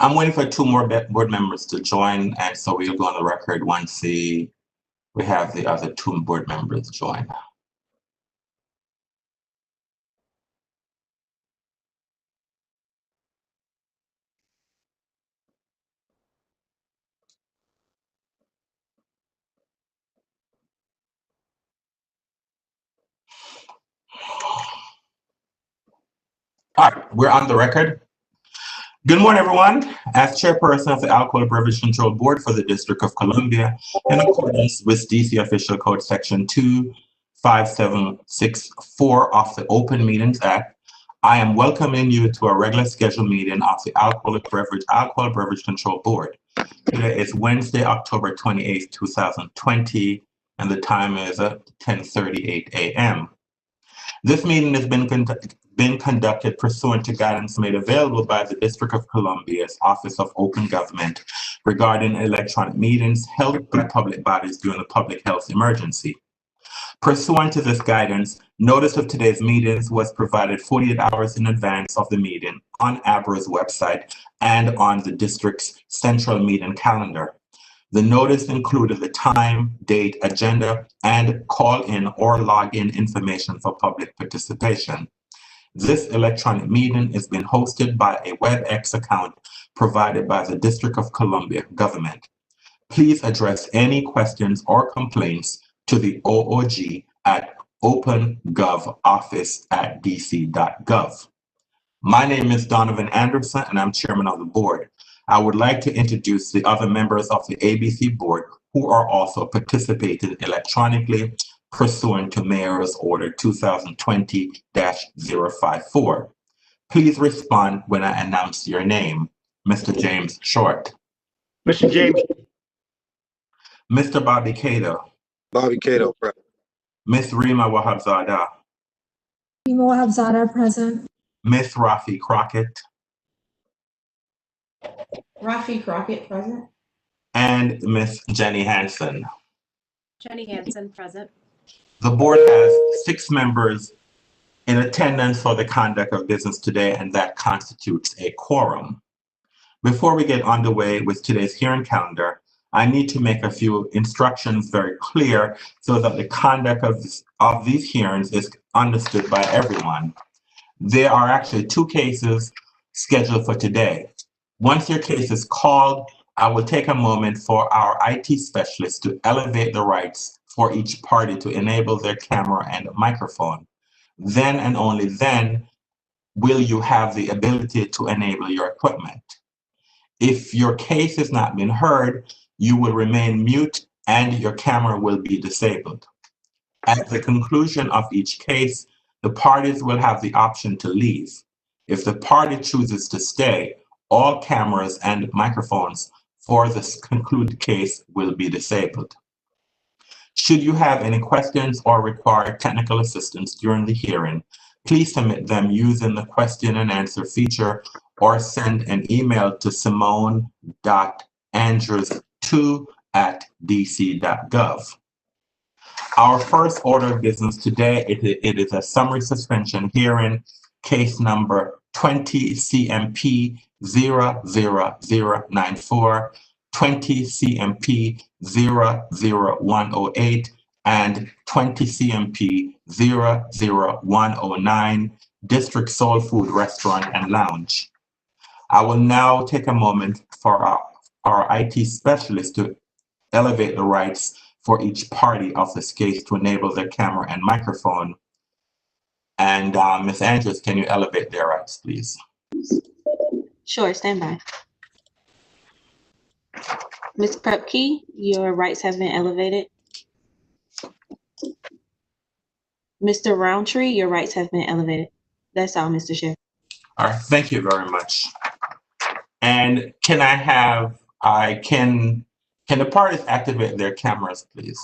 I'm waiting for two more board members to join, and so we'll go on the record once we have the other two board members join. All right, we're on the record. Good morning, everyone. As chairperson of the Alcohol Beverage Control Board for the District of Columbia, in accordance with DC Official Code Section 25764 of the Open Meetings Act, I am welcoming you to a regular scheduled meeting of the Alcohol Beverage Control Board. Today is Wednesday, October 28th, 2020, and the time is 10:38 a.m. This meeting has been conducted pursuant to guidance made available by the District of Columbia's Office of Open Government regarding electronic meetings held by public bodies during the public health emergency. Pursuant to this guidance, notice of today's meetings was provided 48 hours in advance of the meeting on ABRA's website and on the district's central meeting calendar. The notice included the time, date, agenda, and call-in or log-in information for public participation. This electronic meeting is being hosted by a WebEx account provided by the District of Columbia government. Please address any questions or complaints to the OOG at opengovoffice@dc.gov. My name is Donovan Anderson, and I'm chairman of the board. I would like to introduce the other members of the ABC board who are also participating electronically pursuant to Mayor's Order 2020-054. Please respond when I announce your name. Mr. James Short. Mr. James. Mr. Bobby Cato. Bobby Cato, present. Ms. Rima Wahabzada. Rima Wahabzada, present. Ms. Rafi Crockett. Rafi Crockett, present. And Ms. Jenny Hansen. Jenny Hansen, present. The board has 6 members in attendance for the conduct of business today, and that constitutes a quorum. Before we get underway with today's hearing calendar, I need to make a few instructions very clear so that the conduct of these hearings is understood by everyone. There are actually 2 cases scheduled for today. Once your case is called, I will take a moment for our IT specialist to elevate the rights for each party to enable their camera and microphone. Then and only then will you have the ability to enable your equipment. If your case is not being heard, you will remain mute and your camera will be disabled. At the conclusion of each case, the parties will have the option to leave. If the party chooses to stay, all cameras and microphones for this concluded case will be disabled. Should you have any questions or require technical assistance during the hearing, please submit them using the question and answer feature or send an email to simone.andrews2@dc.gov. Our first order of business today, it is a summary suspension hearing, case number 20 CMP 00094, 20 CMP 00108, and 20 CMP 00109, District Soul Food Restaurant and Lounge. I will now take a moment for our IT specialist to elevate the rights for each party of this case to enable their camera and microphone. And Ms. Andrews, can you elevate their rights, please? Sure, stand by. Ms. Prepke, your rights have been elevated. Mr. Roundtree, your rights have been elevated. That's all, Mr. Chair. All right, thank you very much. And can the parties activate their cameras, please?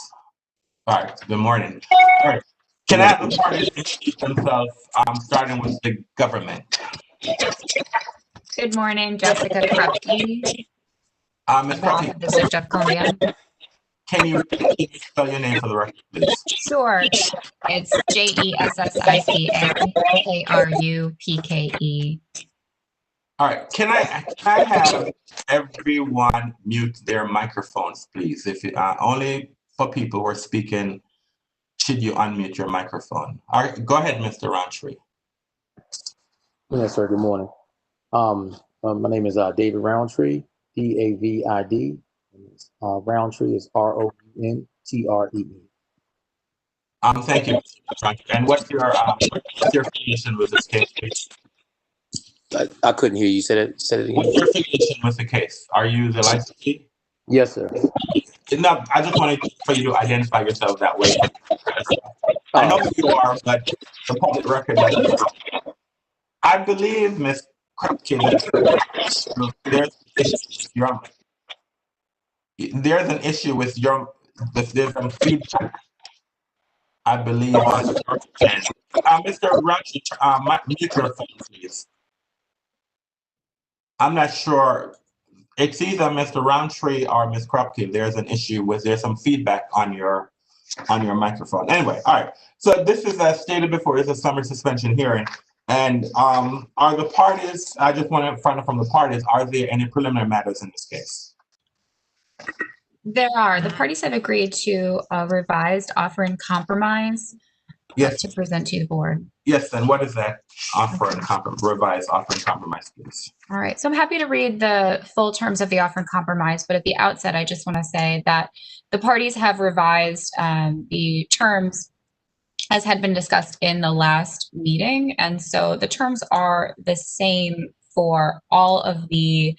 All right, good morning. All right, can I have the parties introduce themselves, starting with the government? Good morning, Jessica Krupke, Ms. Krupke, District of Columbia. can you spell your name for the record, please? Sure, it's Jessica Krupke. All right, can I have everyone mute their microphones, please? If you, only for people who are speaking, should you unmute your microphone? All right, go ahead, Mr. Roundtree. Yes, sir. Good morning. My name is David Roundtree, David. Roundtree is Rountree. Thank you, Mr. Roundtree. And what's your affiliation with this case, please? I couldn't hear you. Said it again. What's your affiliation with the case? Are you the licensee? Yes, sir. No, I just wanted for you to identify yourself that way. I know who you are, but the public record doesn't. I believe, Ms. Krupke, there's an issue with there's some feedback, I believe, on your end. Mr. Roundtree, mute your phone, please. I'm not sure. It's either Mr. Roundtree or Ms. Krupke. There's an issue with, there's some feedback on your microphone. Anyway, all right. So this is, as stated before, is a summary suspension hearing. And are the parties, I just want to find out from the parties, are there any preliminary matters in this case? There are. The parties have agreed to a revised offer in compromise Yes. to present to the board. Yes, and what is that revised offer in compromise, please? All right. So I'm happy to read the full terms of the offer in compromise, but at the outset, I just want to say that the parties have revised the terms as had been discussed in the last meeting. And so the terms are the same for all of the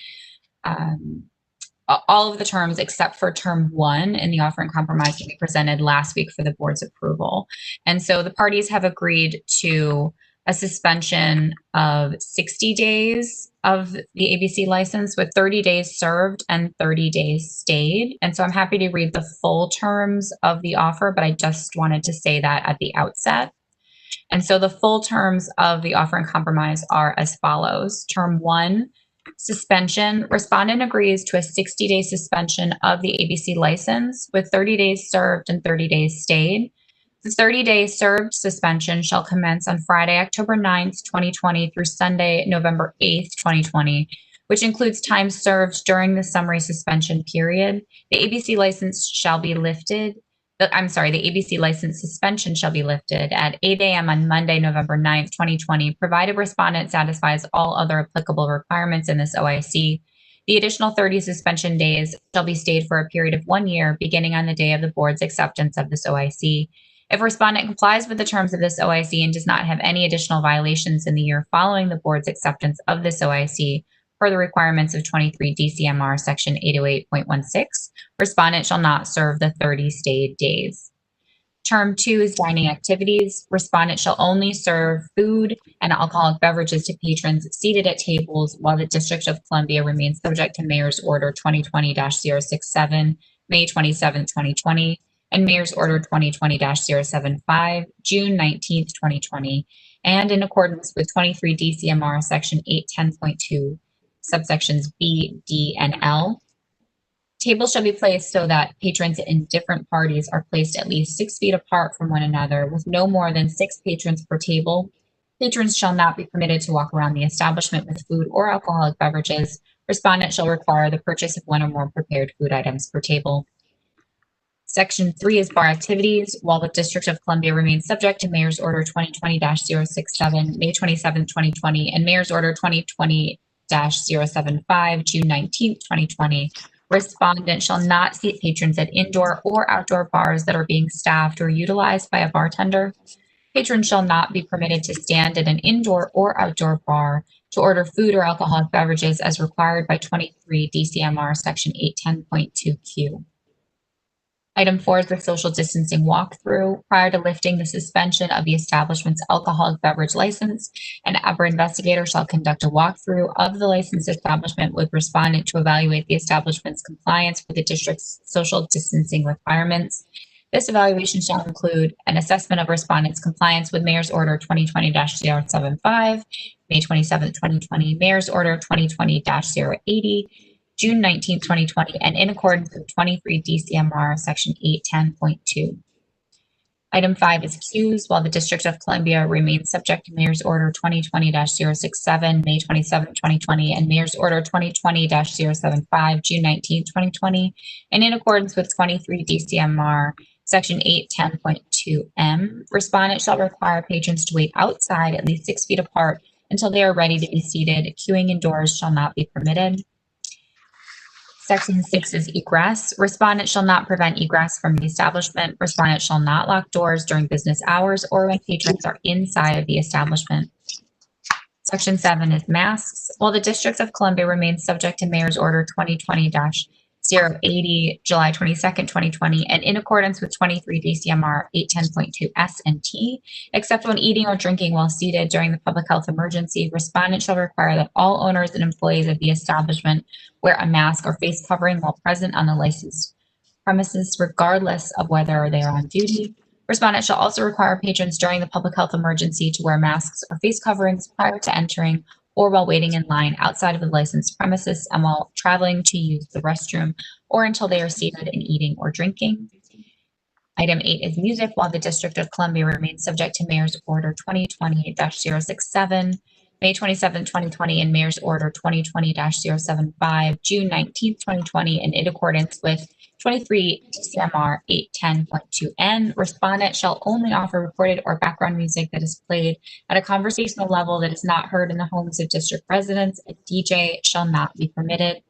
terms except for term 1 in the offer in compromise that we presented last week for the board's approval. And so the parties have agreed to a suspension of 60 days of the ABC license with 30 days served and 30 days stayed. And so I'm happy to read the full terms of the offer, but I just wanted to say that at the outset. And so the full terms of the offer in compromise are as follows. Term 1, suspension. Respondent agrees to a 60-day suspension of the ABC license with 30 days served and 30 days stayed. The 30-day served suspension shall commence on Friday, October 9th, 2020 through Sunday, November 8th, 2020, which includes time served during the summary suspension period. The ABC license shall be lifted. The ABC license suspension shall be lifted at 8 a.m. on Monday, November 9th, 2020, provided respondent satisfies all other applicable requirements in this OIC. The additional 30 suspension days shall be stayed for a period of 1 year, beginning on the day of the board's acceptance of this OIC. If respondent complies with the terms of this OIC and does not have any additional violations in the year following the board's acceptance of this OIC, per the requirements of 23 DCMR section 808.16, respondent shall not serve the 30 stayed days. Term 2 is dining activities. Respondent shall only serve food and alcoholic beverages to patrons seated at tables while the District of Columbia remains subject to Mayor's Order 2020-067, May 27, 2020, and Mayor's Order 2020-075, June 19, 2020, and in accordance with 23 DCMR Section 810.2, subsections B, D, and L. Tables shall be placed so that patrons in different parties are placed at least 6 feet apart from one another with no more than 6 patrons per table. Patrons shall not be permitted to walk around the establishment with food or alcoholic beverages. Respondent shall require the purchase of 1 or more prepared food items per table. Section 3 is bar activities. While the District of Columbia remains subject to Mayor's Order 2020-067, May 27, 2020, and Mayor's Order 2020-075, June 19, 2020, respondent shall not seat patrons at indoor or outdoor bars that are being staffed or utilized by a bartender. Patrons shall not be permitted to stand at an indoor or outdoor bar to order food or alcoholic beverages as required by 23 DCMR Section 810.2Q. Item 4 is the social distancing walkthrough. Prior to lifting the suspension of the establishment's alcoholic beverage license, an ABRA investigator shall conduct a walkthrough of the licensed establishment with respondent to evaluate the establishment's compliance with the district's social distancing requirements. This evaluation shall include an assessment of respondent's compliance with Mayor's Order 2020-075, May 27, 2020, Mayor's Order 2020-080, June 19, 2020, and in accordance with 23 DCMR Section 810.2. Item 5 is queues. While the District of Columbia remains subject to Mayor's Order 2020-067, May 27, 2020, and Mayor's Order 2020-075, June 19, 2020, and in accordance with 23 DCMR Section 810.2M, respondent shall require patrons to wait outside at least 6 feet apart until they are ready to be seated. Queuing indoors shall not be permitted. Section 6 is egress. Respondent shall not prevent egress from the establishment. Respondent shall not lock doors during business hours or when patrons are inside of the establishment. Section 7 is masks. While the District of Columbia remains subject to Mayor's Order 2020-080, July 22nd, 2020, and in accordance with 23 DCMR 810.2 S and T, except when eating or drinking while seated during the public health emergency, respondent shall require that all owners and employees of the establishment wear a mask or face covering while present on the licensed premises, regardless of whether they are on duty. Respondent shall also require patrons during the public health emergency to wear masks or face coverings prior to entering or while waiting in line outside of the licensed premises and while traveling to use the restroom or until they are seated and eating or drinking. Item 8 is music. While the District of Columbia remains subject to Mayor's Order 2020-067, May 27, 2020, and Mayor's Order 2020-075, June 19, 2020, and in accordance with 23 DCMR 810.2N, respondent shall only offer recorded or background music that is played at a conversational level that is not heard in the homes of district residents. A DJ shall not be permitted.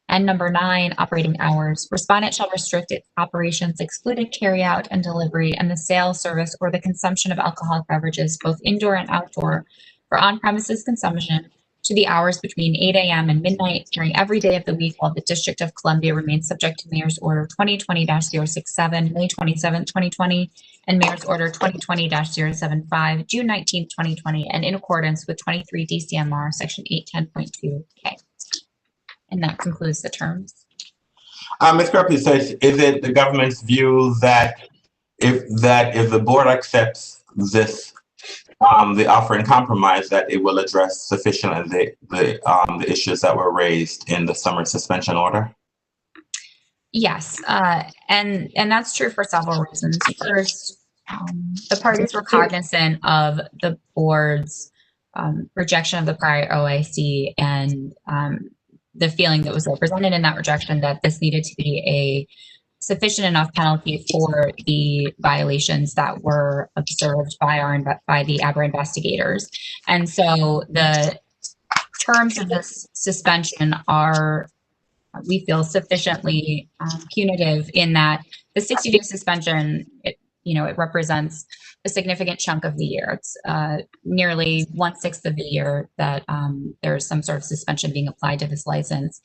And number 9, operating hours. Respondent shall restrict its operations, excluding carryout and delivery, and the sale, service, or the consumption of alcoholic beverages, both indoor and outdoor, for on-premises consumption to the hours between 8 a.m. and midnight during every day of the week, while the District of Columbia remains subject to Mayor's Order 2020-067, May 27, 2020, and Mayor's Order 2020-075, June 19, 2020, and in accordance with 23 DCMR Section 810.2K. And that concludes the terms. Ms. Gruppy says, is it the government's view that if the board accepts this, the offer in compromise, that it will address sufficiently the issues that were raised in the summer suspension order? Yes, and that's true for several reasons. First, the parties were cognizant of the board's rejection of the prior OIC and the feeling that was represented in that rejection that this needed to be a sufficient enough penalty for the violations that were observed by the ABRA investigators. And so the terms of this suspension are, we feel, sufficiently punitive in that the 60-day suspension, it represents a significant chunk of the year. It's nearly 1/6 of the year that there's some sort of suspension being applied to this license.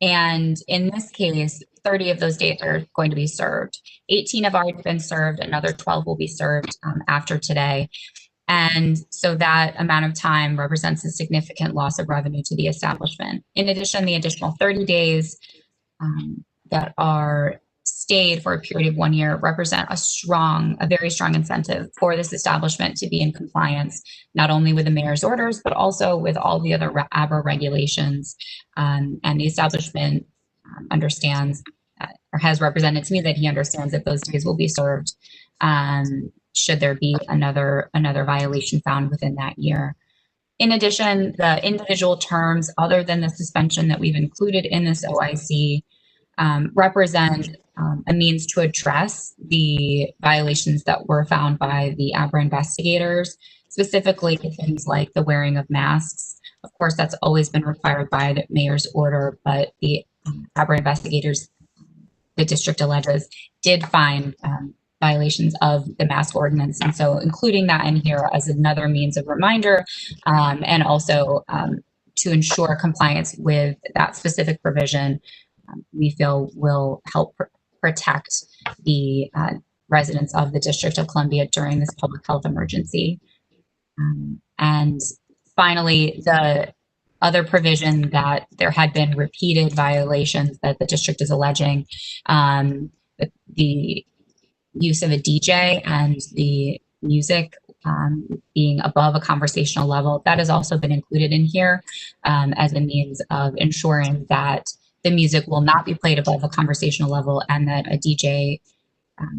And in this case, 30 of those days are going to be served. 18 have already been served. Another 12 will be served after today. And so that amount of time represents a significant loss of revenue to the establishment. In addition, the additional 30 days that are stayed for a period of 1 year represent a very strong incentive for this establishment to be in compliance, not only with the mayor's orders, but also with all the other ABRA regulations. And the establishment understands or has represented to me that he understands that those days will be served should there be another violation found within that year. In addition, the individual terms other than the suspension that we've included in this OIC represent a means to address the violations that were found by the ABRA investigators, specifically things like the wearing of masks. Of course, that's always been required by the mayor's order, but the ABRA investigators, the district alleges, did find violations of the mask ordinance. And so including that in here as another means of reminder and also to ensure compliance with that specific provision, we feel will help protect the residents of the District of Columbia during this public health emergency. And finally, the other provision that there had been repeated violations that the district is alleging, the use of a DJ and the music being above a conversational level, that has also been included in here as a means of ensuring that the music will not be played above a conversational level and that a DJ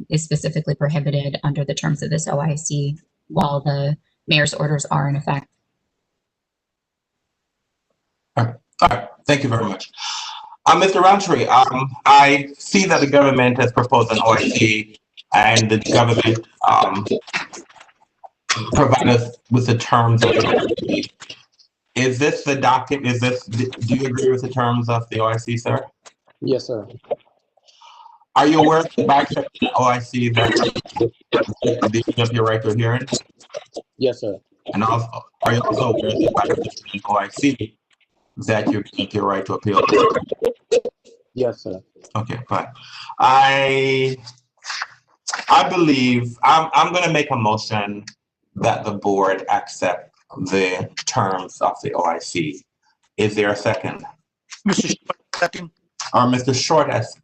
is specifically prohibited under the terms of this OIC while the mayor's orders are in effect. All right, thank you very much. Mr. Roundtree, I see that the government has proposed an OIC and the government provided us with the terms of the OIC. Is this the document? Do you agree with the terms of the OIC, sir? Yes, sir. Are you aware that by accepting the OIC that of your right to a hearing? Yes, sir. And also, are you also aware that by accepting the OIC that you get your right to appeal? Yes, sir. Okay, fine. I believe I'm going to make a motion that the board accept the terms of the OIC. Is there a second? Mr. Short, second. Or Mr. Short has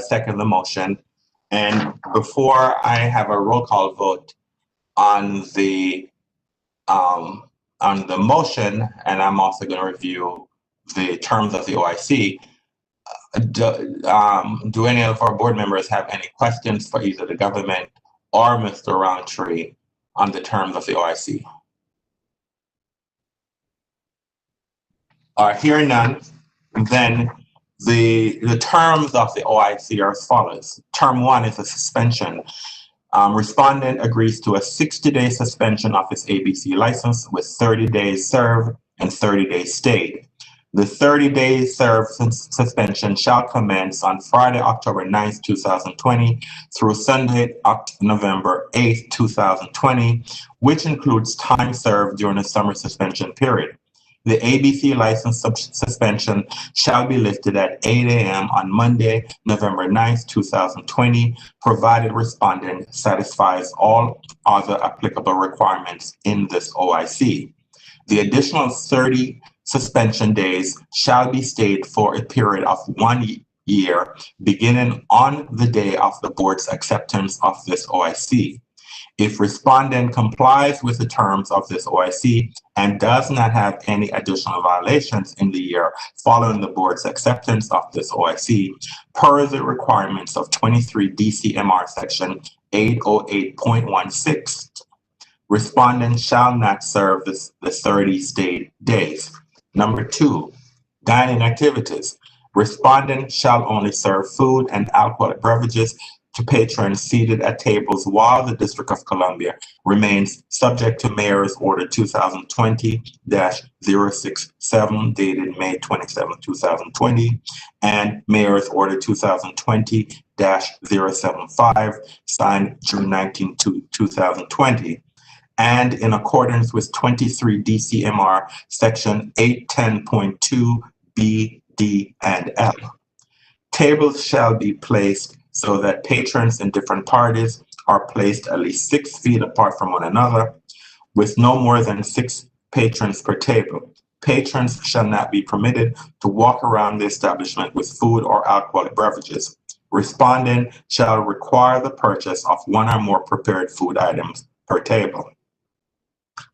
seconded the motion. And before I have a roll call vote on the motion, and I'm also going to review the terms of the OIC. Do any of our board members have any questions for either the government or Mr. Roundtree on the terms of the OIC? Hearing none, then the terms of the OIC are as follows. Term 1 is a suspension. Respondent agrees to a 60-day suspension of his ABC license with 30 days served and 30 days stayed. The 30-day served suspension shall commence on Friday, October 9th, 2020 through Sunday, November 8th, 2020, which includes time served during the summer suspension period. The ABC license suspension shall be lifted at 8 a.m. on Monday, November 9th, 2020, provided respondent satisfies all other applicable requirements in this OIC. The additional 30 suspension days shall be stayed for a period of 1 year, beginning on the day of the board's acceptance of this OIC. If respondent complies with the terms of this OIC and does not have any additional violations in the year following the board's acceptance of this OIC, per the requirements of 23 DCMR section 808.16, respondent shall not serve the 30 stayed days. Number 2, dining activities. Respondent shall only serve food and alcoholic beverages to patrons seated at tables while the District of Columbia remains subject to Mayor's Order 2020-067 dated May 27, 2020, and Mayor's Order 2020-075 signed June 19, 2020. And in accordance with 23 DCMR section 810.2 B, D, and F. Tables shall be placed so that patrons in different parties are placed at least 6 feet apart from one another, with no more than 6 patrons per table. Patrons shall not be permitted to walk around the establishment with food or alcoholic beverages. Respondent shall require the purchase of 1 or more prepared food items per table.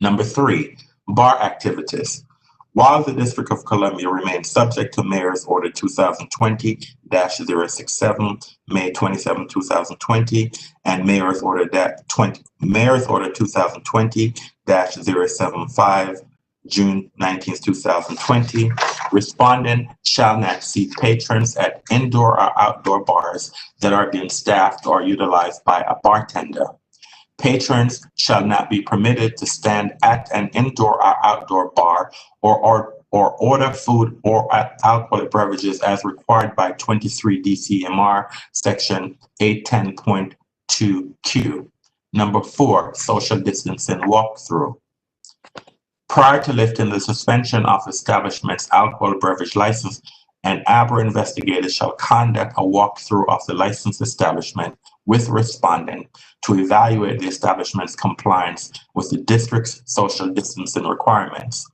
Number 3, bar activities. While the District of Columbia remains subject to Mayor's Order 2020-067, May 27, 2020, and Mayor's Order 2020-075, June 19, 2020, respondent shall not seat patrons at indoor or outdoor bars that are being staffed or utilized by a bartender. Patrons shall not be permitted to stand at an indoor or outdoor bar or order food or alcoholic beverages as required by 23 DCMR section 810.2Q. Number 4, social distancing walkthrough. Prior to lifting the suspension of establishment's alcohol beverage license, an ABRA investigator shall conduct a walkthrough of the licensed establishment with respondent to evaluate the establishment's compliance with the district's social distancing requirements.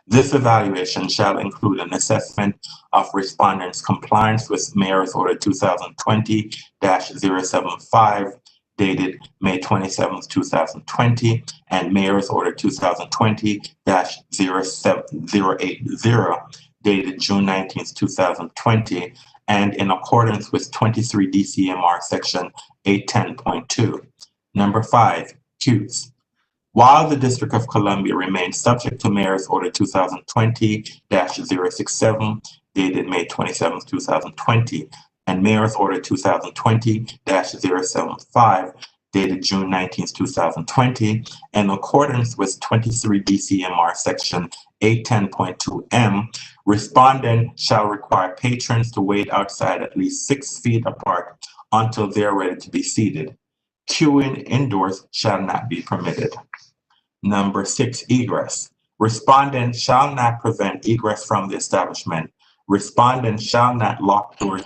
This evaluation shall include an assessment of respondents' compliance with Mayor's Order 2020-075 dated May 27, 2020, and Mayor's Order 2020-080 dated June 19, 2020, and in accordance with 23 DCMR Section 810.2. Number 5, Qs. While the District of Columbia remains subject to Mayor's Order 2020-067, dated May 27, 2020, and Mayor's Order 2020-075, dated June 19, 2020, in accordance with 23 DCMR Section 810.2M, respondent shall require patrons to wait outside at least 6 feet apart until they are ready to be seated. Queuing indoors shall not be permitted. Number 6, egress. Respondent shall not prevent egress from the establishment. Respondent shall not lock doors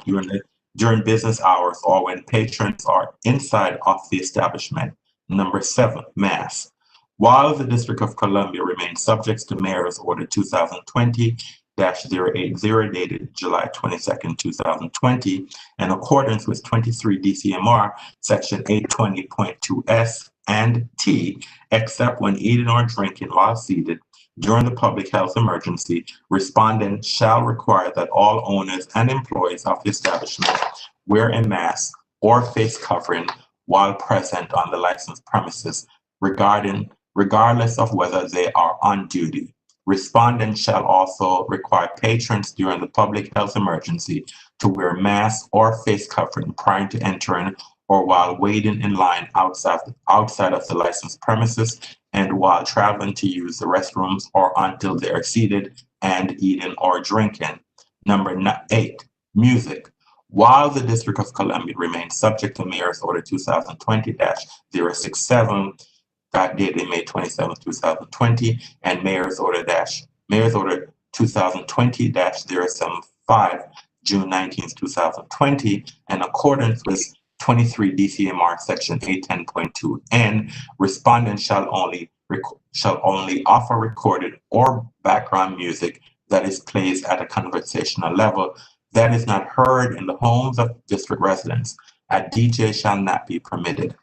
during business hours or when patrons are inside of the establishment. Number 7, mass. While the District of Columbia remains subject to Mayor's Order 2020-080, dated July 22, 2020, in accordance with 23 DCMR Section 820.2S and T, except when eating or drinking while seated during the public health emergency, respondent shall require that all owners and employees of the establishment wear a mask or face covering while present on the licensed premises, regardless of whether they are on duty. Respondent shall also require patrons during the public health emergency to wear masks or face covering prior to entering or while waiting in line outside of the licensed premises and while traveling to use the restrooms or until they are seated and eating or drinking. Number 8, music. While the District of Columbia remains subject to Mayor's Order 2020-067, dated May 27, 2020, and Mayor's Order 2020-075, June 19, 2020, in accordance with 23 DCMR Section 810.2N, respondents shall only offer recorded or background music that is played at a conversational level that is not heard in the homes of district residents. A DJ shall not be permitted.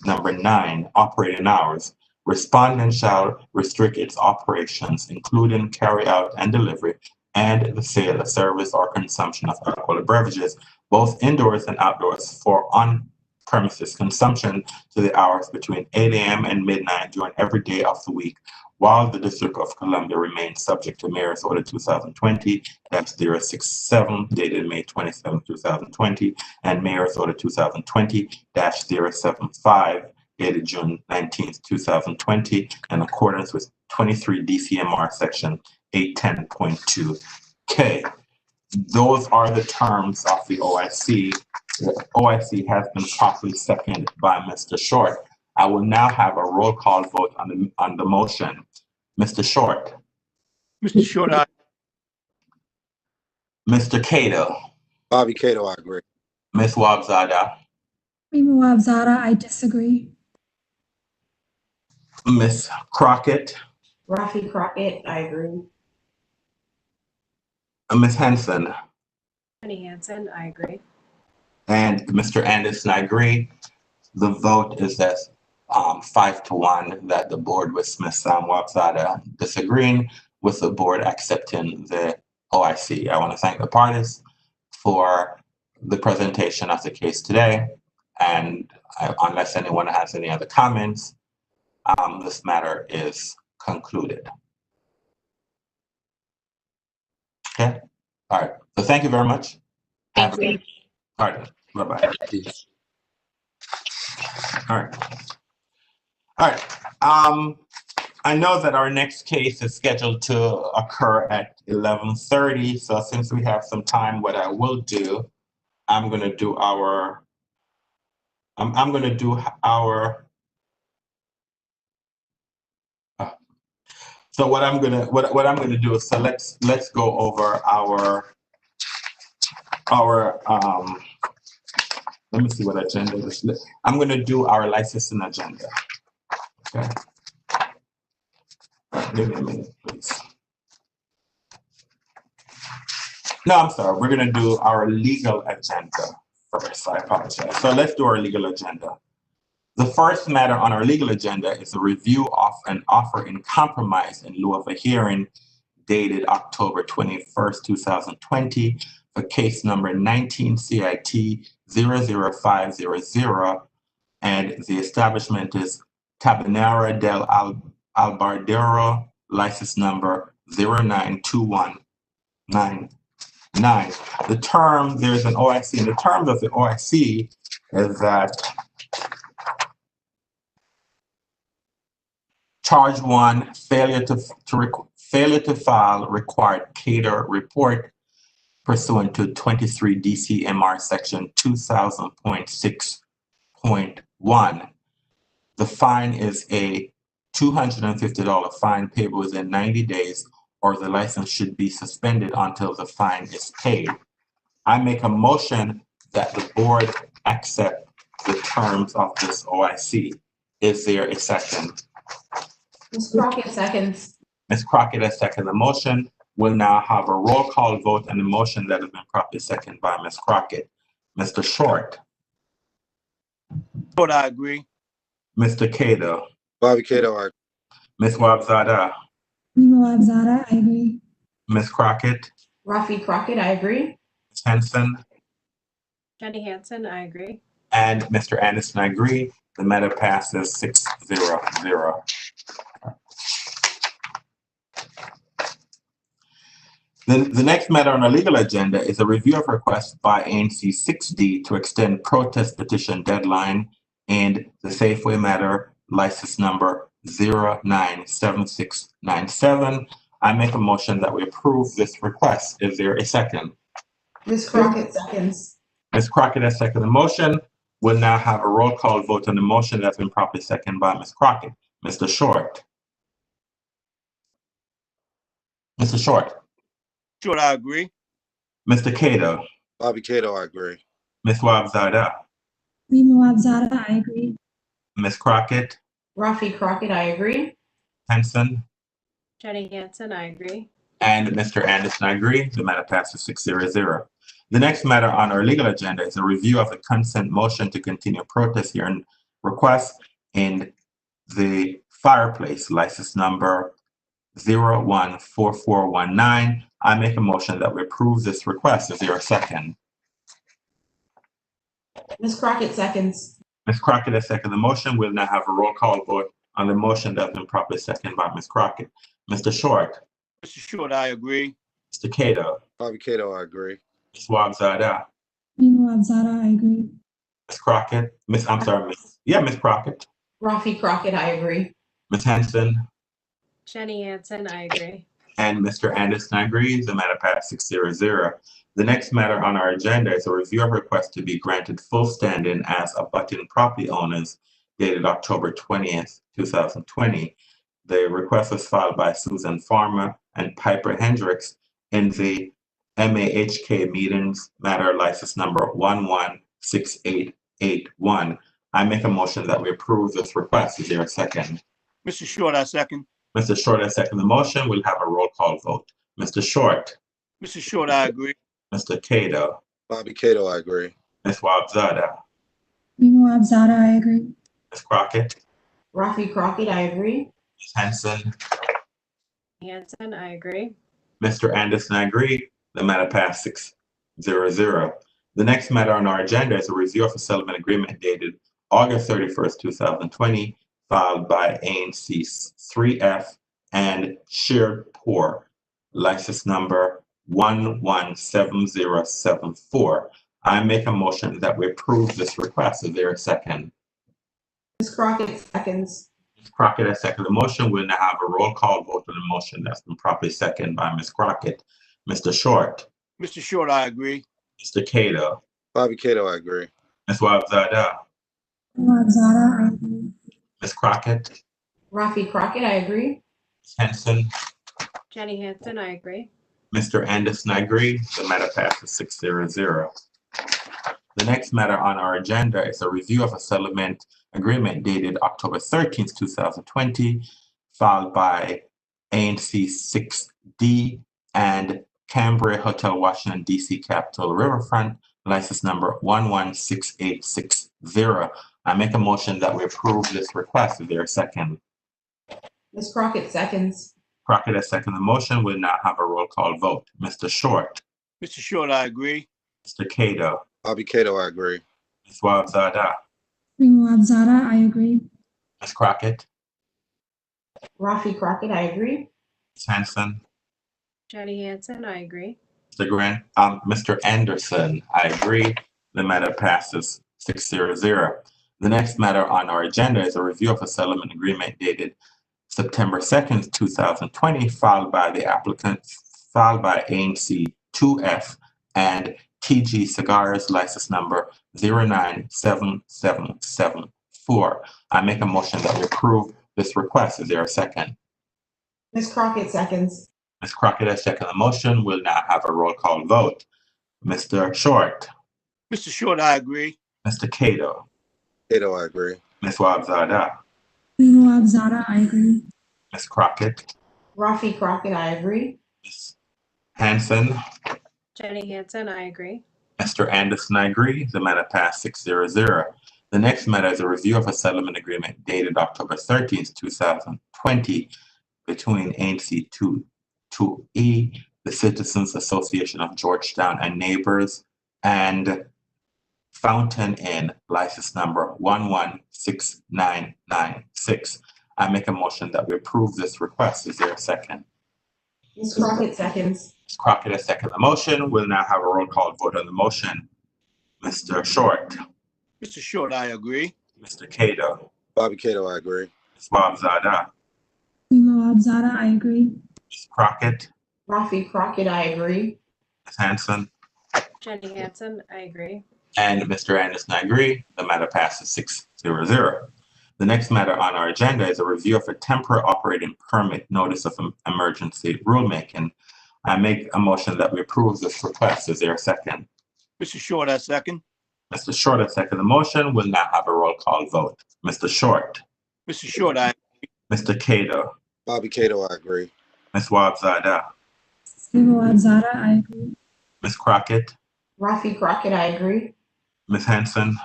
Number 9, operating hours. Respondent shall restrict its operations, including carry out and delivery, and the sale of service or consumption of alcoholic beverages, both indoors and outdoors, for on-premises consumption to the hours between 8 a.m. and midnight during every day of the week, while the District of Columbia remains subject to Mayor's Order 2020-067, dated May 27, 2020, and Mayor's Order 2020-075, dated June 19, 2020, in accordance with 23 DCMR Section 810.2K. Those are the terms of the OIC. The OIC has been properly seconded by Mr. Short. I will now have a roll call vote on the motion. Mr. Short. Mr. Short, aye. Mr. Cato. Bobby Cato, I agree. Ms. Wabzada. Rima Wabzada, I disagree. Ms. Crockett. Rafi Crockett, I agree. Ms. Henson. Penny Hansen, I agree. And Mr. Anderson, I agree. The vote is that 5-1 that the board with Ms. Wabzada disagreeing with the board accepting the OIC. I want to thank the parties for the presentation of the case today. And unless anyone has any other comments, this matter is concluded. Okay. All right. So thank you very much. Thank you. All right. Bye-bye. All right. All right. I know that our next case is scheduled to occur at 11:30. So since we have some time, what I will do, I'm going to do our. So what I'm gonna do is, so let's go over our let me see what agenda is. I'm gonna do our licensing agenda. Okay. Give me a minute, please. No, I'm sorry. We're gonna do our legal agenda first. I apologize. So let's do our legal agenda. The first matter on our legal agenda is a review of an offer in compromise in lieu of a hearing dated October 21st, 2020 for case number 19 CIT 00500, and the establishment is Tabanera del Albardero, license number 0921999. The term, there's an OIC, and the terms of the OIC is that charge one, failure to file required cater report pursuant to 23 DCMR section 2000.6.1. The fine is a $250 fine payable within 90 days, or the license should be suspended until the fine is paid. I make a motion that the board accept the terms of this OIC. Is there a second? Ms. Crockett seconds. Ms. Crockett has seconded the motion. We'll now have a roll call vote on the motion that has been properly seconded by Ms. Crockett. Mr. Short, Short, I agree. Mr. Cato, Bobby Cato, I agree. Ms. Wabzada, Rima Wabzada, I agree. Ms. Crockett, Rafi Crockett, I agree. Ms. Henson, Jenny Hansen, I agree. and Mr. Anderson, I agree. The matter passes 6-0-0. The next matter on our legal agenda is a review of request by ANC 6D to extend protest petition deadline and the Safeway matter, license number 097697. I make a motion that we approve this request. Is there a second? Ms. Crockett seconds. Ms. Crockett has seconded the motion. We'll now have a roll call vote on the motion that's been properly seconded by Ms. Crockett. Mr. Short. Mr. Short. Short, I agree. Mr. Cato. Bobby Cato, I agree. Ms. Wabzada. Rima Wabzada, I agree. Ms. Crockett. Rafi Crockett, I agree. Henson. Jenny Hansen, I agree. And Mr. Anderson, I agree. The matter passes 6-0-0. The next matter on our legal agenda is a review of the consent motion to continue protest hearing request in the fireplace, license number 014419. I make a motion that we approve this request. Is there a second? Ms. Crockett seconds. Ms. Crockett has seconded the motion. We'll now have a roll call vote on the motion that's been properly seconded by Ms. Crockett. Mr. Short. Mr. Short, I agree. Mr. Cato. Bobby Cato, I agree. Ms. Wabzada. Rima Wabzada, I agree. Ms. Crockett. Ms. Crockett. Rafi Crockett, I agree. Ms. Henson. Jenny Hansen, I agree. And Mr. Anderson agrees. The matter passed 6-0-0. The next matter on our agenda is a review of request to be granted full standing as abutting property owners dated October 20th, 2020. The request was filed by Susan Farmer and Piper Hendricks in the MAHK meetings matter license number 116881. I make a motion that we approve this request. Is there a second? Mr. Short, I second. Mr. Short has seconded the motion. We'll have a roll call vote. Mr. Short. Mr. Short, I agree. Mr. Cato. Bobby Cato, I agree. Ms. Wabzada. Rima Wabzada, I agree. Ms. Crockett. Rafi Crockett, I agree. Ms. Henson. Hansen, I agree. Mr. Anderson, I agree. The matter passed 6-0-0. The next matter on our agenda is a review of a settlement agreement dated August 31st, 2020, filed by ANC 3F and Shared Poor, license number 117074. I make a motion that we approve this request. Is there a second? Ms. Crockett seconds. Ms. Crockett has seconded the motion. We'll now have a roll call vote on the motion that's been properly seconded by Ms. Crockett. Mr. Short. Mr. Short, I agree. Mr. Cato. Bobby Cato, I agree. Ms. Wabzada. Rima Wabzada, I agree. Ms. Crockett. Rafi Crockett, I agree. Ms. Henson. Jenny Hansen, I agree. Mr. Anderson, I agree. The matter passes 6-0-0. The next matter on our agenda is a review of a settlement agreement dated October 13th, 2020, filed by ANC 6D and Cambria Hotel, Washington, D.C. Capitol Riverfront, license number 116860. I make a motion that we approve this request. Is there a second? Ms. Crockett seconds. Crockett has seconded the motion. We'll now have a roll call vote. Mr. Short. Mr. Short, I agree. Mr. Cato, Bobby Cato, I agree. Ms. Wahab Zada, Rima Wabzada, I agree. Ms. Crockett, Rafi Crockett, I agree. Ms. Hanson, Jenny Hansen, I agree. Mr. Anderson, I agree. The matter passes 6-0. The next matter on our agenda is a review of a settlement agreement dated September 2nd, 2020, filed by the applicant, filed by ANC 2F and TG Cigars, license number 097774. I make a motion that we approve this request. Is there a second? Ms. Crockett seconds. Ms. Crockett has seconded the motion. We'll now have a roll call vote. Mr. Short, Mr. Short, I agree. Mr. Cato, Cato, I agree. Ms. Wahab Zada, Rima Wabzada, I agree. Ms. Crockett, Rafi Crockett, I agree. Ms. Hanson, Jenny Hansen, I agree. Mr. Anderson, I agree. The matter passed 6-0. The next matter is a review of a settlement agreement dated October 13th, 2020 between ANC 2E, the Citizens Association of Georgetown and Neighbors, and Fountain Inn, license number 116996. I make a motion that we approve this request. Is there a second? Ms. Crockett seconds. Ms. Crockett has seconded the motion. We'll now have a roll call vote on the motion. Mr. Short, Mr. Short, I agree. Mr. Cato, Bobby Cato, I agree. Ms. Wahab Zada, Rima Wabzada, I agree. Ms. Crockett, Rafi Crockett, I agree. Ms. Hanson, Jenny Hansen, I agree. and Mr. Anderson, I agree. The matter passes 6-0. The next matter on our agenda is a review of a temporary operating permit notice of emergency rulemaking. I make a motion that we approve this request. Is there a second? Mr. Short, I second. Mr. Short has seconded the motion. We'll now have a roll call vote. Mr. Short, Mr. Short, I Mr. Cato, Bobby Cato, I agree. Ms. Wahab Zada, Rima Wabzada, I agree. Ms. Crockett, Rafi Crockett, I agree. Ms. Hanson,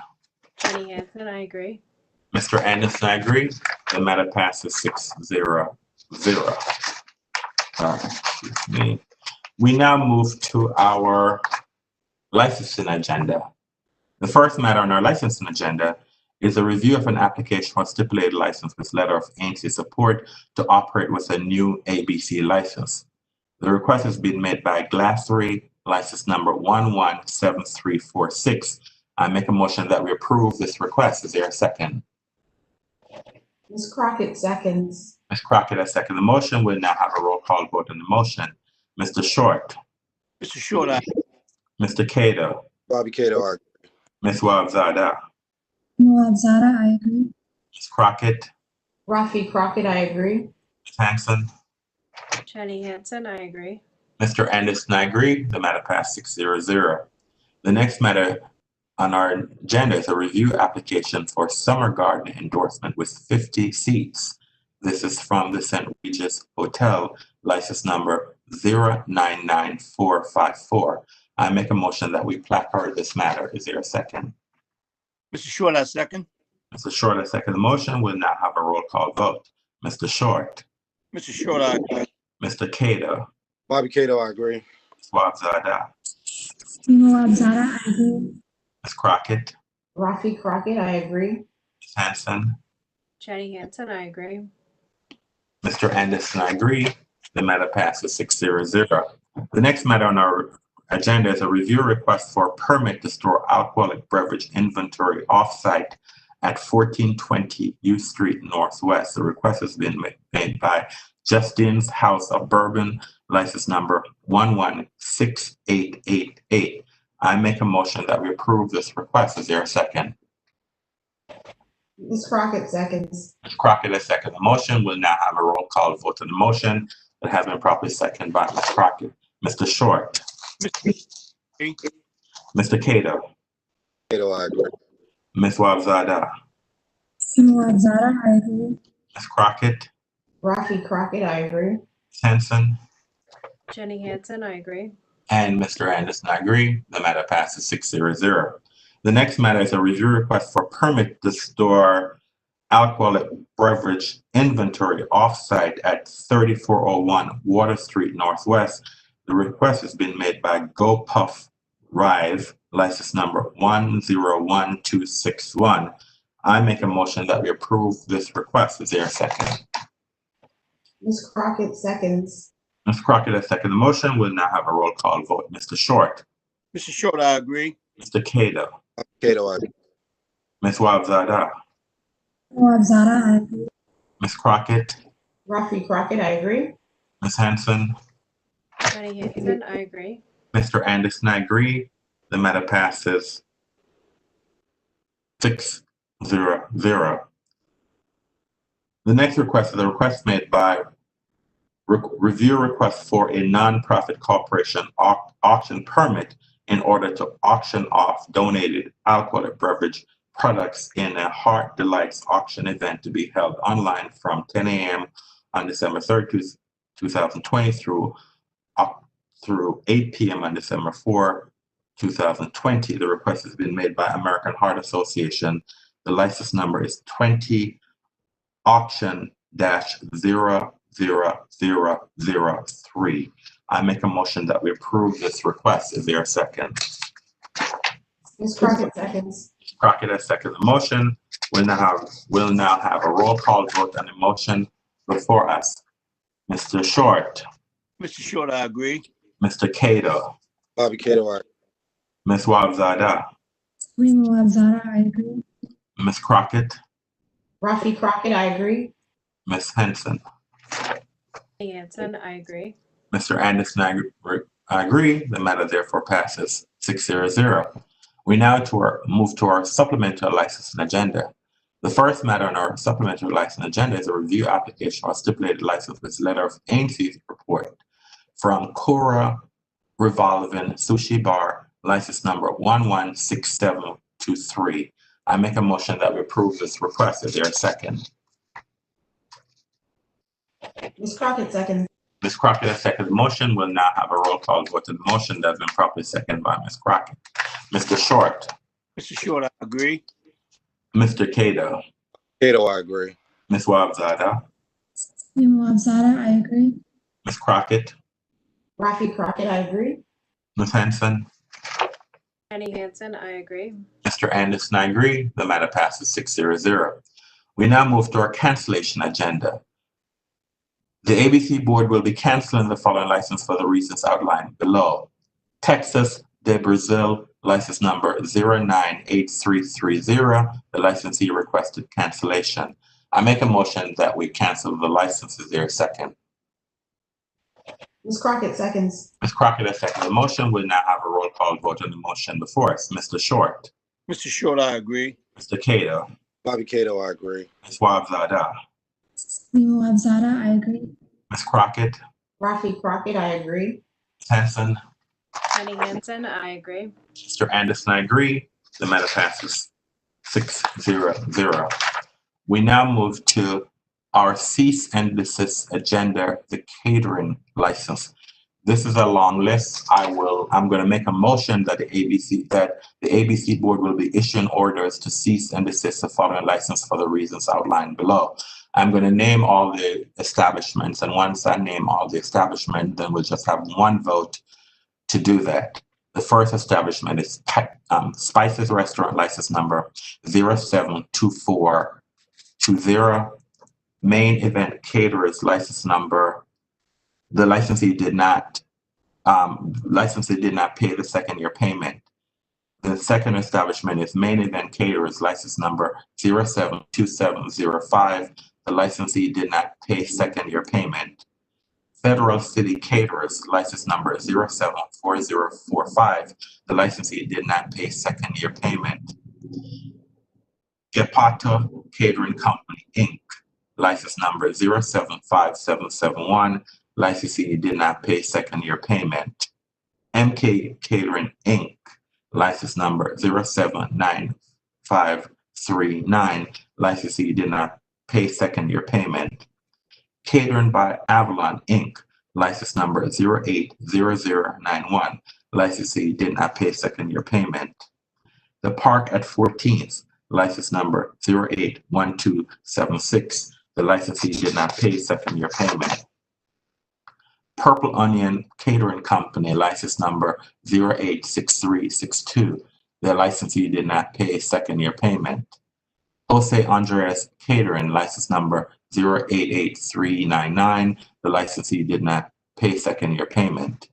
Jenny Hansen, I agree. Mr. Anderson, I agree. The matter passes 6-0. Excuse me. We now move to our licensing agenda. The first matter on our licensing agenda is a review of an application for stipulated license with letter of ANC support to operate with a new ABC license. The request has been made by Glassery, license number 117346. I make a motion that we approve this request. Is there a second? Ms. Crockett seconds. Ms. Crockett has seconded the motion. We'll now have a roll call vote on the motion. Mr. Short, Mr. Short, I Mr. Cato, Bobby Cato, I agree. Ms. Wahab Zada, Rima Wabzada, I agree. Ms. Crockett, Rafi Crockett, I agree. Ms. Hanson, Jenny Hansen, I agree. Mr. Anderson, I agree. The matter passed 6-0. The next matter on our agenda is a review application for Summer Garden endorsement with 50 seats. This is from the St. Regis Hotel, license number 099454. I make a motion that we placard this matter. Is there a second? Mr. Short, I second. Mr. Short has seconded the motion. We'll now have a roll call vote. Mr. Short, Mr. Short, I agree. Mr. Cato, Bobby Cato, I agree. Ms. Wahab Zada, Rima Wabzada, I agree. Ms. Crockett, Rafi Crockett, I agree. Ms. Hanson, Jenny Hansen, I agree. Mr. Anderson, I agree. The matter passes 6-0. The next matter on our agenda is a review request for a permit to store alcoholic beverage inventory offsite at 1420 U Street Northwest. The request has been made by Justine's House of Bourbon, license number 116888. I make a motion that we approve this request. Is there a second? Ms. Crockett seconds. Ms. Crockett has seconded the motion. We'll now have a roll call vote on the motion that has been properly seconded by Ms. Crockett. Mr. Short, Mr. Mr. Cato, Cato, I agree. Ms. Wahab Zada, Rima Wabzada, I agree. Ms. Crockett, Rafi Crockett, I agree. Ms. Hanson, Jenny Hansen, I agree. and Mr. Anderson, I agree. The matter passes 6-0. The next matter is a review request for permit to store alcoholic beverage inventory offsite at 3401 Water Street Northwest. The request has been made by Go Puff Rive, license number 101261. I make a motion that we approve this request. Is there a second? Ms. Crockett seconds. Ms. Crockett has seconded the motion. We'll now have a roll call vote. Mr. Short, Mr. Short, I agree. Mr. Cato, Cato, I agree. Ms. Wabzada, Nawab Zada, I agree. Ms. Crockett, Rafi Crockett, I agree. Ms. Hanson, Jenny Hansen, I agree. Mr. Anderson, I agree. The matter passes 6-0-0. The next request is a request made by review request for a nonprofit corporation auction permit in order to auction off donated alcoholic beverage products in a Heart Delights auction event to be held online from 10 a.m. on December 3rd, 2020 through 8 p.m. on December 4, 2020. The request has been made by American Heart Association. The license number is 20 auction-00003. I make a motion that we approve this request. Is there a second? Ms. Crockett seconds. Crockett has seconded the motion. We'll now have a roll call vote on the motion before us. Mr. Short, Mr. Short, I agree. Mr. Cato, Bobby Cato, I agree. Ms. Wabzada, Nawab Zada, I agree. Ms. Crockett, Rafi Crockett, I agree. Ms. Henson, Jenny Hansen, I agree. Mr. Anderson, I agree. The matter therefore passes 6-0-0. We now move to our supplemental licensing agenda. The first matter on our supplementary license agenda is a review application for a stipulated license with letter of agency report from Kura Revolving Sushi Bar, license number 116723. I make a motion that we approve this request. Is there a second? Ms. Crockett seconds. Ms. Crockett has seconded the motion. We'll now have a roll call vote to the motion that has been properly seconded by Ms. Crockett. Mr. Short, Mr. Short, I agree. Mr. Cato, Cato, I agree. Ms. Wabzada, Nawab Zada, I agree. Ms. Crockett, Rafi Crockett, I agree. Ms. Hanson, Jenny Hansen, I agree. Mr. Anderson, I agree. The matter passes 6-0-0. We now move to our cancellation agenda. The ABC Board will be canceling the following license for the reasons outlined below. Texas de Brazil, license number 098330. The licensee requested cancellation. I make a motion that we cancel the license. Is there a second? Ms. Crockett seconds. Ms. Crockett has seconded the motion. We'll now have a roll call vote on the motion before us. Mr. Short, Mr. Short, I agree. Mr. Cato, Bobby Cato, I agree. Ms. Wabzada, Nawab Zada, I agree. Ms. Crockett, Rafi Crockett, I agree. Ms. Hanson, Jenny Hansen, I agree. Mr. Anderson, I agree. The matter passes 6-0-0. We now move to our cease and desist agenda, the catering license. This is a long list. I'm going to make a motion that the ABC Board will be issuing orders to cease and desist the following license for the reasons outlined below. I'm going to name all the establishments, and once I name all the establishments, then we'll just have one vote to do that. The first establishment is Spices Restaurant, license number 072420. Main Event Caterers, license number, the licensee did not pay the second year payment. The second establishment is Main Event Caterers, license number 072705. The licensee did not pay second year payment. Federal City Caterers, license number 074045. The licensee did not pay second year payment. Gepatto Catering Company, Inc., license number 075771. Licensee did not pay second year payment. MK Catering, Inc., license number 079539. Licensee did not pay second year payment. Catering by Avalon, Inc., license number 080091. Licensee did not pay second year payment. The Park at 14th, license number 081276. The licensee did not pay second year payment. Purple Onion Catering Company, license number 086362. The licensee did not pay second year payment. Jose Andres Catering, license number 088399. The licensee did not pay second year payment.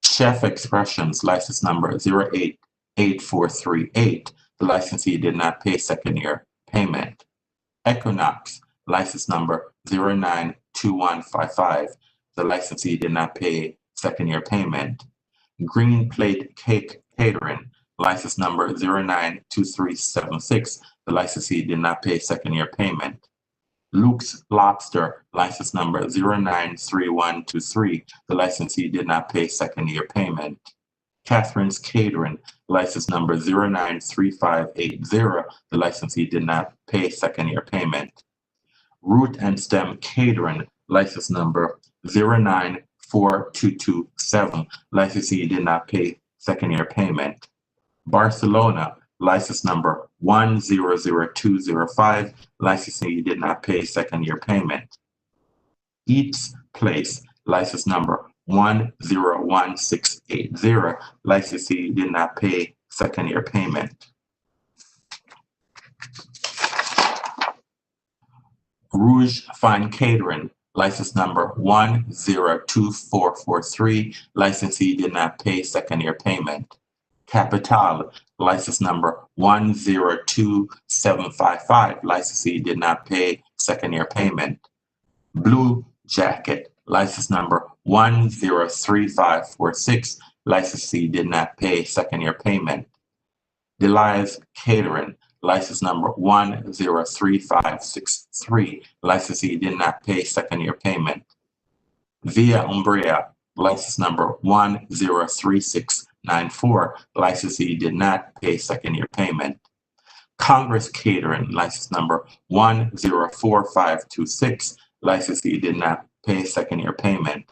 Chef Expressions, license number 088438. The licensee did not pay second year payment. Equinox, license number 092155. The licensee did not pay second year payment. Green Plate Cake Catering, license number 092376. The licensee did not pay second year payment. Luke's Lobster, license number 093123. The licensee did not pay second year payment. Catherine's Catering, license number 093580. The licensee did not pay second year payment. Root and Stem Catering, license number 094227. Licensee did not pay second year payment. Barcelona, license number 100205. Licensee did not pay second year payment. Eats Place, license number 101680. Licensee did not pay second year payment. Rouge Fine Catering, license number 102443. Licensee did not pay second year payment. Capital, license number 102755. Licensee did not pay second year payment. Blue Jacket, license number 103546. Licensee did not pay second year payment. Delia's Catering, license number 103563. Licensee did not pay second year payment. Via Umbria, license number 103694. Licensee did not pay second year payment. Congress Catering, license number 104526. Licensee did not pay second year payment.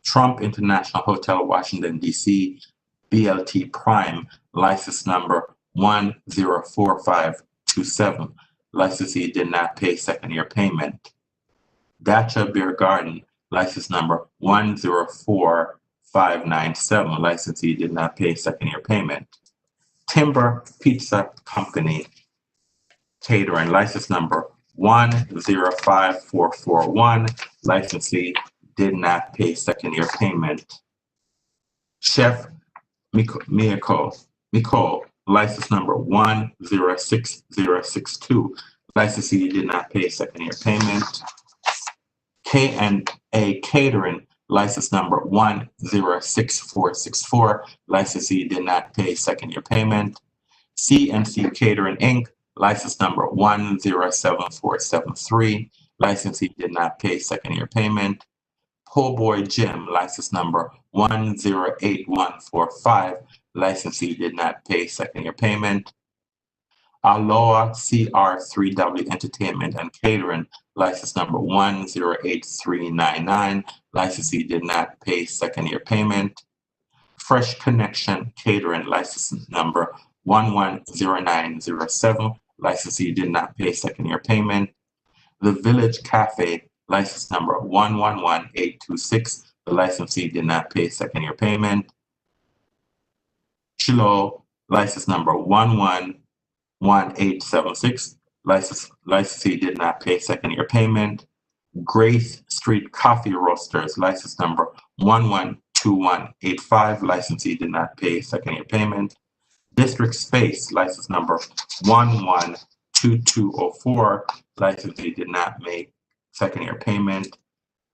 Trump International Hotel, Washington, D.C., BLT Prime, license number 104527. Licensee did not pay second year payment. Dacha Beer Garden, license number 104597. Licensee did not pay second year payment. Timber Pizza Company Catering, license number 105441. Licensee did not pay second year payment. Chef Miko, license number 106062. Licensee did not pay second year payment. K&A Catering, license number 106464. Licensee did not pay second year payment. CNC Catering Inc., license number 107473. Licensee did not pay second year payment. Po' Boy Gym, license number 108145. Licensee did not pay second year payment. Aloha CR3W Entertainment and Catering, license number 108399. Licensee did not pay second year payment. Fresh Connection Catering, license number 110907. Licensee did not pay second year payment. The Village Cafe, license number 111826. The licensee did not pay second year payment. Chilo, license number 111876. Licensee did not pay second year payment. Grace Street Coffee Roasters, license number 112185. Licensee did not pay second year payment. District Space, license number 112204. Licensee did not make second year payment.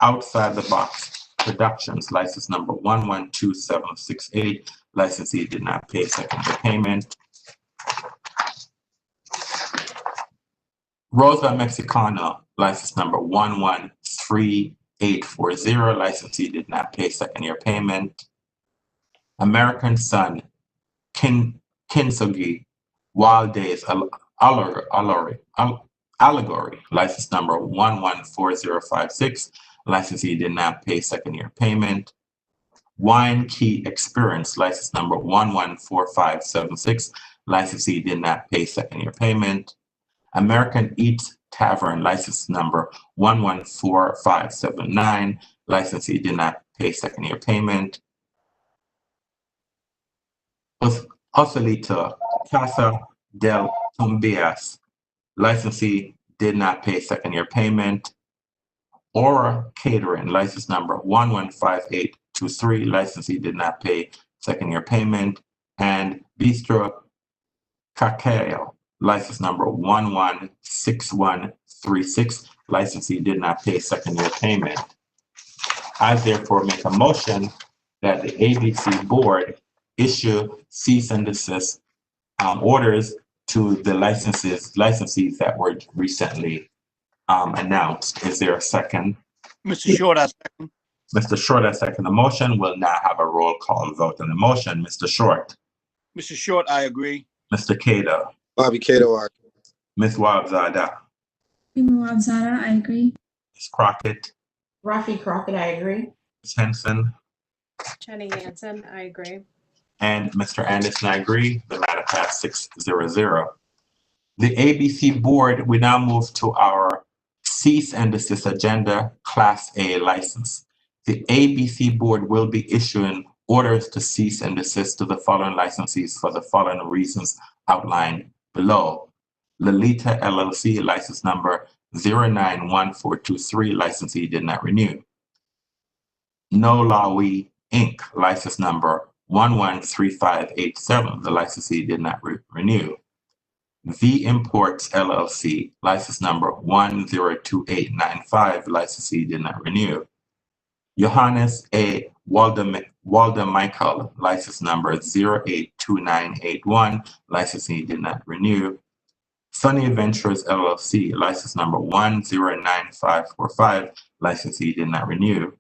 Outside the Box Productions, license number 112768. Licensee did not pay second year payment. Rosa Mexicana, license number 113840. Licensee did not pay second year payment. American Sun, Kintsugi, Wild Days, Allegory, license number 114056. Licensee did not pay second year payment. Wine Key Experience, license number 114576. Licensee did not pay second year payment. American Eats Tavern, license number 114579. licensee did not pay second year payment. Joselito Casa del Tumbias, licensee did not pay second year payment. Aura Catering, license number 115823, licensee did not pay second year payment. And Bistro Cacao, license number 116136, licensee did not pay second year payment. I therefore make a motion that the ABC board issue cease and desist orders to the licensees that were recently announced. Is there a second? Mr. Short, I second. Mr. Short, I second the motion. We'll now have a roll call vote on the motion. Mr. Short, Mr. Short, I agree. Mr. Cato, Bobby Cato, I agree. Ms. Wabzada, Rima Wabzada, I agree. Ms. Crockett, Rafi Crockett, I agree. Ms. Henson, Jenny Hansen, I agree. and Mr. Anderson, I agree. The matter passed 6-0. The ABC board, we now move to our cease and desist agenda, Class A license. The ABC board will be issuing orders to cease and desist to the following licensees for the following reasons outlined below. Lolita LLC, license number 091423, licensee did not renew. No Lawi Inc., license number 113587, the licensee did not renew. V Imports LLC, license number 102895, licensee did not renew. Johannes A. Waldemichael, license number 082981, licensee did not renew. Sunny Ventures LLC, license number 109545, licensee did not renew.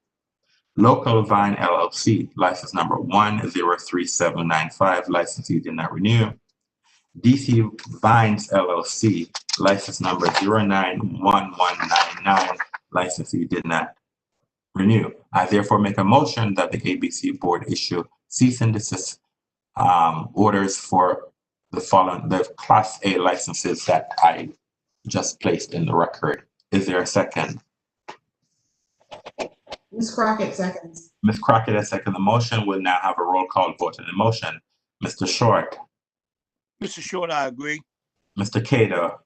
Local Vine LLC, license number 103795, licensee did not renew. DC Vines LLC, license number 091199, licensee did not renew. I therefore make a motion that the ABC board issue cease and desist orders for the Class A licenses that I just placed in the record. Is there a second? Ms. Crockett seconds. Ms. Crockett has seconded the motion. We'll now have a roll call vote on the motion. Mr. Short, Mr. Short, I agree. Mr. Cato,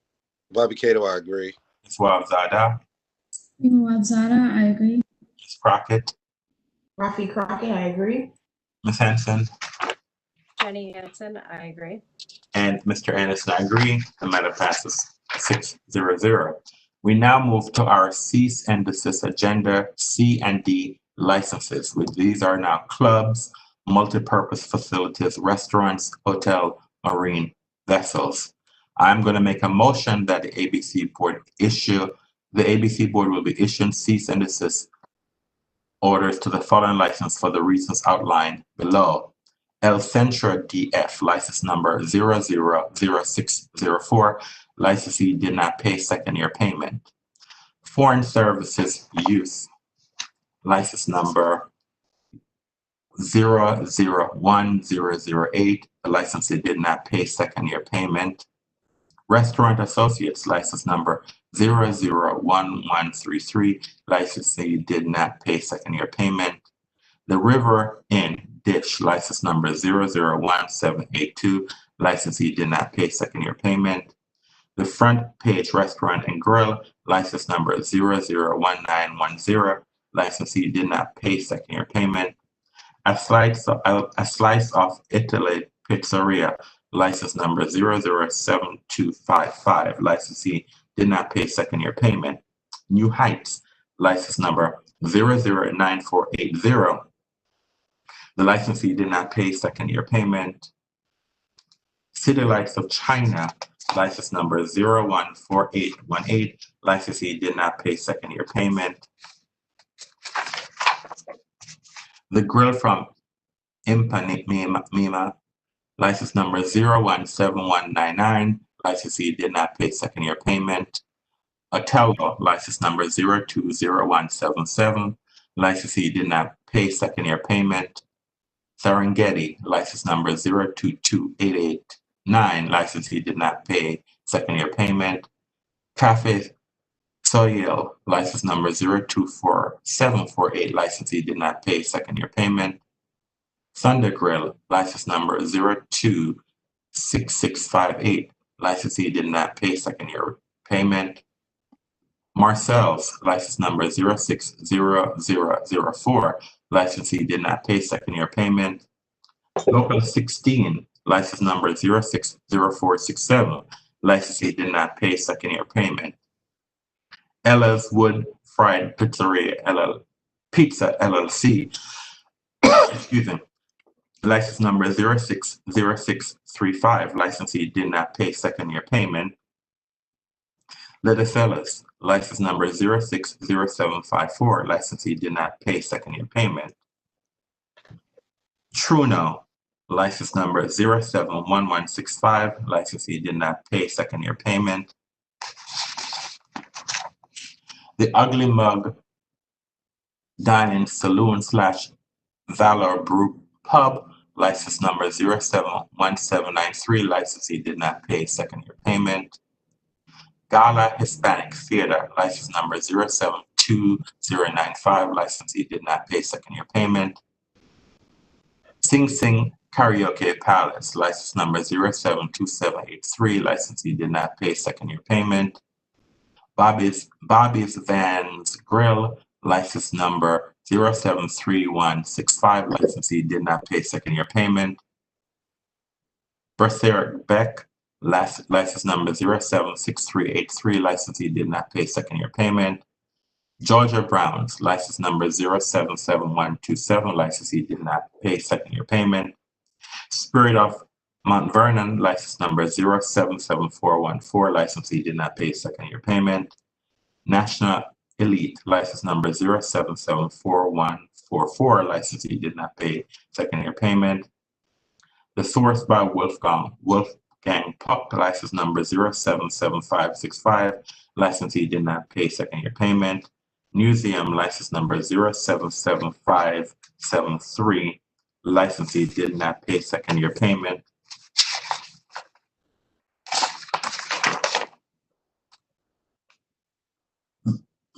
Bobby Cato, I agree. Ms. Wabzada, Rima Wabzada, I agree. Ms. Crockett, Rafi Crockett, I agree. Ms. Henson, Jenny Hansen, I agree. and Mr. Anderson, I agree. The matter passes 6-0. We now move to our cease and desist agenda, C and D licenses. These are now clubs, multipurpose facilities, restaurants, hotel, marine vessels. I'm going to make a motion that the ABC board will be issuing cease and desist orders to the following license for the reasons outlined below. El Centro DF, license number 000604, licensee did not pay second year payment. Foreign Services Use, license number 001008, the licensee did not pay second year payment. Restaurant Associates, license number 001133, licensee did not pay second year payment. The River Inn Dish, license number 001782, licensee did not pay second year payment. The Front Page Restaurant and Grill, license number 001910, licensee did not pay second year payment. A Slice of Italy Pizzeria, license number 007255, licensee did not pay second year payment. New Heights, license number 009480, the licensee did not pay second year payment. City Lights of China, license number 014818, licensee did not pay second year payment. The Grill from Ipanema, license number 017199, licensee did not pay second year payment. Otello, license number 020177, licensee did not pay second year payment. Serengeti, license number 022889, licensee did not pay second year payment. Cafe Soyel, license number 024748, licensee did not pay second year payment. Thunder Grill, license number 026658, licensee did not pay second year payment. Marcel's, license number 060004, licensee did not pay second year payment. Local 16, license number 060467, licensee did not pay second year payment. Ella's Wood Fried Pizza LLC, excuse me, license number 060635, licensee did not pay second year payment. Little Fellas, license number 060754, licensee did not pay second year payment. Truno, license number 071165, licensee did not pay second year payment. The Ugly Mug Dining Saloon / Valor Brew Pub, license number 071793, licensee did not pay second year payment. Gala Hispanic Theater, license number 072095, licensee did not pay second year payment. Sing Sing Karaoke Palace, license number 072783, licensee did not pay second year payment. Bobby's Vans Grill, license number 073165, licensee did not pay second year payment. Berthier Beck, license number 076383, licensee did not pay second year payment. Georgia Browns, license number 077127, licensee did not pay second year payment. Spirit of Mount Vernon, license number 077414, licensee did not pay second year payment. National Elite, license number 07744144, licensee did not pay second year payment. The Source by Wolfgang Puck, license number 077565, licensee did not pay second year payment. Museum, license number 077573, licensee did not pay second year payment.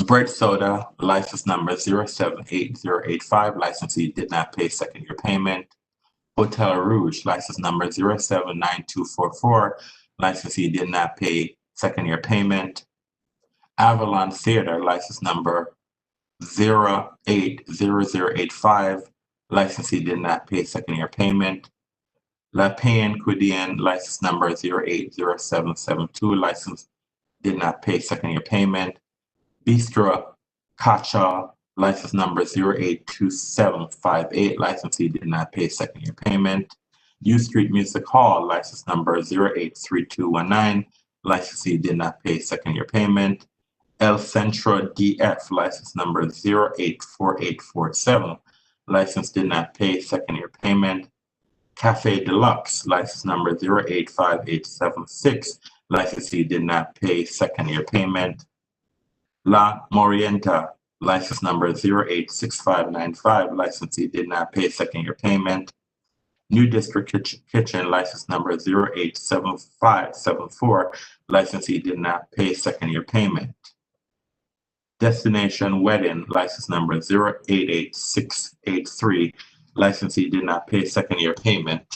Bread Soda, license number 078085, licensee did not pay second year payment. Hotel Rouge, license number 079244, licensee did not pay second year payment. Avalon Theater, license number 080085, licensee did not pay second year payment. La Pain Cuisine, license number 080772, license did not pay second year payment. Bistro Cacha, license number 082758, licensee did not pay second year payment. U Street Music Hall, license number 083219, licensee did not pay second year payment. El Centro DF, license number 084847, license did not pay second year payment. Cafe Deluxe, license number 085876, licensee did not pay second year payment. La Morienta, license number 086595, licensee did not pay second year payment. New District Kitchen, license number 087574, licensee did not pay second year payment. Destination Wedding, license number 088683, licensee did not pay second year payment.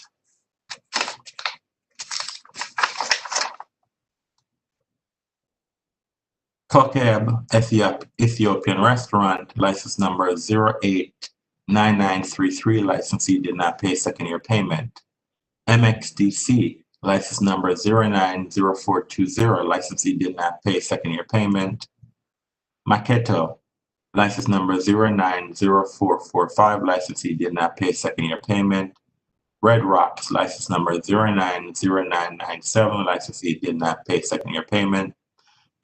Kokeb Ethiopian Restaurant, license number 089933, licensee did not pay second year payment. MXDC, license number 090420, licensee did not pay second year payment. Maketo, license number 090445, licensee did not pay second year payment. Red Rocks, license number 090997, licensee did not pay second year payment.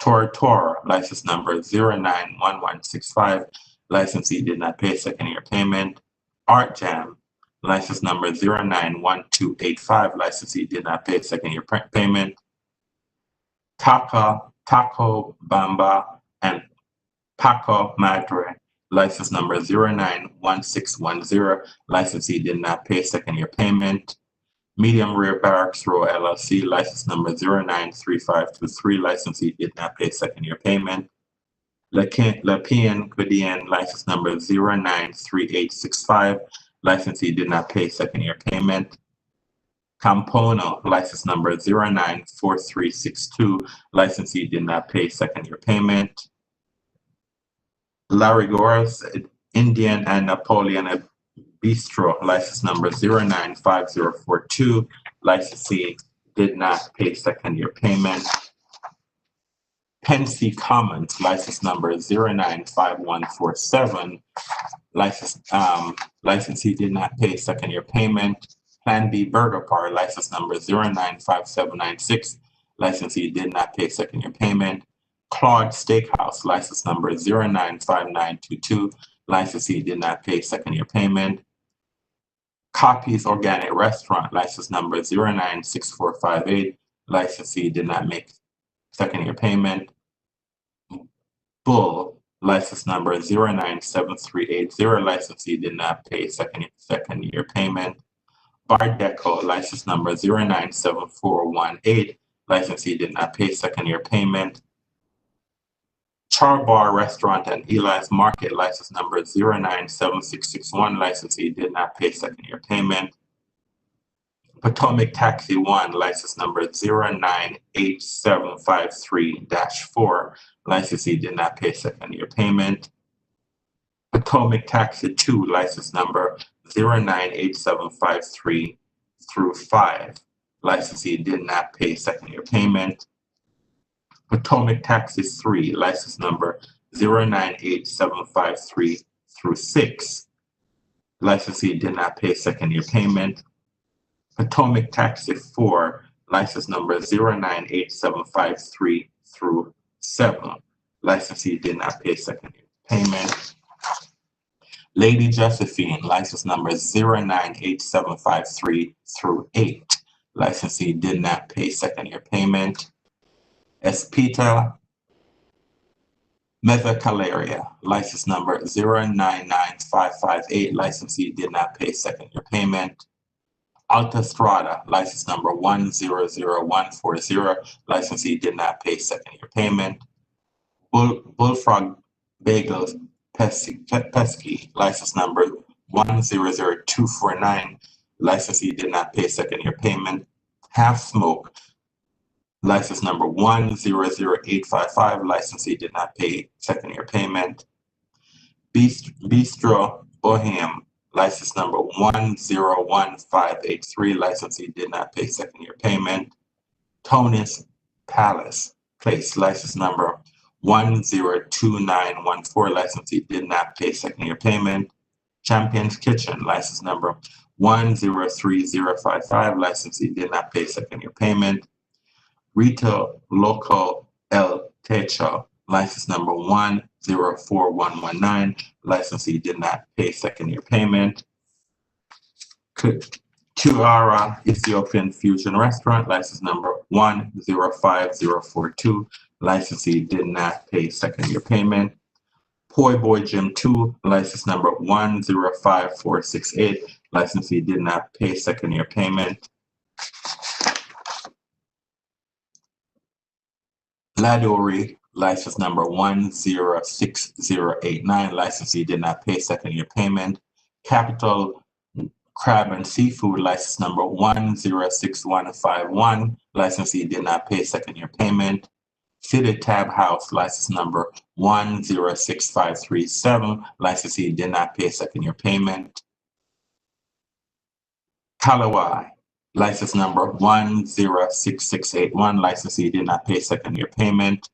Tora, license number 091165, licensee did not pay second year payment. Art Jam, license number 091285, licensee did not pay second year payment. Taco Bamba and Paco Madre, license number 091610, licensee did not pay second year payment. Medium Rear Barracks Row LLC, license number 093523, licensee did not pay second year payment. Lapian Quidien, license number 093865, licensee did not pay second year payment. Campono, license number 094362, licensee did not pay second year payment. Larigoras, Indian and Napoleon Bistro, license number 095042, licensee did not pay second year payment. Pensy Commons, license number 095147, licensee did not pay second year payment. Plan B Burger Bar, license number 095796, licensee did not pay second year payment. Claude Steakhouse, license number 095922, licensee did not pay second year payment. Copies Organic Restaurant, license number 096458, licensee did not make second year payment. Bull, license number 097380, licensee did not pay second year payment. Bar Deco, license number 097418, licensee did not pay second year payment. Char Bar Restaurant and Eli's Market, license number 097661, licensee did not pay second year payment. Potomac Taxi One, license number 098753-4, licensee did not pay second year payment. Potomac Taxi 2, license number 098753-5, licensee did not pay second year payment. Potomac Taxi 3, license number 098753-6, licensee did not pay second year payment. Potomac Taxi 4, license number 098753-7, licensee did not pay second year payment. Lady Josephine, license number 098753-8, licensee did not pay second year payment. Espita Methacalaria, license number 099558, licensee did not pay second year payment. Alta Strada, license number 100140, licensee did not pay second year payment. Bullfrog Bagels Pesky, license number 100249, licensee did not pay second year payment. Half Smoke, license number 100855, licensee did not pay second year payment. Bistro Bohem, license number 101583, licensee did not pay second year payment. Tony's Palace Place, license number 102914, licensee did not pay second year payment. Champion's Kitchen, license number 103055, licensee did not pay second year payment. Retail Local El Techo, license number 104119, licensee did not pay second year payment. Tuara Ethiopian Fusion Restaurant, license number 105042, licensee did not pay second year payment. Poi Boy Gym 2, license number 105468, licensee did not pay second year payment. Ladori, license number 106089, licensee did not pay second year payment. Capital Crab and Seafood, license number 106151, licensee did not pay second year payment. City Tab House, license number 106537, licensee did not pay second year payment. Kalawai, license number 106681, licensee did not pay second year payment.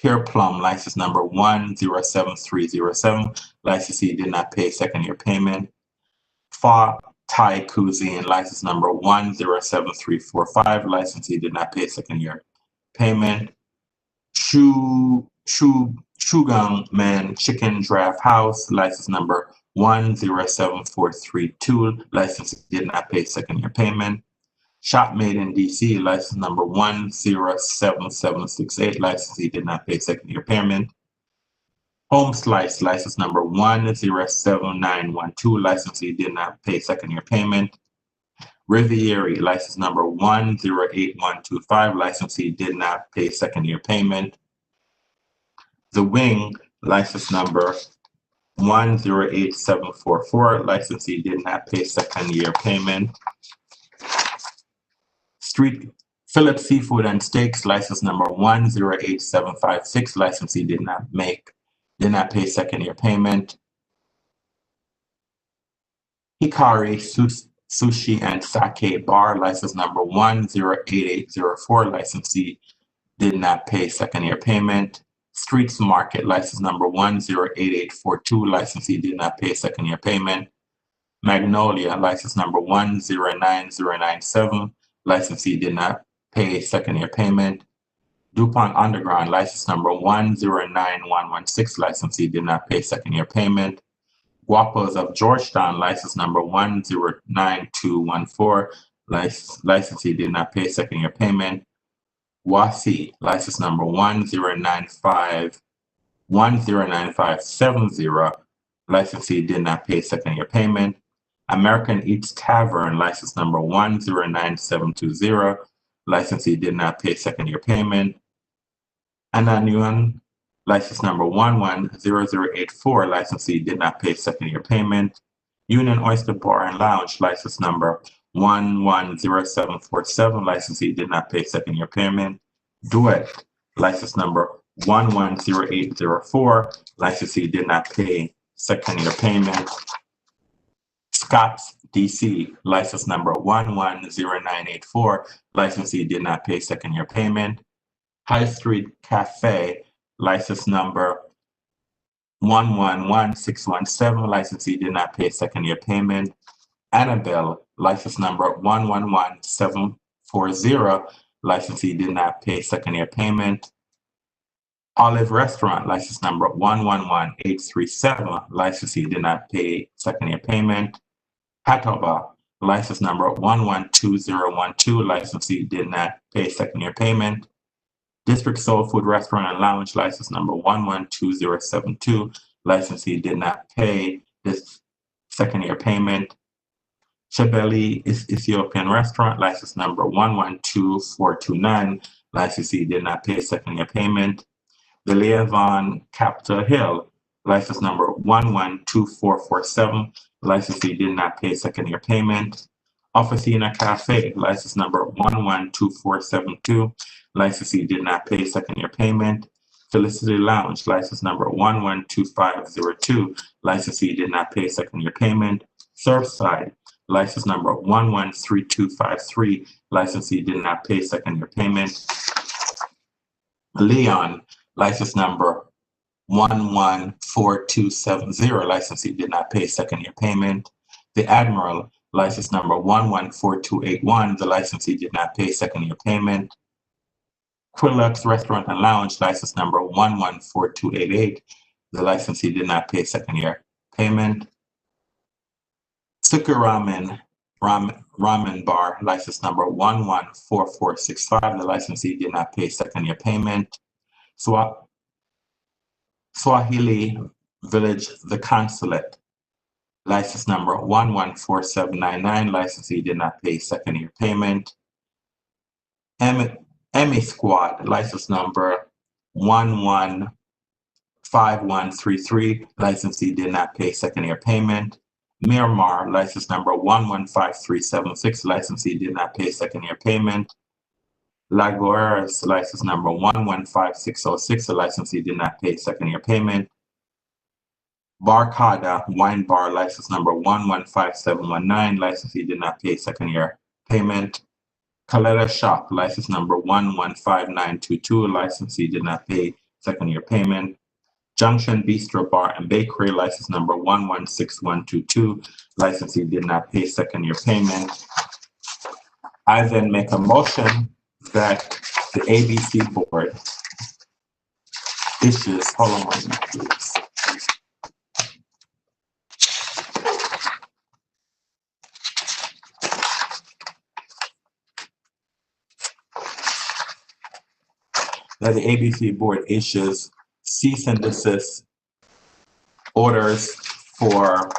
Pure Plum, license number 107307, licensee did not pay second year payment. Fa Thai Cuisine, license number 107345, licensee did not pay second year payment. Shugang Man Chicken Draft House, license number 107432, licensee did not pay second year payment. Shop Made in DC, license number 107768, licensee did not pay second year payment. Home Slice, license number 107912, licensee did not pay second year payment. Rivieri, license number 108125, licensee did not pay second year payment. The Wing, license number 108744, licensee did not pay second year payment. Street Phillips Seafood and Steaks, license number 108756, licensee did not pay second year payment. Hikari Sushi and Sake Bar, license number 108804, licensee did not pay second year payment. Streets Market, license number 108842, licensee did not pay second year payment. Magnolia, license number 109097, licensee did not pay second year payment. DuPont Underground, license number 109116, licensee did not pay second year payment. Guapos of Georgetown, license number 109214, licensee did not pay second year payment. Wasi, license number 109570, licensee did not pay second year payment. American Eats Tavern, license number 109720, licensee did not pay second year payment. Ananuan, license number 110084, licensee did not pay second year payment. Union Oyster Bar and Lounge, license number 110747, licensee did not pay second year payment. Duet, license number 110804, licensee did not pay second year payment. Scott's DC, license number 110984, licensee did not pay second year payment. High Street Cafe, license number 111617, licensee did not pay second year payment. Annabelle, license number 111740, licensee did not pay second year payment. Olive Restaurant, license number 111837, licensee did not pay second year payment. Hatoba, license number 112012, licensee did not pay second year payment. District Soul Food Restaurant and Lounge, license number 112072, licensee did not pay this second year payment. Shabeli Ethiopian Restaurant, license number 112429, licensee did not pay second year payment. The Liaison Capitol Hill, license number 112447, licensee did not pay second year payment. Officina Cafe, license number 112472, licensee did not pay second year payment. Felicity Lounge, license number 112502, licensee did not pay second year payment. Surfside, license number 113253, licensee did not pay second year payment. Leon, license number 114270, licensee did not pay second year payment. The Admiral, license number 114281, the licensee did not pay second year payment. Quilux Restaurant and Lounge, license number 114288, the licensee did not pay second year payment. Suki Ramen Bar, license number 114465, the licensee did not pay second year payment. Swahili Village The Consulate, license number 114799, licensee did not pay second year payment. Emmy Squad, license number 115133, licensee did not pay second year payment. Miramar, license number 115376, licensee did not pay second year payment. Laguerres, license number 115606, the licensee did not pay second year payment. Barcada Wine Bar, license number 115719, licensee did not pay second year payment. Coletta Shop, license number 115922, licensee did not pay second year payment. Junction Bistro Bar and Bakery, license number 116122, licensee did not pay second year payment. I then make a motion that the ABC board issues, hold on one minute, please. That the ABC board issues cease and desist orders for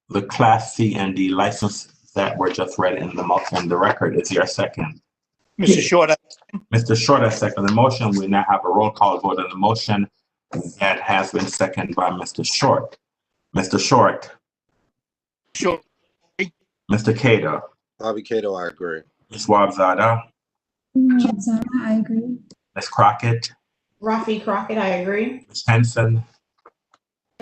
the Class C and D license that were just read in the motion. The record is your second. Mr. Short, Mr. Short has seconded the motion. We now have a roll call vote on the motion that has been seconded by Mr. Short. Mr. Short, Short, Mr. Cato, Bobby Cato, I agree. Ms. Wabzada, Wabzada, I agree. Ms. Crockett, Rafi Crockett, I agree. Ms. Henson,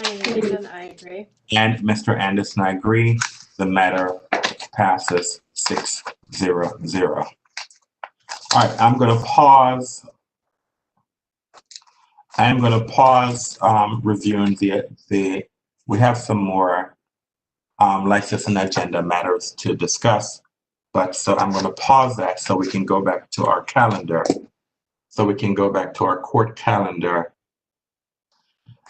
Jenny Hansen, I agree. and Mr. Anderson. I agree. The matter passes 6-0-0. All right, I'm going to pause. I'm going to pause reviewing the. We have some more license and agenda matters to discuss, but so I'm going to pause that so we can go back to our calendar. So we can go back to our court calendar.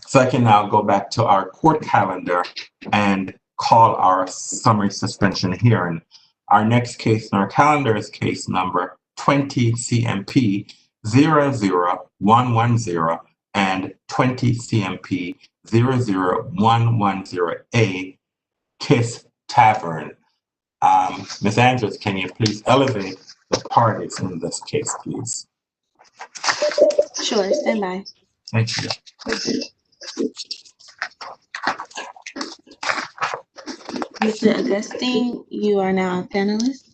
So I can now go back to our court calendar and call our summary suspension hearing. Our next case on our calendar is case number 20 CMP 00110 and 20 CMP 00110A Kiss Tavern. Ms. Andrews, can you please elevate the parties in this case, please? Sure, stand by. Thank you. Mr. Augustine, you are now a panelist.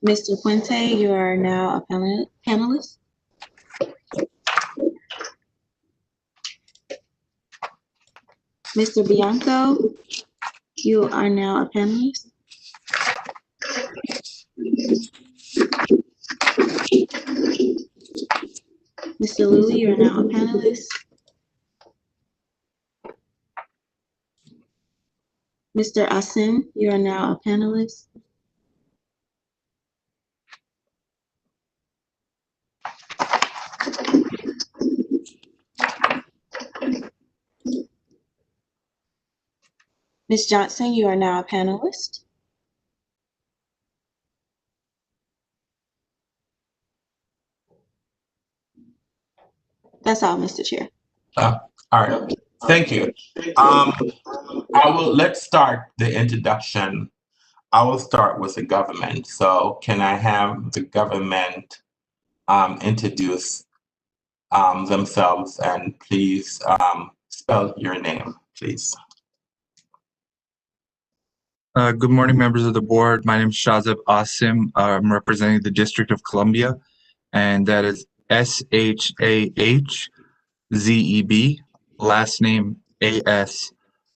Mr. Puente, you are now a panelist. Mr. Bianco, you are now a panelist. Mr. Louie, you are now a panelist. Mr. Asim, you are now a panelist. Ms. Johnson, you are now a panelist. That's all, Mr. Chair. All right, thank you. Let's start the introduction. I will start with the government. So can I have the government introduce themselves, and please spell your name, please. Good morning, members of the board. My name is Shazeb Asim. I'm representing the District of Columbia, and that is SHAHZEB, last name ASIM.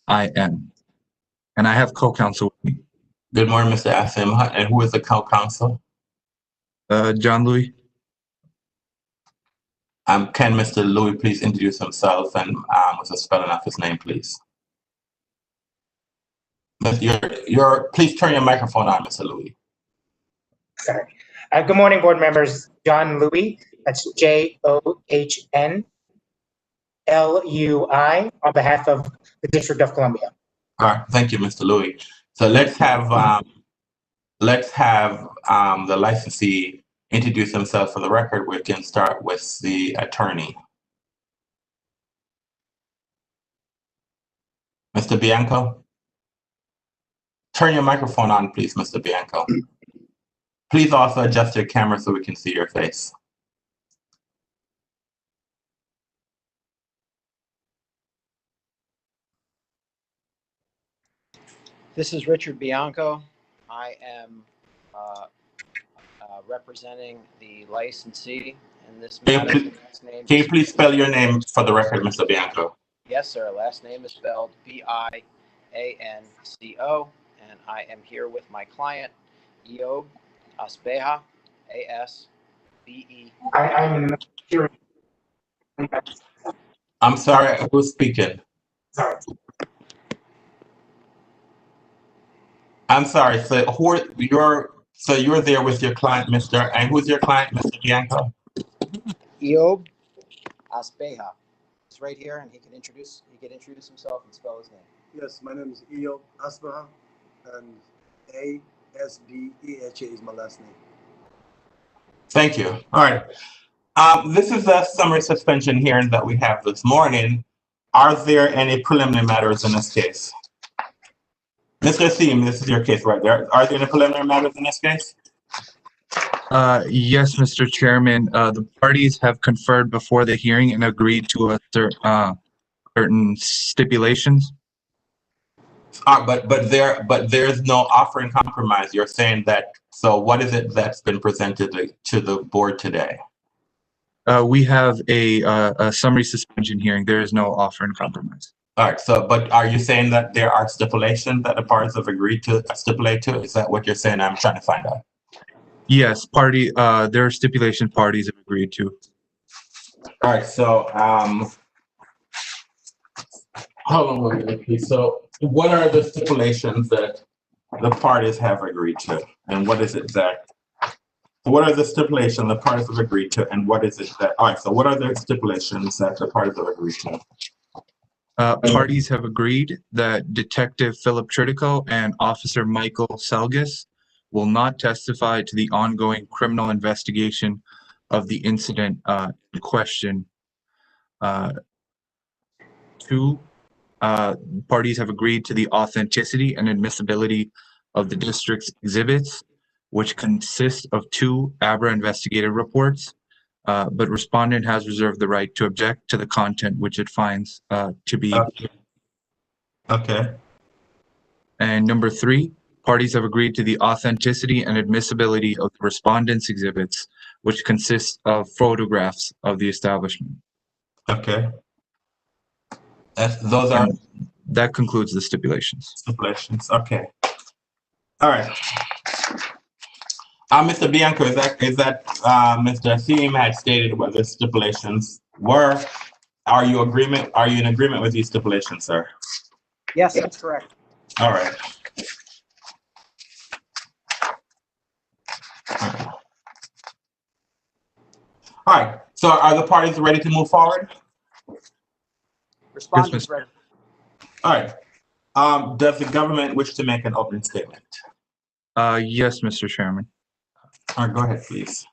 And I have co-counsel with me. Good morning, Mr. Asim. And who is the co-counsel? John Louis. Can Mr. Louis please introduce himself and with the spelling of his name, please? Please turn your microphone on, Mr. Louis. Sorry. Good morning, board members. John Louis, that's JOHNLUI, on behalf of the District of Columbia. All right, thank you, Mr. Louis. So let's have the licensee introduce himself for the record. We can start with the attorney. Mr. Bianco? Turn your microphone on, please, Mr. Bianco. Please also adjust your camera so we can see your face. This is Richard Bianco. I am representing the licensee in this matter. Can you please spell your name for the record, Mr. Bianco? Yes, sir. Last name is spelled B-I-A-N-C-O, and I am here with my client, Eob Asbeha, A-S-B-E. I'm hearing. I'm sorry, who's speaking? Sorry. I'm sorry. So you're there with your client, and who's your client, Mr. Bianco? Eob Asbeha. He's right here, and he can introduce himself and spell his name. Yes, my name is Eob Asbeha, and A-S-B-E-H-A is my last name. Thank you. All right. This is a summary suspension hearing that we have this morning. Are there any preliminary matters in this case? Mr. Asim, this is your case right there. Are there any preliminary matters in this case? Yes, Mr. Chairman, the parties have conferred before the hearing and agreed to a certain stipulations. But there's no offer in compromise. You're saying that. So what is it that's been presented to the board today? We have a summary suspension hearing. There is no offer in compromise. All right. So, but are you saying that there are stipulations that the parties have agreed to stipulate to? Is that what you're saying? I'm trying to find out. Yes, there are stipulation parties have agreed to. All right. So, hold on one minute, please. So, what are the stipulations that the parties have agreed to, and what is it that? What are the stipulations the parties have agreed to, and what is it that? All right. So, what are the stipulations that the parties have agreed to? Parties have agreed that Detective Philip Tritico and Officer Michael Selgis will not testify to the ongoing criminal investigation of the incident in question. Two, parties have agreed to the authenticity and admissibility of the district's exhibits, which consist of 2 ABRA investigative reports, but respondent has reserved the right to object to the content which it finds to be. Okay. And number 3, parties have agreed to the authenticity and admissibility of the respondent's exhibits, which consists of photographs of the establishment. Okay. That concludes the stipulations. Stipulations. Okay. All right. Mr. Bianco, is that Mr. Asim had stated what the stipulations were? Are you in agreement with these stipulations, sir? Yes, that's correct. All right. All right. So are the parties ready to move forward? Respondents ready. All right. Does the government wish to make an opening statement? Yes, Mr. Chairman. All right, go ahead, please.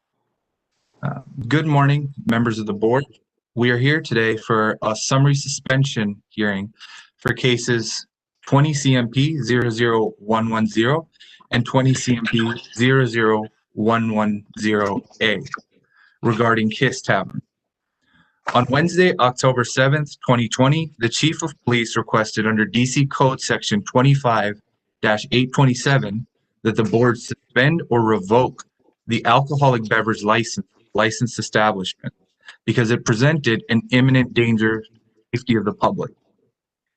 Good morning, members of the board. We are here today for a summary suspension hearing for cases 20 CMP 00110 and 20 CMP 00110A regarding Kiss Tavern. On Wednesday, October 7th, 2020, the Chief of Police requested under DC Code Section 25-827 that the board suspend or revoke the alcoholic beverage licensed establishment because it presented an imminent danger to the safety of the public.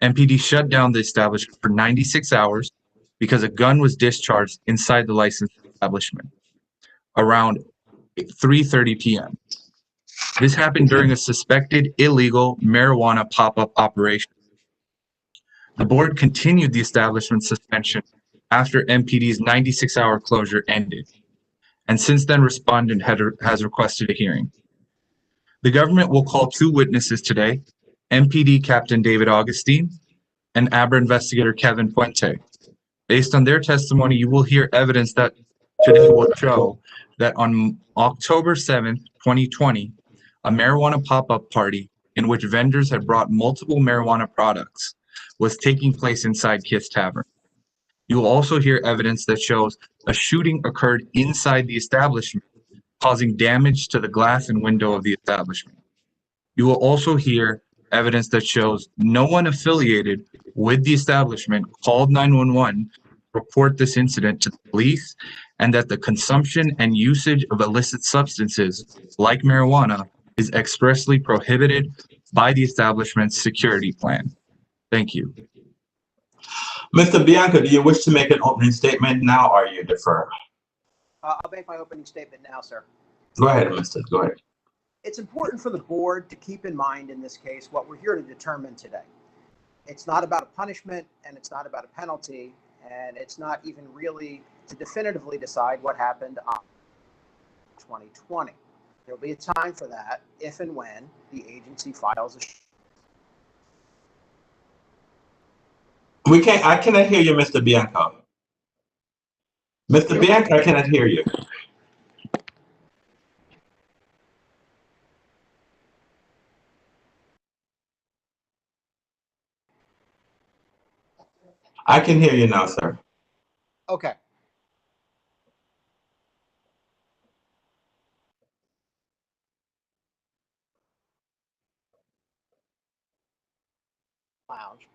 MPD shut down the establishment for 96 hours because a gun was discharged inside the licensed establishment around 3:30 p.m. This happened during a suspected illegal marijuana pop-up operation. The board continued the establishment suspension after MPD's 96-hour closure ended, and since then respondent has requested a hearing. The government will call 2 witnesses today, MPD Captain David Augustine and ABRA investigator Kevin Puente. Based on their testimony, you will hear evidence that today will show that on October 7th, 2020, a marijuana pop-up party in which vendors had brought multiple marijuana products was taking place inside Kiss Tavern. You will also hear evidence that shows a shooting occurred inside the establishment, causing damage to the glass and window of the establishment. You will also hear evidence that shows no one affiliated with the establishment called 911 to report this incident to the police, and that the consumption and usage of illicit substances like marijuana is expressly prohibited by the establishment's security plan. Thank you. Mr. Bianco, do you wish to make an opening statement now, or you defer? I'll make my opening statement now, sir. Go ahead, Go ahead. It's important for the board to keep in mind in this case what we're here to determine today. It's not about a punishment and it's not about a penalty, and it's not even really to definitively decide what happened on 2020. There'll be a time for that if and when the agency files a I cannot hear you, Mr. Bianco. Mr. Bianco, I cannot hear you. I can hear you now, sir. Okay. Lounge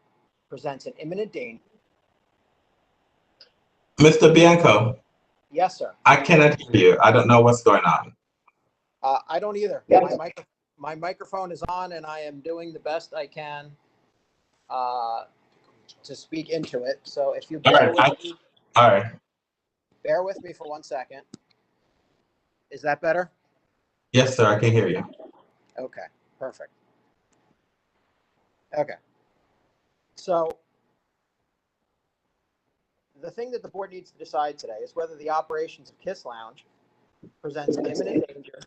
presents an imminent danger. Mr. Bianco, Yes, sir. I cannot hear you. I don't know what's going on. I don't either. My microphone is on and I am doing the best I can to speak into it. So if you All right. All right. bear with me for 1 second. Is that better? Yes, sir. I can hear you. Okay, perfect. Okay. So the thing that the board needs to decide today is whether the operations of Kiss Lounge presents an imminent danger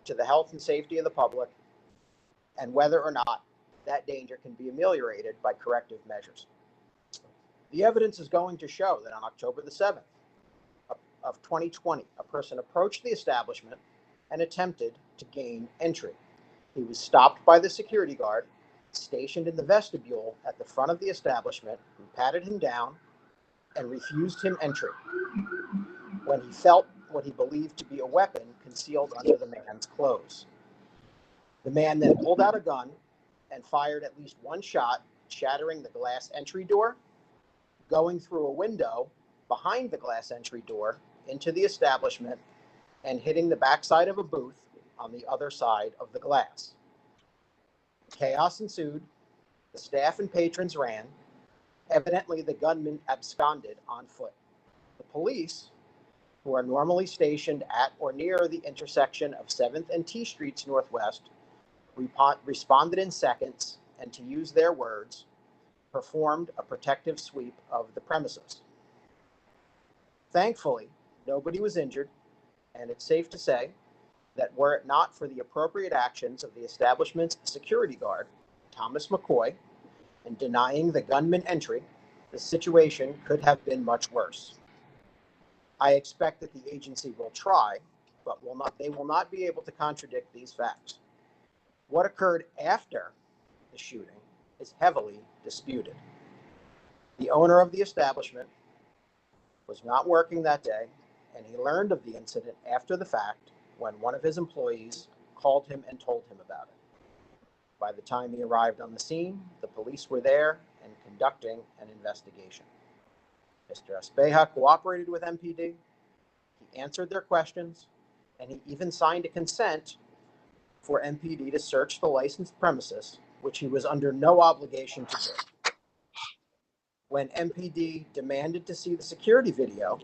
to the health and safety of the public, and whether or not that danger can be ameliorated by corrective measures. The evidence is going to show that on October the 7th of 2020, a person approached the establishment and attempted to gain entry. He was stopped by the security guard stationed in the vestibule at the front of the establishment, who patted him down and refused him entry when he felt what he believed to be a weapon concealed under the man's clothes. The man then pulled out a gun and fired at least one shot, shattering the glass entry door, going through a window behind the glass entry door into the establishment, and hitting the backside of a booth on the other side of the glass. Chaos ensued. The staff and patrons ran. Evidently, the gunman absconded on foot. The police, who are normally stationed at or near the intersection of 7th and T Streets Northwest, responded in seconds and, to use their words, performed a protective sweep of the premises. Thankfully, nobody was injured, and it's safe to say that were it not for the appropriate actions of the establishment's security guard, Thomas McCoy, in denying the gunman entry, the situation could have been much worse. I expect that the agency will try, but they will not be able to contradict these facts. What occurred after the shooting is heavily disputed. The owner of the establishment was not working that day, and he learned of the incident after the fact when one of his employees called him and told him about it. By the time he arrived on the scene, the police were there and conducting an investigation. Mr. Espeja cooperated with MPD, he answered their questions, and he even signed a consent for MPD to search the licensed premises, which he was under no obligation to do. When MPD demanded to see the security video,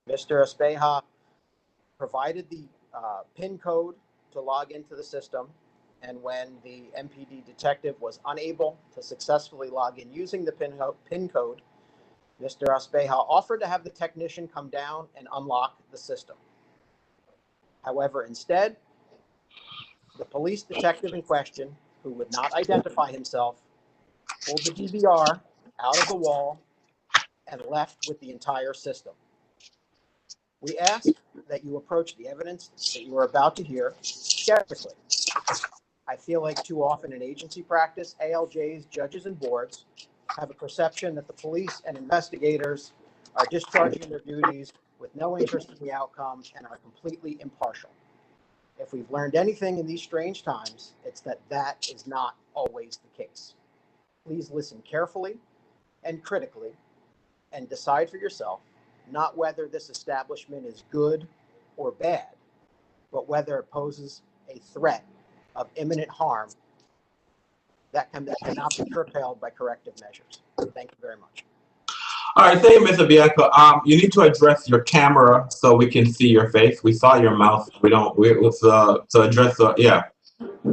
Mr. Espeja provided the PIN code to log into the system, and when the MPD detective was unable to successfully log in using the PIN code, Mr. Espeja offered to have the technician come down and unlock the system. However, instead, the police detective in question, who would not identify himself, pulled the DVR out of the wall and left with the entire system. We ask that you approach the evidence that you are about to hear skeptically. I feel like too often in agency practice, ALJs, judges, and boards have a perception that the police and investigators are discharging their duties with no interest in the outcome and are completely impartial. If we've learned anything in these strange times, it's that that is not always the case. Please listen carefully and critically and decide for yourself not whether this establishment is good or bad, but whether it poses a threat of imminent harm that cannot be curtailed by corrective measures. Thank you very much. All right, thank you, Mr. Bianco. You need to address your camera so we can see your face. We saw your mouth. To address yeah.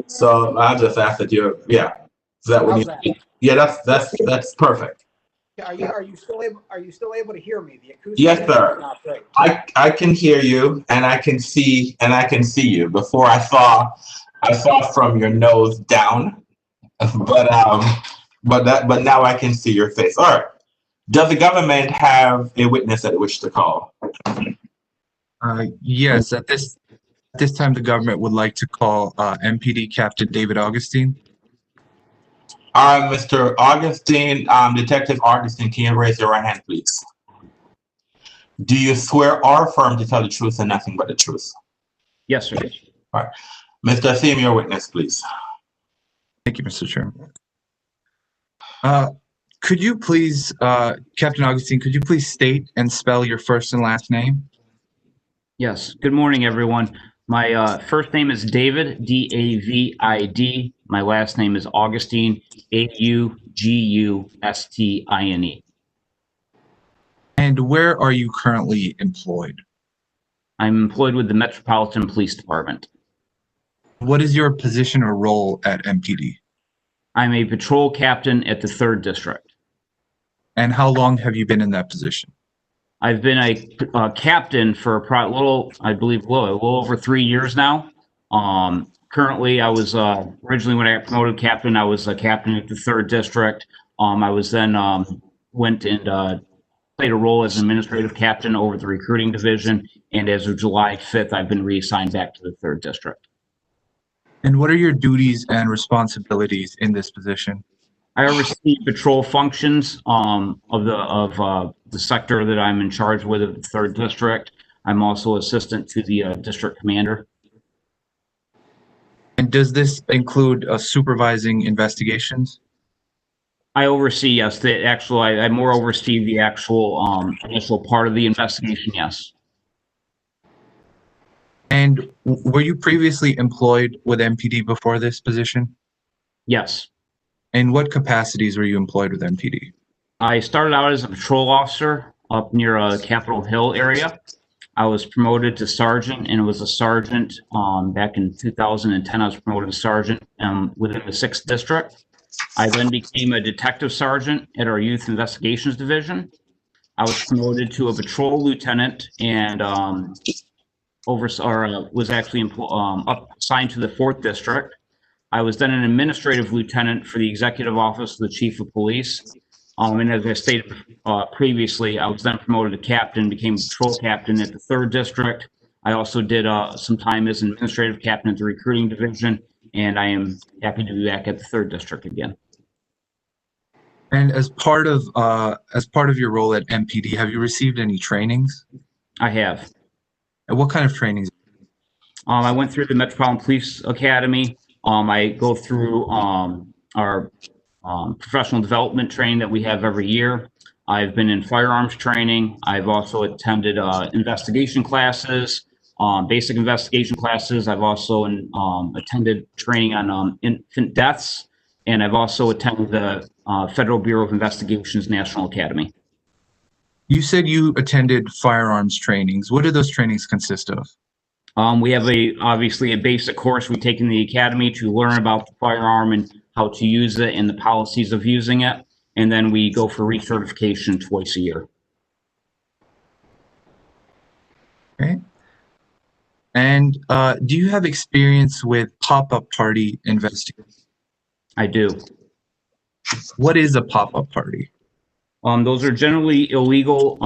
So I'll just ask that you, yeah. So that when you, yeah, that's perfect. Are you still able to hear me? The acoustic Yes, sir. is not great. I can hear you and I can see you. Before I saw from your nose down, but now I can see your face. All right. Does the government have a witness that it wishes to call? Yes, at this time, the government would like to call MPD Captain David Augustine. Mr. Augustine, Detective Augustine, can you raise your right hand, please? Do you swear or affirm to tell the truth and nothing but the truth? Yes, sir. All right. Mr. Athiem, your witness, please. Thank you, Mr. Chairman. Could you please, Captain Augustine, could you please state and spell your first and last name? Yes. Good morning, everyone. My first name is David, D-A-V-I-D. My last name is Augustine, A-U-G-U-S-T-I-N-E. And where are you currently employed? I'm employed with the Metropolitan Police Department. What is your position or role at MPD? I'm a patrol captain at the 3rd District. And how long have you been in that position? I've been a captain for a little over 3 years now. Currently, I was originally when I got promoted captain, I was a captain at the 3rd District. I was then went and played a role as administrative captain over the recruiting division. And as of July 5th, I've been reassigned back to the 3rd District. And what are your duties and responsibilities in this position? I oversee patrol functions of the sector that I'm in charge with at the 3rd District. I'm also assistant to the district commander. And does this include supervising investigations? I oversee, yes. I more oversee the actual initial part of the investigation, yes. And were you previously employed with MPD before this position? Yes. In what capacities were you employed with MPD? I started out as a patrol officer up near Capitol Hill area. I was promoted to sergeant and was a sergeant back in 2010. I was promoted to sergeant within the 6th District. I then became a detective sergeant at our Youth Investigations Division. I was promoted to a patrol lieutenant and was actually assigned to the 4th District. I was then an administrative lieutenant for the Executive Office of the Chief of Police. And as I stated previously, I was then promoted to captain, became patrol captain at the 3rd District. I also did some time as an administrative captain at the recruiting division, and I am happy to be back at the 3rd District again. And as part of your role at MPD, have you received any trainings? I have. And what kind of trainings? I went through the Metropolitan Police Academy. I go through our professional development training that we have every year. I've been in firearms training. I've also attended investigation classes, basic investigation classes. I've also attended training on infant deaths, and I've also attended the Federal Bureau of Investigation's National Academy. You said you attended firearms trainings. What do those trainings consist of? We have obviously a basic course we take in the academy to learn about the firearm and how to use it and the policies of using it. And then we go for recertification twice a year. Okay. And do you have experience with pop-up party investigations? I do. What is a pop-up party? Those are generally illegal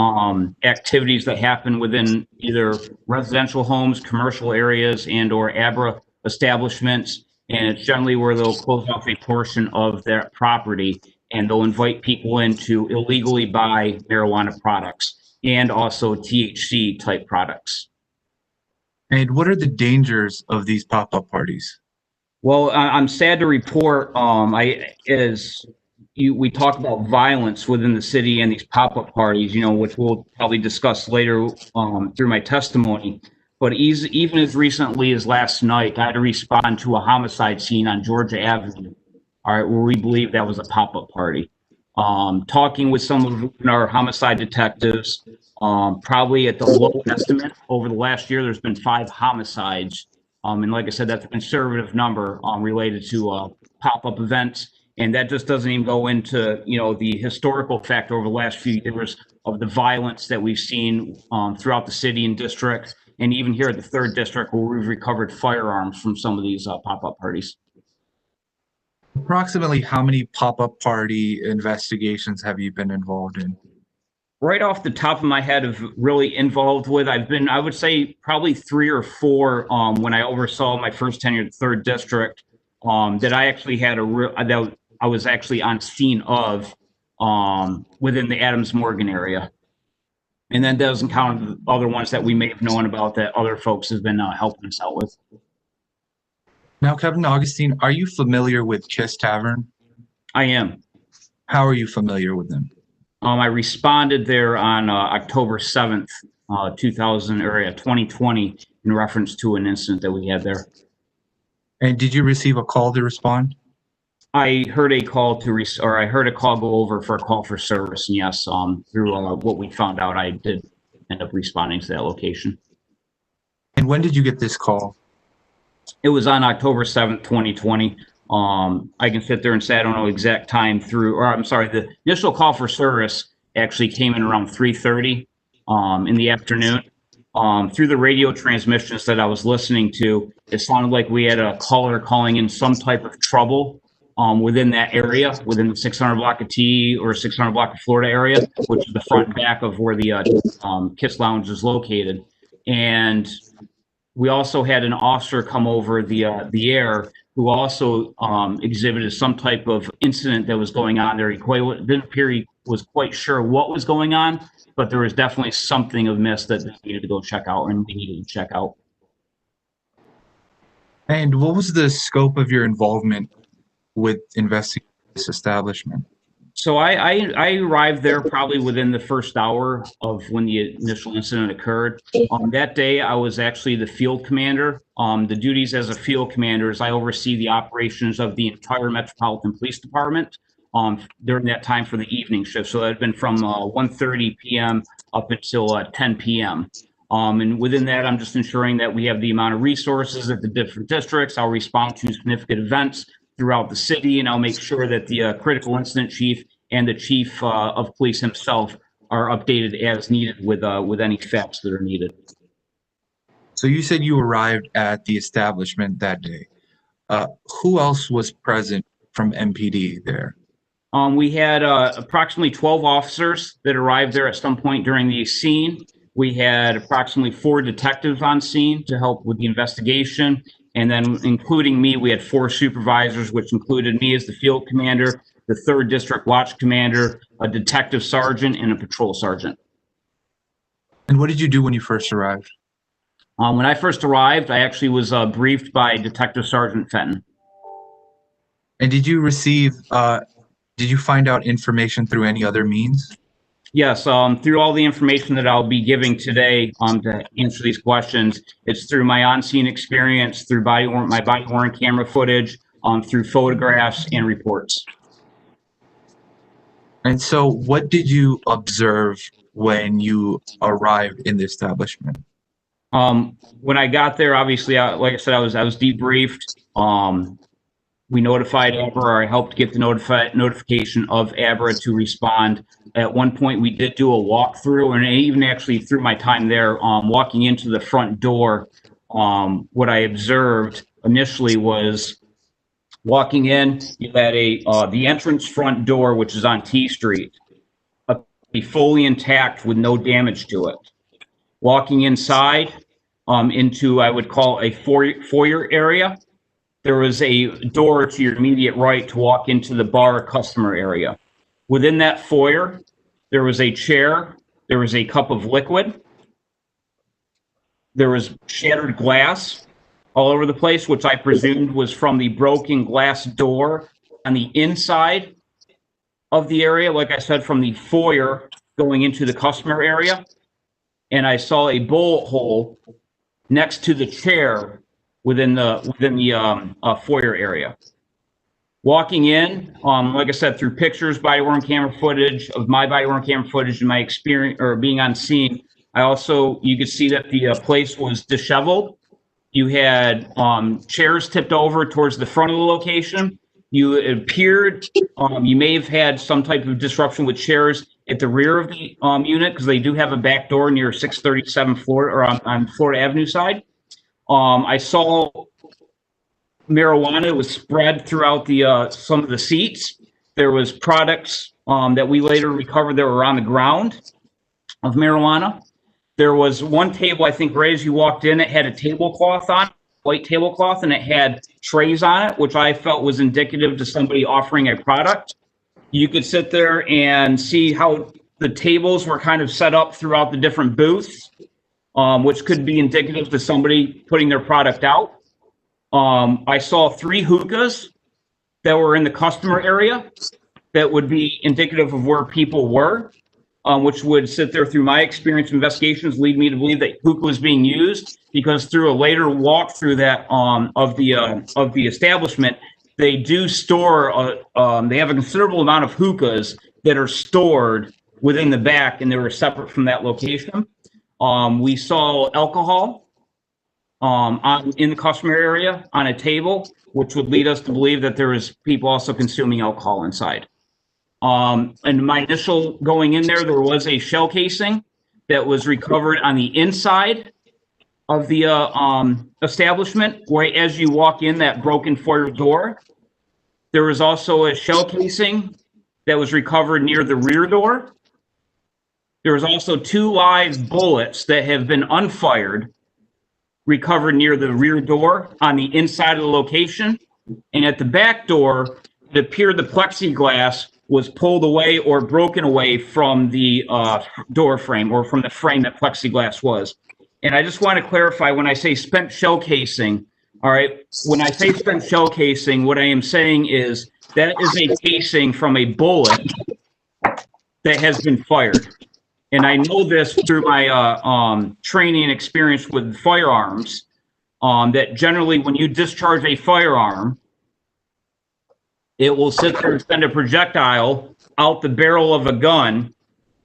activities that happen within either residential homes, commercial areas, and or ABRA establishments. And it's generally where they'll close off a portion of their property and they'll invite people in to illegally buy marijuana products and also THC type products. And what are the dangers of these pop-up parties? Well, I'm sad to report, we talk about violence within the city and these pop-up parties, which we'll probably discuss later through my testimony. But even as recently as last night, I had to respond to a homicide scene on Georgia Avenue, all right, where we believe that was a pop-up party. Talking with some of our homicide detectives, probably at the low estimate over the last year, there's been 5 homicides. And like I said, that's a conservative number related to pop-up events. And that just doesn't even go into, the historical factor over the last few years of the violence that we've seen throughout the city and district, and even here at the 3rd District, where we've recovered firearms from some of these pop-up parties. Approximately how many pop-up party investigations have you been involved in? Right off the top of my head, of really involved with, I would say probably 3 or 4 when I oversaw my first tenure at the 3rd District. That I actually had I was actually on scene of within the Adams Morgan area. And that doesn't count the other ones that we may have known about that other folks have been helping us out with. Now, Kevin Augustine, are you familiar with Kiss Tavern? I am. How are you familiar with them? I responded there on October 7th, 2020, in reference to an incident that we had there. And did you receive a call to respond? I heard a call I heard a call go over for a call for service, and yes, through what we found out, I did end up responding to that location. And when did you get this call? It was on October 7th, 2020. I can sit there and say I don't know exact time the initial call for service actually came in around 3:30 in the afternoon. Through the radio transmissions that I was listening to, it sounded like we had a caller calling in some type of trouble within that area, within the 600 block of T or 600 block of Florida area, which is the front and back of where the Kiss Lounge is located. And we also had an officer come over the air who also exhibited some type of incident that was going on there. He didn't appear he was quite sure what was going on, but there was definitely something amiss that they needed to go check out, and we needed to check out. And what was the scope of your involvement with investigating this establishment? So I arrived there probably within the first hour of when the initial incident occurred. That day, I was actually the field commander. The duties as a field commander is I oversee the operations of the entire Metropolitan Police Department during that time for the evening shift. So that had been from 1:30 p.m. up until 10 p.m. And within that, I'm just ensuring that we have the amount of resources at the different districts. I'll respond to significant events throughout the city, and I'll make sure that the critical incident chief and the chief of police himself are updated as needed with any facts that are needed. So you said you arrived at the establishment that day. Who else was present from MPD there? We had approximately 12 officers that arrived there at some point during the scene. We had approximately 4 detectives on scene to help with the investigation. And then including me, we had 4 supervisors, which included me as the field commander, the 3rd District Watch Commander, a detective sergeant, and a patrol sergeant. And what did you do when you first arrived? When I first arrived, I actually was briefed by Detective Sergeant Fenton. And did you find out information through any other means? Yes, through all the information that I'll be giving today to answer these questions, it's through my on-scene experience, through my body-worn camera footage, through photographs and reports. And so what did you observe when you arrived in the establishment? When I got there, obviously, like I said, I was debriefed. We notified ABRA, or I helped get the notification of ABRA to respond. At one point, we did do a walkthrough, and even actually through my time there, walking into the front door, what I observed initially was walking in, you had the entrance front door, which is on T Street, be fully intact with no damage to it. Walking inside into, I would call a foyer area, there was a door to your immediate right to walk into the bar customer area. Within that foyer, there was a chair, there was a cup of liquid, there was shattered glass all over the place, which I presumed was from the broken glass door on the inside of the area, like I said, from the foyer going into the customer area. And I saw a bullet hole next to the chair within the foyer area. Walking in, like I said, through pictures, body-worn camera footage of my body-worn camera footage and my experience or being on scene, you could see that the place was disheveled. You had chairs tipped over towards the front of the location. It appeared you may have had some type of disruption with chairs at the rear of the unit, because they do have a back door near 637 Florida, or on Florida Avenue side. I saw marijuana was spread throughout some of the seats. There was products that we later recovered that were on the ground of marijuana. There was one table, I think, right as you walked in, it had a tablecloth on. white tablecloth, and it had trays on it, which I felt was indicative to somebody offering a product. You could sit there and see how the tables were kind of set up throughout the different booths, which could be indicative to somebody putting their product out. I saw 3 hookahs that were in the customer area that would be indicative of where people were, which would sit there through my experience investigations, lead me to believe that hookah was being used, because through a later walk through that of the establishment, they do store, they have a considerable amount of hookahs that are stored within the back, and they were separate from that location. We saw alcohol in the customer area on a table, which would lead us to believe that there was people also consuming alcohol inside. And my initial going in there was a shell casing that was recovered on the inside of the establishment, where as you walk in that broken foyer door. There was also a shell casing that was recovered near the rear door. There was also 2 live bullets that have been unfired, recovered near the rear door on the inside of the location. And at the back door, it appeared the plexiglass was pulled away or broken away from the door frame, or from the frame that plexiglass was. And I just want to clarify, when I say spent shell casing, all right, when I say spent shell casing, what I am saying is that is a casing from a bullet that has been fired. And I know this through my training and experience with firearms, that generally when you discharge a firearm, it will sit there and send a projectile out the barrel of a gun,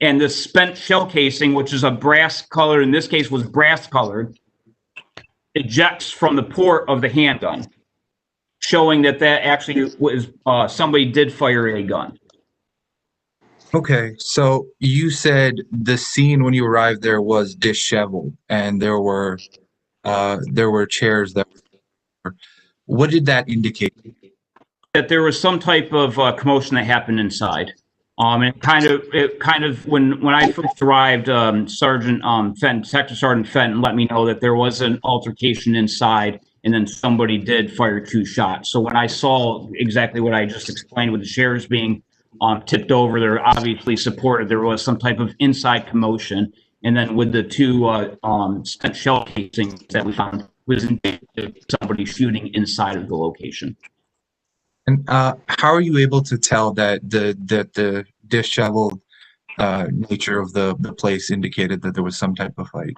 and the spent shell casing, which is a brass color, in this case was brass colored, ejects from the port of the handgun, showing that that actually was somebody did fire a gun. Okay, so you said the scene when you arrived there was disheveled, and there were chairs that were. What did that indicate? That there was some type of commotion that happened inside. And it kind of when I first arrived, Sergeant Fenton, Detective Sergeant Fenton let me know that there was an altercation inside, and then somebody did fire 2 shots. So when I saw exactly what I just explained, with the chairs being tipped over, they're obviously supported, there was some type of inside commotion. And then with the 2 spent shell casings that we found, was indicative of somebody shooting inside of the location. And how are you able to tell that the disheveled nature of the place indicated that there was some type of fight?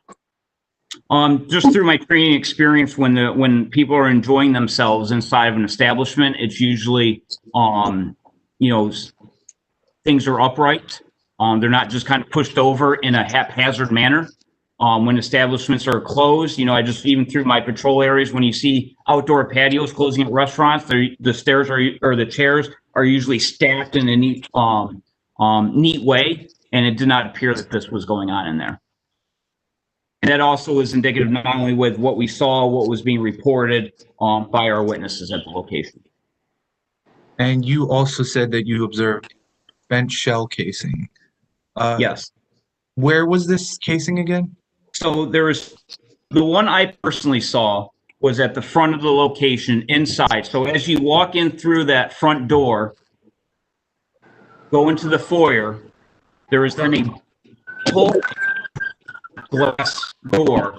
Just through my training experience, when people are enjoying themselves inside of an establishment, it's usually, things are upright. They're not just kind of pushed over in a haphazard manner. When establishments are closed, I just, even through my patrol areas, when you see outdoor patios closing at restaurants, the stairs or the chairs are usually stacked in a neat way, and it did not appear that this was going on in there. And that also is indicative not only with what we saw, what was being reported by our witnesses at the location. And you also said that you observed spent shell casing. Yes. Where was this casing again? So there was, the one I personally saw was at the front of the location inside. So as you walk in through that front door, go into the foyer, there is then a full glass door.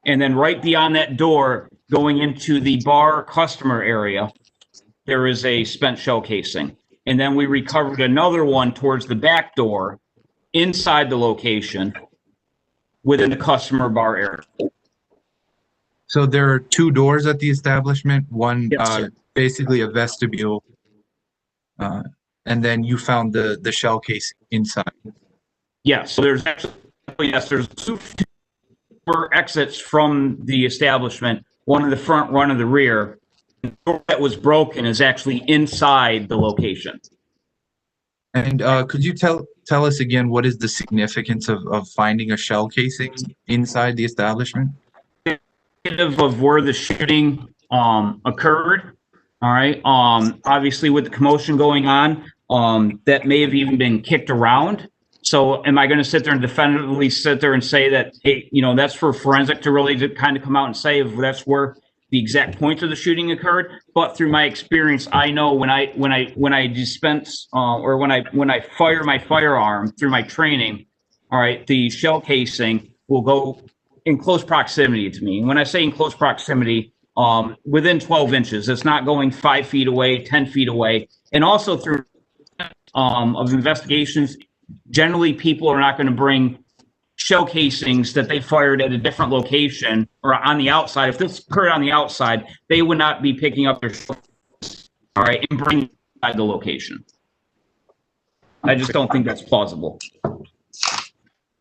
And then right beyond that door, going into the bar customer area, there is a spent shell casing. And then we recovered another one towards the back door inside the location within the customer bar area. So there are 2 doors at the establishment, one Yes, basically a vestibule, and then you found the shell casing inside. Yes, so there's actually, there's 2 exits from the establishment, one in the front, one in the rear. The door that was broken is actually inside the location. And could you tell us again, what is the significance of finding a shell casing inside the establishment? Of where the shooting occurred. All right. Obviously, with the commotion going on, that may have even been kicked around. So am I going to sit there and definitively sit there and say that, hey, that's for forensic to really kind of come out and say if that's where the exact point of the shooting occurred, but through my experience, I know when I dispense or when I fire my firearm through my training, all right, the shell casing will go in close proximity to me. And when I say in close proximity, within 12 inches, it's not going 5 feet away, 10 feet away, and also through of investigations. Generally, people are not going to bring shell casings that they fired at a different location or on the outside. If this occurred on the outside, they would not be picking up their shell, all right, and bringing it inside the location. I just don't think that's plausible.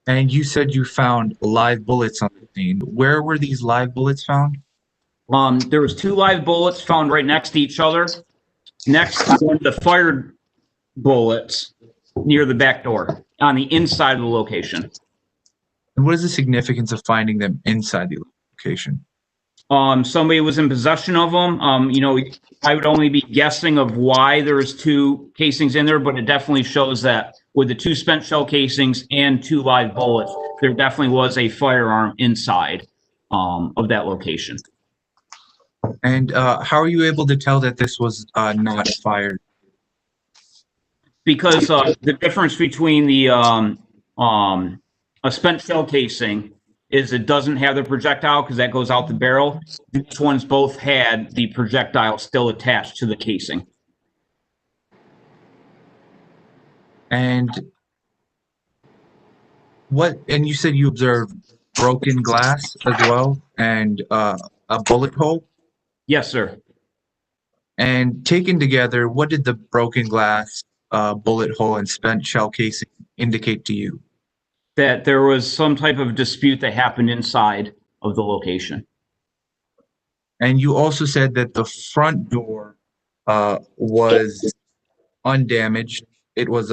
And you said you found live bullets on the scene. Where were these live bullets found? There was 2 live bullets found right next to each other, next to one of the fired bullets near the back door on the inside of the location. And what is the significance of finding them inside the location? Somebody was in possession of them. You know, I would only be guessing of why there's 2 casings in there, but it definitely shows that with the 2 spent shell casings and 2 live bullets, there definitely was a firearm inside of that location. And how are you able to tell that this was not fired? Because the difference between the a spent shell casing is it doesn't have the projectile because that goes out the barrel. These ones both had the projectile still attached to the casing. And you said you observed broken glass as well and a bullet hole? Yes, sir. And taken together, what did the broken glass, bullet hole, and spent shell casing indicate to you? That there was some type of dispute that happened inside of the location. And you also said that the front door was undamaged. It was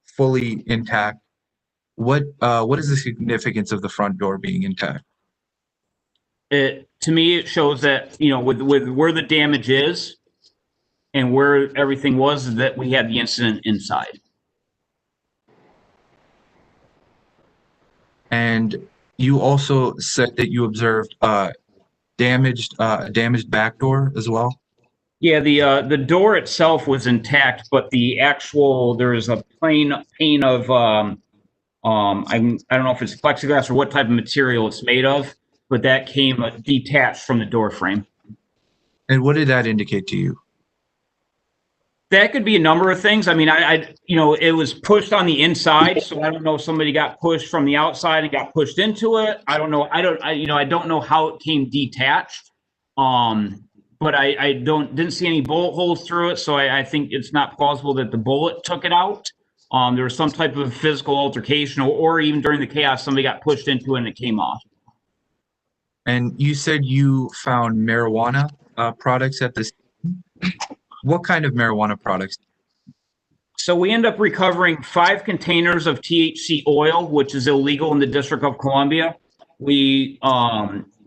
fully intact. What is the significance of the front door being intact? To me, it shows that, you know, with where the damage is and where everything was, that we had the incident inside. And you also said that you observed damaged back door as well. Yeah, the door itself was intact, but the actual there is a pane of I don't know if it's plexiglass or what type of material it's made of, but that came detached from the door frame. And what did that indicate to you? That could be a number of things. I mean, I you know, it was pushed on the inside, so I don't know if somebody got pushed from the outside and got pushed into it. I don't know. I don't know how it came detached. But I didn't see any bullet holes through it, so I think it's not plausible that the bullet took it out. There was some type of physical altercation, or even during the chaos, somebody got pushed into it and it came off. And you said you found marijuana products at this. What kind of marijuana products? So we end up recovering 5 containers of THC oil, which is illegal in the District of Columbia. We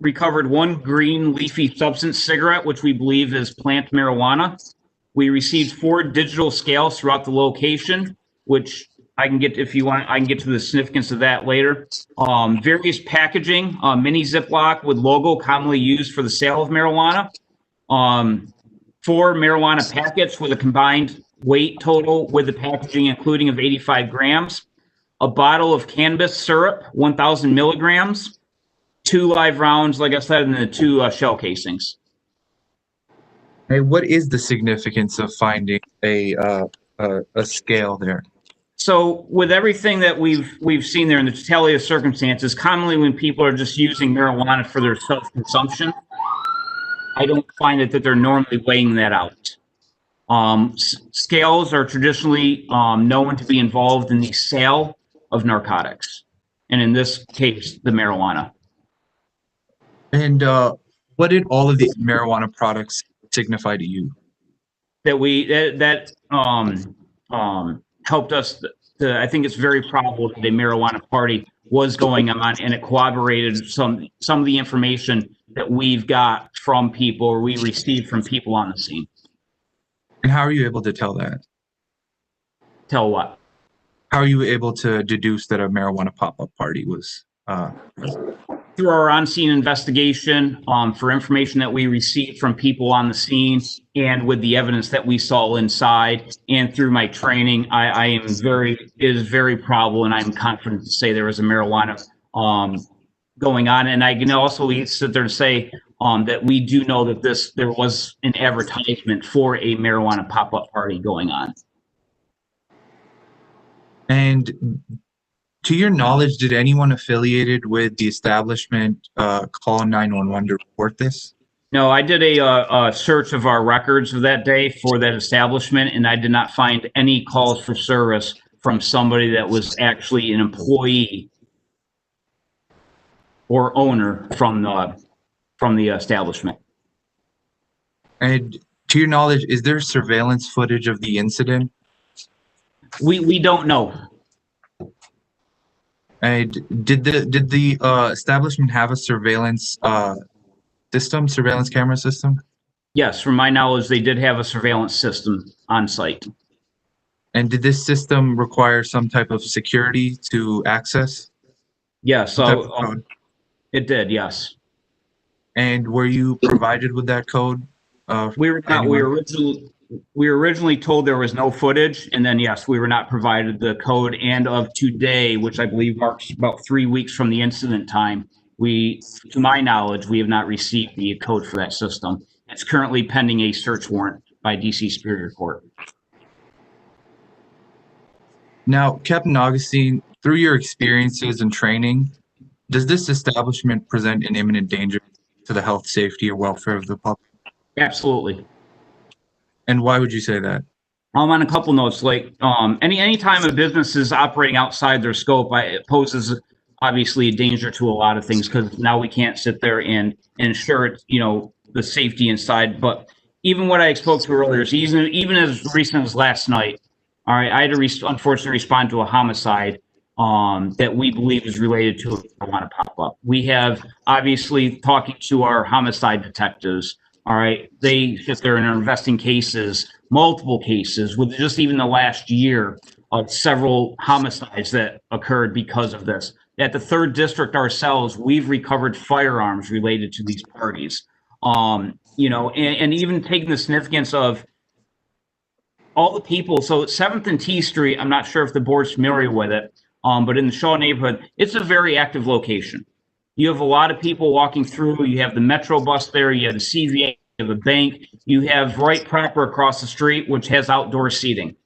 recovered 1 green leafy substance cigarette, which we believe is plant marijuana. We received 4 digital scales throughout the location, which I can get, if you want, I can get to the significance of that later. Various packaging, mini Ziploc with logo commonly used for the sale of marijuana. 4 marijuana packets with a combined weight total with the packaging including of 85 grams. A bottle of cannabis syrup, 1,000 milligrams. 2 live rounds, like I said, and the 2 shell casings. Hey, what is the significance of finding a scale there? So with everything that we've seen there in the totality of circumstances, commonly when people are just using marijuana for their self-consumption, I don't find it that they're normally weighing that out. Scales are traditionally known to be involved in the sale of narcotics, and in this case, the marijuana. And what did all of these marijuana products signify to you? That helped us to, I think it's very probable that a marijuana party was going on, and it corroborated some of the information that we've got from people, or we received from people on the scene. And how are you able to tell that? Tell what? How are you able to deduce that a marijuana pop-up party was present? through our on-scene investigation, for information that we received from people on the scene and with the evidence that we saw inside and through my training, it is very probable, and I'm confident to say there was a marijuana, going on. And I can also sit there and say, that we do know that there was an advertisement for a marijuana pop-up party going on. And to your knowledge, did anyone affiliated with the establishment call 911 to report this? No, I did a search of our records of that day for that establishment, and I did not find any calls for service from somebody that was actually an employee or owner from the establishment. And to your knowledge, is there surveillance footage of the incident? We don't know. And did the establishment have a surveillance camera system? Yes, from my knowledge, they did have a surveillance system on site. And did this system require some type of security to access? Yes, so it did, yes. And were you provided with that code? We were not. We were originally told there was no footage, and then yes, we were not provided the code. And of today, which I believe marks about 3 weeks from the incident time, to my knowledge, we have not received the code for that system. It's currently pending a search warrant by DC Superior Court. Now, Captain Augustine, through your experiences and training, does this establishment present an imminent danger to the health, safety, or welfare of the public? Absolutely. And why would you say that? On a couple notes, like any time a business is operating outside their scope, it poses obviously a danger to a lot of things, because now we can't sit there and ensure the safety inside. But even what I spoke to earlier, is even as recent as last night, all right, I had to unfortunately respond to a homicide that we believe is related to a marijuana pop-up. We have obviously talking to our homicide detectives. All right, they sit there and are investing cases, multiple cases, with just even the last year of several homicides that occurred because of this. At the 3rd District ourselves, we've recovered firearms related to these parties. And even taking the significance of all the people. So 7th and T Street, I'm not sure if the board's familiar with it, but in the Shaw neighborhood, it's a very active location. You have a lot of people walking through. You have the Metro bus there. You have the CVA. You have a bank. You have Right Proper across the street, which has outdoor seating.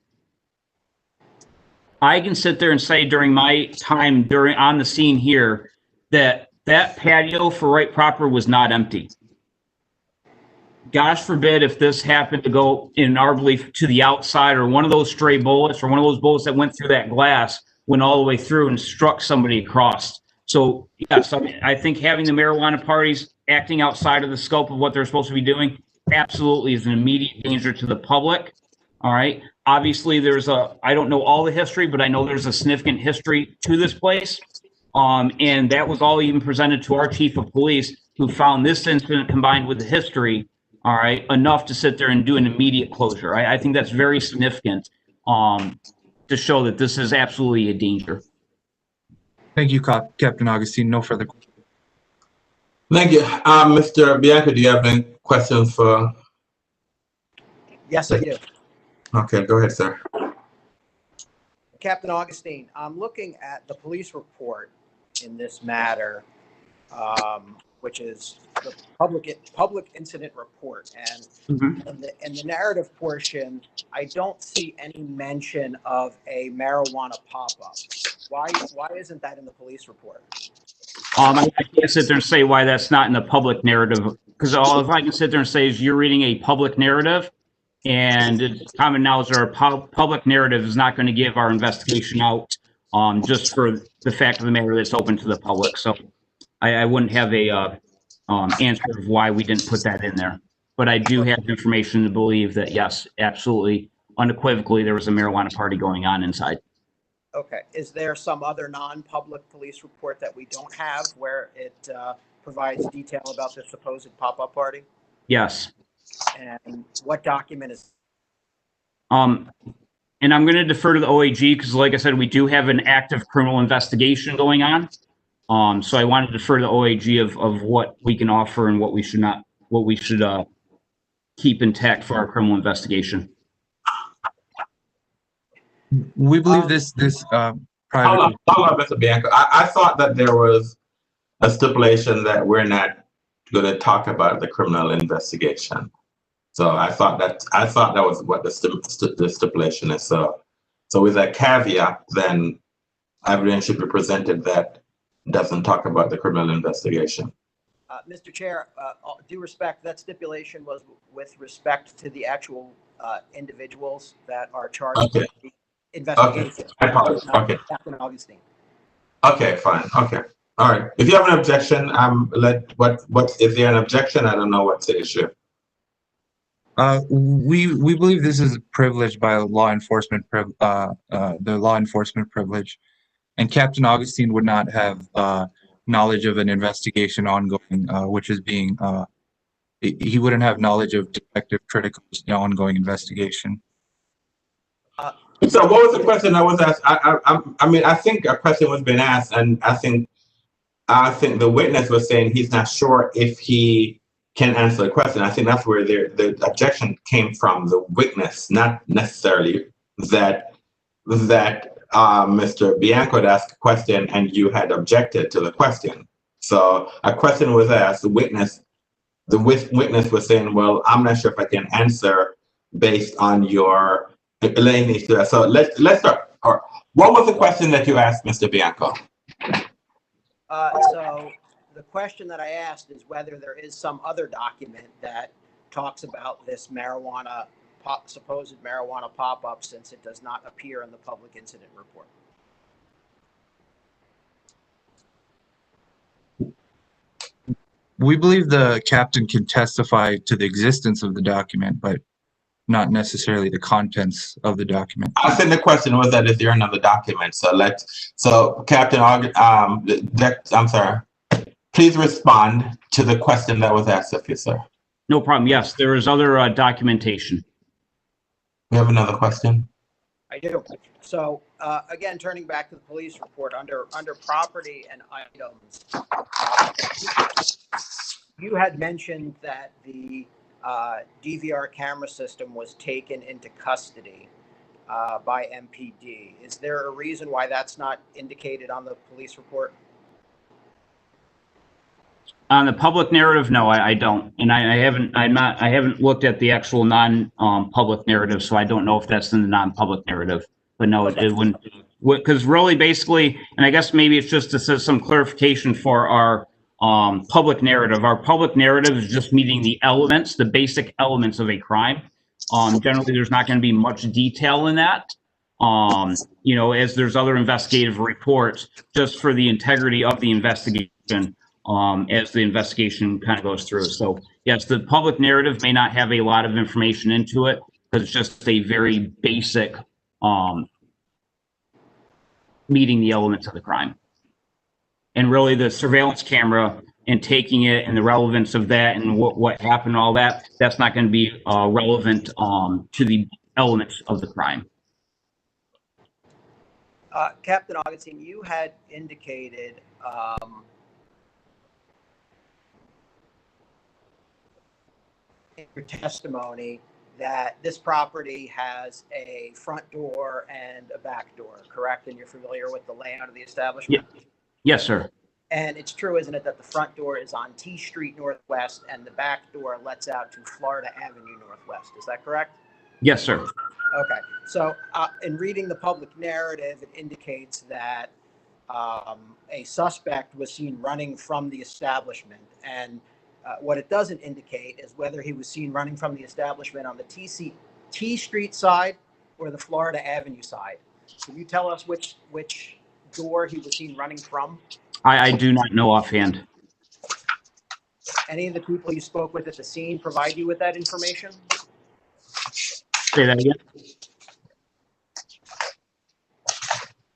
I can sit there and say during my time on the scene here that patio for Right Proper was not empty. Gosh forbid if this happened to go, in our belief, to the outside, or one of those stray bullets, or one of those bullets that went through that glass, went all the way through and struck somebody across. So yes, I think having the marijuana parties acting outside of the scope of what they're supposed to be doing absolutely is an immediate danger to the public. All right. Obviously, I don't know all the history, but I know there's a significant history to this place. And that was all even presented to our chief of police, who found this incident combined with the history, all right, enough to sit there and do an immediate closure. I think that's very significant to show that this is absolutely a danger. Thank you, Captain Augustine. No further questions. Thank you. Mr. Bianco, do you have any questions for? Yes, I do. Okay, go ahead, sir. Captain Augustine, I'm looking at the police report in this matter, which is the public incident report, and in the narrative portion, I don't see any mention of a marijuana pop-up. Why isn't that in the police report? I can't sit there and say why that's not in the public narrative, because all if I can sit there and say is you're reading a public narrative, and it's common knowledge that our public narrative is not going to give our investigation out just for the fact of the matter that it's open to the public. So I wouldn't have a answer of why we didn't put that in there. But I do have information to believe that, yes, absolutely, unequivocally, there was a marijuana party going on inside. Okay. Is there some other non-public police report that we don't have where it provides detail about this supposed pop-up party? Yes. And what document is? And I'm going to defer to the OAG because, like I said, we do have an active criminal investigation going on. So I wanted to defer to OAG of what we can offer and what we should not, what we should keep intact for our criminal investigation. We believe this private. Hold on, Mr. Bianco. I thought that there was a stipulation that we're not going to talk about the criminal investigation. So I thought that was what the stipulation is. So with that caveat, then evidence should be presented that doesn't talk about the criminal investigation. Mr. Chair, due respect, that stipulation was with respect to the actual individuals that are charged Okay. with the investigation. I apologize. Okay. Captain Augustine. Okay, fine. Okay. All right. If you have an objection, what is there an objection? I don't know what's the issue. We believe this is privileged by law enforcement, the law enforcement privilege, and Captain Augustine would not have knowledge of an investigation ongoing, which is being. He wouldn't have knowledge of Detective Critical's ongoing investigation. So what was the question that was asked? I mean, I think a question was being asked, and I think the witness was saying he's not sure if he can answer the question. I think that's where the objection came from, the witness, not necessarily that Mr. Bianco had asked a question and you had objected to the question. So a question was asked, the witness was saying, well, I'm not sure if I can answer based on your laying. So let's start. All right. What was the question that you asked, Mr. Bianco? So the question that I asked is whether there is some other document that talks about this supposed marijuana pop-up, since it does not appear in the public incident report. We believe the captain can testify to the existence of the document, but not necessarily the contents of the document. I think the question was that is there another document? So Captain I'm sorry. Please respond to the question that was asked of you, sir. No problem. Yes, there is other documentation. We have another question. I do. So again, turning back to the police report, under property and items, you had mentioned that the DVR camera system was taken into custody by MPD. Is there a reason why that's not indicated on the police report? On the public narrative, no, I don't, and I haven't looked at the actual non-public narrative, so I don't know if that's in the non-public narrative. But no, it wouldn't, because really, basically, and I guess maybe it's just to set some clarification for our public narrative. Our public narrative is just meeting the elements, the basic elements of a crime. Generally, there's not going to be much detail in that. You know, as there's other investigative reports, just for the integrity of the investigation. As the investigation kind of goes through. So yes, the public narrative may not have a lot of information into it because it's just a very basic meeting the elements of the crime. And really the surveillance camera and taking it and the relevance of that and what happened, all that, that's not going to be relevant to the elements of the crime. Captain Augustine, you had indicated in your testimony that this property has a front door and a back door, correct? And you're familiar with the layout of the establishment? Yes, sir. And it's true, isn't it, that the front door is on T Street Northwest and the back door lets out to Florida Avenue Northwest. Is that correct? Yes, sir. Okay. So in reading the public narrative, it indicates that a suspect was seen running from the establishment. And what it doesn't indicate is whether he was seen running from the establishment on the T Street side or the Florida Avenue side. Can you tell us which door he was seen running from? I do not know offhand. Any of the people you spoke with at the scene provide you with that information? Say that again.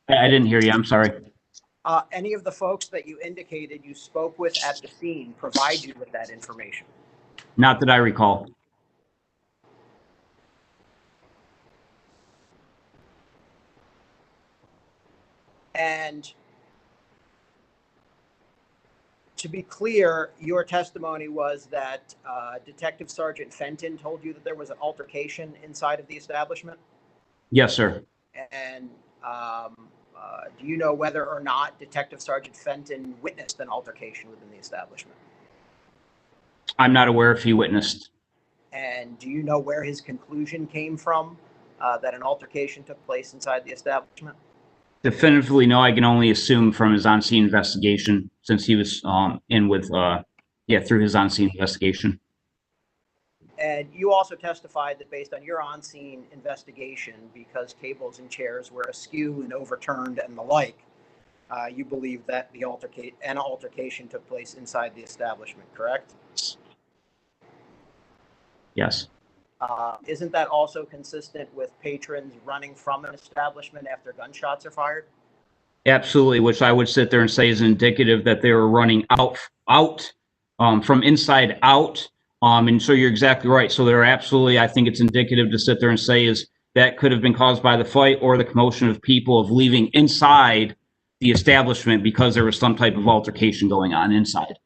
I didn't hear you. I'm sorry. Any of the folks that you indicated you spoke with at the scene provide you with that information? Not that I recall. And to be clear, your testimony was that Detective Sergeant Fenton told you that there was an altercation inside of the establishment? Yes, sir. And do you know whether or not Detective Sergeant Fenton witnessed an altercation within the establishment? I'm not aware if he witnessed. And do you know where his conclusion came from that an altercation took place inside the establishment? Definitively, no. I can only assume from his on-scene investigation, since he was in with, through his on-scene investigation. And you also testified that based on your on-scene investigation, because tables and chairs were askew and overturned and the like, you believe that an altercation took place inside the establishment, correct? Yes. Isn't that also consistent with patrons running from an establishment after gunshots are fired? Absolutely, which I would sit there and say is indicative that they were running out from inside out. And so you're exactly right. So they're absolutely, I think it's indicative to sit there and say is that could have been caused by the fight or the commotion of people of leaving inside the establishment because there was some type of altercation going on inside.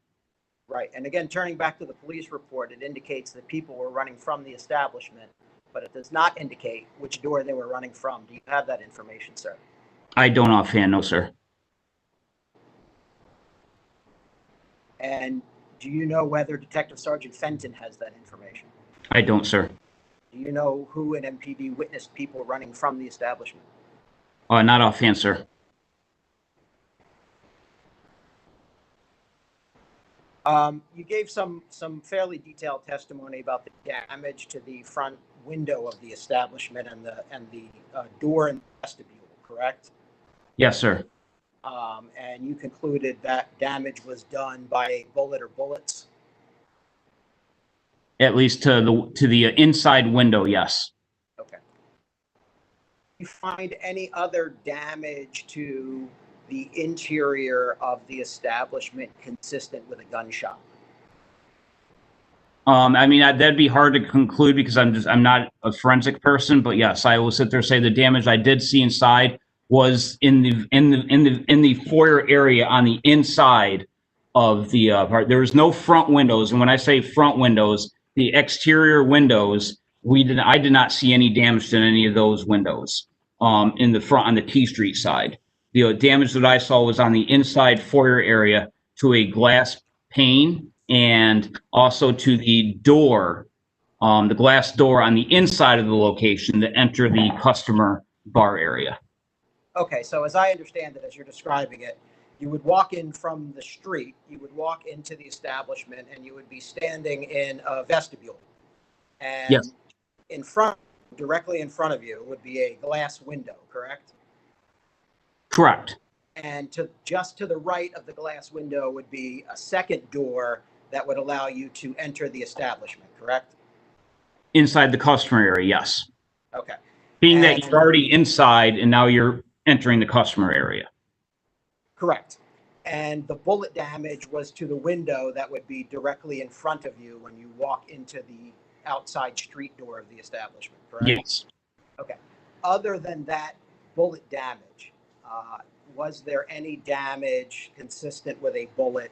Right. And again, turning back to the police report, it indicates that people were running from the establishment, but it does not indicate which door they were running from. Do you have that information, sir? I don't offhand, no, sir. And do you know whether Detective Sergeant Fenton has that information? I don't, sir. Do you know who in MPD witnessed people running from the establishment? Not offhand, sir. You gave some fairly detailed testimony about the damage to the front window of the establishment and the door in the vestibule, correct? Yes, sir. And you concluded that damage was done by a bullet or bullets? At least to the inside window, yes. Okay. Do you find any other damage to the interior of the establishment consistent with a gunshot? I mean, that'd be hard to conclude because I'm not a forensic person, but yes, I will sit there and say the damage I did see inside was in the foyer area on the inside of the part. There was no front windows, and when I say front windows, the exterior windows, I did not see any damage to any of those windows in the front on the T Street side. The damage that I saw was on the inside foyer area to a glass pane and also to the door, the glass door on the inside of the location to enter the customer bar area. Okay, so as I understand it, as you're describing it, you would walk in from the street, you would walk into the establishment, and you would be standing in a vestibule. And yes, directly in front of you would be a glass window, correct? Correct. And just to the right of the glass window would be a second door that would allow you to enter the establishment, correct? Inside the customer area, yes. Okay. Being that you're already inside and now you're entering the customer area. Correct. And the bullet damage was to the window that would be directly in front of you when you walk into the outside street door of the establishment, correct? Yes. Okay. Other than that bullet damage, was there any damage consistent with a bullet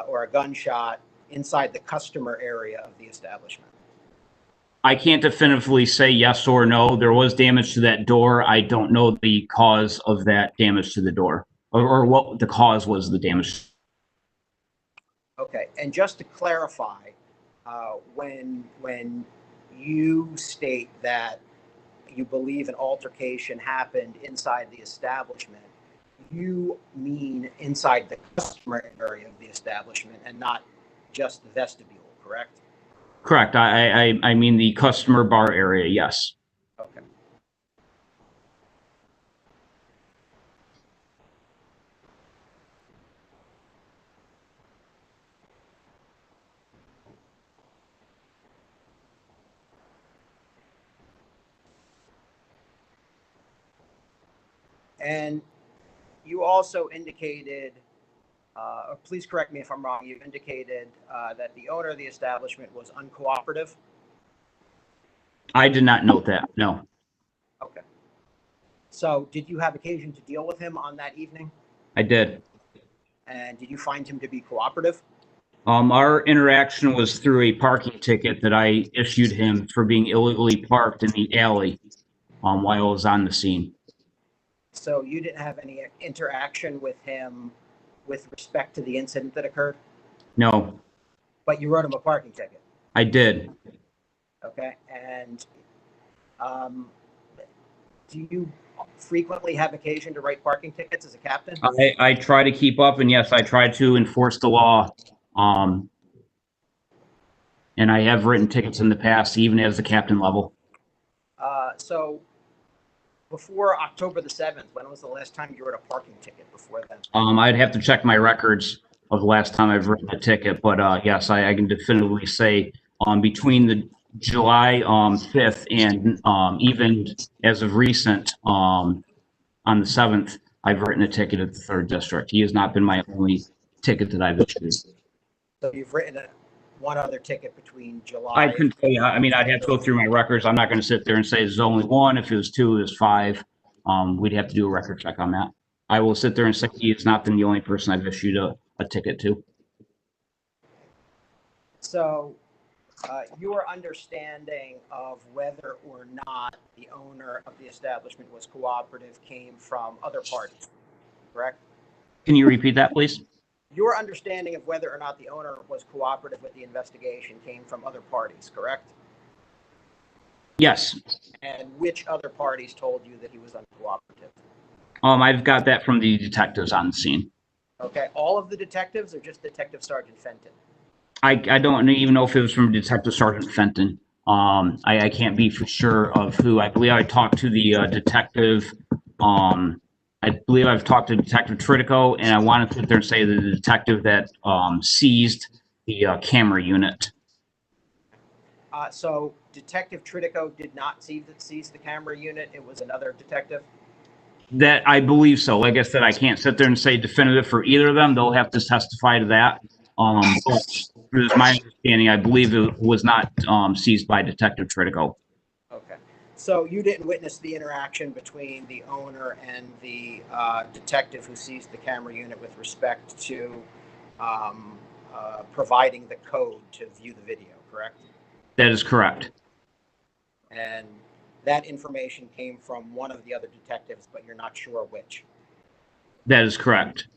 or a gunshot inside the customer area of the establishment? I can't definitively say yes or no. There was damage to that door. I don't know the cause of that damage to the door or what the cause was of the damage. Okay. And just to clarify, when you state that you believe an altercation happened inside the establishment, you mean inside the customer area of the establishment and not just the vestibule, correct? Correct. I mean the customer bar area, yes. Okay. And you also indicated, or please correct me if I'm wrong, you indicated that the owner of the establishment was uncooperative. I did not note that, no. Okay. So did you have occasion to deal with him on that evening? I did. And did you find him to be cooperative? Our interaction was through a parking ticket that I issued him for being illegally parked in the alley, while I was on the scene. So you didn't have any interaction with him with respect to the incident that occurred, No, but you wrote him a parking ticket, I did. okay? And do you frequently have occasion to write parking tickets as a captain? I try to keep up, and yes, I try to enforce the law. And I have written tickets in the past, even as the captain level. So before October the 7th, when was the last time you wrote a parking ticket before then? I'd have to check my records of the last time I've written a ticket, but yes, I can definitively say between the July 5th and even as of recent, on the 7th, I've written a ticket at the 3rd District. He has not been my only ticket that I've issued. So you've written one other ticket between July. I couldn't tell you. I mean, I'd have to go through my records. I'm not going to sit there and say there's only one. If it was two, it was five. We'd have to do a record check on that. I will sit there and say he has not been the only person I've issued a ticket to. So your understanding of whether or not the owner of the establishment was cooperative came from other parties, correct? Can you repeat that, please? Your understanding of whether or not the owner was cooperative with the investigation came from other parties, correct? Yes. And which other parties told you that he was uncooperative? I've got that from the detectives on the scene. Okay, all of the detectives or just Detective Sergeant Fenton? I don't even know if it was from Detective Sergeant Fenton. I can't be for sure of who. I believe I talked to the detective. I believe I've talked to Detective Tritico, and I wanted to sit there and say the detective that seized the camera unit. So Detective Tritico did not seize the camera unit. It was another detective? That I believe so. Like I said, I can't sit there and say definitive for either of them. They'll have to testify to that. But it my understanding, I believe it was not seized by Detective Tritico. Okay. So you didn't witness the interaction between the owner and the detective who seized the camera unit with respect to providing the code to view the video, correct? That is correct. And that information came from one of the other detectives, but you're not sure which. That is correct.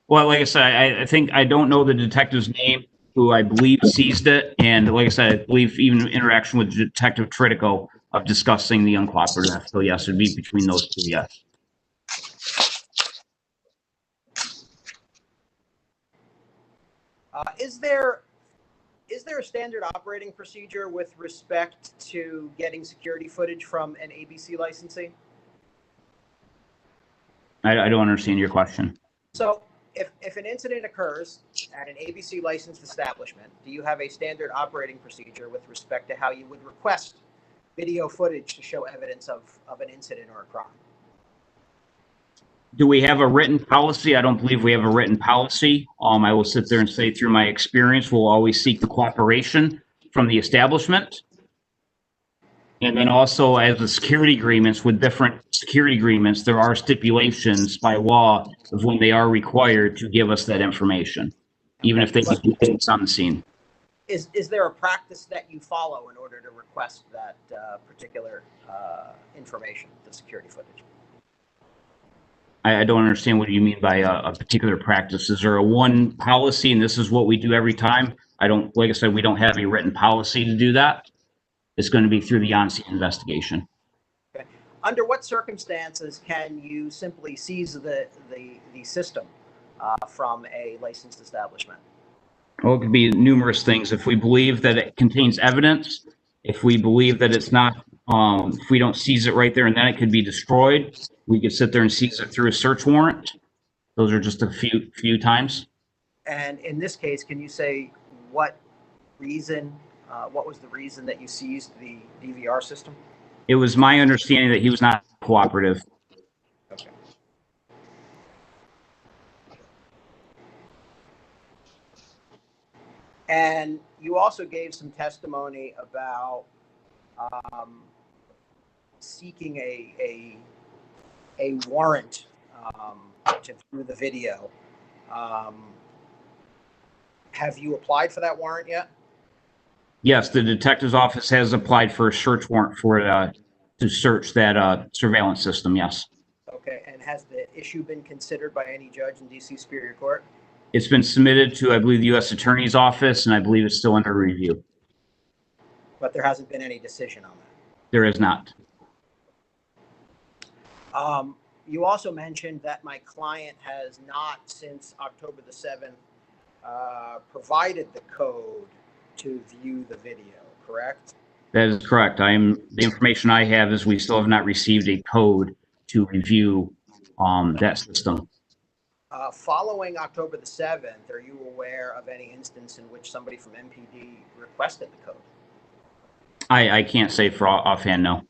Well, like I said, I think I don't know the detective's name who I believe seized it. And like I said, I believe even interaction with Detective Tritico of discussing the uncooperative. So yes, it'd be between those two, yes. Is there a standard operating procedure with respect to getting security footage from an ABC licensee? I don't understand your question. So if an incident occurs at an ABC licensed establishment, do you have a standard operating procedure with respect to how you would request video footage to show evidence of an incident or a crime? Do we have a written policy? I don't believe we have a written policy. I will sit there and say through my experience, we'll always seek the cooperation from the establishment. And then also as the security agreements with different security agreements, there are stipulations by law of when they are required to give us that information, even if they do things on the scene. Is there a practice that you follow in order to request that particular information, the security footage? I don't understand what you mean by a particular practice. Is there a one policy and this is what we do every time? Like I said, we don't have a written policy to do that. It's going to be through the on-scene investigation. Okay. Under what circumstances can you simply seize the system from a licensed establishment? Well, it could be numerous things. If we believe that it contains evidence, if we believe that it's not, if we don't seize it right there and then it could be destroyed, we could sit there and seize it through a search warrant. Those are just a few times. And in this case, can you say what reason, what was the reason that you seized the DVR system? It was my understanding that he was not cooperative. Okay. And you also gave some testimony about seeking a warrant to view the video. Have you applied for that warrant yet? Yes, the detective's office has applied for a search warrant for to search that surveillance system. Yes, Okay, and has the issue been considered by any judge in DC Superior Court? it's been submitted to, I believe, the U.S. Attorney's Office, and I believe it's still under review. But there hasn't been any decision on that. There is not. You also mentioned that my client has not, since October the 7th, provided the code to view the video, correct? That is correct. The information I have is we still have not received a code to review that system. Following October the 7th, are you aware of any instance in which somebody from MPD requested the code? I can't say for offhand, no.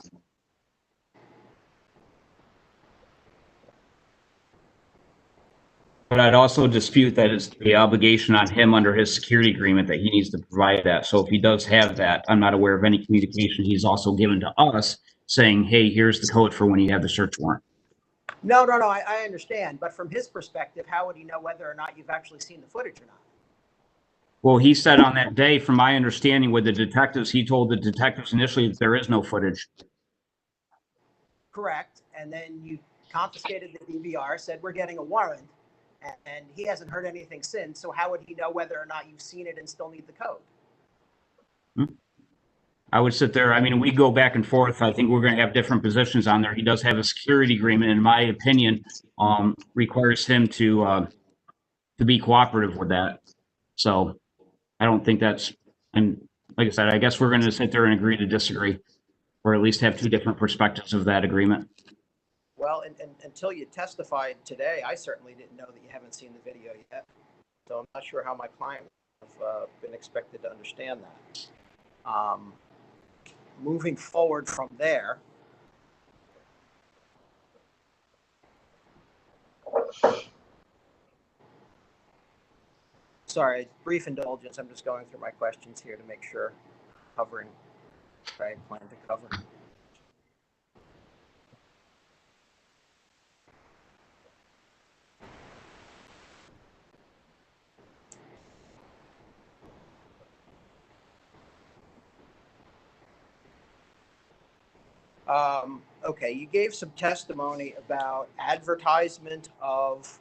But I'd also dispute that it's the obligation on him under his security agreement that he needs to provide that. So if he does have that, I'm not aware of any communication he's also given to us saying, hey, here's the code for when you have the search warrant. No, I understand. But from his perspective, how would he know whether or not you've actually seen the footage or not? Well, he said on that day, from my understanding with the detectives, he told the detectives initially that there is no footage. Correct. And then you confiscated the DVR, said we're getting a warrant, and he hasn't heard anything since. So how would he know whether or not you've seen it and still need the code? I would sit there. I mean, we go back and forth. I think we're going to have different positions on there. He does have a security agreement, in my opinion, requires him to be cooperative with that. So I don't think that's, and like I said, I guess we're going to sit there and agree to disagree, or at least have two different perspectives of that agreement. Well, and until you testified today, I certainly didn't know that you haven't seen the video yet. So I'm not sure how my client would have been expected to understand that. Moving forward from there, sorry, brief indulgence. I'm just going through my questions here to make sure covering what I plan to cover. Okay, you gave some testimony about advertisement of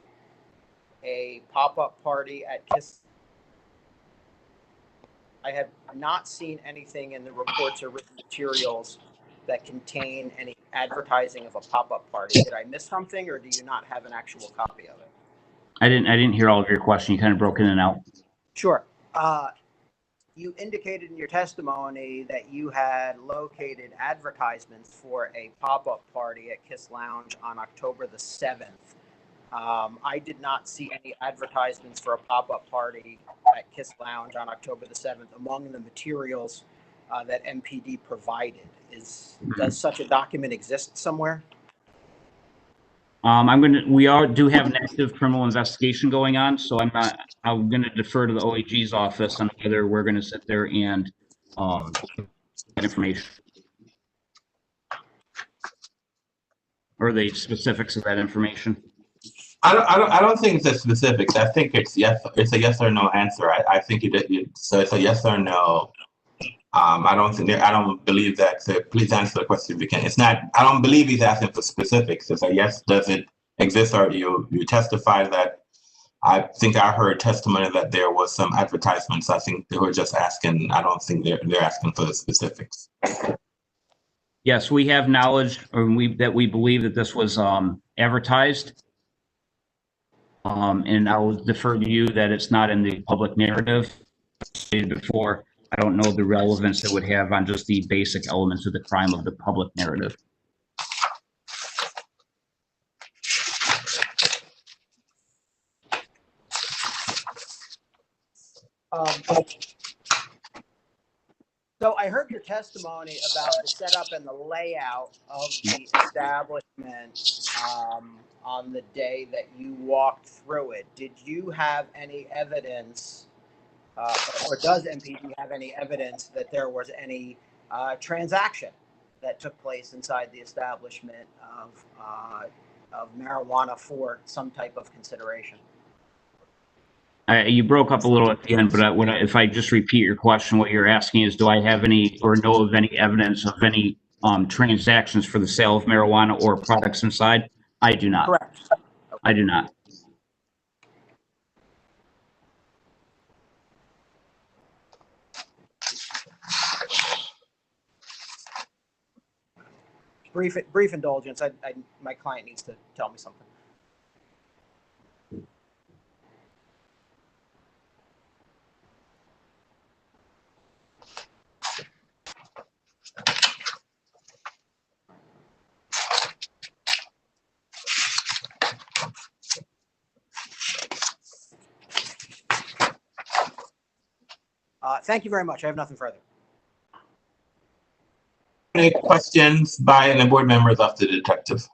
a pop-up party at Kiss. I have not seen anything in the reports or written materials that contain any advertising of a pop-up party. Did I miss something, or do you not have an actual copy of it? I didn't hear all of your question. You kind of broke in and out. Sure. You indicated in your testimony that you had located advertisements for a pop-up party at Kiss Lounge on October the 7th. I did not see any advertisements for a pop-up party at Kiss Lounge on October the 7th among the materials that MPD provided. Does such a document exist somewhere? We do have an active criminal investigation going on, so I'm going to defer to the OAG's office on whether we're going to sit there and get information or the specifics of that information. I don't think it's the specifics. I think it's yes. It's a yes or no answer. I think so. It's a yes or no. I don't believe that. So please answer the question if you can. It's not. I don't believe he's asking for specifics. It's a yes. Does it exist, or you testify that? I think I heard testimony that there was some advertisements. I think they were just asking. I don't think they're asking for the specifics. Yes, we have knowledge, or that we believe that this was advertised. And I will defer to you that it's not in the public narrative. Stated before, I don't know the relevance it would have on just the basic elements of the crime of the public narrative. So I heard your testimony about the setup and the layout of the establishment on the day that you walked through it. Did you have any evidence, or does MPD have any evidence that there was any transaction that took place inside the establishment of marijuana for some type of consideration? You broke up a little at the end, but if I just repeat your question, what you're asking is, do I have any or know of any evidence of any transactions for the sale of marijuana or products inside? I do not. Correct. I do not. Brief indulgence. My client needs to tell me something. Thank you very much. I have nothing further. Any questions by any board members of the detective?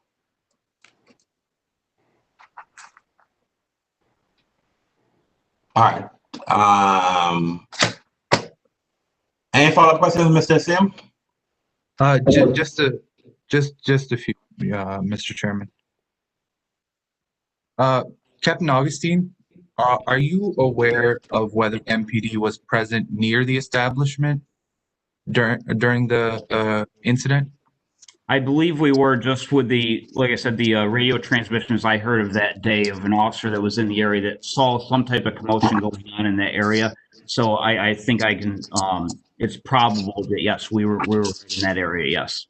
All right. Any follow-up questions, Mr. Sim? Just a few, Mr. Chairman. Captain Augustine, are you aware of whether MPD was present near the establishment during the incident? I believe we were, just with like I said, the radio transmissions I heard of that day of an officer that was in the area that saw some type of commotion going on in that area. So I think I can, it's probable that yes, we were in that area, yes.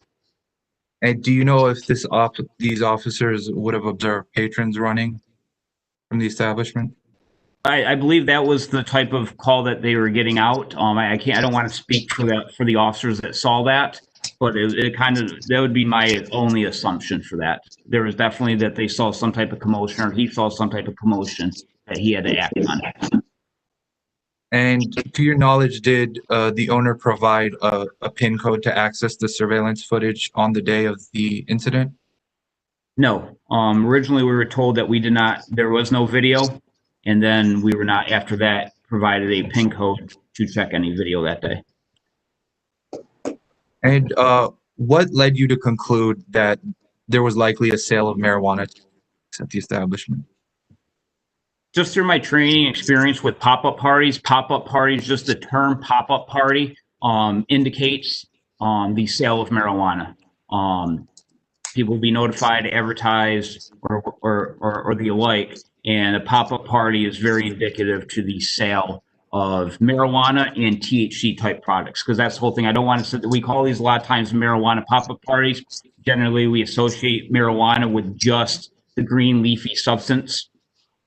And do you know if these officers would have observed patrons running from the establishment? I believe that was the type of call that they were getting out. I don't want to speak for the officers that saw that, but it kind of, that would be my only assumption for that. There was definitely that they saw some type of commotion, or he saw some type of commotion that he had to act on. And to your knowledge, did the owner provide a PIN code to access the surveillance footage on the day of the incident? No. Originally we were told that we did not, there was no video, and then we were not, after that, provided a PIN code to check any video that day. And what led you to conclude that there was likely a sale of marijuana at the establishment? Just through my training experience with pop-up parties, just the term pop-up party indicates the sale of marijuana. People will be notified, advertised, or the like, and a pop-up party is very indicative to the sale of marijuana and THC type products, because that's the whole thing. I don't want to say that we call these a lot of times marijuana pop-up parties. Generally, we associate marijuana with just the green leafy substance.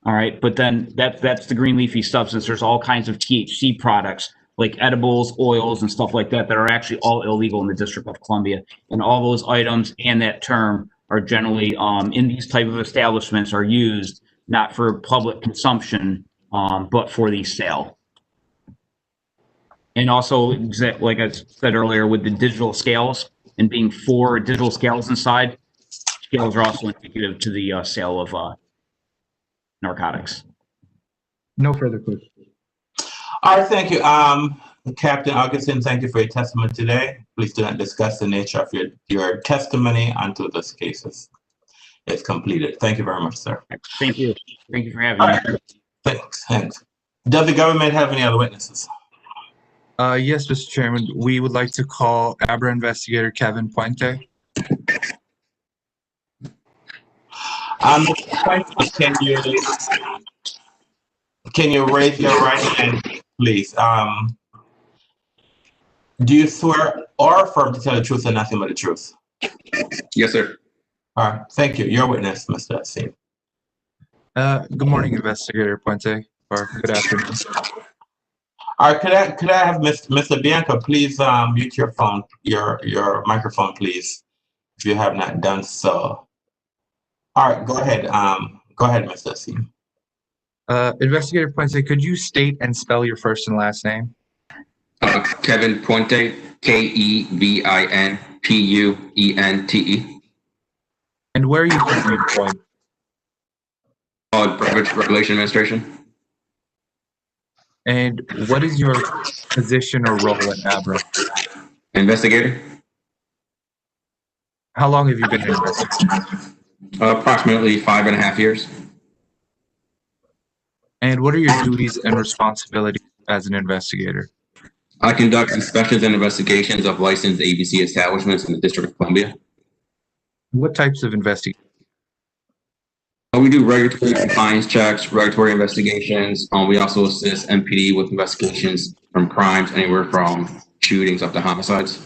All right, but then that's the green leafy substance. There's all kinds of THC products like edibles, oils, and stuff like that that are actually all illegal in the District of Columbia. And all those items and that term are generally in these type of establishments are used not for public consumption, but for the sale. And also, like I said earlier, with the digital scales and being 4 digital scales inside, scales are also indicative to the sale of narcotics. No further questions. All right, thank you. Captain Augustine, thank you for your testimony today. Please do not discuss the nature of your testimony until this case is completed. Thank you very much, sir. Thank you. Thank you for having me. Right. Thanks. Does the government have any other witnesses? Yes, Mr. Chairman, we would like to call ABRA investigator Kevin Puente. Can you raise your right hand, please? Do you swear or affirm to tell the truth and nothing but the truth? Yes, sir. All right, thank you. Your witness, Mr. Sim. Good morning, Investigator Puente, or good afternoon. All right, could I have Mr. Bianco please mute your phone, your microphone, please, if you have not done so. All right, go ahead. Go ahead, Mr. Sim. Investigator Puente, could you state and spell your first and last name? Kevin Puente, KEVIN-PUENTE. And where are you currently employed? Beverage Regulation Administration. And what is your position or role at ABRA? Investigator. How long have you been an investigator? Approximately 5.5 years. And what are your duties and responsibilities as an investigator? I conduct inspections and investigations of licensed ABC establishments in the District of Columbia. What types of investigations? We do regulatory compliance checks, regulatory investigations. We also assist MPD with investigations from crimes, anywhere from shootings up to homicides.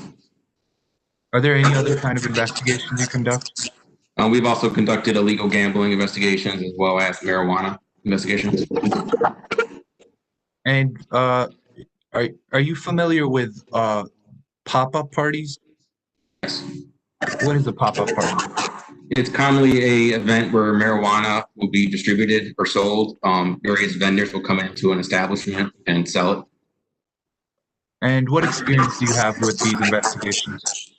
Are there any other kind of investigations you conduct? We've also conducted illegal gambling investigations as well as marijuana investigations. And are you familiar with pop-up parties? Yes. What is a pop-up party? It's commonly a event where marijuana will be distributed or sold. Various vendors will come into an establishment and sell it. And what experience do you have with these investigations?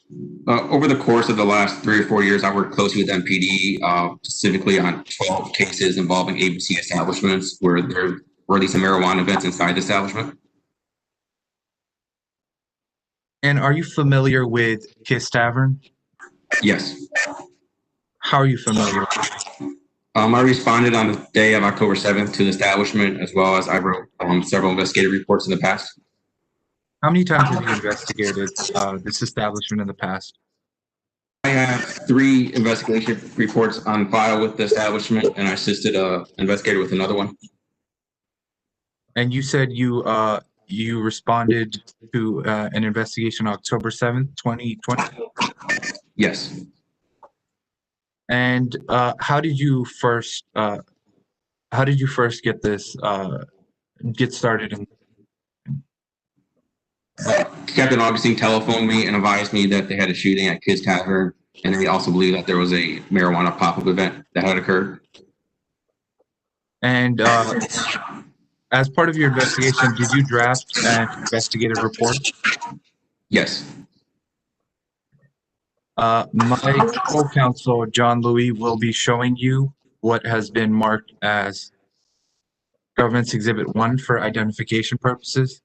Over the course of the last 3 or 4 years, I worked closely with MPD, specifically on 12 cases involving ABC establishments where there were these marijuana events inside the establishment. And are you familiar with Kiss Tavern? Yes. How are you familiar? I responded on the day of October 7th to the establishment, as well as I wrote several investigative reports in the past. How many times have you investigated this establishment in the past? I have 3 investigation reports on file with the establishment, and I assisted an investigator with another one. And you said you responded to an investigation October 7th, 2020? Yes. And how did you first get this get started in? Captain Augustine telephoned me and advised me that they had a shooting at Kids Tavern, and they also believed that there was a marijuana pop-up event that had occurred. And as part of your investigation, did you draft an investigative report? Yes. My co-counsel, John Louis, will be showing you what has been marked as Government's Exhibit 1 for identification purposes,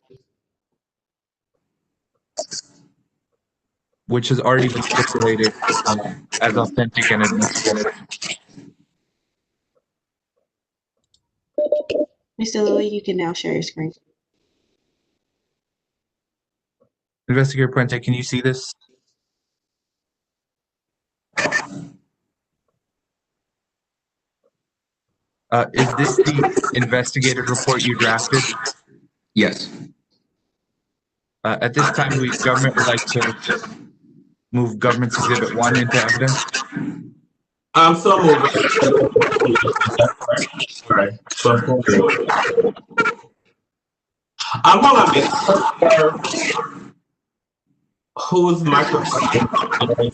which has already been stipulated as authentic and admissible. Mr. Louis, you can now share your screen. Investigator Puente, can you see this? Is this the investigative report you drafted? Yes. At this time, government would like to move Government's Exhibit 1 into evidence. So moved. Sorry. Hold on, whose microphone?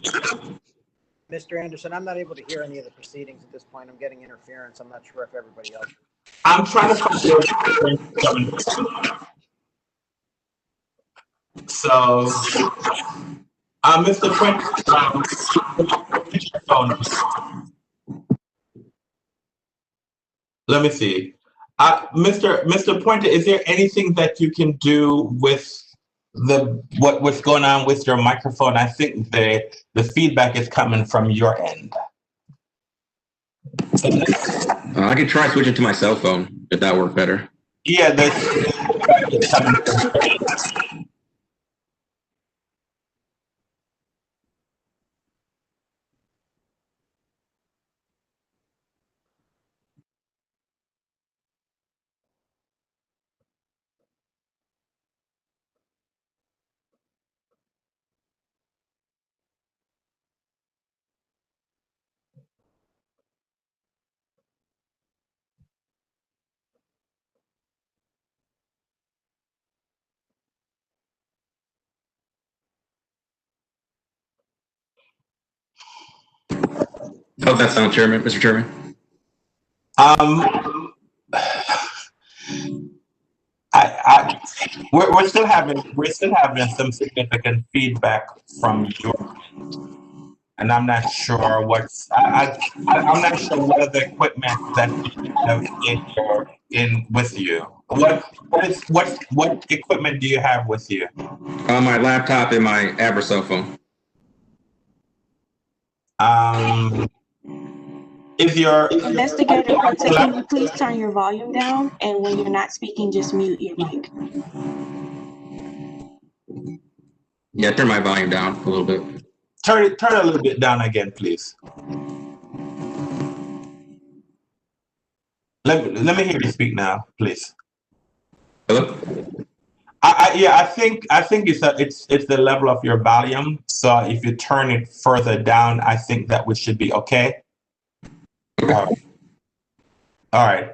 Mr. Anderson, I'm not able to hear any of the proceedings at this point. I'm getting interference. I'm not sure if everybody else. I'm trying to find your so, Mr. Puente, let me see. Mr. Puente, is there anything that you can do with what's going on with your microphone? I think the feedback is coming from your end. I could try switching to my cell phone if that worked better. Yeah, the feedback is coming from your end. How's that sound, Chairman, Mr. Chairman? We're still having some significant feedback from your end, and I'm not sure I'm not sure what are the equipment that you have in with you. What equipment do you have with you? My laptop and my Abra cell phone. Is your Investigator Puente, can you please turn your volume down? And when you're not speaking, just mute your mic. Yeah, turn my volume down a little bit. turn it a little bit down again, please? Let me hear you speak now, please. Hello? I think it's the level of your volume. So if you turn it further down, I think that we should be okay. All right.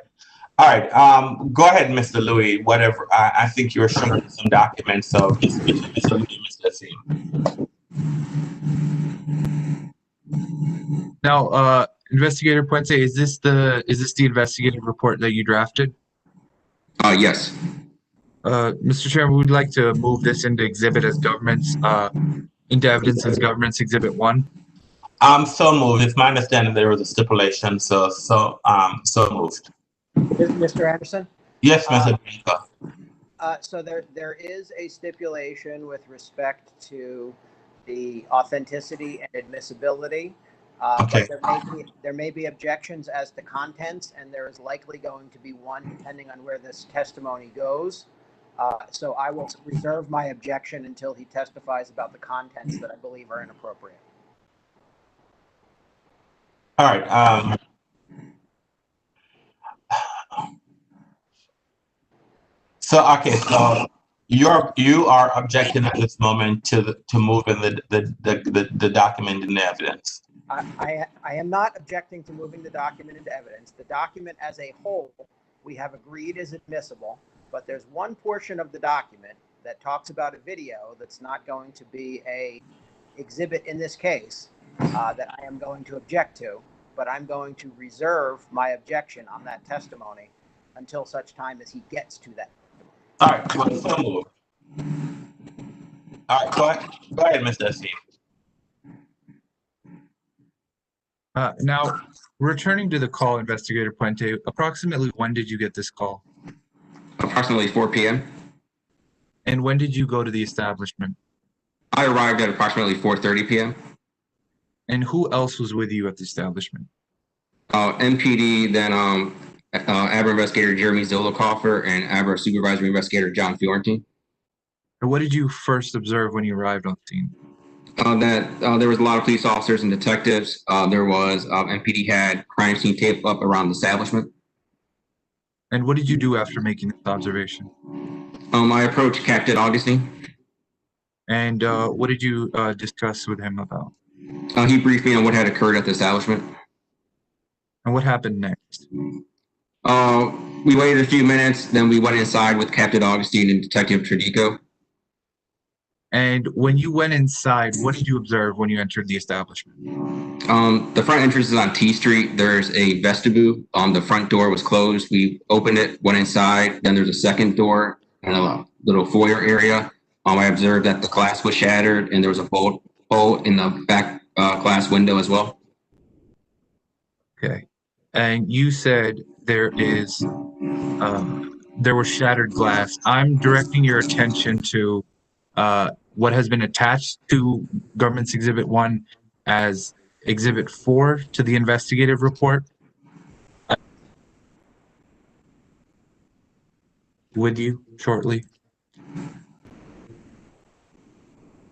Go ahead, Mr. Louis. Whatever. I think you were showing some documents. So just Mr. Louis, Mr. Asim. Now, Investigator Puente, is this the investigative report that you drafted? Yes. Mr. Chairman, we'd like to move this into into evidence as government's Exhibit 1. So moved. It's my understanding there was a stipulation, so moved. Mr. Anderson? Yes, Mr. Brinker. So there is a stipulation with respect to the authenticity and admissibility. Okay. But there may be objections as to contents, and there is likely going to be one depending on where this testimony goes. So I will reserve my objection until he testifies about the contents that I believe are inappropriate. All right. So you are objecting at this moment to moving the document into evidence. I am not objecting to moving the document into evidence. The document as a whole, we have agreed is admissible, but there's one portion of the document that talks about a video that's not going to be a exhibit in this case that I am going to object to, but I'm going to reserve my objection on that testimony until such time as he gets to that. All right, so moved. All right, go ahead, Mr. Asim. Now, returning to the call, Investigator Puente, approximately when did you get this call? Approximately 4 p.m. And when did you go to the establishment? I arrived at approximately 4:30 p.m. And who else was with you at the establishment? MPD, then ABRA Investigator Jeremy Zolokoffer and ABRA Supervisory Investigator John Fiorentine. And what did you first observe when you arrived on scene? That there was a lot of police officers and detectives. There was MPD had crime scene tape up around the establishment. And what did you do after making this observation? I approached Captain Augustine. And what did you discuss with him about? He briefed me on what had occurred at the establishment. And what happened next? We waited a few minutes, then we went inside with Captain Augustine and Detective Tradico. And when you went inside, what did you observe when you entered the establishment? The front entrance is on T Street. There's a vestibule. The front door was closed. We opened it, went inside. Then there's a second door and a little foyer area. I observed that the glass was shattered and there was a bolt hole in the back glass window as well. Okay. And you said there was shattered glass. I'm directing your attention to what has been attached to Government's Exhibit 1 as Exhibit 4 to the investigative report. With you shortly.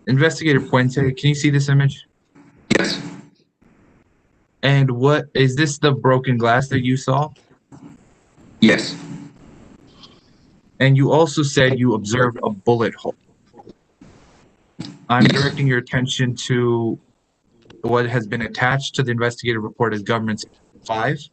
Investigator Puente, can you see this image? Yes. And what is this, the broken glass that you saw? Yes. And you also said you observed a bullet hole. I'm directing your attention to what has been attached to the investigative report as Government's 5.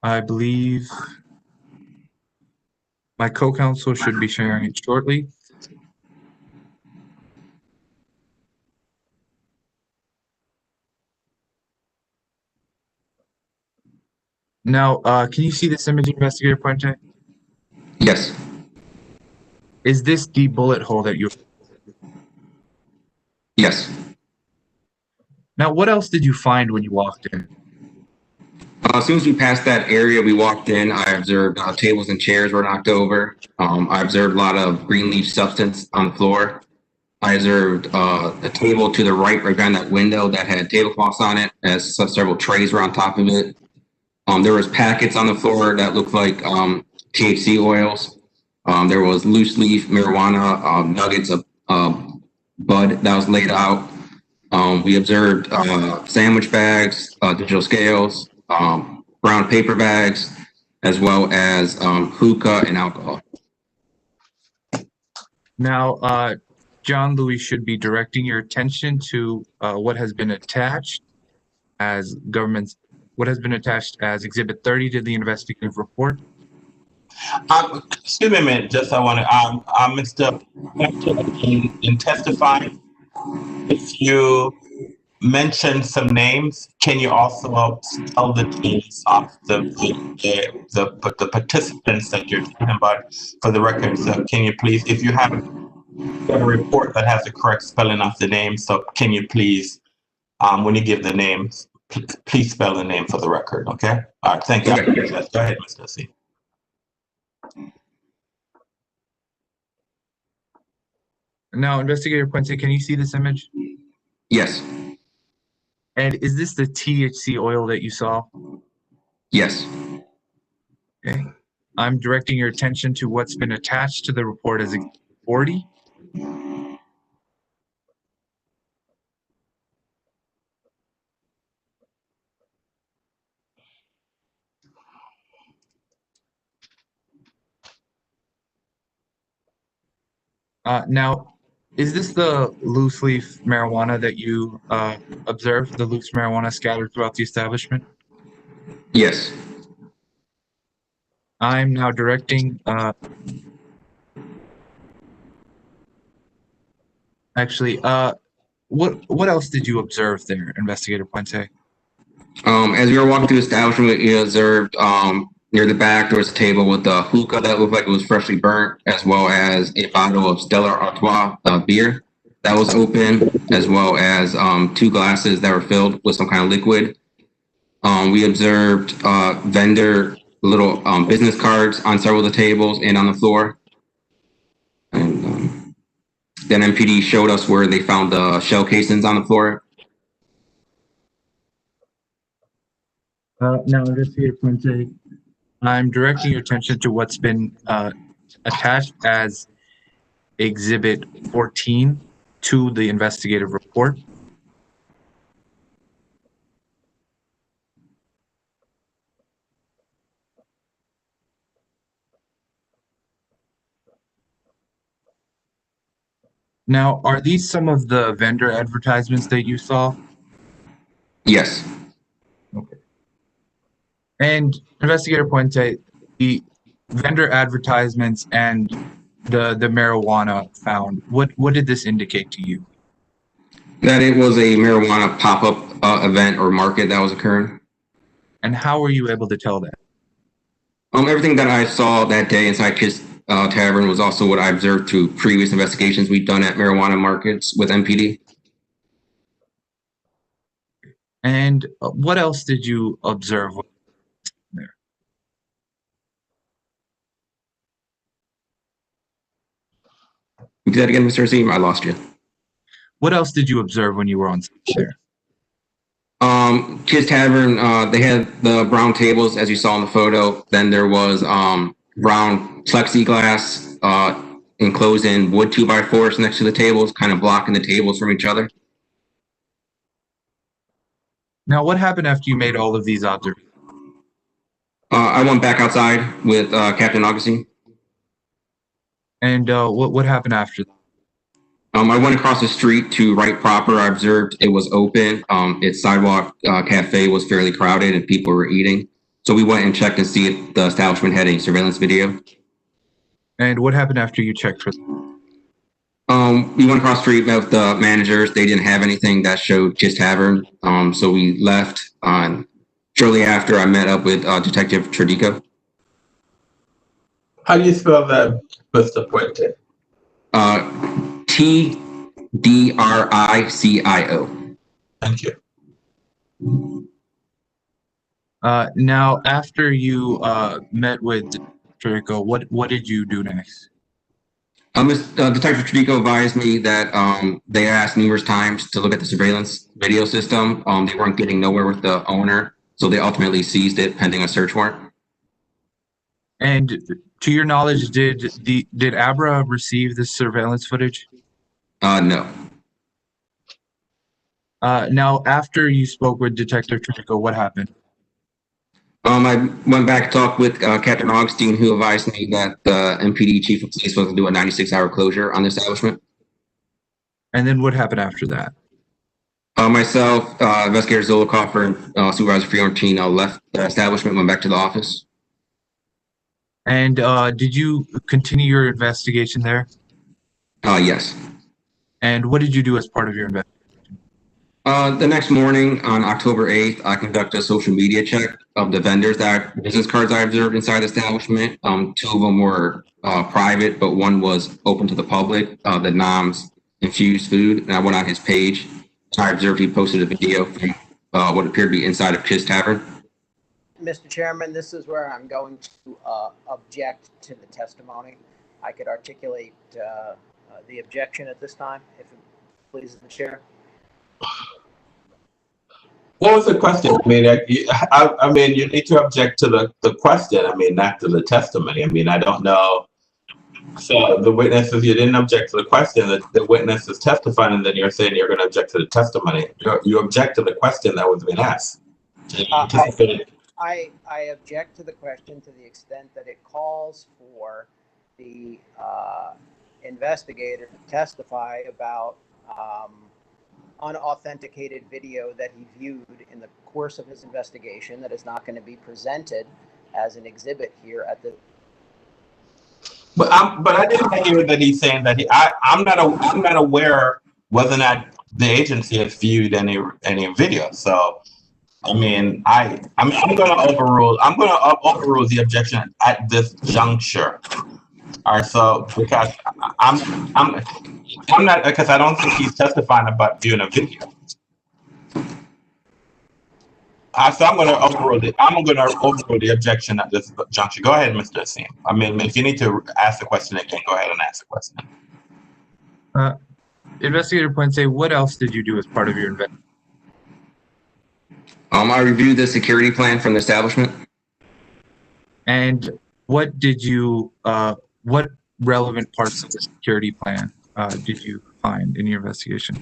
I believe my co-counsel should be sharing it shortly. Now, can you see this image, Investigator Puente? Yes. Is this the bullet hole that you... Yes. Now, what else did you find when you walked in? As soon as we passed that area, we walked in. I observed tables and chairs were knocked over. I observed a lot of green leaf substance on the floor. I observed a table to the right behind that window that had tablecloths on it, as several trays were on top of it. There was packets on the floor that looked like THC oils. There was loose leaf marijuana, nuggets of bud that was laid out. We observed sandwich bags, digital scales, brown paper bags, as well as hookah and alcohol. Now, John Louis should be directing your attention to what has been attached as Exhibit 30 to the investigative report. Excuse me a minute, just I want to, Mr. in testifying, if you mention some names, can you also tell the names of the participants that you're talking about for the record? So can you please, if you have a report that has the correct spelling of the name, so can you please, when you give the names, please spell the name for the record, okay? All right, thank you. Okay. Go ahead, Mr. C. Now, Investigator Puente, can you see this image? Yes. And is this the THC oil that you saw? Yes. Okay. I'm directing your attention to what's been attached to the report as Exhibit 40. Now, is this the loose leaf marijuana that you observed, the loose marijuana scattered throughout the establishment? Yes. I'm now directing, what else did you observe there, Investigator Puente? As we were walking through the establishment, we observed near the back there was a table with a hookah that looked like it was freshly burnt, as well as a bottle of Stella Artois beer that was open, as well as 2 glasses that were filled with some kind of liquid. We observed vendor little business cards on several of the tables and on the floor. And then MPD showed us where they found the shell casings on the floor. Now, Investigator Puente, I'm directing your attention to what's been attached as Exhibit 14 to the investigative report. Now, are these some of the vendor advertisements that you saw? Yes. Okay. And Investigator Puente, the vendor advertisements and the marijuana found, what did this indicate to you? That it was a marijuana pop-up event or market that was occurring. And how were you able to tell that? Everything that I saw that day inside Kiss Tavern was also what I observed through previous investigations we've done at marijuana markets with MPD. And what else did you observe there? Do that again, Mr. Azim? I lost you. What else did you observe when you were on site there? Kiss Tavern, they had the brown tables as you saw in the photo. Then there was brown plexiglass enclosed in wood 2x4s next to the tables, kind of blocking the tables from each other. Now, what happened after you made all of these observations? I went back outside with Captain Augustine. And what happened after that? I went across the street to Right Proper. I observed it was open. Its sidewalk cafe was fairly crowded and people were eating. So we went and checked and see if the establishment had any surveillance video. And what happened after you checked for that? We went across the street, met with the managers. They didn't have anything that showed Kiss Tavern. So we left. Shortly after, I met up with Detective Tradico. How do you spell that, Mr. Puente? DRICIO. Thank you. Now, after you met with Trico, what did you do next? Detective Trico advised me that they asked numerous times to look at the surveillance video system. They weren't getting nowhere with the owner, so they ultimately seized it pending a search warrant. And to your knowledge, did Abra receive the surveillance footage? No. Now, after you spoke with Detective Trico, what happened? I went back and talked with Captain Augustine, who advised me that the MPD chief of police was to do a 96-hour closure on the establishment. And then what happened after that? Myself, Investigator Zolokoffer, and Supervisor Fiorentino left the establishment, went back to the office. And did you continue your investigation there? Yes. And what did you do as part of your investigation? The next morning, on October 8th, I conducted a social media check of the vendors business cards I observed inside the establishment. 2 of them were private, but one was open to the public, the Noms Infused Food. And I went on his page. I observed he posted a video from what appeared to be inside of Kiss Tavern. Mr. Chairman, this is where I'm going to object to the testimony. I could articulate the objection at this time, if it pleases the chair. What was the question? I mean, you need to object to the question. I mean, not to the testimony. I mean, I don't know. So the witnesses, you didn't object to the question. The witness is testifying, and then you're saying you're going to object to the testimony. You object to the question that was being asked. I object to the question to the extent that it calls for the investigator to testify about unauthenticated video that he viewed in the course of his investigation that is not going to be presented as an exhibit here at the. But I didn't hear that he's saying that I'm not aware whether or not the agency has viewed any video. So, I mean, I'm going to overrule the objection at this juncture. All right, so because I'm not, because I don't think he's testifying about viewing a video. So I'm going to overrule the objection at this juncture. Go ahead, Mr. Asim. I mean, if you need to ask the question again, go ahead and ask the question. Investigator Puente, what else did you do as part of your investigation? I reviewed the security plan from the establishment. And what did you, what relevant parts of the security plan did you find in your investigation?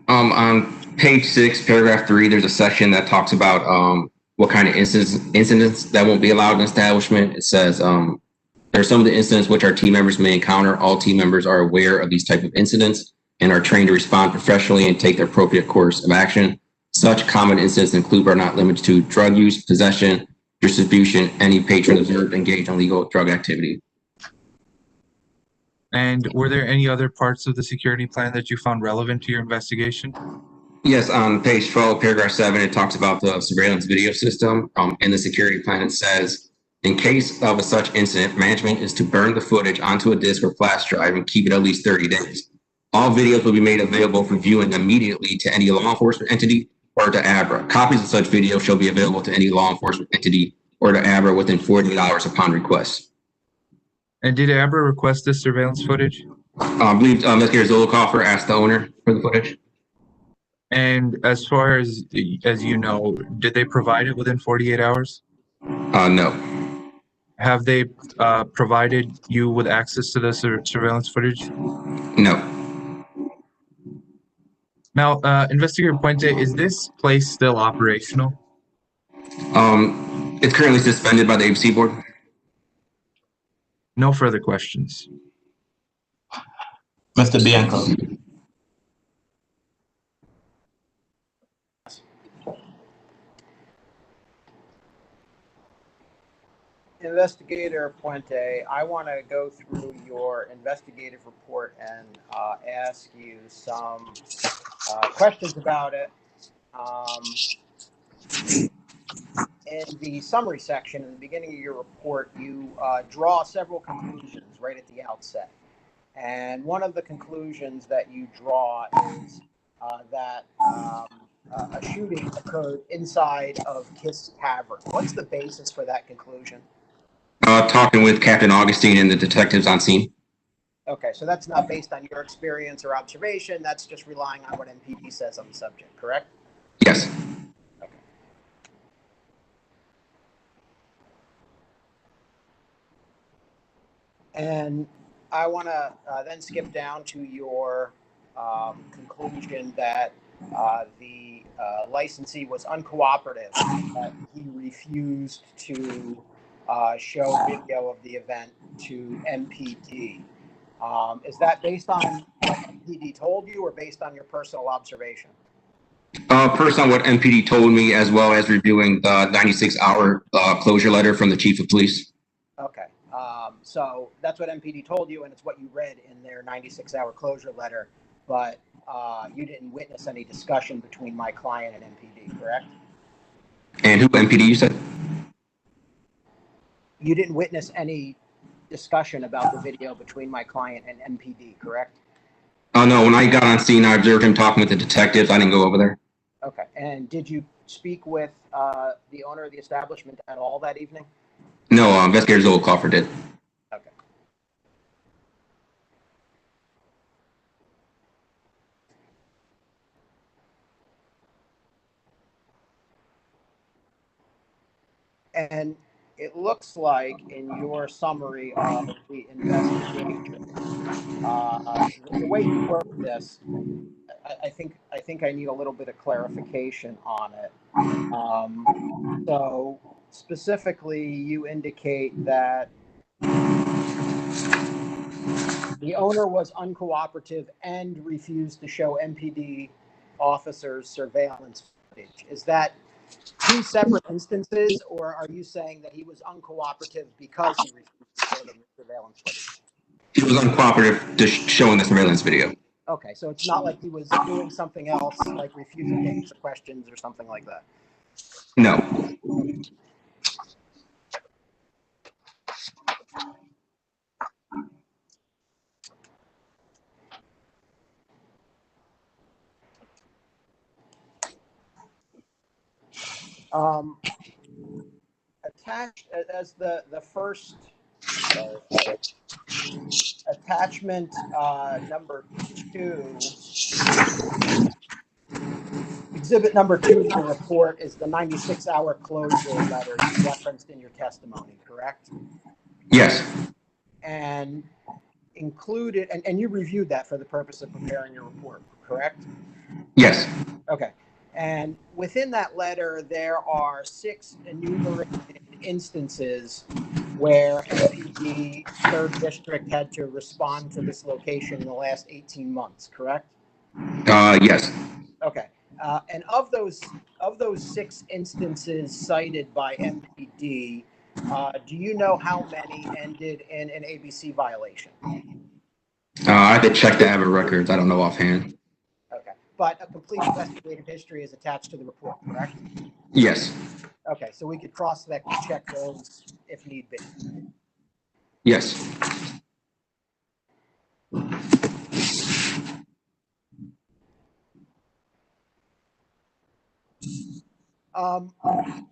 On page 6, paragraph 3, there's a section that talks about what kind of incidents that won't be allowed in the establishment. It says there are some of the incidents which our team members may encounter. All team members are aware of these type of incidents and are trained to respond professionally and take the appropriate course of action. Such common incidents include but are not limited to drug use, possession, distribution, any patron observed engaged in illegal drug activity. And were there any other parts of the security plan that you found relevant to your investigation? Yes, on page 12, paragraph 7, it talks about the surveillance video system. In the security plan, it says, in case of such incident, management is to burn the footage onto a disk or flash drive and keep it at least 30 days. All videos will be made available for viewing immediately to any law enforcement entity or to ABRA. Copies of such video shall be available to any law enforcement entity or to ABRA within 48 hours upon request. And did ABRA request this surveillance footage? I believe Investigator Zolokoffer asked the owner for the footage. And as far as you know, did they provide it within 48 hours? No. Have they provided you with access to the surveillance footage? No. Now, Investigator Puente, is this place still operational? It's currently suspended by the ABC board. No further questions. Mr. Bianco. Investigator Puente, I want to go through your investigative report and ask you some questions about it. In the summary section, in the beginning of your report, you draw several conclusions right at the outset. And one of the conclusions that you draw is that a shooting occurred inside of Kiss Tavern. What's the basis for that conclusion? Talking with Captain Augustine and the detectives on scene. Okay, so that's not based on your experience or observation. That's just relying on what MPD says on the subject, correct? Yes. Okay. And I want to then skip down to your conclusion that the licensee was uncooperative, that he refused to show video of the event to MPD. Is that based on what MPD told you or based on your personal observation? First on what MPD told me, as well as reviewing the 96-hour closure letter from the chief of police. Okay. So that's what MPD told you, and it's what you read in their 96-hour closure letter, but you didn't witness any discussion between my client and MPD, correct? And who MPD you said? You didn't witness any discussion about the video between my client and MPD, correct? Oh, no, when I got on scene, I observed him talking with the detectives. I didn't go over there. Okay. And did you speak with the owner of the establishment at all that evening? No, investigator Zollicoffer did. Okay. And it looks like in your summary of the investigation, the way you wrote this, I think I need a little bit of clarification on it. So specifically, you indicate that the owner was uncooperative and refused to show MPD officers surveillance footage. Is that two separate instances, or are you saying that he was uncooperative because he refused to show them surveillance footage? He was uncooperative to showing the surveillance video. Okay, so it's not like he was doing something else, like refusing to answer questions or something like that. No. Attached as the first attachment number 2, exhibit number 2 to the report is the 96-hour closure letter you referenced in your testimony, correct? Yes. And included, and you reviewed that for the purpose of preparing your report, correct? Yes. Okay. And within that letter, there are 6 enumerated instances where MPD 3rd District had to respond to this location in the last 18 months, correct? Yes. Okay. And of those 6 instances cited by MPD, do you know how many ended in an ABC violation? I have to check the Abbott records. I don't know offhand. Okay. But a complete investigative history is attached to the report, correct? Yes. Okay, so we could cross-check those if need be. Yes.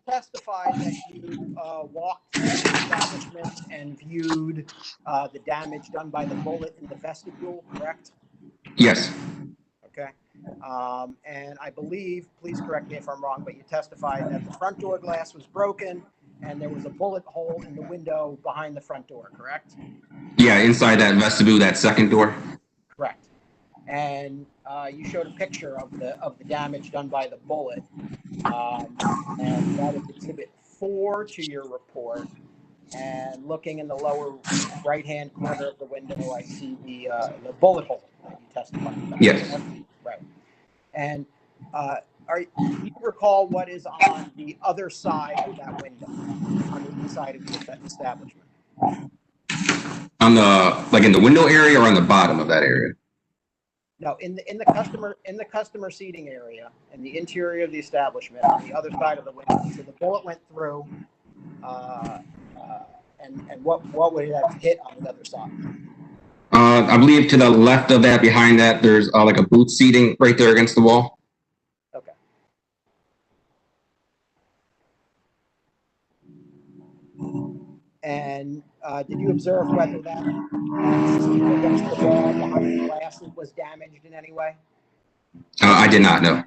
Testified that you walked through the establishment and viewed the damage done by the bullet in the vestibule, correct? Yes. Okay. And I believe, please correct me if I'm wrong, but you testified that the front door glass was broken and there was a bullet hole in the window behind the front door, correct? Yeah, inside that vestibule, that second door. Correct. And you showed a picture of the damage done by the bullet, and that is exhibit 4 to your report. And looking in the lower right-hand corner of the window, I see the bullet hole that you testified about. Yes. Right. And do you recall what is on the other side of that window, on the inside of the establishment? On the, like in the window area or on the bottom of that area? No, in the customer seating area, in the interior of the establishment, on the other side of the window. So the bullet went through, and what would it have hit on the other side? I believe to the left of that, behind that, there's like a booth seating right there against the wall. Okay. And did you observe whether that seat against the wall behind the glass was damaged in any way? I did not know.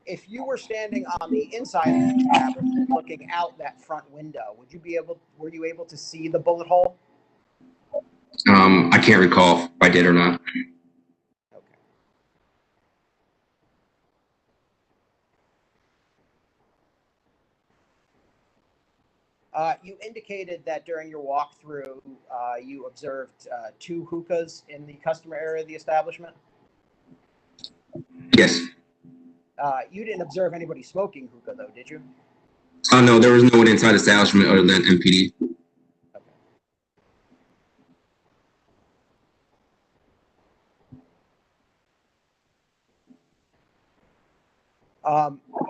If you were standing on the inside of the establishment looking out that front window, were you able to see the bullet hole? I can't recall if I did or not. You indicated that during your walkthrough, you observed 2 hookahs in the customer area of the establishment? Yes. You didn't observe anybody smoking hookah, though, did you? No, there was no one inside the establishment other than MPD.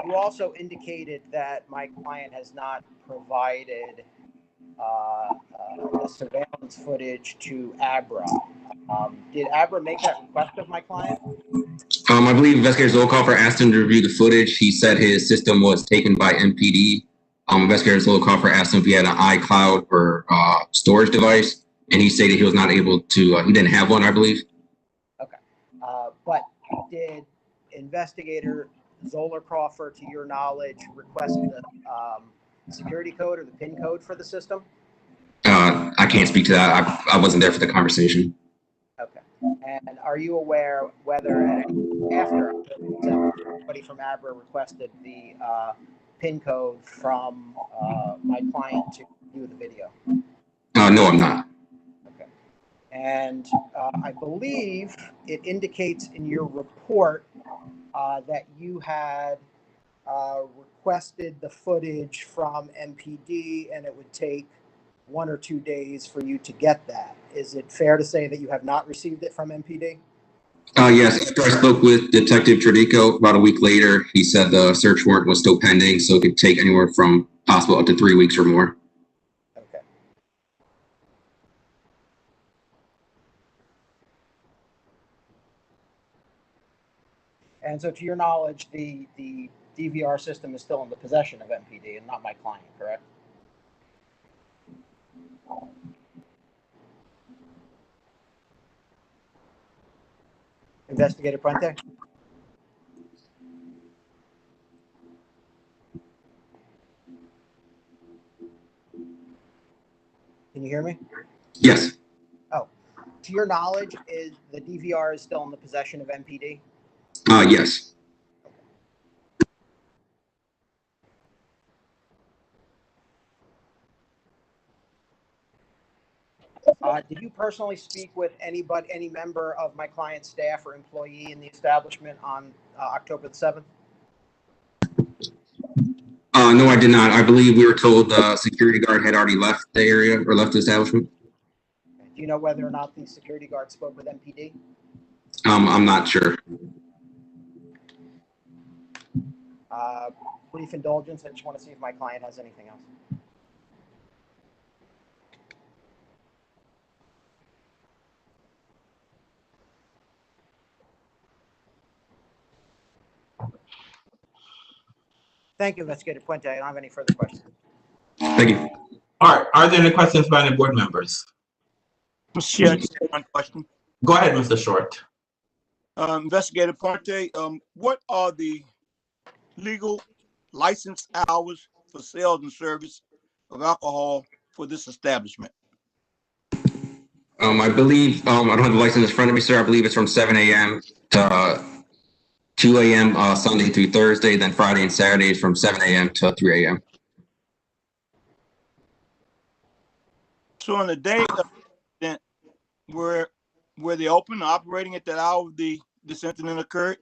You also indicated that my client has not provided the surveillance footage to ABRA. Did ABRA make that request of my client? I believe Investigator Zolkoffer asked him to review the footage. He said his system was taken by MPD. Investigator Zolkoffer asked him if he had an iCloud or storage device, and he stated he was not able to, he didn't have one, I believe. Okay. But did Investigator Zolkoffer, to your knowledge, request the security code or the PIN code for the system? I can't speak to that. I wasn't there for the conversation. Okay. And are you aware whether after somebody from ABRA requested the PIN code from my client to view the video? No, I'm not. Okay. And I believe it indicates in your report that you had requested the footage from MPD and it would take 1 or 2 days for you to get that. Is it fair to say that you have not received it from MPD? Yes, after I spoke with Detective Tradico about a week later, he said the search warrant was still pending, so it could take anywhere from possible up to 3 weeks or more. Okay. And so to your knowledge, the DVR system is still in the possession of MPD and not my client, correct? Investigator Puente? Can you hear me? Yes. Oh, to your knowledge, is the DVR is still in the possession of MPD? Yes. Did you personally speak with any member of my client's staff or employee in the establishment on October the 7th? No, I did not. I believe we were told the security guard had already left the area or left the establishment. Do you know whether or not the security guard spoke with MPD? I'm not sure. Brief indulgence. I just want to see if my client has anything else. Thank you, Investigator Puente. I don't have any further questions. Thank you. All right. Are there any questions by any board members? Mr. Chair, I just have one question. Go ahead, Mr. Short. Investigator Puente, what are the legal license hours for sales and service of alcohol for this establishment? I believe, I don't have the license in front of me, sir. I believe it's from 7 a.m. to 2 a.m. Sunday through Thursday, then Friday and Saturday from 7 a.m. to 3 a.m. So on the day of the incident, were they open, operating at that hour this incident occurred?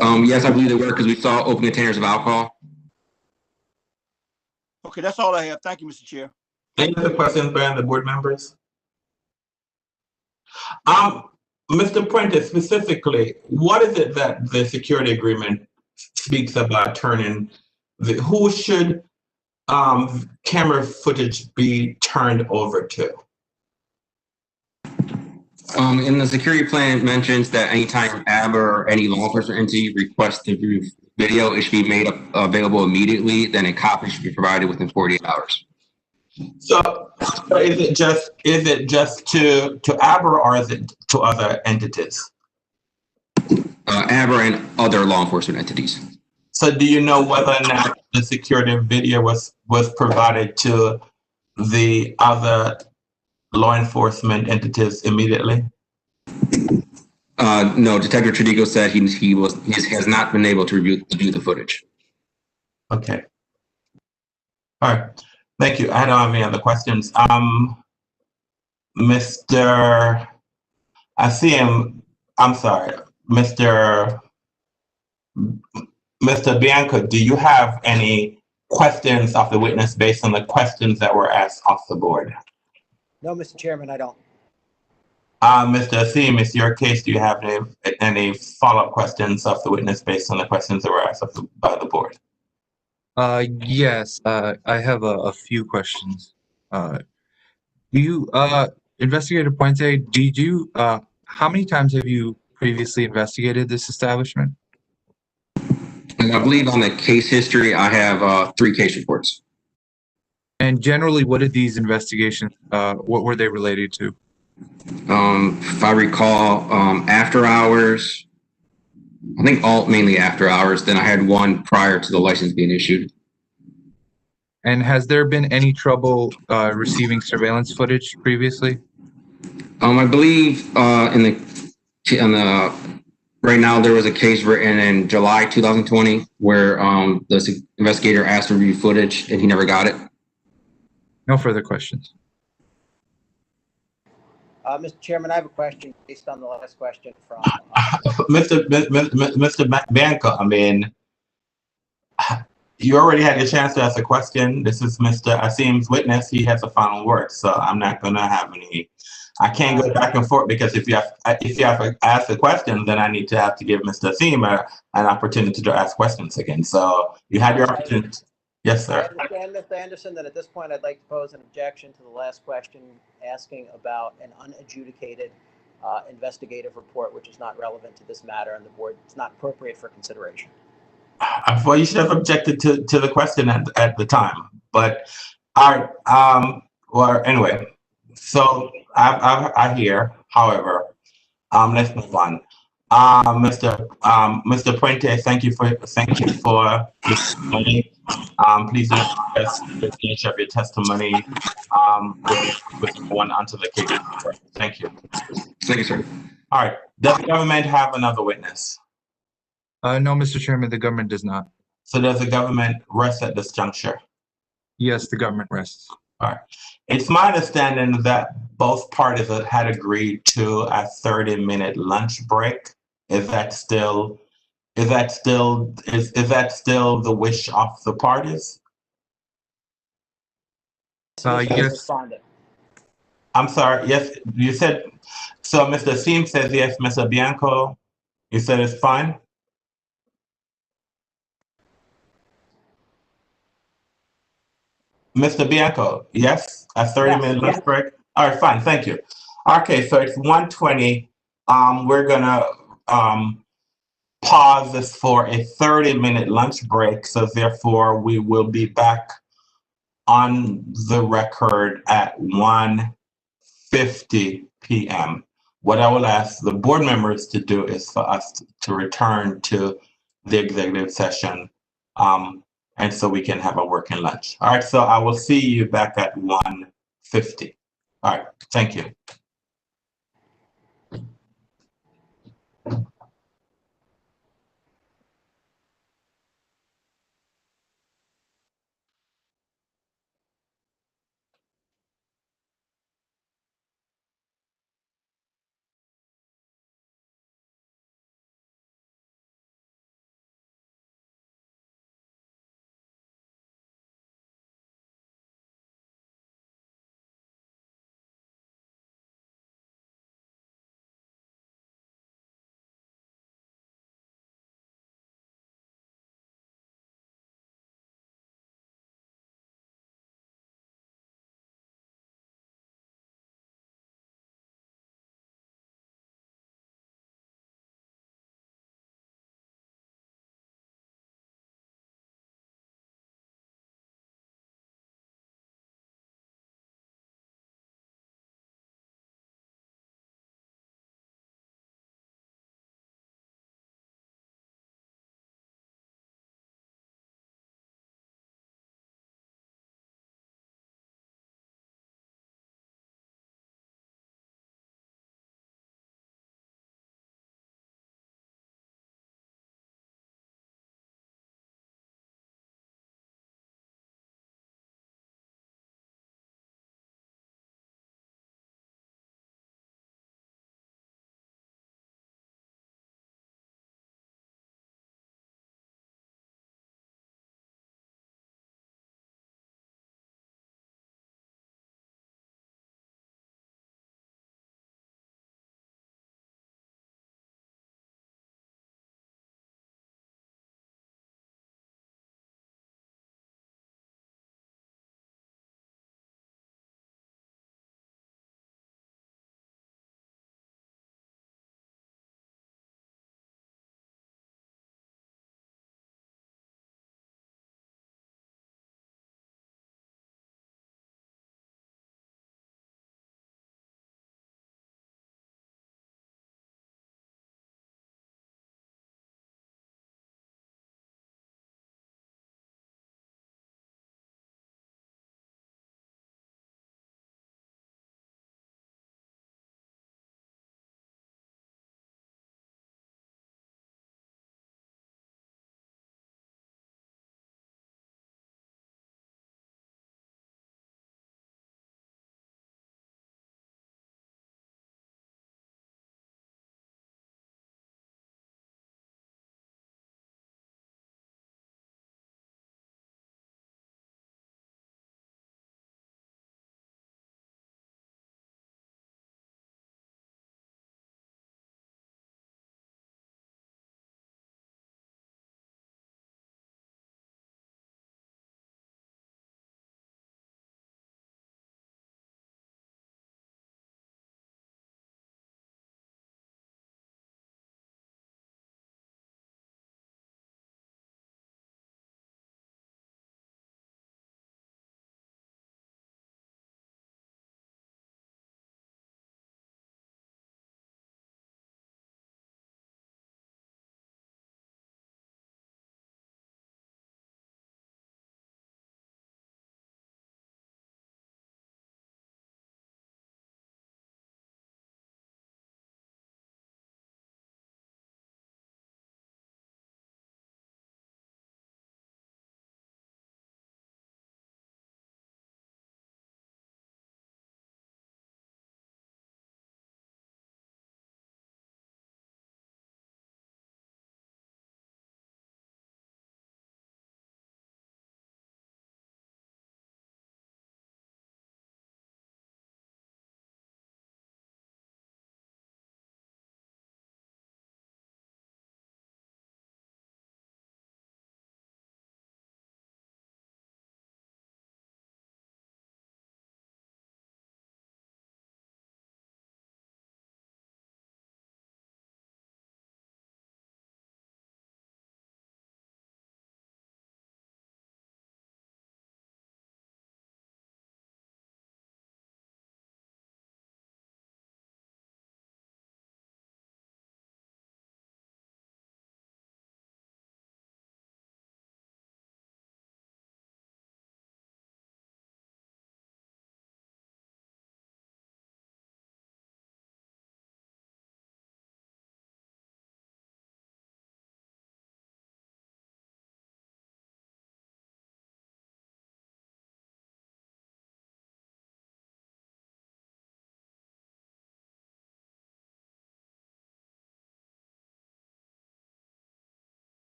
Yes, I believe they were because we saw open containers of alcohol. Okay, that's all I have. Thank you, Mr. Chair. Any other questions by the board members? Mr. Prentice, specifically, what is it that the security agreement speaks about turning who should camera footage be turned over to? In the security plan, it mentions that anytime ABBA or any law enforcement entity requests to view video, it should be made available immediately. Then a copy should be provided within 48 hours. So is it just to ABBA or is it to other entities? ABBA and other law enforcement entities. So do you know whether or not the security video was provided to the other law enforcement entities immediately? No, Detective Tridico said he has not been able to review the footage. Okay. All right. Thank you. I don't have any other questions. Mr. I see him. I'm sorry, Mr. Bianco, do you have any questions of the witness based on the questions that were asked off the board? No, Mr. Chairman, I don't. Mr. Asim, it's your case. Do you have any follow-up questions of the witness based on the questions that were asked by the board? Yes, I have a few questions. Investigator Puente, how many times have you previously investigated this establishment? And I believe on the case history, I have 3 case reports. And generally, what did these investigations, what were they related to? If I recall, after hours, I think mainly after hours. Then I had one prior to the license being issued. And has there been any trouble receiving surveillance footage previously? I believe right now there was a case written in July 2020 where the investigator asked to review footage and he never got it. No further questions. Mr. Chairman, I have a question based on the last question from Mr. Bianco, I mean, you already had your chance to ask a question. This is Mr. Asim's witness. He has a final word, so I'm not going to have any. I can't go back and forth because if you have to ask a question, then I need to have to give Mr. Asim an opportunity to ask questions again. So you had your opportunity. Yes, sir. I understand, Mr. Anderson, that at this point I'd like to pose an objection to the last question asking about an unadjudicated investigative report, which is not relevant to this matter, and the board is not appropriate for consideration. Well, you should have objected to the question at the time. But all right. Well, anyway, so I hear. However, let's move on. Mr. Puente, thank you for your testimony. Please do finish up your testimony with one onto the case. Thank you. Thank you, sir. All right. Does the government have another witness? No, Mr. Chairman, the government does not. So does the government rest at this juncture? Yes, the government rests. All right. It's my understanding that both parties had agreed to a 30-minute lunch break. Is that still the wish of the parties? Yes. I'm sorry. Yes, you said so. Mr. Asim says yes. Mr. Bianco, you said it's fine. Mr. Bianco, yes, a 30-minute lunch break. All right, fine, thank you. Okay, so it's 1:20. We're gonna pause this for a 30-minute lunch break. So therefore, we will be back on the record at 1:50 p.m. What I will ask the board members to do is for us to return to the executive session. And so we can have a working lunch. All right, so I will see you back at 1:50. All right, thank you.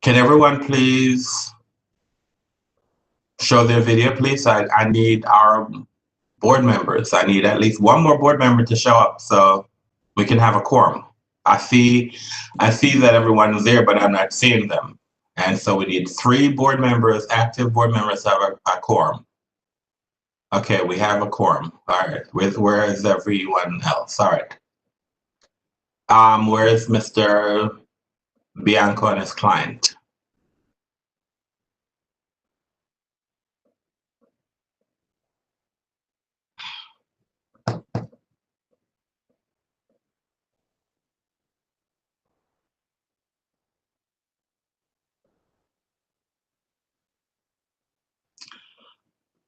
Can everyone please show their video, please? I need our board members. I need at least one more board member to show up so we can have a quorum. I see that everyone is there, but I'm not seeing them. And so we need 3 board members, active board members to have a quorum. Okay, we have a quorum. All right, where is everyone else? All right. Where is Mr. Bianco and his client?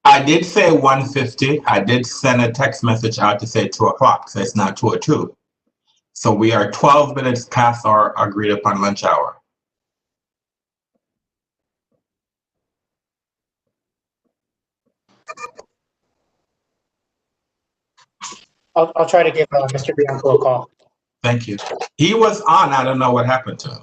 I did say 1:50. I did send a text message out to say 2 o'clock, so it's now 2:02. So we are 12 minutes past our agreed upon lunch hour. I'll try to give Mr. Bianco a call. Thank you. He was on. I don't know what happened to him.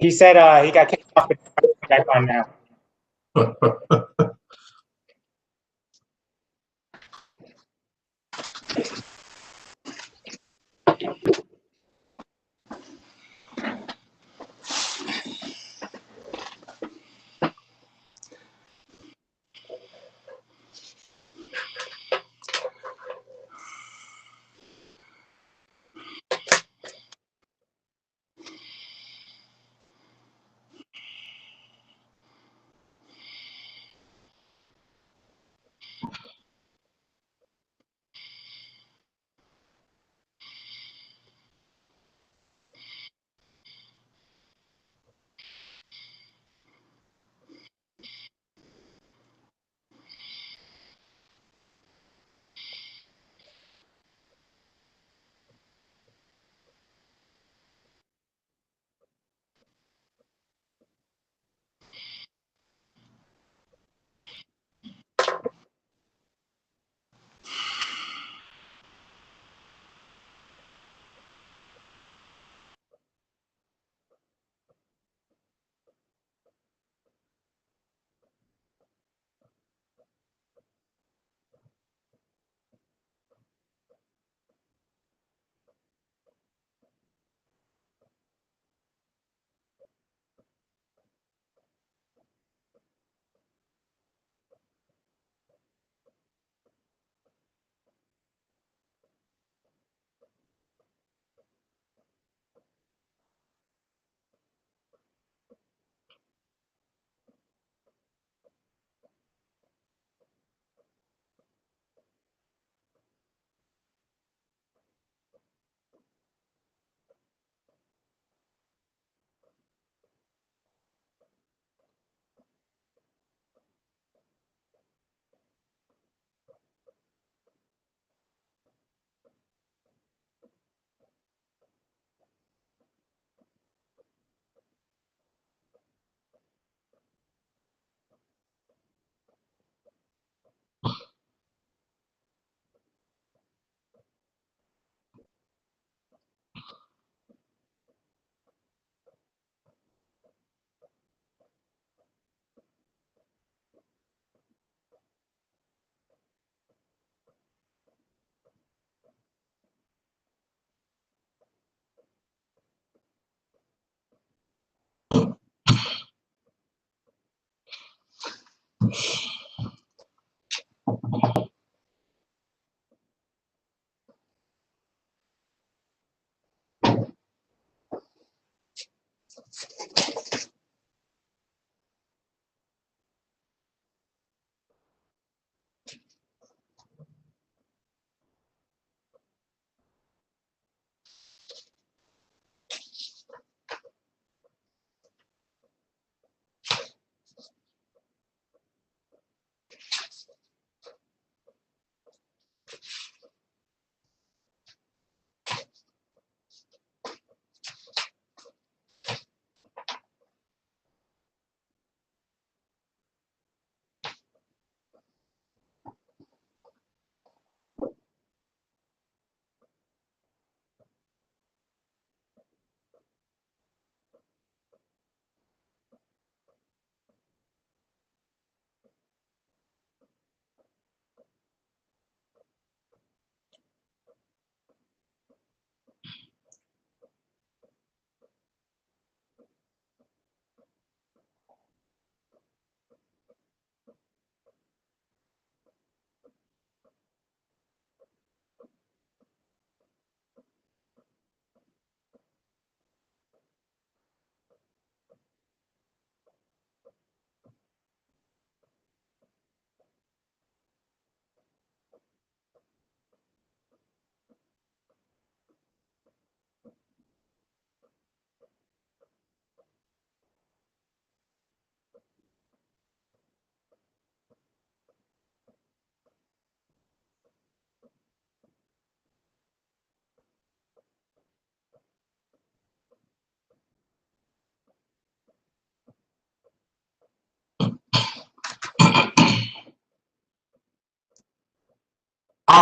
He said he got kicked off, but back on now.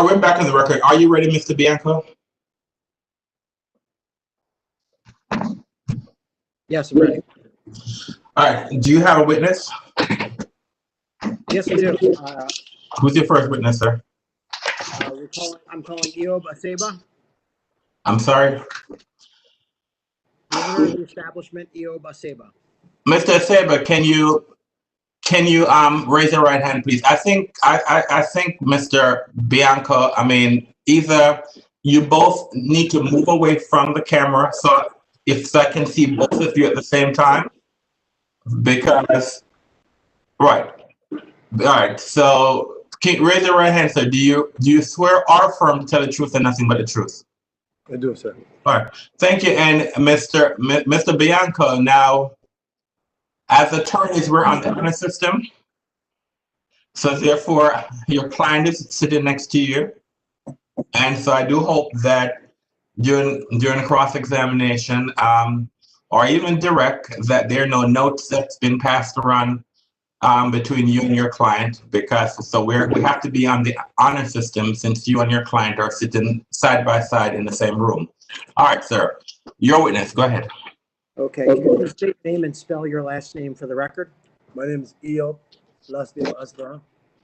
we're back on the record. Are you ready, Mr. Bianco? Yes, I'm ready. All right. Do you have a witness? Yes, I do. Who's your first witness, sir? I'm calling Eob Aseba, I'm sorry. the owner of the establishment, Eob Aseba. Mr. Saber, can you raise your right hand, please? I think Mr. Bianco, I mean, either you both need to move away from the camera so I can see both of you at the same time. Because right. All right. So can you raise your right hand, sir? Do you swear or affirm to tell the truth and nothing but the truth? I do, sir. All right. Thank you. And Mr. Bianco, now as attorneys, we're on the honor system. So therefore, your client is sitting next to you. And so I do hope that during cross-examination, or even direct, that there are no notes that's been passed around between you and your client, because so we have to be on the honor system since you and your client are sitting side by side in the same room. All right, sir. Your witness, go ahead. Okay, can you state your name and spell your last name for the record? My name is Eob, last name Asbaha,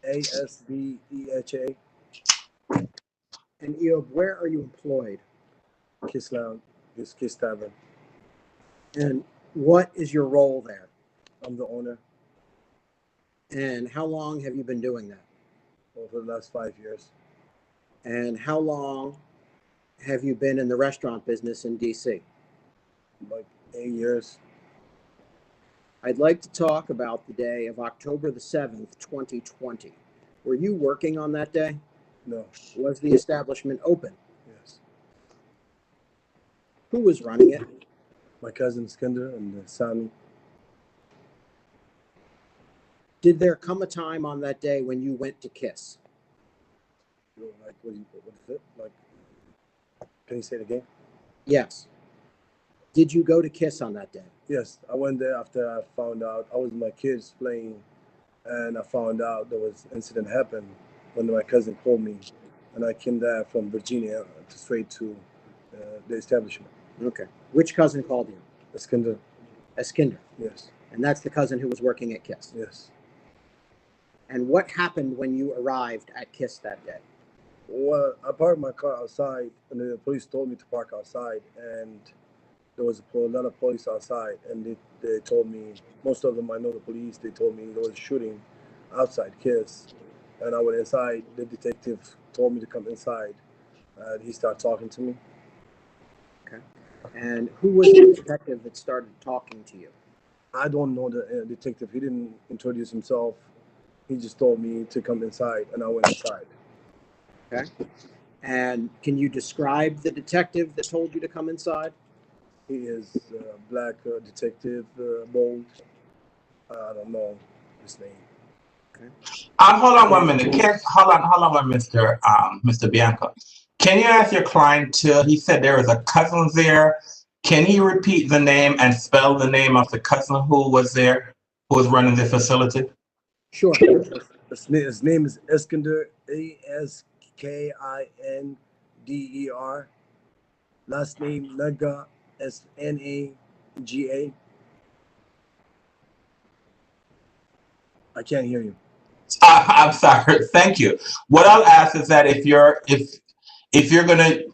Asbeha. And Eob, where are you employed? Kiss Lounge, Kiss Tavern. And what is your role there? I'm the owner. And how long have you been doing that? For the last 5 years. And how long have you been in the restaurant business in DC? Like 8 years. I'd like to talk about the day of October the 7th, 2020. Were you working on that day? No. Was the establishment open? Yes. Who was running it? My cousin Skender and Sami. Did there come a time on that day when you went to Kiss? Like, what is it? Like, can you say it again? Yes. Did you go to Kiss on that day? Yes, I went there after I found out I was with my kids playing, and I found out there was incident happened when my cousin called me, and I came there from Virginia straight to the establishment. Okay. Which cousin called you? Eskinder. Eskinder. Yes. And that's the cousin who was working at Kiss? Yes. And what happened when you arrived at Kiss that day? Well, I parked my car outside, and then the police told me to park outside, and there was a lot of police outside, and they told me, most of them, I know the police, they told me there was a shooting outside Kiss, and I went inside. The detective told me to come inside, and he started talking to me. Okay. And who was the detective that started talking to you? I don't know the detective. He didn't introduce himself. He just told me to come inside, and I went inside. Okay. And can you describe the detective that told you to come inside? He is black detective, bold. I don't know his name. Okay. Hold on 1 minute. Hold on, Mr. Bianco. Can you ask your client he said there was a cousin there. Can he repeat the name and spell the name of the cousin who was there, who was running the facility? Sure. His name is Eskinder, Askinder. Last name Naga, Snaga. I can't hear you. I'm sorry. Thank you. What I'll ask is that if you're going to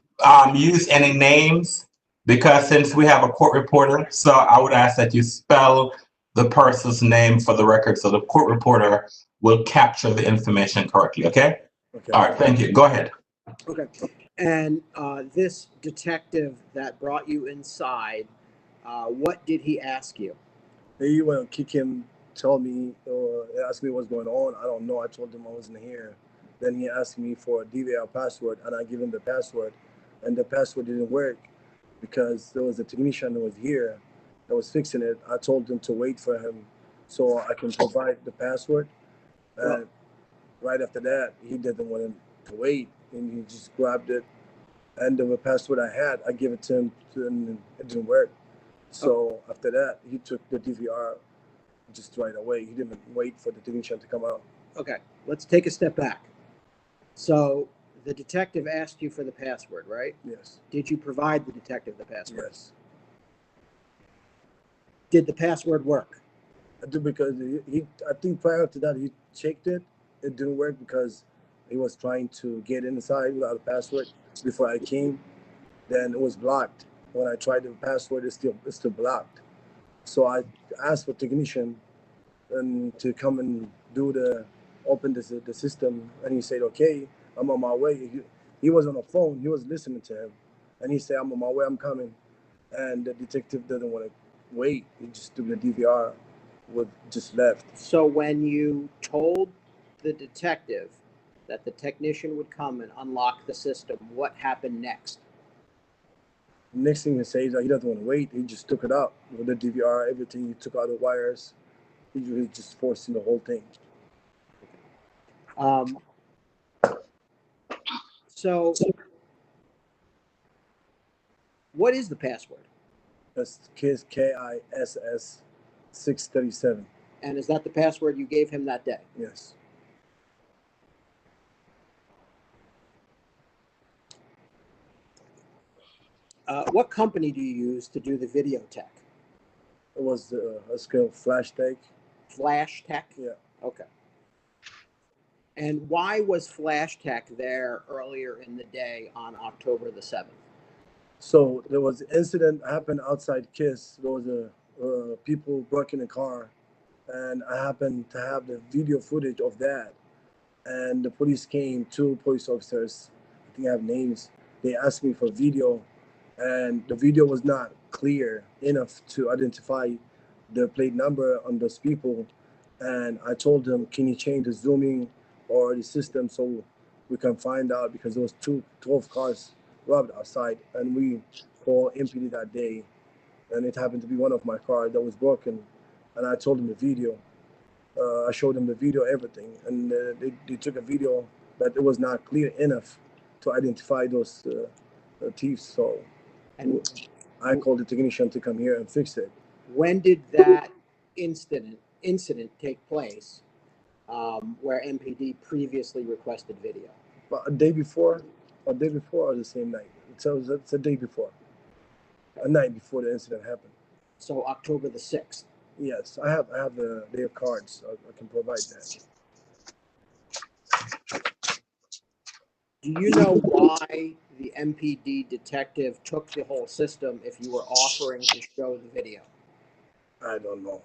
use any names, because since we have a court reporter, so I would ask that you spell the person's name for the record so the court reporter will capture the information correctly. Okay? Okay. All right. Thank you. Go ahead. Okay. And this detective that brought you inside, what did he ask you? He went to kick him, told me, or asked me what's going on. I don't know. I told him I wasn't here. Then he asked me for a DVR password, and I gave him the password, and the password didn't work because there was a technician that was here that was fixing it. I told him to wait for him so I can provide the password. And right after that, he didn't want him to wait, and he just grabbed it. And the password I had, I gave it to him, and it didn't work. So after that, he took the DVR just right away. He didn't wait for the technician to come out. Okay, let's take a step back. So The detective asked you for the password, right? Yes. Did you provide the detective the password? Yes. Did the password work? I do, because I think prior to that he checked it. It didn't work because he was trying to get inside without a password before I came. Then it was blocked. When I tried the password, it's still blocked. So I asked for technician and to come and open the system, and he said, okay, I'm on my way. He was on the phone. He was listening to him, and he said, I'm on my way. I'm coming. And the detective didn't want to wait. He just took the DVR, just left. So when you told the detective that the technician would come and unlock the system, what happened next? Next thing he says, he doesn't want to wait. He just took it out with the DVR, everything. He took out the wires. He was just forcing the whole thing. So what is the password? That's KISS 637. And is that the password you gave him that day? Yes. What company do you use to do the video tech? It was a skill Flash Tech. Flash Tech? Yeah. Okay. And why was Flash Tech there earlier in the day on October the 7th? So there was an incident happened outside KISS. There was people broke in a car, and I happened to have the video footage of that. And the police came, 2 police officers, I think I have names. They asked me for video, and the video was not clear enough to identify the plate number on those people. And I told them, can you change the zooming or the system so we can find out, because there was 12 cars robbed outside, and we called MPD that day, and it happened to be one of my cars that was broken. And I told them the video. I showed them the video, everything, and they took a video, but it was not clear enough to identify those thieves. So I called the technician to come here and fix it. When did that incident take place where MPD previously requested video? But a day before or the same night. So it's a day before, a night before the incident happened. So October the 6th. Yes, I have their cards. I can provide that. Do you know why the MPD detective took the whole system if you were offering to show the video? I don't know.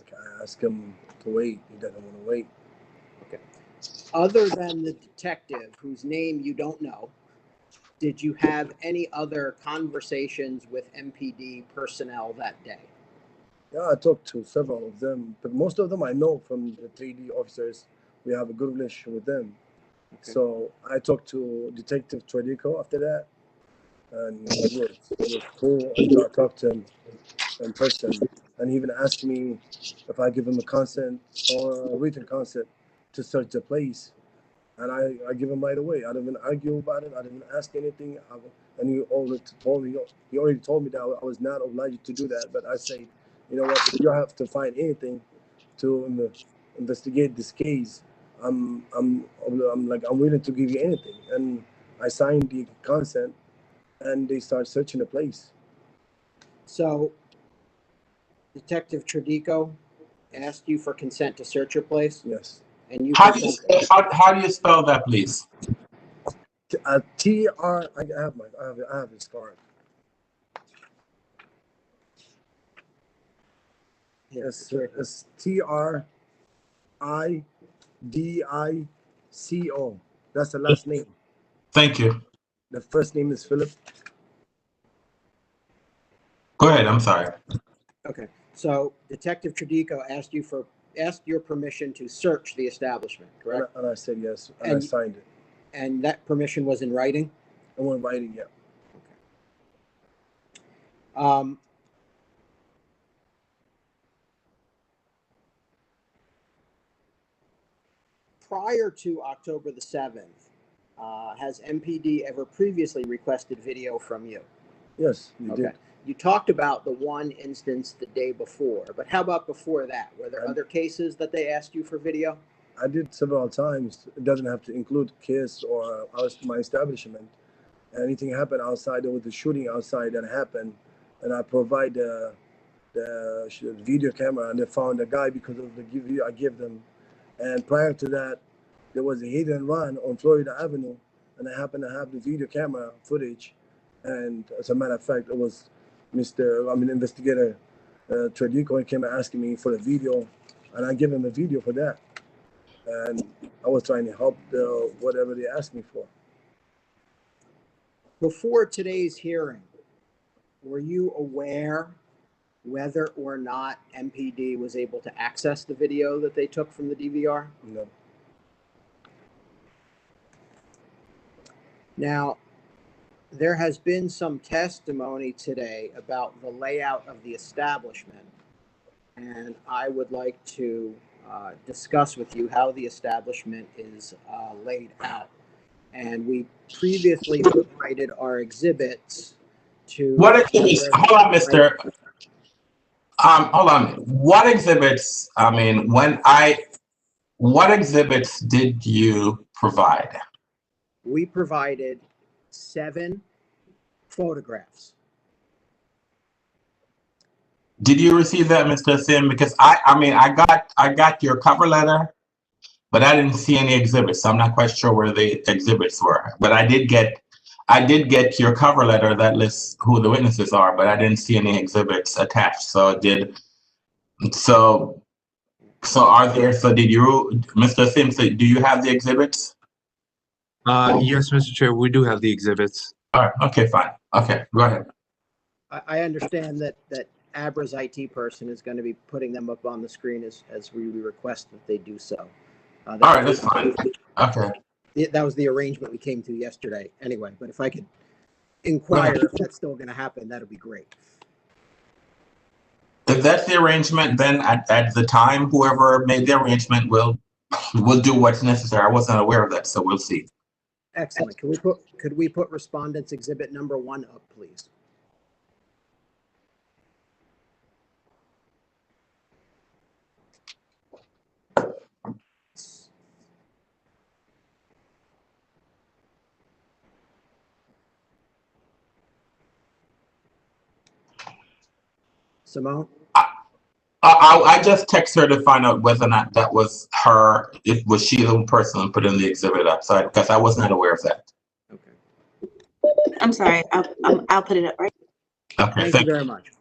Okay, I asked him to wait. He doesn't want to wait. Okay. Other than the detective, whose name you don't know, did you have any other conversations with MPD personnel that day? Yeah, I talked to several of them, but most of them I know from the 3D officers. We have a good relationship with them. Okay. So I talked to Detective Tradico after that, and he was cool. I talked to him in person, and he even asked me if I give him a consent or a written consent to search the place. And I give him right away. I didn't even argue about it. I didn't ask anything. And he already told me that I was not obliged to do that. But I say, you know what? If you have to find anything to investigate this case, I'm willing to give you anything. And I signed the consent, and they start searching the place. So, Detective Tradico asked you for consent to search your place? Yes. And you how do you spell that, please? TR. I have his card. It's TRIDICO. That's the last name. Thank you. The first name is Philip. Go ahead. I'm sorry. Okay. So Detective Tradico asked your permission to search the establishment, correct? And I said yes, and I signed it. And that permission was in writing? I was in writing, yeah. Okay. Prior to October the 7th, has MPD ever previously requested video from you? Yes, you did. You talked about the one instance the day before, but how about before that? Were there other cases that they asked you for video? I did several times. It doesn't have to include KISS or my establishment. Anything happened outside, there was a shooting outside that happened, and I provide the video camera, and they found the guy because of the video I give them. And prior to that, there was a hit and run on Florida Avenue, and I happened to have the video camera footage. And as a matter of fact, it was investigator Tradico came asking me for the video, and I gave him the video for that. And I was trying to help whatever they asked me for. Before today's hearing, were you aware whether or not MPD was able to access the video that they took from the DVR? No. Now, there has been some testimony today about the layout of the establishment, and I would like to discuss with you how the establishment is laid out. And we previously provided our exhibits to... What exhibits? Hold on, Mr. Hold on. What exhibits, what exhibits did you provide? We provided 7 photographs. Did you receive that, Mr. Sim? Because I got your cover letter, but I didn't see any exhibits. So I'm not quite sure where the exhibits were. But I did get your cover letter that lists who the witnesses are, but I didn't see any exhibits attached. So did you, Mr. Sim, do you have the exhibits? Yes, Mr. Chair, we do have the exhibits. All right, okay, fine. Okay, go ahead. I understand that ABRA's IT person is going to be putting them up on the screen as we request that they do so. All right, that's fine. Okay. That was the arrangement we came to yesterday anyway, but if I could inquire if that's still going to happen, that'll be great. If that's the arrangement, then at the time, whoever made the arrangement will do what's necessary. I wasn't aware of that, so we'll see. Excellent. Could we put respondents exhibit number 1 up, please? Simone? I just text her to find out whether or not that was her, was she the person putting the exhibit up, because I was not aware of that. Okay. I'm sorry. I'll put it up, right? Okay, Thank you very much.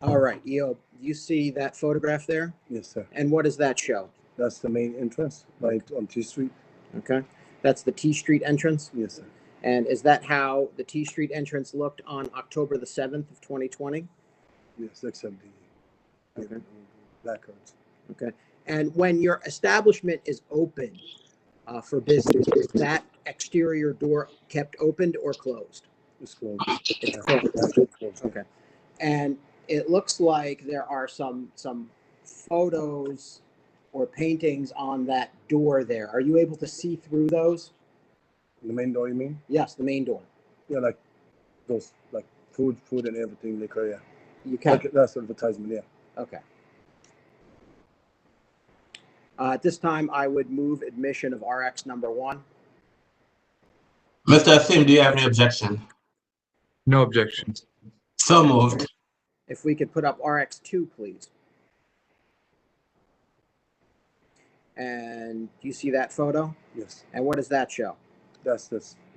All right, Eo, you see that photograph there? Yes, sir. And what does that show? That's the main entrance, right on T Street. Okay. That's the T Street entrance? Yes, sir. And is that how the T Street entrance looked on October the 7th of 2020? Yes, except the black cards. Okay. And when your establishment is open for business, is that exterior door kept opened or closed? It's closed. It's closed. Okay. And it looks like there are some photos or paintings on that door there. Are you able to see through those? The main door, you mean? Yes, the main door. Yeah, like those, like food and everything, liquor, yeah. You can. Like, that's advertisement, yeah. Okay. At this time, I would move admission of RX number 1. Mr. Asim, do you have any objection? No objections. So moved. If we could put up RX 2, please. And do you see that photo? Yes. And what does that show? That's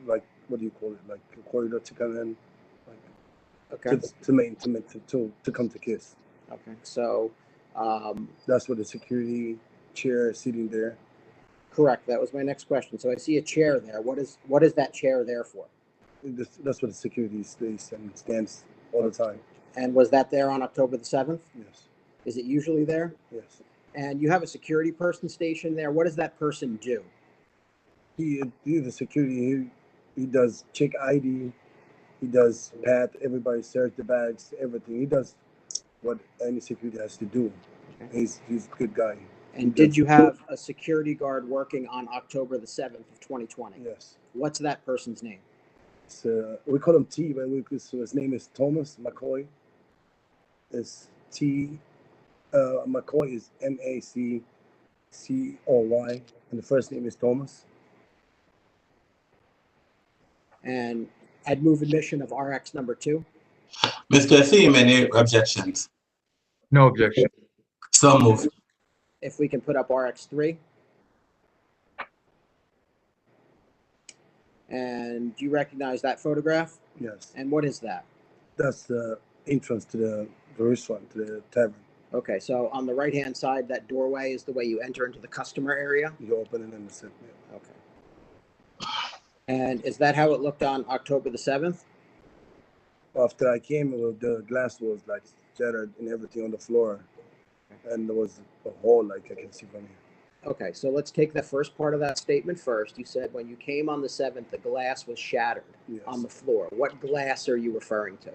like, what do you call it? Like a corridor to come in. Like, Okay. to come to KISS. Okay. So that's what the security chair is sitting there. Correct. That was my next question. So I see a chair there. What is that chair there for? That's what the security stays and stands all the time. And was that there on October the 7th? Yes. Is it usually there? Yes. And you have a security person stationed there. What does that person do? He's the security. He does check ID. He does pat everybody, search the bags, everything. He does what any security has to do. Okay. He's a good guy. And did you have a security guard working on October the 7th of 2020? Yes. What's that person's name? So we call him T, but so his name is Thomas McCoy. It's T. McCoy is MacCoy, and the first name is Thomas. And I'd move admission of RX number 2. Mr. Asim, any objections? No objection. So moved. If we can put up RX 3. And do you recognize that photograph? Yes. And what is that? That's the entrance to the restaurant, to the tavern. Okay, so on the right-hand side, that doorway is the way you enter into the customer area? You open it and sit there. Okay. And is that how it looked on October the 7th? After I came, the glass was like shattered and everything on the floor. And there was a hole like I can see from here. Okay, so let's take the first part of that statement first. You said when you came on the 7th, the glass was shattered on the floor. What glass are you referring to?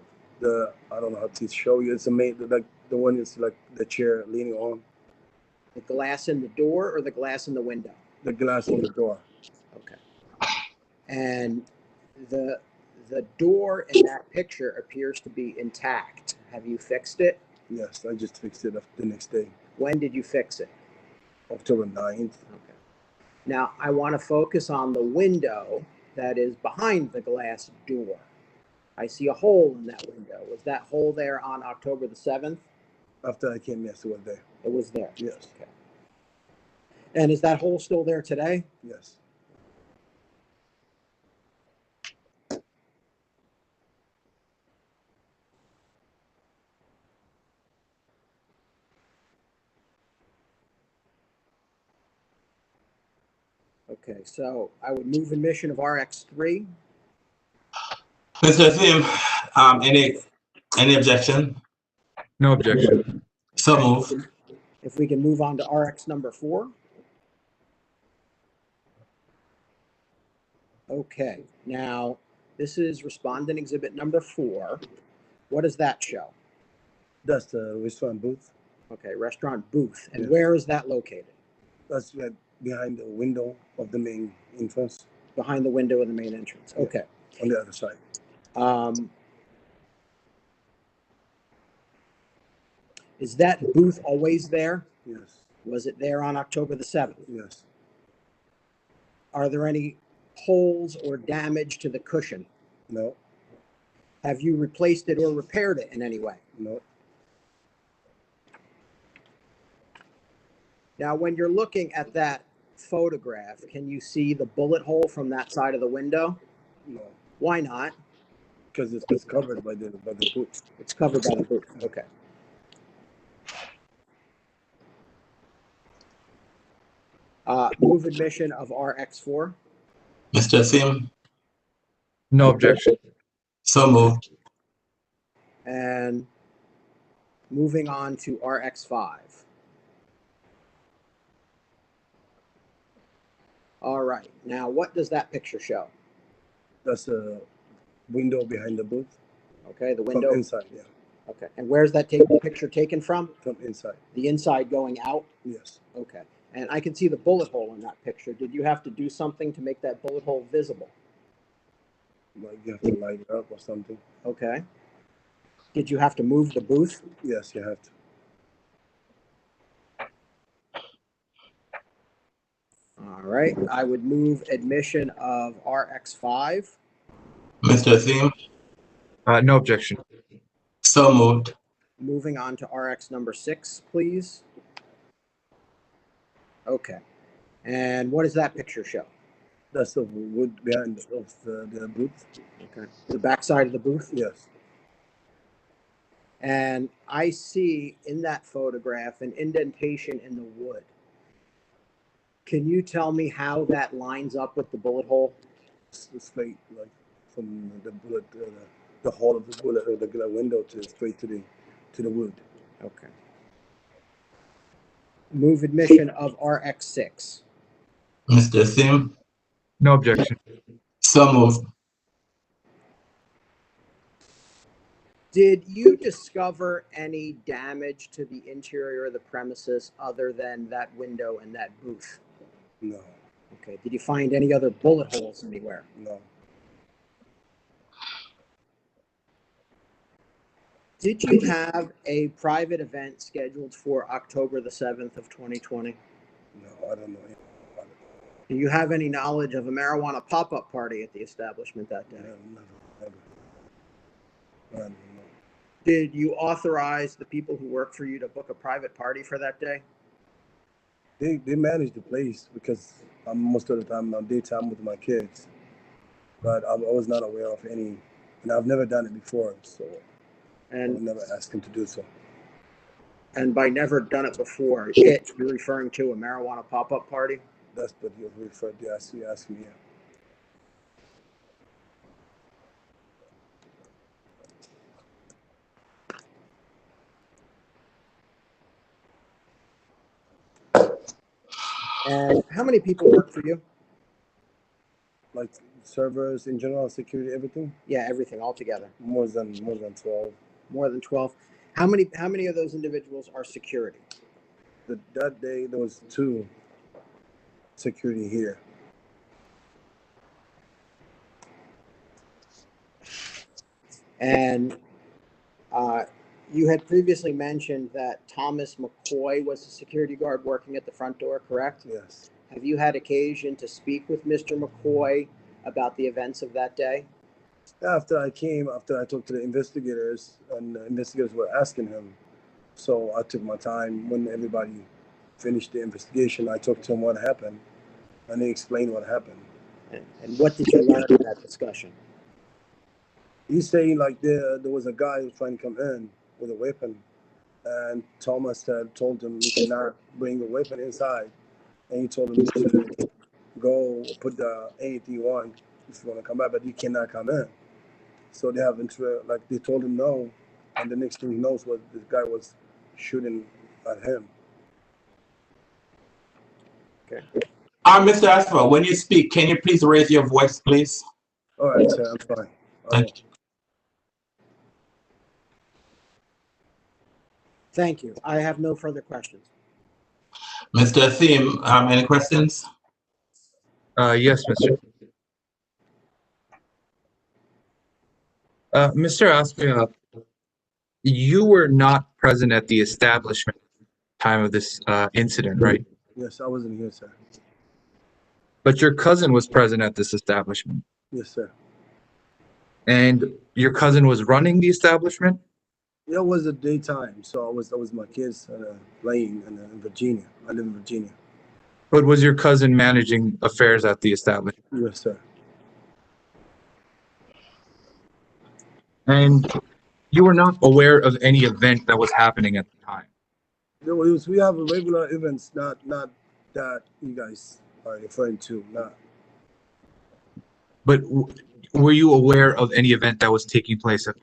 I don't know how to show you. It's the one is like the chair leaning on. The glass in the door or the glass in the window? The glass on the door. Okay. And the door in that picture appears to be intact. Have you fixed it? Yes, I just fixed it the next day. When did you fix it? October 9th. Okay. Now, I want to focus on the window that is behind the glass door. I see a hole in that window. Was that hole there on October the 7th? After I came, yes, it was there. It was there? Yes. Okay. And is that hole still there today? Yes. Okay, so I would move admission of RX3. Mr. Asim, any objection? No objection. So moved. If we can move on to RX number 4. Okay, now this is respondent exhibit number 4. What does that show? That's the restaurant booth. Okay, restaurant booth. And Yeah. where is that located? That's right behind the window of the main entrance. Behind the window of the main entrance. Yeah. Okay. On the other side. Is that booth always there? Yes. Was it there on October the 7th? Yes. Are there any holes or damage to the cushion? No. Have you replaced it or repaired it in any way? No. Now, when you're looking at that photograph, can you see the bullet hole from that side of the window? No. Why not? Because it's covered by the booth. It's covered by the booth. Okay. Move admission of RX4. Mr. Asim, No objection. so moved. And moving on to RX5. All right. Now, what does that picture show? That's a window behind the booth. Okay, the window. From inside, yeah. Okay. And where's that picture taken from? From inside. The inside going out? Yes. Okay. And I can see the bullet hole in that picture. Did you have to do something to make that bullet hole visible? Like you have to light it up or something. Okay. Did you have to move the booth? Yes, you have to. All right. I would move admission of RX5. Mr. Asim, No objection. so moved. Moving on to RX number 6, please. Okay. And what does that picture show? That's the wood behind the booth. Okay. The back side of the booth? Yes. And I see in that photograph an indentation in the wood. Can you tell me how that lines up with the bullet hole? It's straight, like from the bullet, the hole of the bullet, or the window to straight to the wood. Okay. Move admission of RX6. Mr. Asim, No objection. so moved. Did you discover any damage to the interior of the premises other than that window and that booth? No, Okay. Did you find any other bullet holes anywhere? no. Did you have a private event scheduled for October the 7th of 2020? No, I don't know. Do you have any knowledge of a marijuana pop-up party at the establishment that day? Never. I don't know. Did you authorize the people who work for you to book a private party for that day? They manage the place because most of the time I'm daytime with my kids, but I was not aware of any, and I've never done it before, so I would never ask them to do so. And by never done it before, you're referring to a marijuana pop-up party? That's what you referred to. You asked me. Yeah. And how many people work for you? Like servers in general, security, everything. Yeah, everything all together. More than 12. More than 12. How many of those individuals are security? That day there was 2 security here. And you had previously mentioned that Thomas McCoy was a security guard working at the front door, correct? Yes. Have you had occasion to speak with Mr. McCoy about the events of that day? After I talked to the investigators, and the investigators were asking him. So I took my time. When everybody finished the investigation, I talked to him what happened, and he explained what happened. And what did you learn in that discussion? He's saying like there was a guy who was trying to come in with a weapon, and Thomas had told him you cannot bring a weapon inside, and he told him to go put the AT1 if you want to come back, but you cannot come in. So they have like they told him no, and the next thing he knows was this guy was shooting at him. Okay. Mr. Asper, when you speak, can you please raise your voice, please? All right, sir, I'm fine. Thank you. Thank you. I have no further questions. Mr. Thiem, any questions? Yes, Mr. Mr. Aspria, you were not present at the establishment time of this incident, right? Yes, I wasn't here, sir. But your cousin was present at this establishment. Yes, sir. And your cousin was running the establishment? It was a daytime, so I was my kids playing in Virginia. I live in Virginia. But was your cousin managing affairs at the establishment? Yes, sir. And you were not aware of any event that was happening at the time? We have regular events, not that you guys are referring to, not. But were you aware of any event that was taking place at?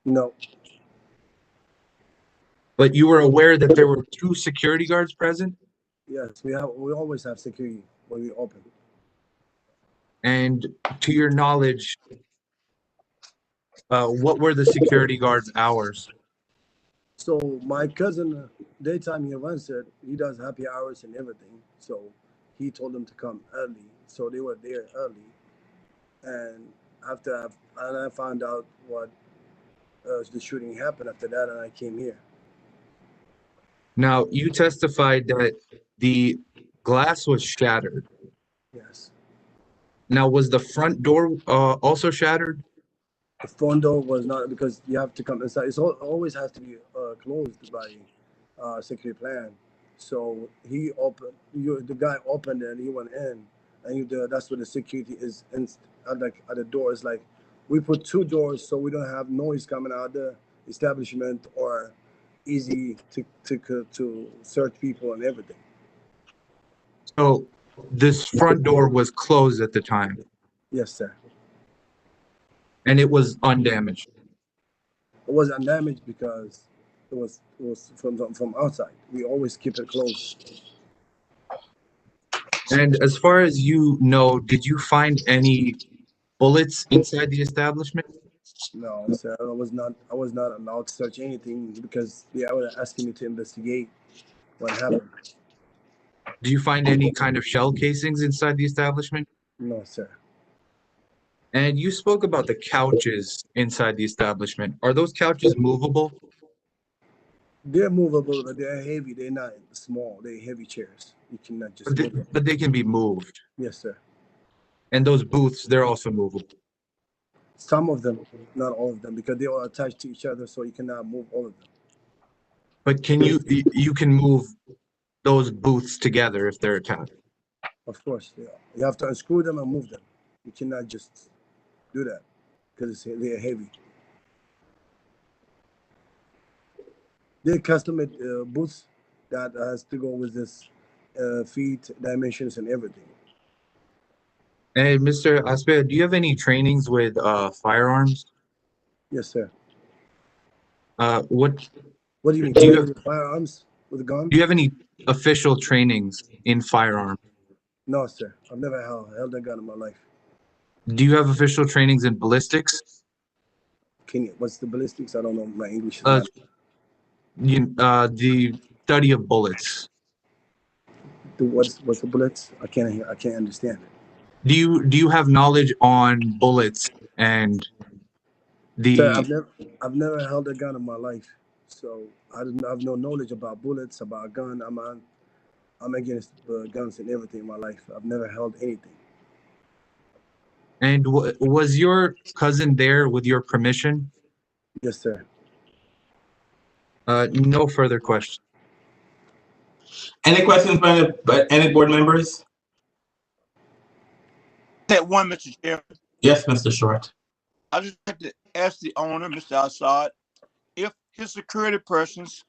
No. But you were aware that there were 2 security guards present? Yes, we always have security when we open. And to your knowledge, what were the security guards' hours? So my cousin, daytime he runs it, he does happy hours and everything. So he told them to come early. So they were there early. And I found out what the shooting happened after that, and I came here. Now, you testified that the glass was shattered. Yes. Now, was the front door also shattered? The front door was not, because you have to come inside. It always has to be closed by security plan. So he opened, the guy opened it and he went in, and that's where the security is at the door. It's like we put 2 doors so we don't have noise coming out of the establishment or easy to search people and everything. So this front door was closed at the time? Yes, sir. And it was undamaged? It was undamaged because it was from outside. We always keep it closed. And as far as you know, did you find any bullets inside the establishment? license? No, sir. I was not allowed to search anything because they were asking me to investigate what happened. Do you find any kind of shell casings inside the establishment? No, sir. And you spoke about the couches inside the establishment. Are those couches movable? They're movable, but they're heavy. They're not small. They're heavy chairs. You cannot just move them. But they can be moved. Yes, sir. And those booths, they're also movable. Some of them, not all of them, because they are attached to each other, so you cannot move all of them. But can you can move those booths together if they're attached? Of course, yeah. You have to unscrew them and move them. You cannot just do that because they're heavy. They're custom-made booths that has to go with this feet dimensions and everything. Hey, Mr. Aspe, do you have any trainings with firearms? Yes, sir. What do you mean? Do you have, firearms with a gun? do you have any official trainings in firearms? No, sir. I've never held a gun in my life. Do you have official trainings in ballistics? What's the ballistics? I don't know. My English is the study of bullets. What's the bullets? I can't understand it. Do you have knowledge on bullets and the? Sir, I've never held a gun in my life, so I have no knowledge about bullets, about a gun. I'm against guns and everything in my life. I've never held anything. And was your cousin there with your permission? Yes, sir. No further questions. Any questions by any board members? That one, Mr. Chairman. Yes, Mr. Short. I just like to ask the owner, Mr. Assad, if his security persons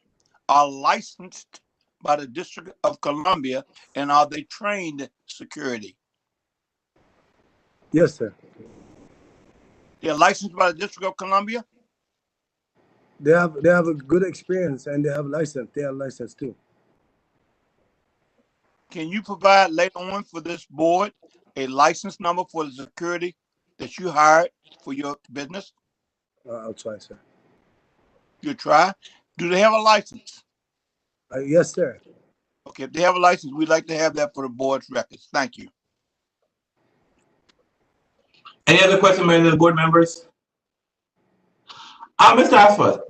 are licensed by the District of Columbia and are they trained security? Yes, sir. They're licensed by the District of Columbia? They have a good experience and they have license. They are licensed too. Can you provide later on for this board a license number for the security that you hired for your business? I'll try, sir. You try? Do they have a license? Yes, sir. Okay, if they have a license, we'd like to have that for the board's records. Thank you. Any other questions by the board members? Mr. Asford,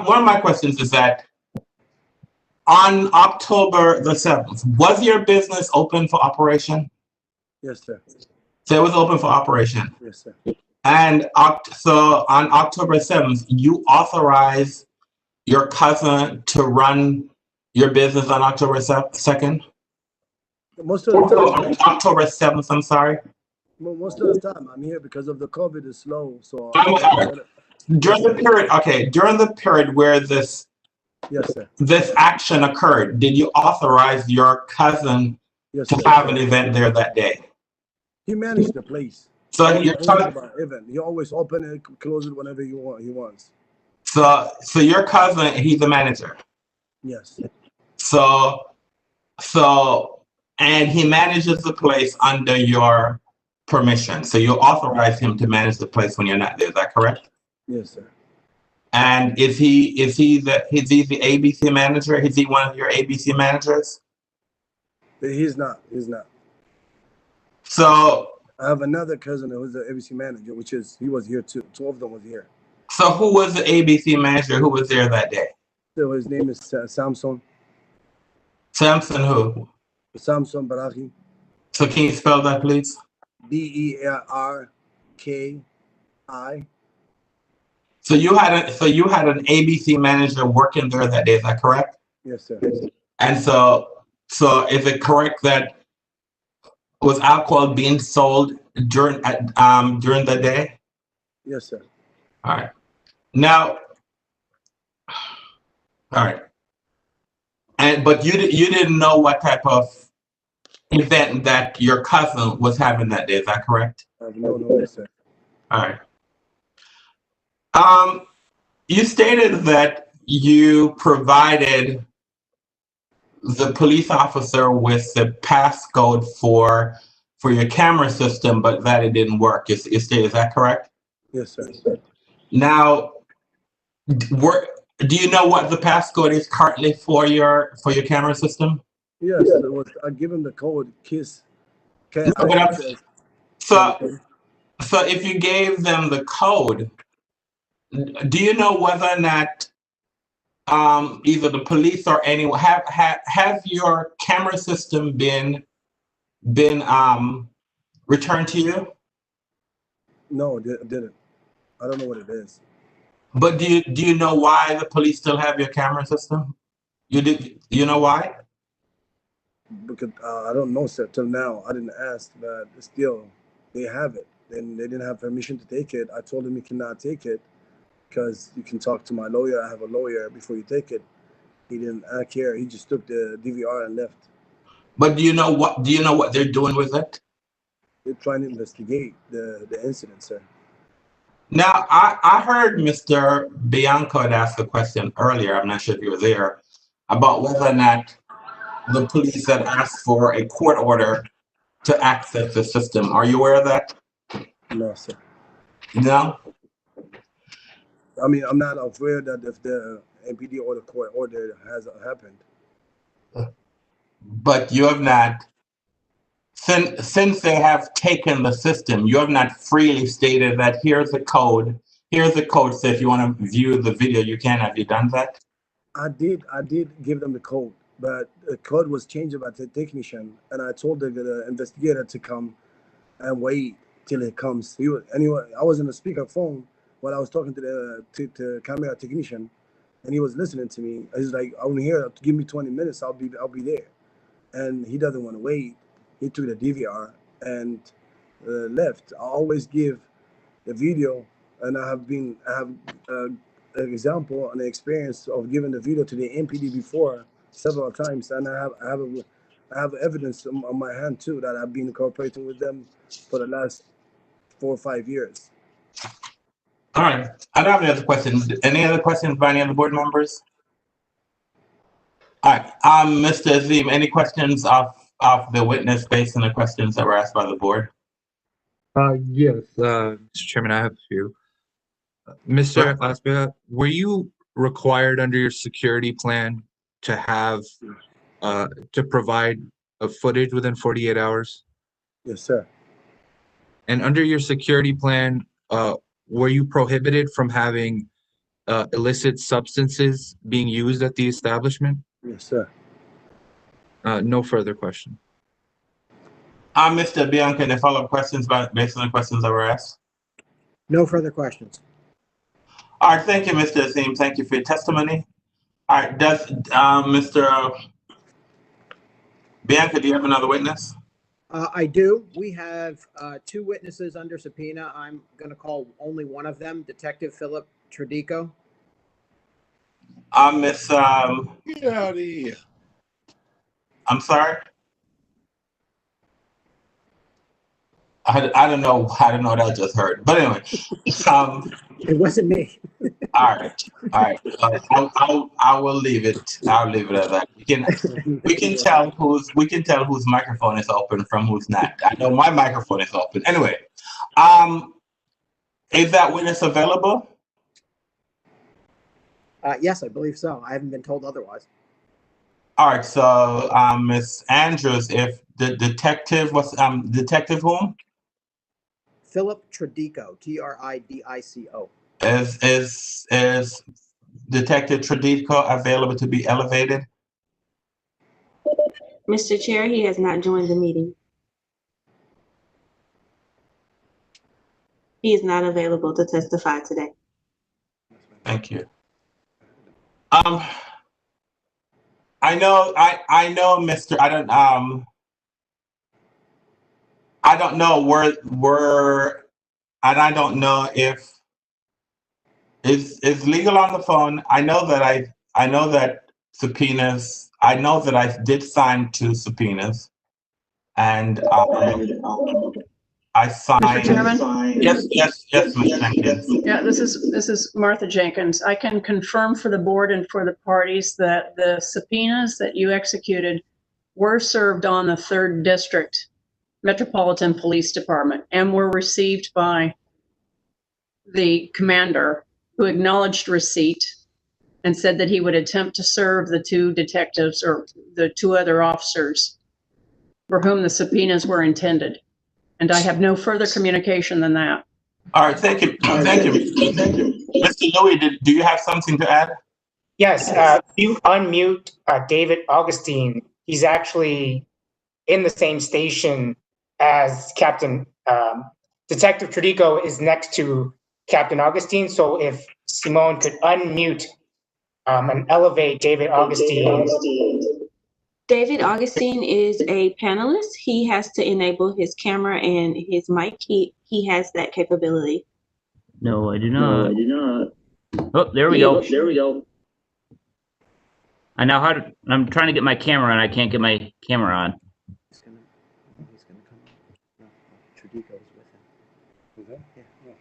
one of my questions is that on October the 7th, was your business open for operation? Yes, sir. So it was open for operation. Yes, sir. And so on October 7th, you authorized your cousin to run your business on October 2nd? Most of the time. October 7th, I'm sorry. Most of the time I'm here because of the COVID is slow. So during the period, okay, during the period where this action occurred, did you authorize your cousin to have an event there that day? He managed the place. So you're talking about event. He always open it, close it whenever he wants. So your cousin, he's the manager. Yes. And he manages the place under your permission. So you authorize him to manage the place when you're not there. Is that correct? Yes, sir. And is he the ABC manager? Is he one of your ABC managers? He's not. So I have another cousin who's the ABC manager, he was here too. Two of them was here. So who was the ABC manager who was there that day? So his name is Samson. Samson who? Samson Barahi. So can you spell that, please? Berki. So you had an ABC manager working there that day. Is that correct? Yes, sir. And so is it correct that was alcohol being sold during the day? Yes, sir. All right. Now, all right. But you didn't know what type of event that your cousin was having that day. Is that correct? I have no knowledge, sir. All right. You stated that you provided the police officer with the passcode for your camera system, but that it didn't work. Is that correct? Yes, sir. Now, do you know what the passcode is currently for your camera system? Yes, it was. I give him the code. KISS. No, but so if you gave them the code, do you know whether or not either the police or anyone have your camera system been returned to you? No, didn't. I don't know what it is. But do you know why the police still have your camera system? You know why? Because I don't know, sir. Till now, I didn't ask, but still, they have it. And they didn't have permission to take it. I told them you cannot take it because you can talk to my lawyer. I have a lawyer before you take it. He didn't care. He just took the DVR and left. But do you know what they're doing with it? They're trying to investigate the incident, sir. Now, I heard Mr. Bianco had asked a question earlier, I'm not sure if you were there, about whether or not the police had asked for a court order to access the system. Are you aware of that? No, sir. No? I mean, I'm not aware that if the MPD or the court order has happened. But you have not, since they have taken the system, you have not freely stated that here's the code, so if you want to view the video, you can. Have you done that? I did give them the code, but the code was changed by the technician, and I told the investigator to come and wait till it comes. Anyway, I was on the speakerphone while I was talking to the camera technician, and he was listening to me. He's like, "I'm here. Give me 20 minutes. I'll be there." And he doesn't want to wait. He took the DVR and left. I always give the video, and I have an example and an experience of giving the video to the MPD before several times, and I have evidence on my hand too that I've been cooperating with them for the last 4 or 5 years. All right. I don't have any other questions. Any other questions by any other board members? All right. Mr. Azim, any questions of the witness based on the questions that were asked by the board? Yes, Mr. Chairman, I have a few. Mr. Lasbia, were you required under your security plan to have to provide a footage within 48 hours? Yes, sir. And under your security plan, were you prohibited from having illicit substances being used at the establishment? Yes, sir. No further question. Mr. Bianca, any follow-up questions based on the questions that were asked? No further questions. All right, thank you, Mr. Azim. Thank you for your testimony. All right, does Mr. Bianca, do you have another witness? I do. We have 2 witnesses under subpoena. I'm going to call only one of them, Detective Philip Tradico. Miss, Get out of here. I'm sorry? I don't know what I just heard, but anyway, it wasn't me. all right. I will leave it. I'll leave it at that. We can tell whose microphone is open from who's not. I know my microphone is open. Anyway, is that witness available? Yes, I believe so. I haven't been told otherwise. All right. So, Miss Andrews, if the detective was detective whom? Philip Tradico, Tridico. Is Detective Tradico available to be elevated? Mr. Chair, he has not joined the meeting. He is not available to testify today. Thank you. I know, Mr. I don't know where, and I don't know if is legal on the phone. I know that subpoenas. I know that I did sign 2 subpoenas, and I signed. Mr. Chairman? Yes, Ms. Jenkins. Yeah, this is Martha Jenkins. I can confirm for the board and for the parties that the subpoenas that you executed were served on the 3rd District Metropolitan Police Department and were received by the commander, who acknowledged receipt and said that he would attempt to serve the two detectives or the two other officers for whom the subpoenas were intended. And I have no further communication than that. All right, thank you. Thank you. Mr. Louis, do you have something to add? Yes, you unmute David Augustine. He's actually in the same station as Captain Detective Tridico is next to Captain Augustine. So if Simone could unmute and elevate David Augustine. David Augustine is a panelist. He has to enable his camera and his mic. He has that capability. No, I do not. Oh, there we go. I now I'm trying to get my camera on. I can't get my camera on. He's gonna come. No, Tridico's with him. Is that? Yeah.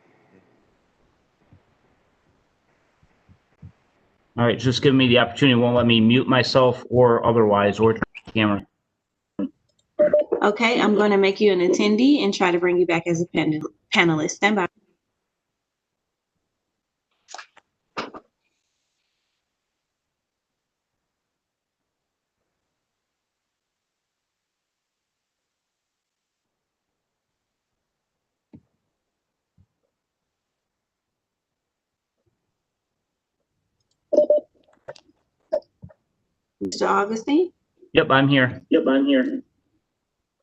All right, just give me the opportunity. It won't let me mute myself or otherwise, or turn the camera. Okay, I'm going to make you an attendee and try to bring you back as a panelist. Stand by. Mr. Augustine? Yep, I'm here.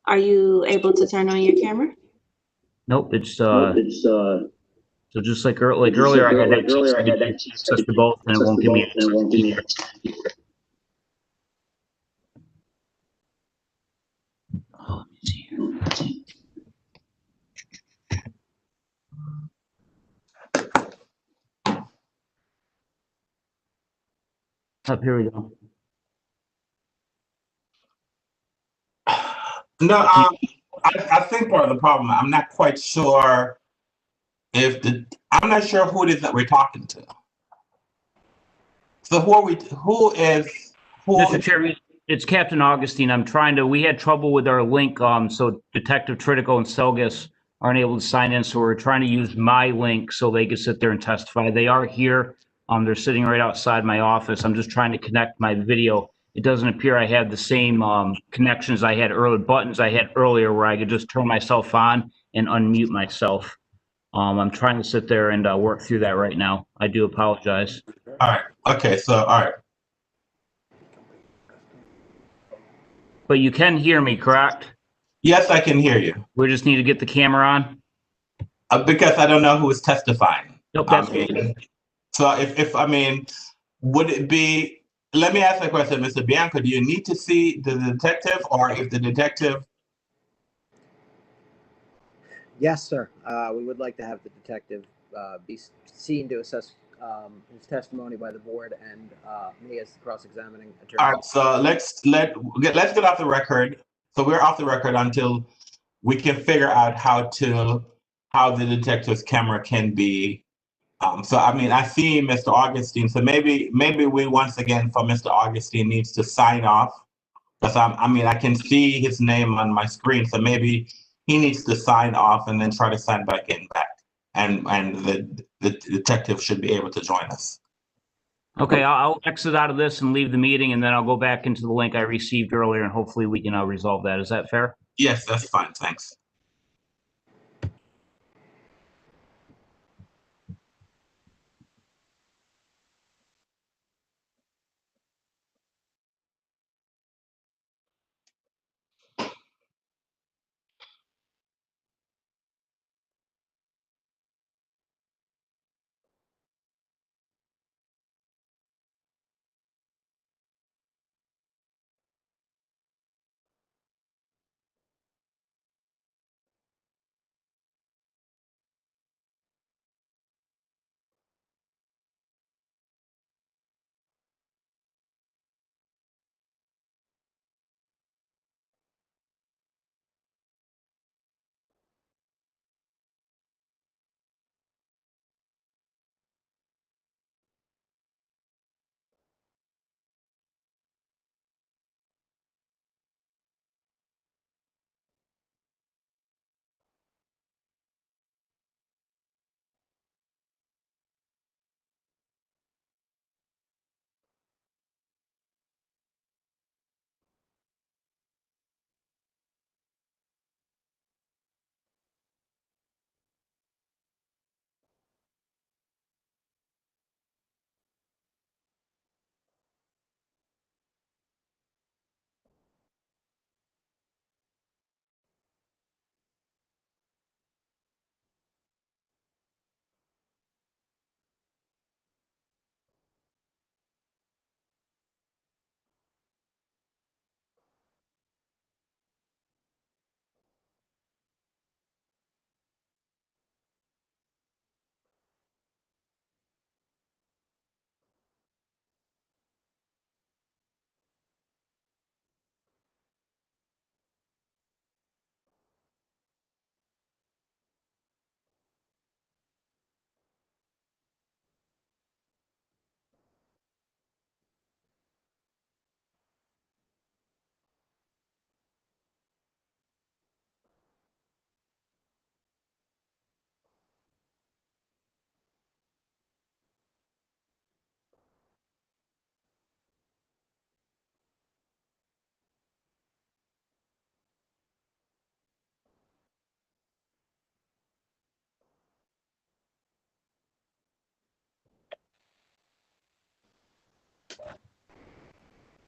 Are you able to turn on your camera? Nope, it's so just like earlier, I had that access to both, and it won't give me either. Oh, let me see here. Up here we go. No, I think part of the problem, I'm not quite sure I'm not sure who it is that we're talking to. So Mr. Chairman, it's Captain Augustine. We had trouble with our link, so Detective Tridico and Selgis aren't able to sign in, so we're trying to use my link so they can sit there and testify. They are here. They're sitting right outside my office. I'm just trying to connect my video. It doesn't appear I have the same connections I had earlier, buttons I had earlier where I could just turn myself on and unmute myself. I'm trying to sit there and work through that right now. I do apologize. All right. Okay. So, all right. But you can hear me, correct? Yes, I can hear you. We just need to get the camera on? Because I don't know who is testifying. Nope, that's good. So would it be, let me ask a question, Mr. Bianco, do you need to see the detective, or if the detective? Yes, sir. We would like to have the detective be seen to assess his testimony by the board and me as the cross-examining attorney. All right, so let's get off the record. So we're off the record until we can figure out how the detective's camera can be. I see Mr. Augustine. So maybe we once again for Mr. Augustine needs to sign off, because I can see his name on my screen. So maybe he needs to sign off and then try to sign back, and the detective should be able to join us. Okay, I'll exit out of this and leave the meeting, and then I'll go back into the link I received earlier, and hopefully we can resolve that. Is that fair? Yes, that's fine. Thanks.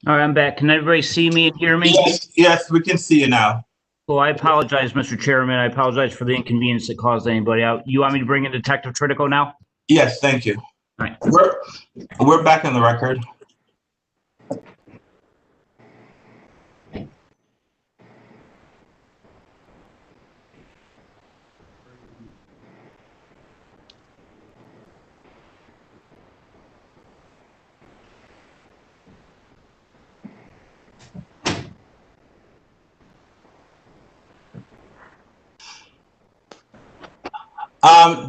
All right, I'm back. Can everybody see me and hear me? Yes, we can see you now. Well, I apologize, Mr. Chairman. I apologize for the inconvenience it caused anybody out. You want me to bring in Detective Tritico now? Yes, thank you. All right. We're back on the record.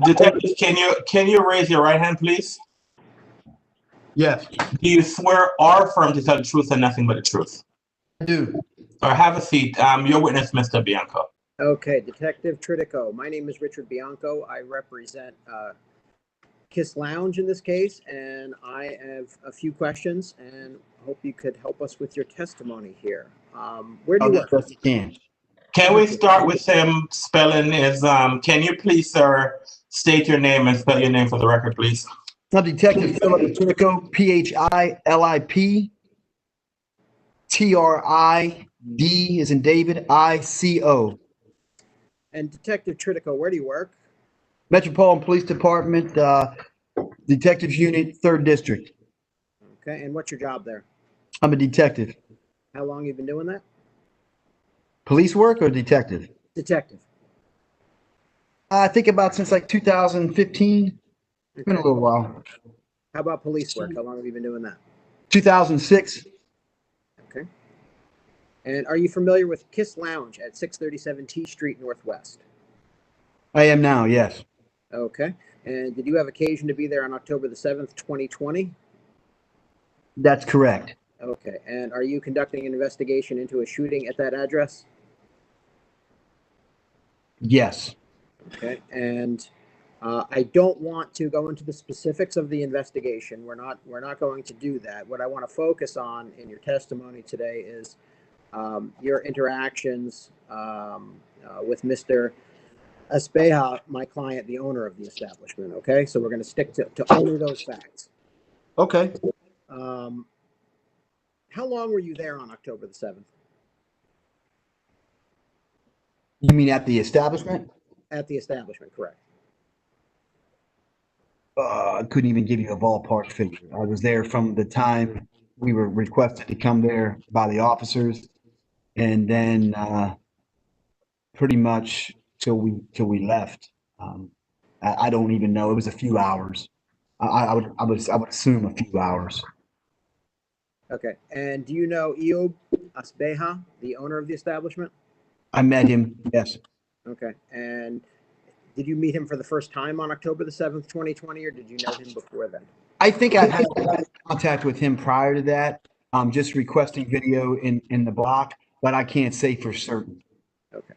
Detective, can you raise your right hand, please? Yes. Do you swear or affirm to tell the truth and nothing but the truth? I do. Or have a seat. Your witness, Mr. Bianco. Okay, Detective Tritico. My name is Richard Bianco. I represent Kiss Lounge in this case, and I have a few questions and hope you could help us with your testimony here. Where do you work? Can we start with him spelling his, can you please, sir, state your name and spell your name for the record, please? I'm Detective Philip Tritico, Philip Trid as in David, ICO. And Detective Tritico, where do you work? Metropolitan Police Department, Detectives Unit, 3rd District. Okay, and what's your job there? I'm a detective. How long have you been doing that? Police work or detective? Detective. I think about since like 2015. It's been a little while. How about police work? How long have you been doing that? 2006. Okay. And are you familiar with Kiss Lounge at 637 T Street Northwest? I am now, yes. Okay. And did you have occasion to be there on October the 7th, 2020? That's correct. Okay. And are you conducting an investigation into a shooting at that address? Yes. Okay. And I don't want to go into the specifics of the investigation. We're not going to do that. What I want to focus on in your testimony today is your interactions with Mr. Espeja, my client, the owner of the establishment. Okay, so we're going to stick to only those facts. Okay. How long were you there on October the 7th? You mean at the establishment? At the establishment, correct. I couldn't even give you a ballpark figure. I was there from the time we were requested to come there by the officers, and then pretty much till we left. I don't even know. It was a few hours. I would assume a few hours. Okay. And do you know Eob Espeja, the owner of the establishment? I met him. Yes. Okay. And did you meet him for the first time on October the 7th, 2020, or did you know him before then? I think I had contact with him prior to that, just requesting video in the block, but I can't say for certain. Okay.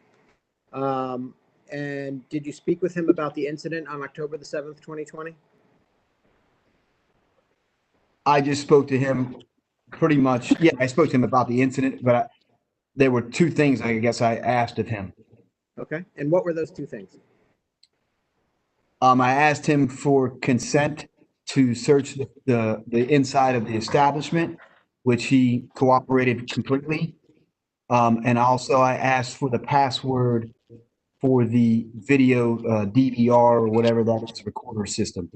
And did you speak with him about the incident on October the 7th, 2020? I just spoke to him pretty much. Yeah, I spoke to him about the incident, but there were two things I guess I asked of him. Okay. And what were those two things? I asked him for consent to search the inside of the establishment, which he cooperated completely. And also I asked for the password for the video DVR or whatever that is, recorder system.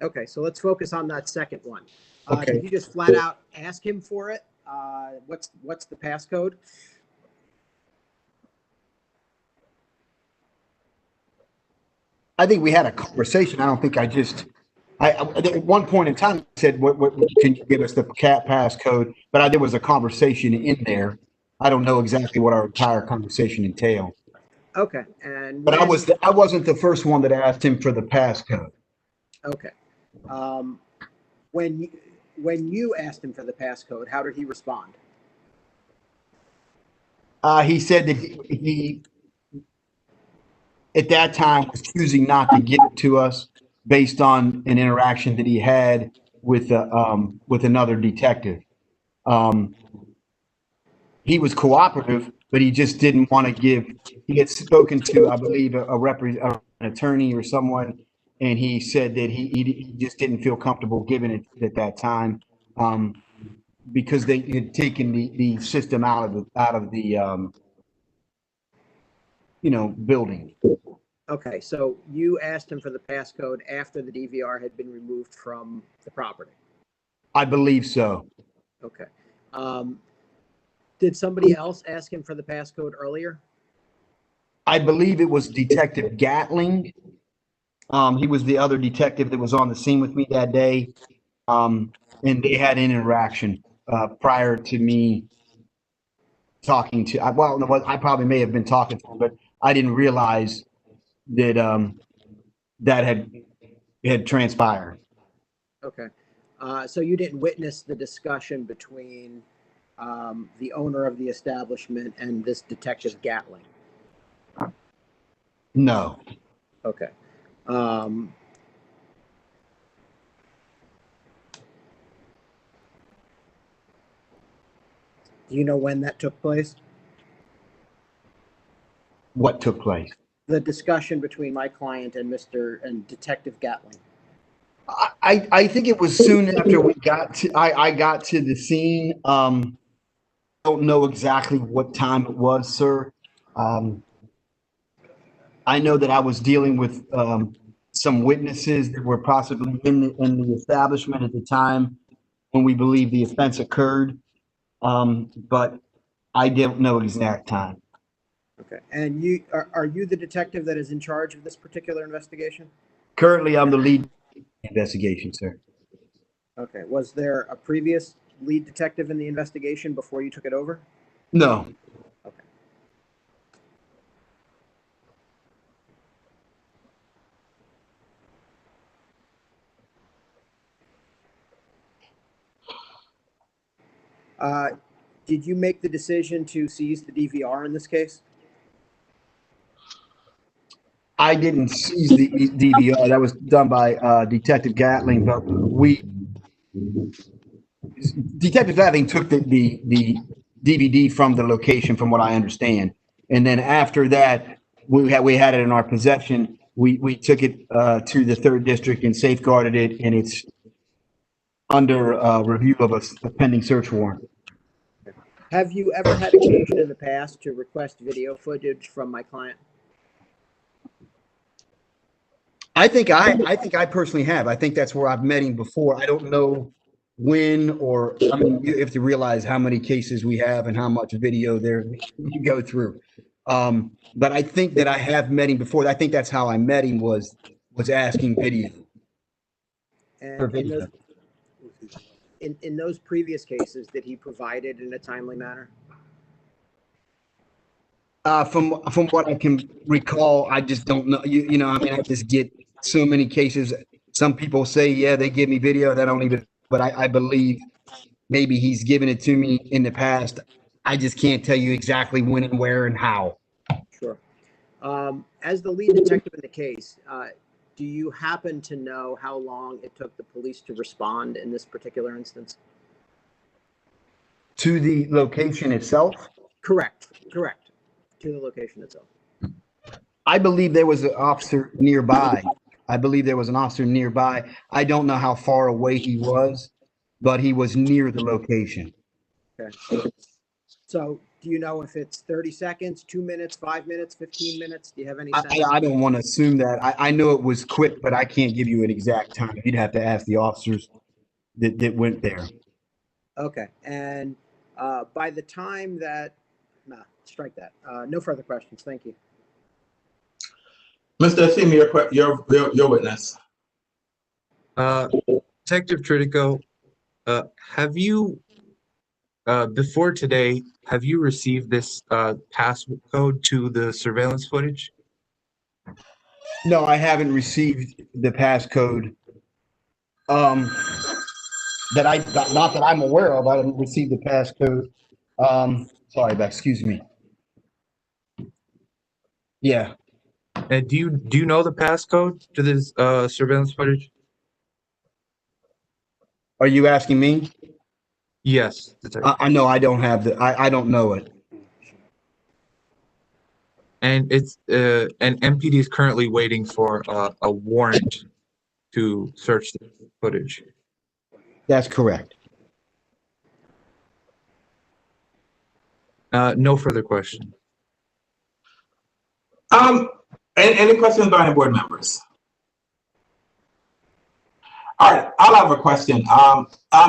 Okay, so let's focus on that second one. Okay. Did you just flat out ask him for it? What's the passcode? I think we had a conversation. I don't think I at one point in time I said, what can you give us the cat passcode? But there was a conversation in there. I don't know exactly what our entire conversation entailed. Okay, and but I wasn't the first one that asked him for the passcode. Okay. When you asked him for the passcode, how did he respond? He said that he at that time was choosing not to give it to us based on an interaction that he had with another detective. He was cooperative, but he just didn't want to give. He had spoken to, I believe, an attorney or someone, and he said that he just didn't feel comfortable giving it at that time. because they had taken the system out of the building. Okay, so you asked him for the passcode after the DVR had been removed from the property. I believe so. Okay. Did somebody else ask him for the passcode earlier? I believe it was Detective Gatling. He was the other detective that was on the scene with me that day. And they had an interaction prior to me talking to, I probably may have been talking to him, but I didn't realize that that had transpired. Okay. So you didn't witness the discussion between the owner of the establishment and this Detective Gatling? No. Okay. Do you know when that took place? What took place? The discussion between my client and Detective Gatling. I think it was soon after we got to, I got to the scene. I don't know exactly what time it was, sir. I know that I was dealing with some witnesses that were possibly in the establishment at the time when we believe the offense occurred, but I don't know exact time. Okay. And you are you the detective that is in charge of this particular investigation? Currently, I'm the lead investigation, sir. Okay. Was there a previous lead detective in the investigation before you took it over? No. Okay. Did you make the decision to seize the DVR in this case? I didn't seize the DVR. That was done by Detective Gatling, but Detective Gatling took the DVD from the location, from what I understand, and then after that, we had it in our possession. We took it to the 3rd District and safeguarded it, and it's under review of a pending search warrant. Have you ever had occasion in the past to request video footage from my client? I think I personally have. I think that's where I've met him before. I don't know when, or I mean, you have to realize how many cases we have and how much video there you go through. But I think that I have met him before. I think that's how I met him, was asking video. And in those previous cases, did he provide it in a timely manner? From what I can recall, I just don't know. You know, I mean, I just get so many cases. Some people say, yeah, they give me video. That don't even, but I believe maybe he's given it to me in the past. I just can't tell you exactly when and where and how. Sure. As the lead detective in the case, do you happen to know how long it took the police to respond in this particular instance? To the location itself? Correct. To the location itself. I believe there was an officer nearby. I don't know how far away he was, but he was near the location. Okay. So do you know if it's 30 seconds, 2 minutes, 5 minutes, 15 minutes? Do you have any sense? I don't want to assume that. I know it was quick, but I can't give you an exact time. You'd have to ask the officers that went there. Okay. And by the time that, strike that. No further questions. Thank you. Mr. Assimi, your witness. Detective Tritico, have you, before today, have you received this passcode to the surveillance footage? No, I haven't received the passcode. Not that I'm aware of. I haven't received the passcode. Sorry, but excuse me. Yeah. And do you know the passcode to this surveillance footage? Are you asking me? Yes. I know I don't have I don't know it. And it's and MPD is currently waiting for a warrant to search the footage. That's correct. No further question. Any questions by any board members? All right, I'll have a question.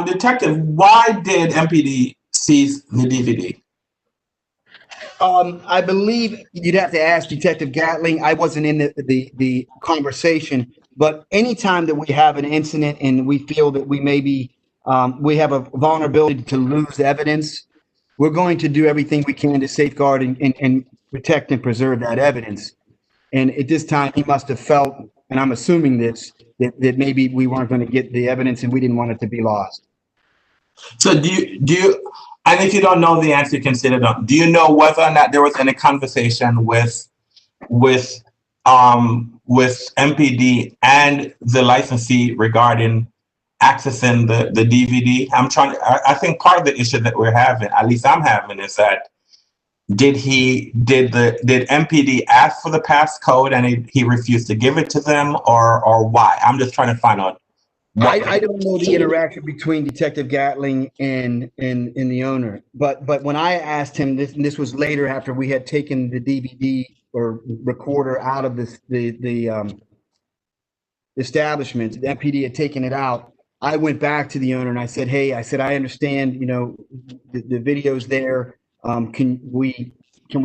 Detective, why did MPD seize the DVD? I believe you'd have to ask Detective Gatling. I wasn't in the conversation, but anytime that we have an incident and we feel that we maybe we have a vulnerability to lose evidence, we're going to do everything we can to safeguard and protect and preserve that evidence. And at this time, he must have felt, and I'm assuming this, that maybe we weren't going to get the evidence and we didn't want it to be lost. So do you, and if you don't know the answer, you can say it. Do you know whether or not there was any conversation with MPD and the licensee regarding accessing the DVD? I think part of the issue that we're having, at least I'm having, is that did MPD ask for the passcode and he refused to give it to them, or why? I'm just trying to find out. I don't know the interaction between Detective Gatling and the owner, but when I asked him this, and this was later after we had taken the DVD or recorder out of the establishment, the MPD had taken it out. I went back to the owner and I said, "Hey, I understand, you know, the video's there. Can we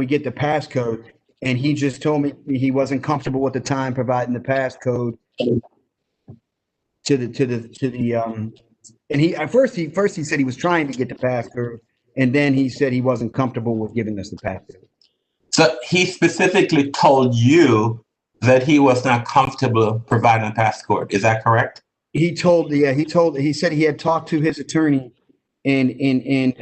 get the passcode?" And he just told me he wasn't comfortable at the time providing the passcode to the and he at first he said he was trying to get the passcode, and then he said he wasn't comfortable with giving us the passcode. So he specifically told you that he was not comfortable providing the passcode. Is that correct? He said he had talked to his attorney, and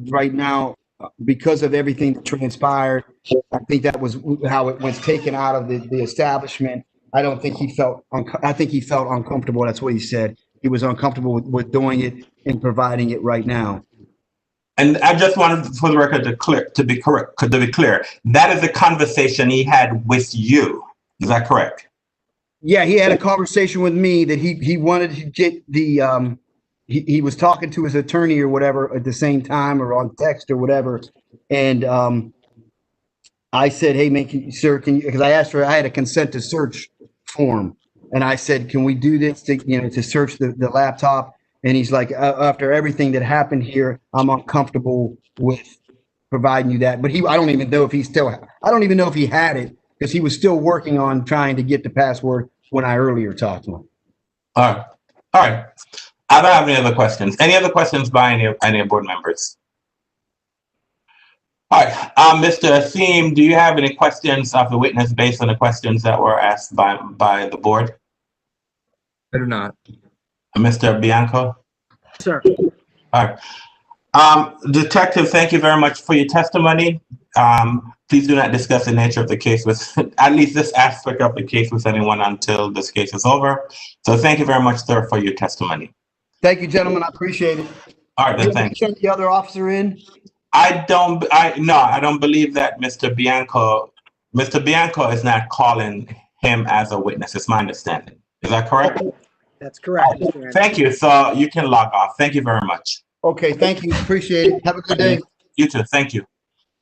right now, because of everything that transpired, I think that was how it was taken out of the establishment. I don't think he felt, I think he felt uncomfortable. That's what he said. He was uncomfortable with doing it and providing it right now. And I just wanted, for the record, to be clear, that is the conversation he had with you. Is that correct? Yeah, he had a conversation with me that he wanted to get the, he was talking to his attorney or whatever at the same time, or on text or whatever. And I said, "Hey man, sir, because I asked for, I had a consent to search form. And I said, can we do this to search the laptop? And he's like, after everything that happened here, I'm uncomfortable with providing you that. But I don't even know if I don't even know if he had it, because he was still working on trying to get the password when I earlier talked to him. All right. I don't have any other questions. Any other questions by any board members? All right, Mr. Asim, do you have any questions of the witness based on the questions that were asked by the board? I do not. Mr. Bianco? Sir. All right. Detective, thank you very much for your testimony. Please do not discuss the nature of the case with, at least this aspect of the case, with anyone until this case is over. So thank you very much, sir, for your testimony. Thank you, gentlemen. I appreciate it. All right, then, thank you. Send the other officer in? I don't believe that Mr. Bianco is not calling him as a witness. It's my understanding. Is that correct? That's correct. Thank you. So you can log off. Thank you very much. Okay, thank you. Appreciate it. Have a good day. You too. Thank you.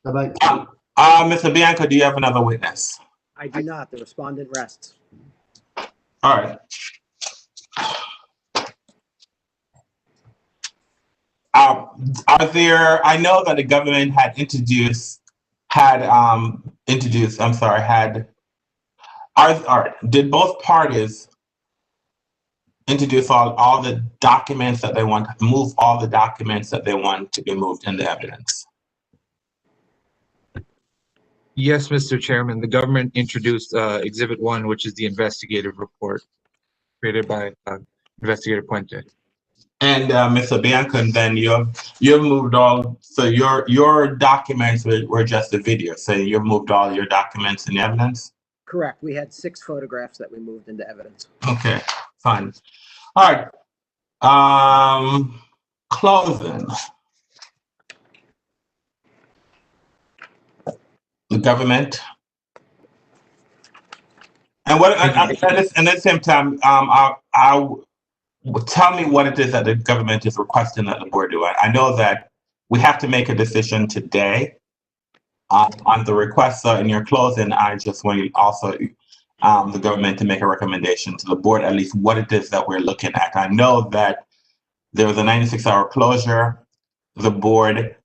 Bye-bye. Mr. Bianco, do you have another witness? I do not. The respondent rests. All right. I know that the government did both parties introduce all the documents that they want, move all the documents that they want to be moved into evidence? Yes, Mr. Chairman, the government introduced Exhibit 1, which is the investigative report created by Investigator Puente. And Mr. Bianco, and then you've moved all, so your documents were just a video, so you've moved all your documents in evidence? Correct. We had 6 photographs that we moved into evidence. Okay, fine. All right. Closing. The government. And what at the same time, tell me what it is that the government is requesting that the board do. I know that we have to make a decision today, On the request, in your closing, I just want also the government to make a recommendation to the board, at least what it is that we're looking at. I know that there was a 96-hour closure. The board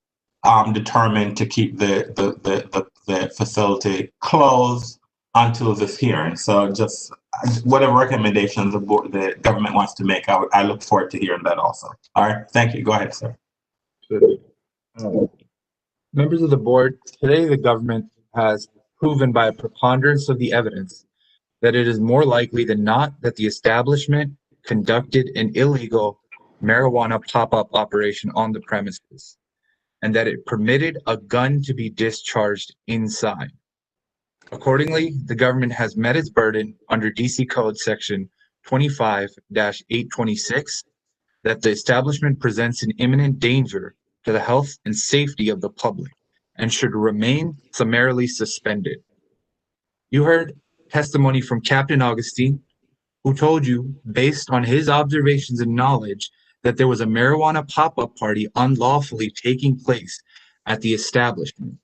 determined to keep the facility closed until this hearing. So just whatever recommendations the government wants to make, I look forward to hearing that also. All right, thank you. Go ahead, sir. Members of the board, today the government has proven by a preponderance of the evidence that it is more likely than not that the establishment conducted an illegal marijuana pop-up operation on the premises, and that it permitted a gun to be discharged inside. Accordingly, the government has met its burden under DC Code Section 25-826 that the establishment presents an imminent danger to the health and safety of the public and should remain summarily suspended. You heard testimony from Captain Augustine, who told you, based on his observations and knowledge, that there was a marijuana pop-up party unlawfully taking place at the establishment.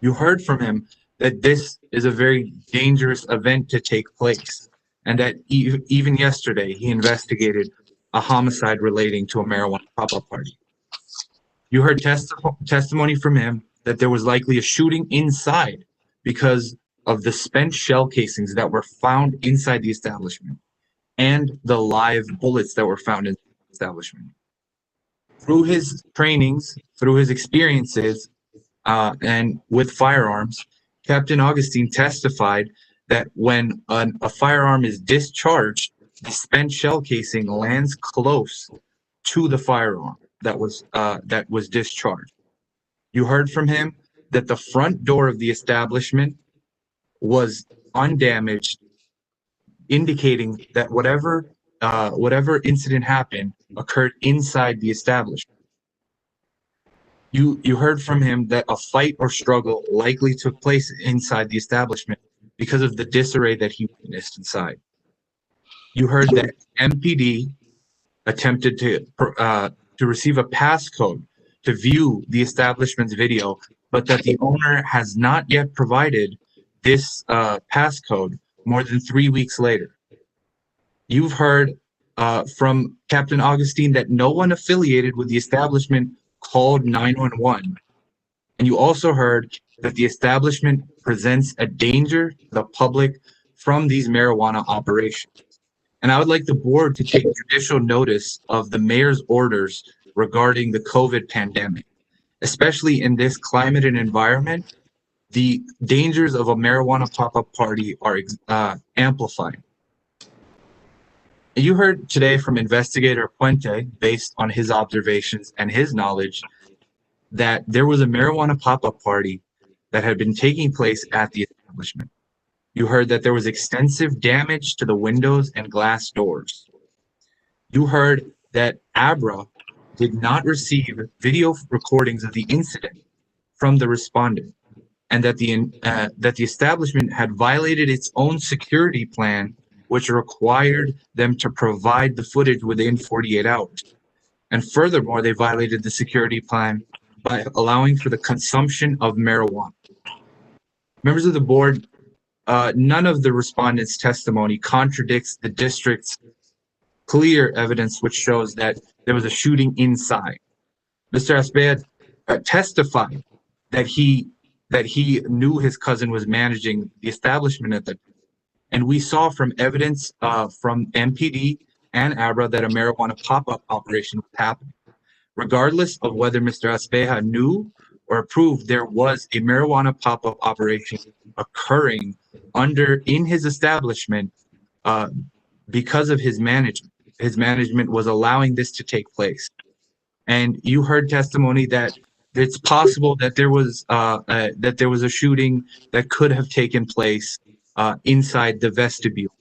You heard from him that this is a very dangerous event to take place, and that even yesterday he investigated a homicide relating to a marijuana pop-up party. You heard testimony from him that there was likely a shooting inside because of the spent shell casings that were found inside the establishment and the live bullets that were found in the establishment. Through his trainings, through his experiences, and with firearms, Captain Augustine testified that when a firearm is discharged, the spent shell casing lands close to the firearm that was discharged. You heard from him that the front door of the establishment was undamaged, indicating that whatever incident happened occurred inside the establishment. You heard from him that a fight or struggle likely took place inside the establishment because of the disarray that he witnessed inside. You heard that MPD attempted to receive a passcode to view the establishment's video, but that the owner has not yet provided this passcode more than 3 weeks later. You've heard from Captain Augustine that no one affiliated with the establishment called 911. And you also heard that the establishment presents a danger to the public from these marijuana operations. And I would like the board to take judicial notice of the mayor's orders regarding the COVID pandemic. Especially in this climate and environment, the dangers of a marijuana pop-up party are amplified. You heard today from Investigator Puente, based on his observations and his knowledge, that there was a marijuana pop-up party that had been taking place at the establishment. You heard that there was extensive damage to the windows and glass doors. You heard that Abra did not receive video recordings of the incident from the respondent, and that the establishment had violated its own security plan, which required them to provide the footage within 48 hours. And furthermore, they violated the security plan by allowing for the consumption of marijuana. Members of the board, none of the respondents' testimony contradicts the district's clear evidence which shows that there was a shooting inside. Mr. Aspea testified that he knew his cousin was managing the establishment at the time. And we saw from evidence from MPD and Abra that a marijuana pop-up operation was happening. Regardless of whether Mr. Aspea knew or approved, there was a marijuana pop-up operation occurring in his establishment because of his management. His management was allowing this to take place. And you heard testimony that it's possible that there was a shooting that could have taken place inside the vestibule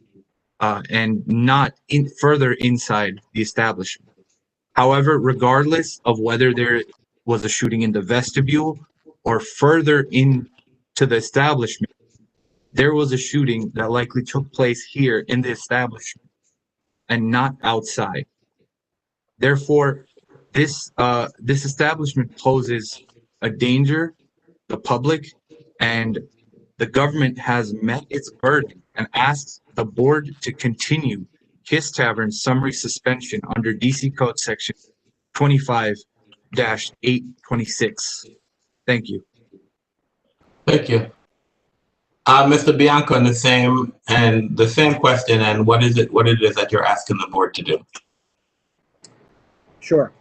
and not further inside the establishment. However, regardless of whether there was a shooting in the vestibule or further into the establishment, there was a shooting that likely took place here in the establishment and not outside. Therefore, this establishment poses a danger the public, and the government has met its burden and asks the board to continue Kiss Tavern's summary suspension under DC Code Section 25-826. Thank you. Thank you. Mr. Bianco, the same question, and what it is that you're asking the board to do? Sure.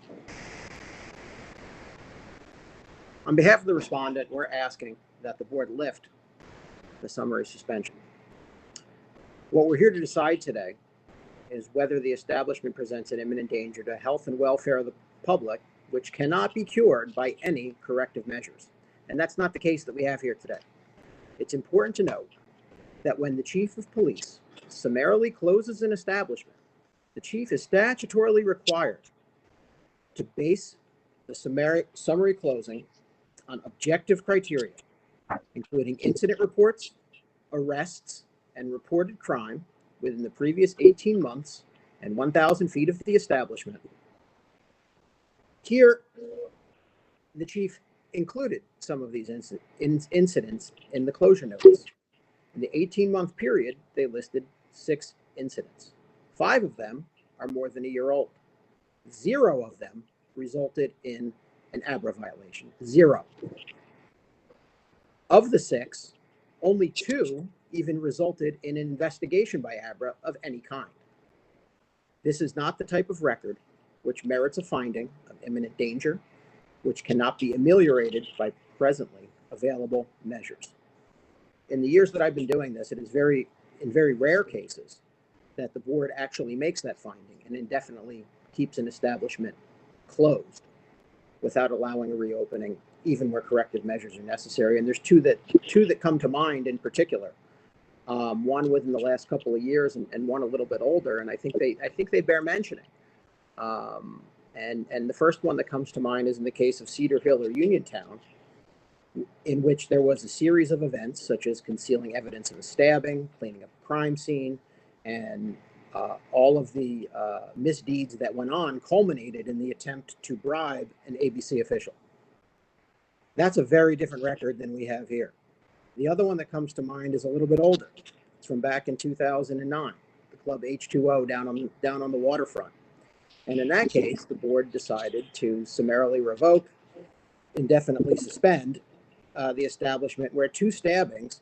On behalf of the respondent, we're asking that the board lift the summary suspension. What we're here to decide today is whether the establishment presents an imminent danger to health and welfare of the public, which cannot be cured by any corrective measures. And that's not the case that we have here today. It's important to note that when the chief of police summarily closes an establishment, the chief is statutorily required to base the summary closing on objective criteria, including incident reports, arrests, and reported crime within the previous 18 months and 1,000 feet of the establishment. Here, the chief included some of these incidents in the closure notice. In the 18-month period, they listed 6 incidents. 5 of them are more than a year old. 0 of them resulted in an ABRA violation. 0. Of the 6, only 2 even resulted in an investigation by ABRA of any kind. This is not the type of record which merits a finding of imminent danger, which cannot be ameliorated by presently available measures. In the years that I've been doing this, it is in very rare cases that the board actually makes that finding and indefinitely keeps an establishment closed without allowing a reopening, even where corrective measures are necessary. And there's two that come to mind in particular. One within the last couple of years and one a little bit older, and I think they bear mentioning. And the first one that comes to mind is in the case of Cedar Hill or Uniontown, in which there was a series of events such as concealing evidence of a stabbing, cleaning up a crime scene, and all of the misdeeds that went on culminated in the attempt to bribe an ABC official. That's a very different record than we have here. The other one that comes to mind is a little bit older. It's from back in 2009, the club H2O down on the waterfront. And in that case, the board decided to summarily revoke, indefinitely suspend the establishment where 2 stabbings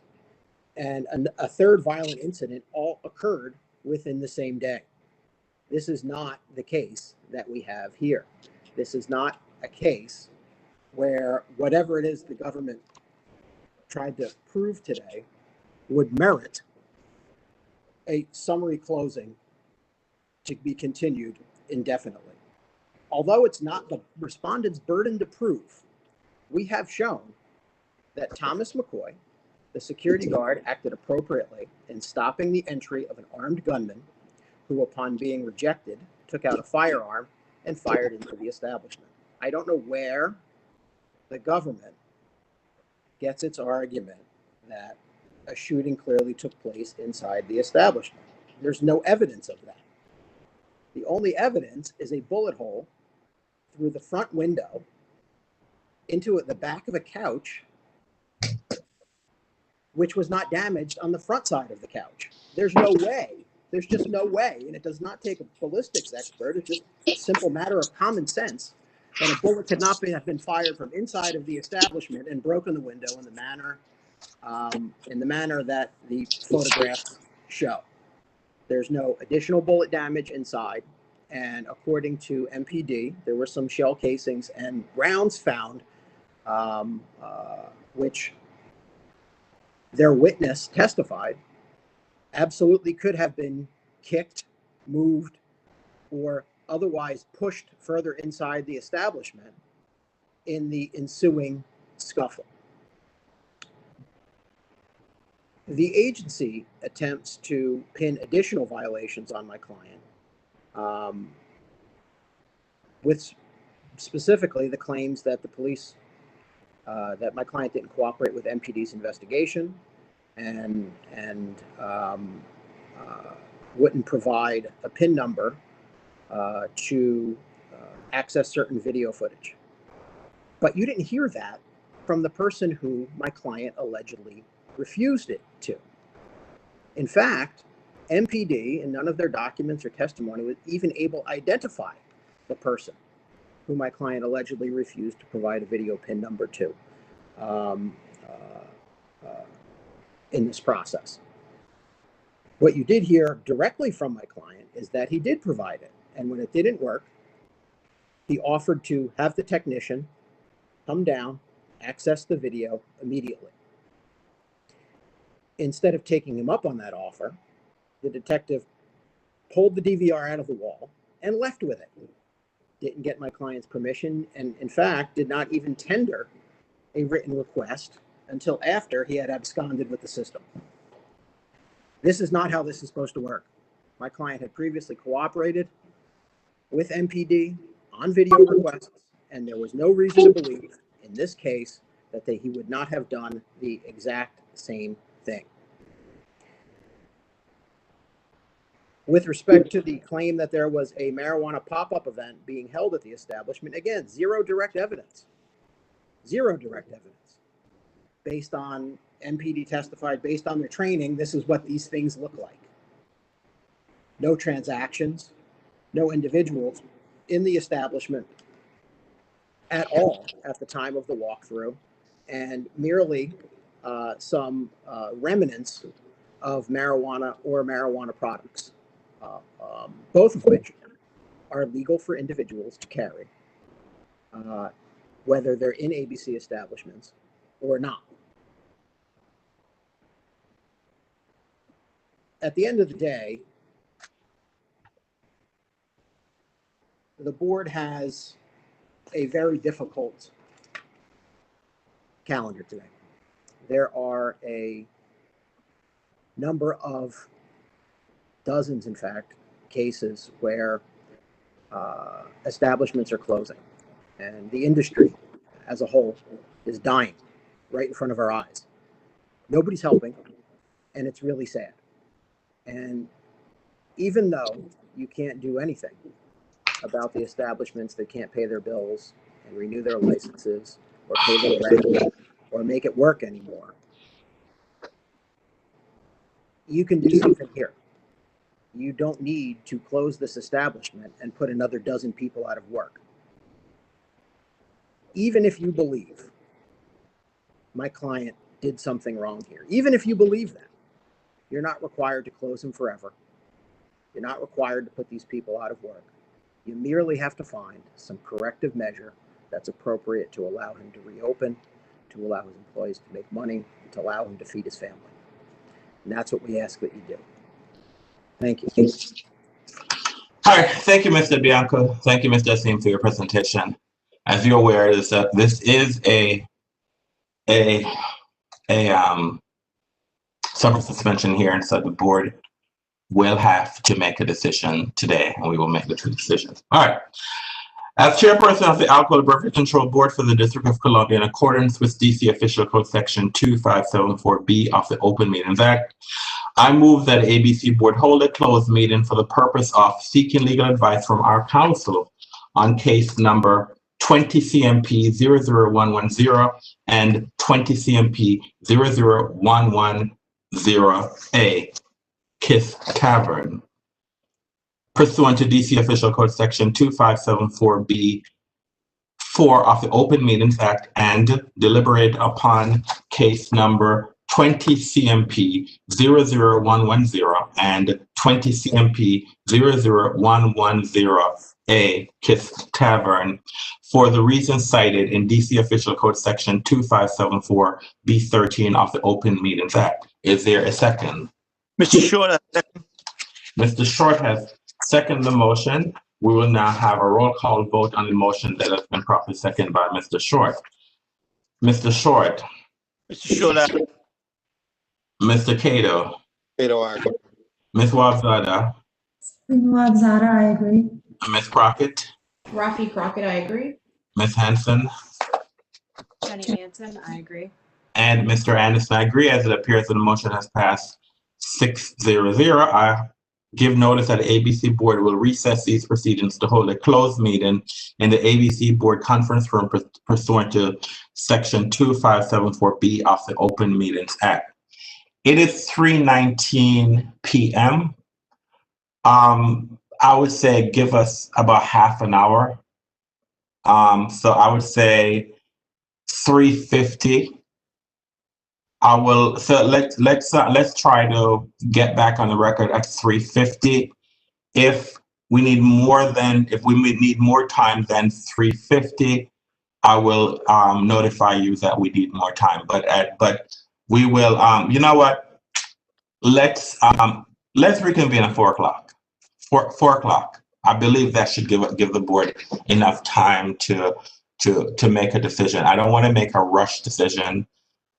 and a third violent incident all occurred within the same day. This is not the case that we have here. This is not a case where whatever it is the government tried to prove today would merit a summary closing to be continued indefinitely. Although it's not the respondent's burden to prove, we have shown that Thomas McCoy, the security guard, acted appropriately in stopping the entry of an armed gunman who, upon being rejected, took out a firearm and fired into the establishment. I don't know where the government gets its argument that a shooting clearly took place inside the establishment. There's no evidence of that. The only evidence is a bullet hole through the front window into the back of a couch, which was not damaged on the front side of the couch. There's no way. There's just no way. And it does not take a ballistics expert. It's just a simple matter of common sense that a bullet could not have been fired from inside of the establishment and broken the window in the manner that the photographs show. There's no additional bullet damage inside. And according to MPD, there were some shell casings and rounds found, which their witness testified absolutely could have been kicked, moved, or otherwise pushed further inside the establishment in the ensuing scuffle. The agency attempts to pin additional violations on my client, with specifically the claims that the police, that my client didn't cooperate with MPD's investigation and wouldn't provide a PIN number to access certain video footage. But you didn't hear that from the person who my client allegedly refused it to. In fact, MPD, in none of their documents or testimony, was even able to identify the person who my client allegedly refused to provide a video PIN number to in this process. What you did hear directly from my client is that he did provide it. And when it didn't work, he offered to have the technician come down, access the video immediately. Instead of taking him up on that offer, the detective pulled the DVR out of the wall and left with it. Didn't get my client's permission, and in fact, did not even tender a written request until after he had absconded with the system. This is not how this is supposed to work. My client had previously cooperated with MPD on video requests, and there was no reason to believe in this case that he would not have done the exact same thing. With respect to the claim that there was a marijuana pop-up event being held at the establishment, again, zero direct evidence. Zero direct evidence. Based on, MPD testified, based on their training, this is what these things look like. No transactions, no individuals in the establishment at all at the time of the walkthrough, and merely some remnants of marijuana or marijuana products, both of which are legal for individuals to carry, whether they're in ABC establishments or not. At the end of the day, the board has a very difficult calendar today. There are a number of dozens, in fact, cases where establishments are closing, and the industry as a whole is dying right in front of our eyes. Nobody's helping, and it's really sad. And even though you can't do anything about the establishments that can't pay their bills and renew their licenses or pay their rent or make it work anymore, you can do something here. You don't need to close this establishment and put another dozen people out of work. Even if you believe my client did something wrong here, even if you believe that, you're not required to close him forever. You're not required to put these people out of work. You merely have to find some corrective measure that's appropriate to allow him to reopen, to allow his employees to make money, and to allow him to feed his family. And that's what we ask that you do. Thank you. All right, thank you, Mr. Bianco. Thank you, Mr. Asim, for your presentation. As you're aware, this is a summer suspension here, and so the board will have to make a decision today, and we will make the two decisions. All right. As chairperson of the Alcohol Beverage Control Board for the District of Columbia, in accordance with DC Official Code Section 2574B of the Open Meetings Act, I move that ABC Board hold a closed meeting for the purpose of seeking legal advice from our counsel on case number 20 CMP 00110 and 20 CMP 00110A, Kiss Tavern, pursuant to DC Official Code Section 2574B4 of the Open Meetings Act, and deliberate upon case number 20 CMP 00110 and 20 CMP 00110A, Kiss Tavern, for the reasons cited in DC Official Code Section 2574B13 of the Open Meetings Act. Is there a second? Mr. Short, Mr. Short has seconded the motion. We will now have a roll call vote on the motion that has been properly seconded by Mr. Short. Mr. Short. Mr. Short, Mr. Cato. Cato, I agree. Ms. Wabzada. Wabzada, I agree. Ms. Crockett. Rafi Crockett, I agree. Ms. Hanson. Jenny Hansen, I agree. And Mr. Anderson, I agree, as it appears that the motion has passed 6-0-0. give notice that the ABC Board will recess these proceedings to hold a closed meeting in the ABC Board conference room pursuant to Section 2574B of the Open Meetings Act. It is 3:19 p.m. I would say give us about half an hour. So I would say 3:50. So let's try to get back on the record at 3:50. If we need more time than 3:50, I will notify you that we need more time. But we will. You know what? Let's reconvene at 4 o'clock. 4 o'clock. I believe that should give the board enough time to make a decision. I don't want to make a rush decision.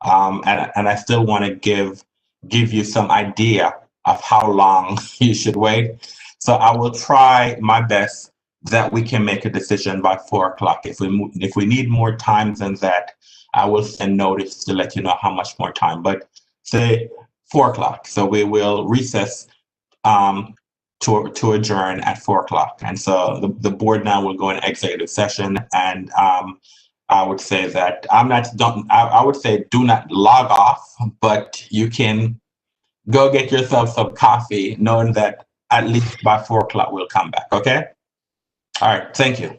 And I still want to give you some idea of how long you should wait. So I will try my best that we can make a decision by 4 o'clock. If we need more time than that, I will send notice to let you know how much more time. But say 4 o'clock. So we will recess to adjourn at 4 o'clock. And so the board now will go in executive session, and I would say that I would say do not log off, but you can go get yourself some coffee, knowing that at least by 4 o'clock we'll come back. Okay. All right. Thank you.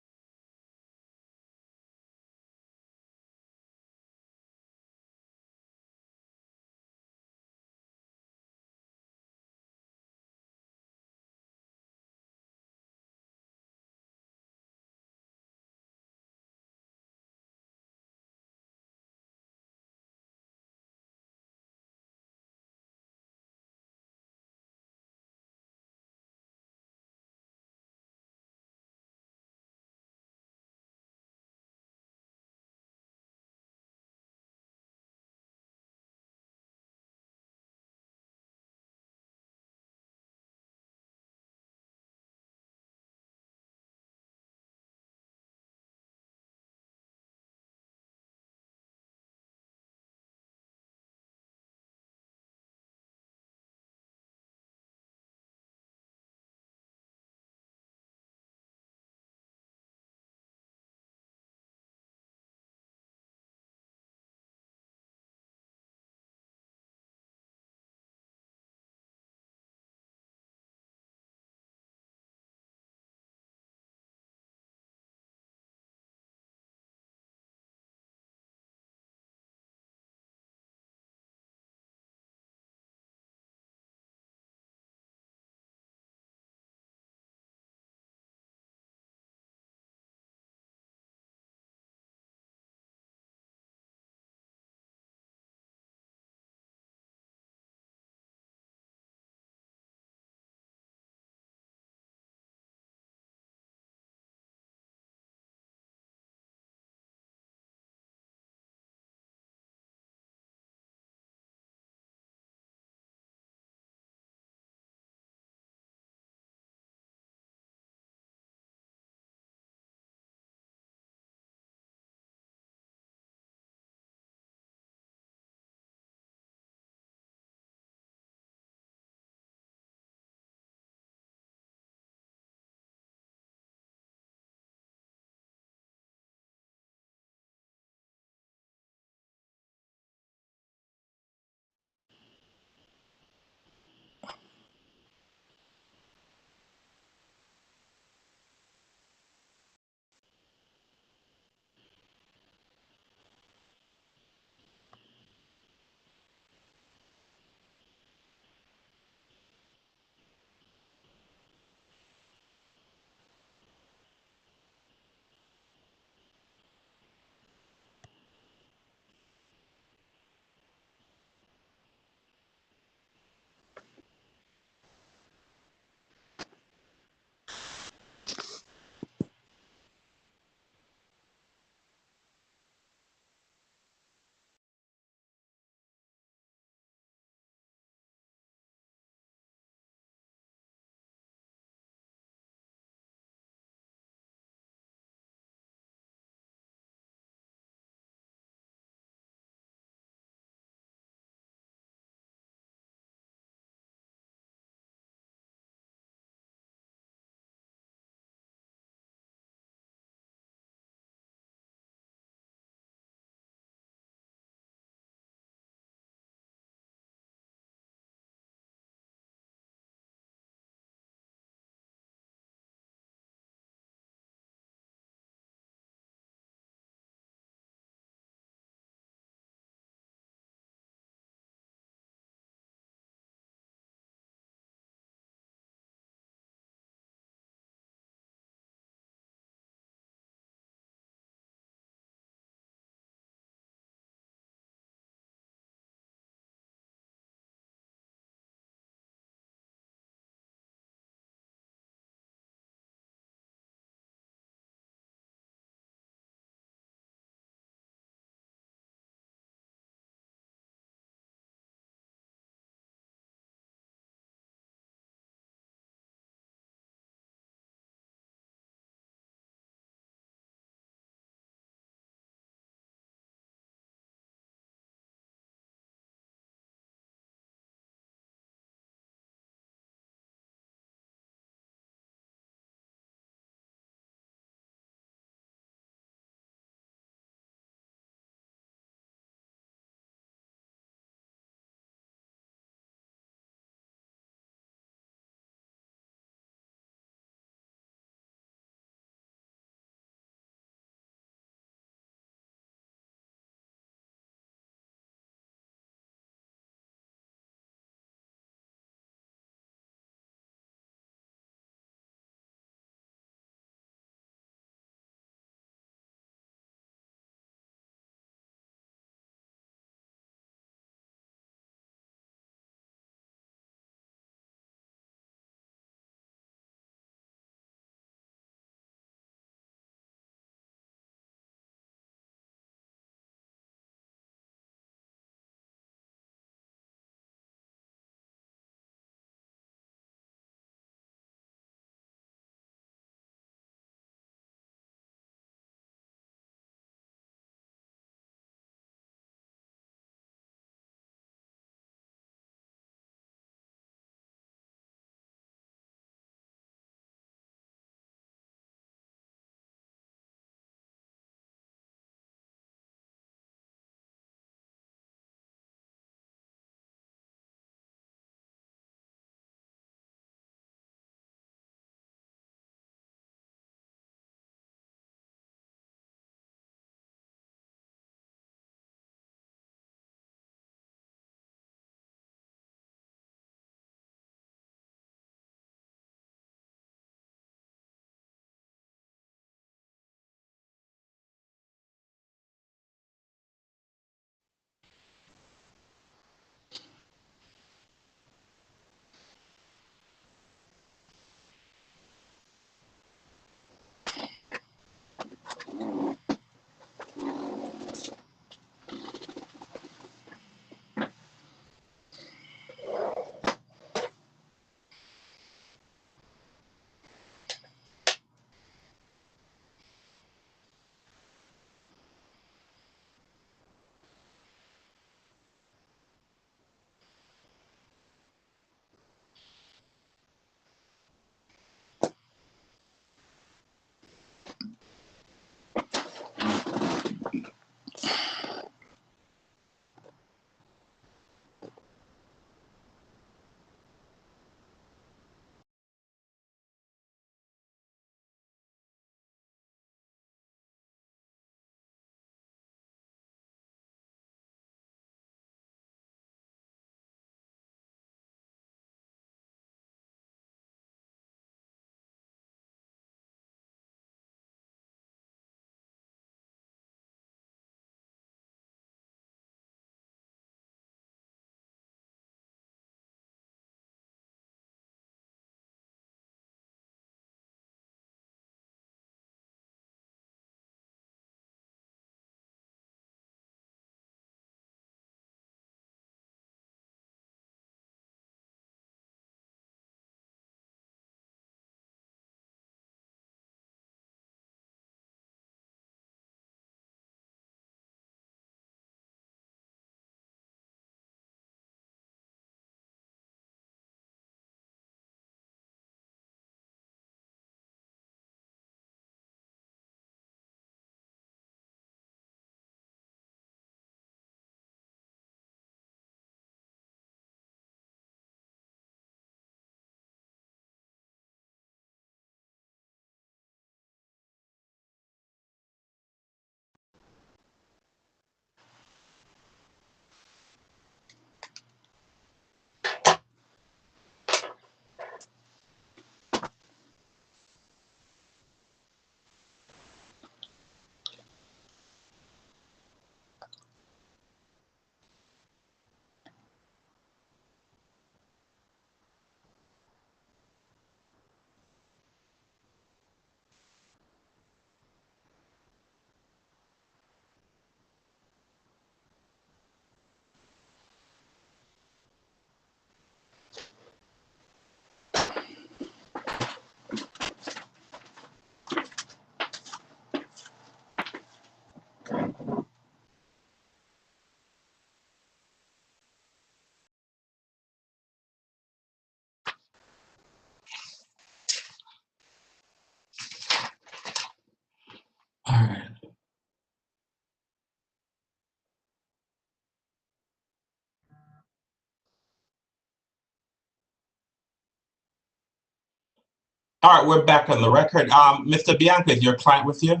All right, we're back on the record. Mr. Bianca, is your client with you?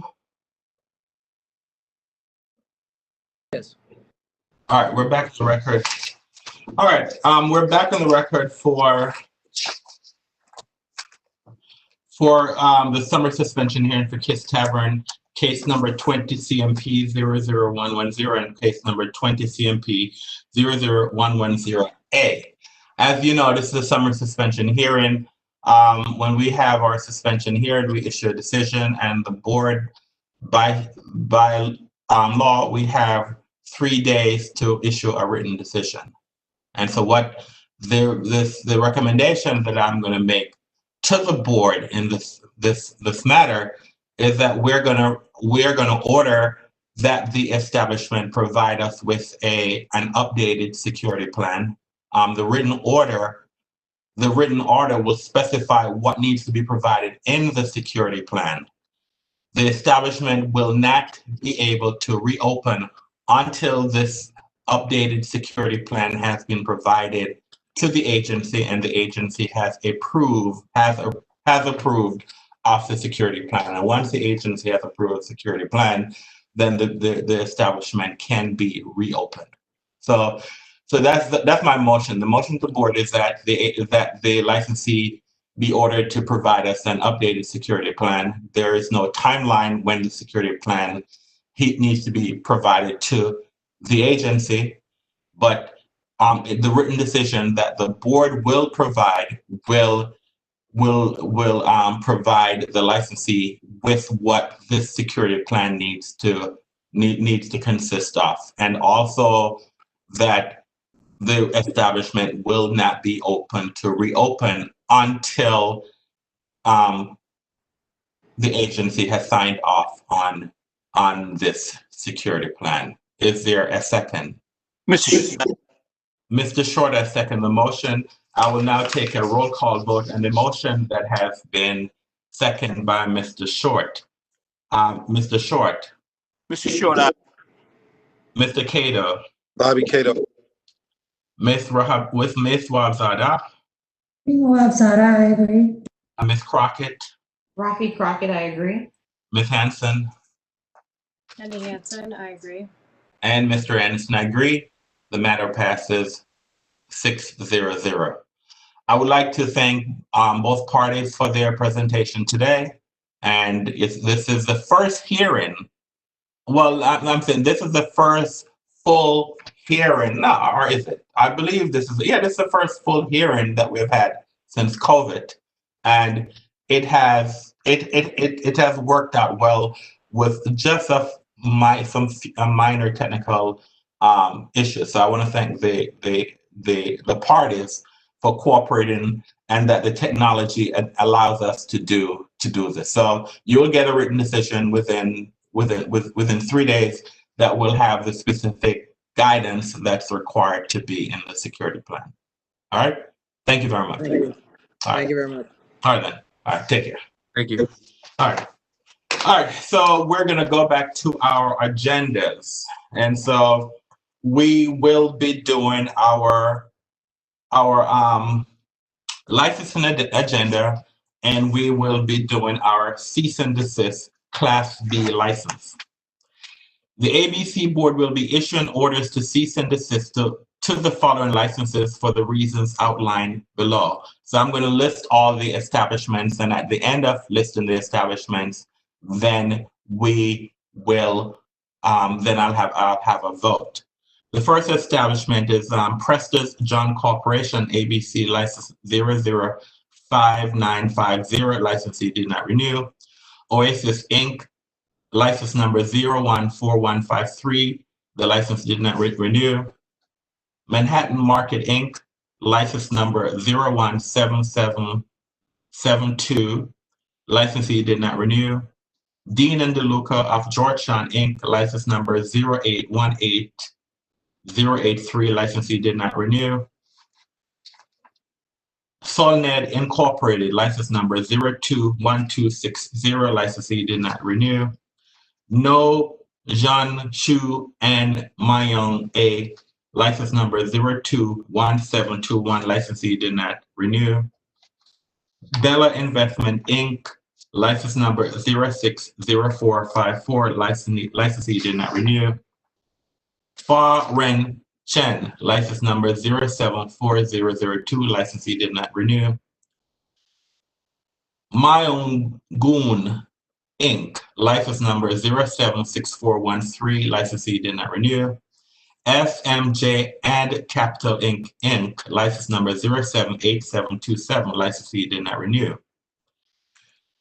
Yes. All right, we're back on the record. All right, we're back on the record for the summer suspension hearing for Kiss Tavern, case number 20 CMP 00110 and case number 20 CMP 00110A. As you know, this is a summer suspension hearing. When we have our suspension hearing, we issue a decision, and the board, by law, we have 3 days to issue a written decision. And so what the recommendation that I'm going to make to the board in this matter is that we're gonna order that the establishment provide us with an updated security plan. The written order will specify what needs to be provided in the security plan. The establishment will not be able to reopen until this updated security plan has been provided to the agency, and the agency has approved of the security plan. And once the agency has approved the security plan, then the establishment can be reopened. So that's my motion. The motion to the board is that the licensee be ordered to provide us an updated security plan. There is no timeline when the security plan needs to be provided to the agency, but the written decision that the board will provide will provide the licensee with what this security plan needs to consist of, and also that the establishment will not be open to reopen until the agency has signed off on this security plan. Is there a second? Mr. Short, I second the motion. I will now take a roll call vote on the motion that has been seconded by Mr. Short. Mr. Short. Mr. Short, aye. Mr. Cato. Bobby Cato. Ms. Wabzada. Wabzada, I agree. Ms. Crockett. Rafi Crockett, I agree. Ms. Hanson. Jenny Hansen, I agree. And Mr. Anderson, I agree. The matter passes 6-0-0. I would like to thank both parties for their presentation today. And this is the first hearing. Well, I'm saying this is the first full hearing. No, or is it? I believe this is the first full hearing that we've had since COVID. And it has worked out well with just some minor technical issues. So I want to thank the parties for cooperating, and that the technology allows us to do this. So you'll get a written decision within 3 days that will have the specific guidance that's required to be in the security plan. All right. Thank you very much. Thank you. Thank you very much. All right then. All right. Take care. Thank you. All right. All right. So we're going to go back to our agendas. And so we will be doing our licensing agenda, and we will be doing our cease and desist Class B license. The ABC board will be issuing orders to cease and desist to the following licenses for the reasons outlined below. So I'm going to list all the establishments, and at the end of listing the establishments, then we will then I'll have a vote. The first establishment is Preston's John Corporation, ABC license 005950, licensee did not renew. Oasis Inc., license number 014153, the license did not renew. Manhattan Market Inc., license number 017772, licensee did not renew. Dean and DeLuca of Georgetown Inc., license number 0818083, licensee did not renew. Solned Incorporated, license number 021260, licensee did not renew. No Jean Chu and Mayong A, license number 021721, licensee did not renew. Bella Investment Inc., license number 060454, licensee did not renew. Fa Ren Chen, license number 074002, licensee did not renew. Myung Goon Inc., license number 076413, licensee did not renew. FMJ and Capital Inc., license number 078727, licensee did not renew.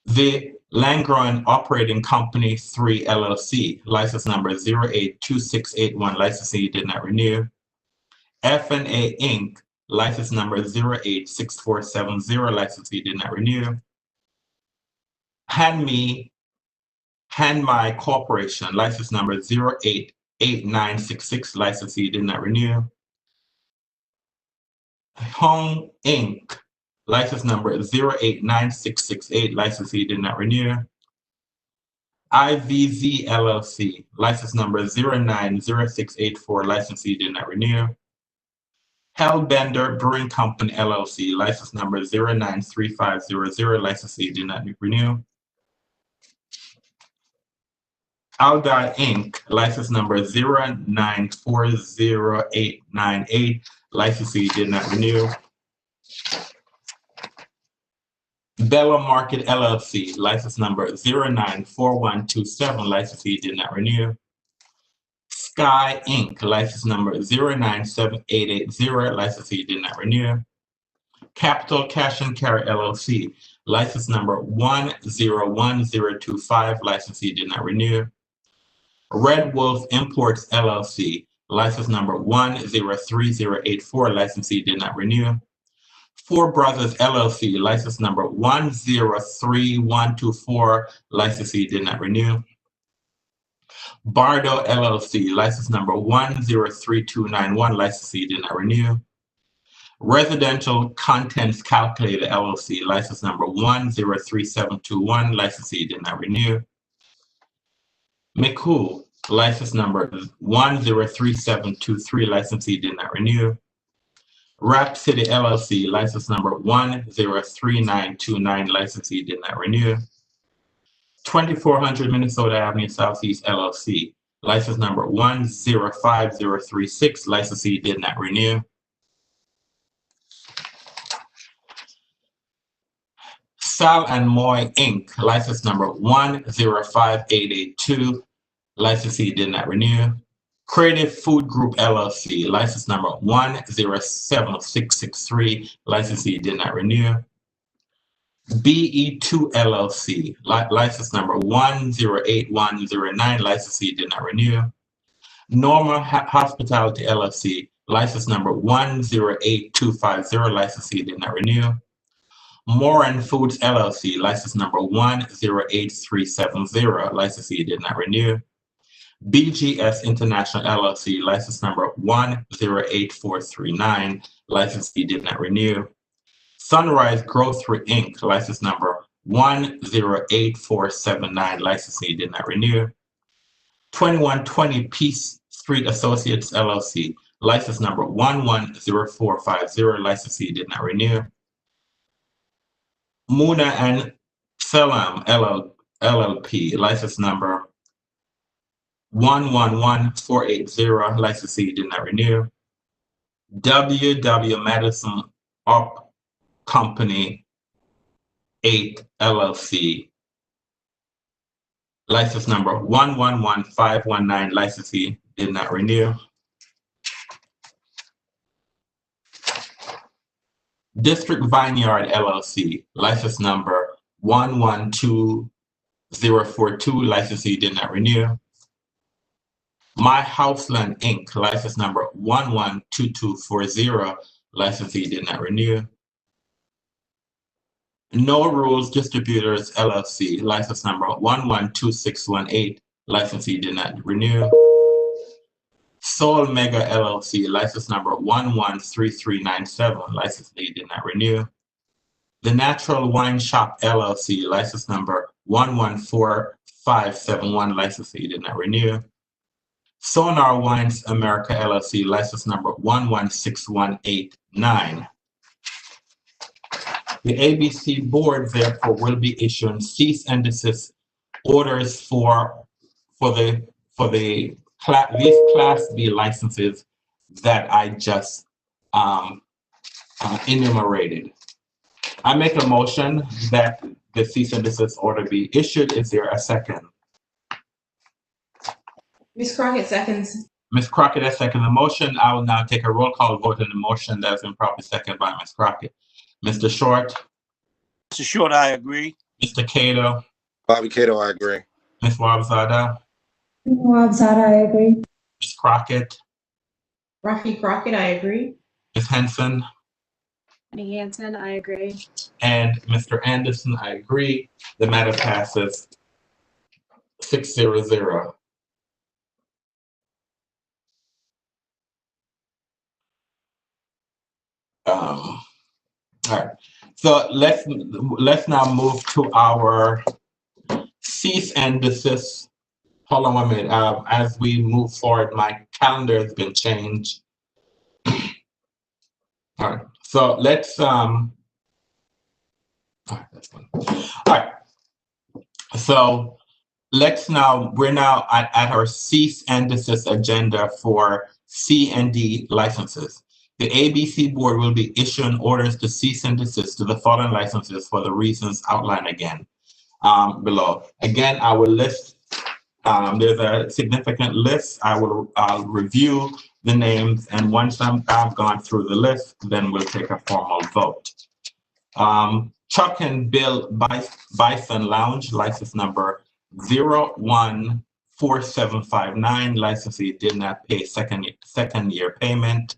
The Langron Operating Company 3 LLC, license number 082681, licensee did not renew. F&A Inc., license number 086470, licensee did not renew. Hanmi Corporation, license number 088966, licensee did not renew. Hong Inc., license number 089668, licensee did not renew. IVZ LLC, license number 090684, licensee did not renew. Hellbender Brewing Company LLC, license number 093500, licensee did not renew. Aldai Inc., license number 09408898, licensee did not renew. Bella Market LLC, license number 094127, licensee did not renew. Sky Inc., license number 097880, licensee did not renew. Capital Cash and Carry LLC, license number 101025, licensee did not renew. Red Wolf Imports LLC, license number 103084, licensee did not renew. Four Brothers LLC, license number 103124, licensee did not renew. Bardo LLC, license number 103291, licensee did not renew. Residential Contents Calculator LLC, license number 103721, licensee did not renew. McCool, license number 103723, licensee did not renew. Rap City LLC, license number 103929, licensee did not renew. 2400 Minnesota Avenue Southeast LLC, license number 105036, licensee did not renew. Sal and Moy Inc., license number 105882, licensee did not renew. Creative Food Group LLC, license number 107663, licensee did not renew. BE2 LLC, license number 108109, licensee did not renew. Norma Hospitality LLC, license number 108250, licensee did not renew. Moran Foods LLC, license number 108370, licensee did not renew. BGS International LLC, license number 108439, licensee did not renew. Sunrise Grocery Inc., license number 108479, licensee did not renew. 2120 Peace Street Associates LLC, license number 110450, licensee did not renew. Muna and Selam LLP, license number 111480, licensee did not renew. WW Madison Up Company 8 LLC, license number 111519, licensee did not renew. District Vineyard LLC, license number 112042, licensee did not renew. My Houseland Inc., license number 112240, licensee did not renew. No Rules Distributors LLC, license number 112618, licensee did not renew. Soul Mega LLC, license number 113397, licensee did not renew. The Natural Wine Shop LLC, license number 114571, licensee did not renew. Sonar Wines America LLC, license number 116189. The ABC board therefore will be issuing cease and desist orders for these Class B licenses that I just enumerated. I make a motion that the cease and desist order be issued. Is there a second? Ms. Crockett seconds. Ms. Crockett has seconded the motion. I will now take a roll call vote on the motion that has been properly seconded by Ms. Crockett. Mr. Short. Mr. Short, I agree. Mr. Cato. Bobby Cato, I agree. Ms. Wabzada. Wabzada, I agree. Ms. Crockett. Rafi Crockett, I agree. Ms. Henson. Honey Hansen, I agree. And Mr. Anderson, I agree. The matter passes 6-0-0. All right. So let's now move to our cease and desist. Hold on 1 minute. As we move forward, my calendar has been changed. All right. So let's all right, that's fine. All right. So we're now at our cease and desist agenda for C and D licenses. The ABC board will be issuing orders to cease and desist to the following licenses for the reasons outlined again below. Again, I will list, there's a significant list. I'll review the names, and once I've gone through the list, then we'll take a formal vote. Chuck and Bill Bison Lounge, license number 014759, licensee did not pay second year payment.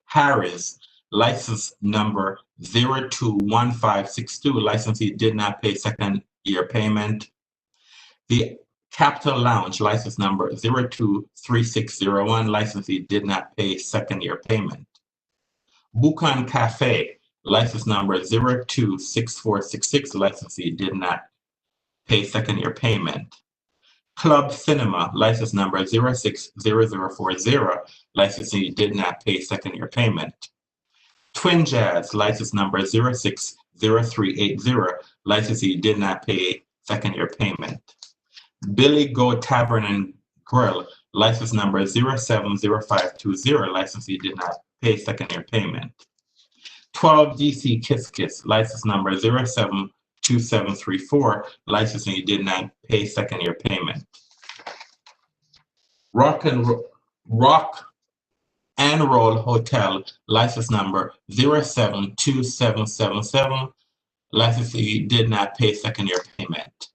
Harris, license number 021562, licensee did not pay second year payment. The Capital Lounge, license number 023601, licensee did not pay second year payment. Bukan Cafe, license number 026466, licensee did not pay second year payment. Club Cinema, license number 060040, licensee did not pay second year payment. Twin Jazz, license number 060380, licensee did not pay second year payment. Billy Goat Tavern and Grill, license number 070520, licensee did not pay second year payment. 12 DC Kiss Kiss, license number 072734, licensee did not pay second year payment. Rock and Roll Hotel, license number 072777, licensee did not pay second year payment.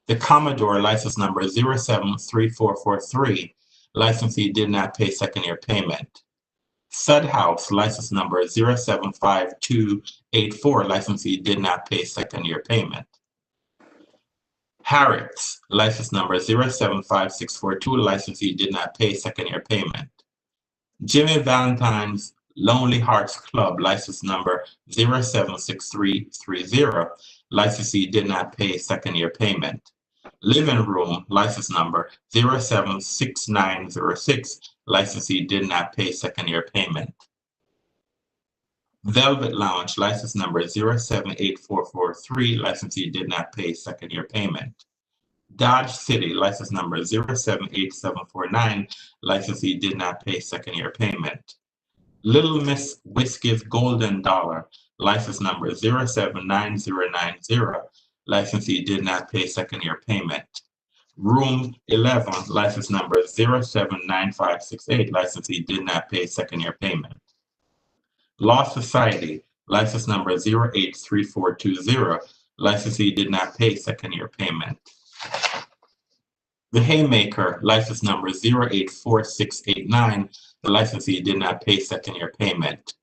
The Commodore, license number 073443, licensee did not pay second year payment. Sud House, license number 075284, licensee did not pay second year payment. Harrods, license number 075642, licensee did not pay second year payment. Jimmy Valentine's Lonely Hearts Club, license number 076330, licensee did not pay second year payment. Living Room, license number 076906, licensee did not pay second year payment. Velvet Lounge, license number 078443, licensee did not pay second year payment. Dodge City, license number 078749, licensee did not pay second year payment. Little Miss Whiskey's Golden Dollar, license number 079090, licensee did not pay second year payment. Room 11, license number 079568, licensee did not pay second year payment. Law Society, license number 083420, licensee did not pay second year payment. The Haymaker, license number 084689, the licensee did not pay second year payment.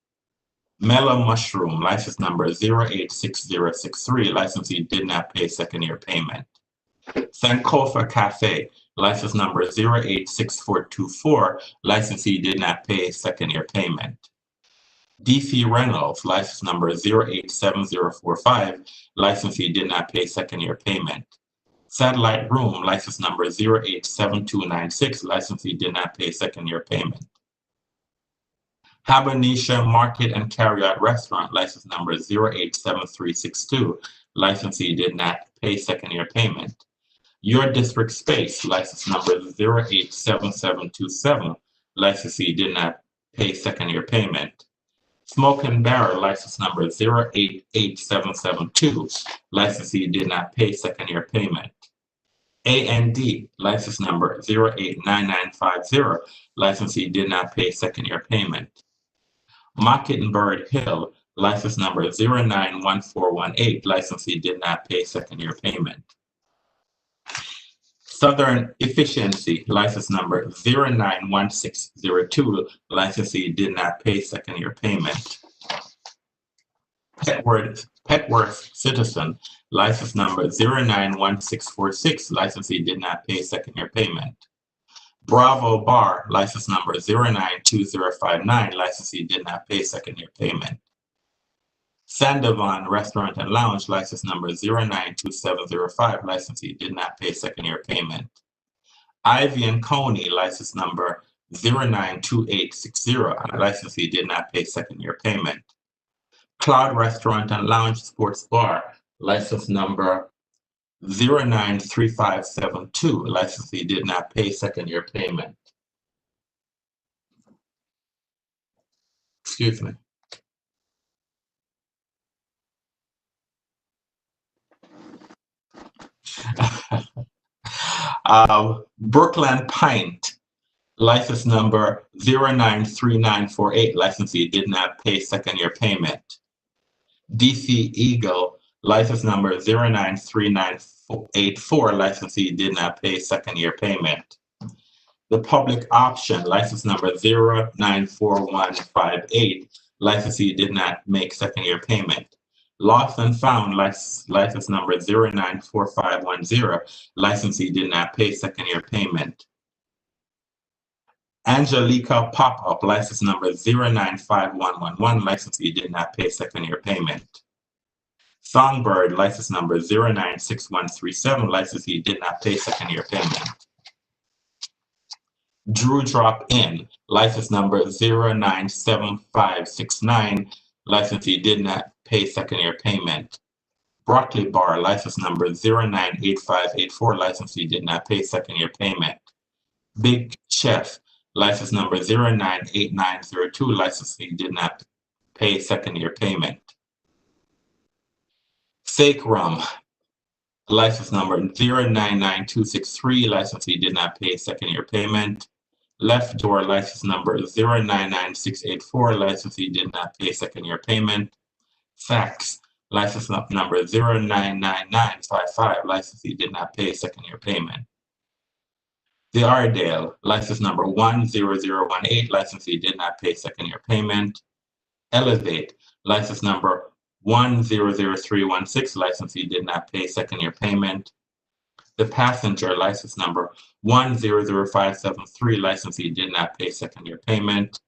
Mellow Mushroom, license number 086063, licensee did not pay second year payment. Sankofa Cafe, license number 086424, licensee did not pay second year payment. DC Reynolds, license number 087045, licensee did not pay second year payment. Satellite Room, license number 087296, licensee did not pay second year payment. Habonisha Market and Carryout Restaurant, license number 087362. Licensee did not pay second year payment. Your District Space, license number 087727. Licensee did not pay second year payment. Smoke and Barrel, license number 088772. Licensee did not pay second year payment. A&D, license number 089950. Licensee did not pay second year payment. Mockingbird Hill, license number 091418. Licensee did not pay second year payment. Southern Efficiency, license number 091602. Licensee did not pay second year payment. Petworth Citizen, license number 091646. Licensee did not pay second year payment. Bravo Bar, license number 092059. Licensee did not pay second year payment. Sandovan Restaurant and Lounge, license number 092705. Licensee did not pay second year payment. Ivy and Coney, license number 092860. Licensee did not pay second year payment. Cloud Restaurant and Lounge Sports Bar, license number 093572. Licensee did not pay second year payment. Excuse me. Brooklyn Pint, license number 093948. Licensee did not pay second year payment. DC Eagle, license number 093984. Licensee did not pay second year payment. The Public Option, license number 094158. Licensee did not make second year payment. Lost and Found, license number 094510. Licensee did not pay second year payment. Angelica Pop-Up, license number 095111. Licensee did not pay second year payment. Songbird, license number 096137. Licensee did not pay second year payment. Drew Drop In, license number 097569. Licensee did not pay second year payment. Broccoli Bar, license number 098584. Licensee did not pay second year payment. Big Chef, license number 098902. Licensee did not pay second year payment. Fake Rum, license number 099263. Licensee did not pay second year payment. Left Door, license number 099684. Licensee did not pay second year payment. Fax, license number 099955. Licensee did not pay second year payment. The Ardale, license number 10018. Licensee did not pay second year payment. Elevate, license number 100316. Licensee did not pay second year payment. The Passenger, license number 100573. Licensee did not pay second year payment.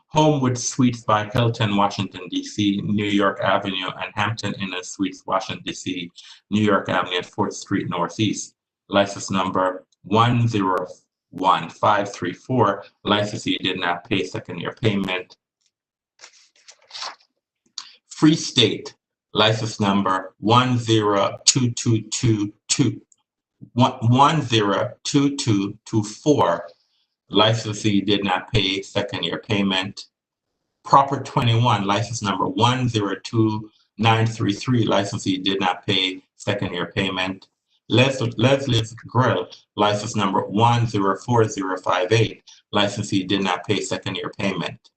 Homewood Suites by Hilton, Washington, D.C., New York Avenue, and Hampton Inn and Suites, Washington, D.C., New York Avenue at 4th Street Northeast. License number 101534. Licensee did not pay second year payment. Free State, license number 102224. Licensee did not pay second year payment. Proper 21, license number 102933. Licensee did not pay second year payment. Leslie's Grill, license number 104058. Licensee did not pay second year payment.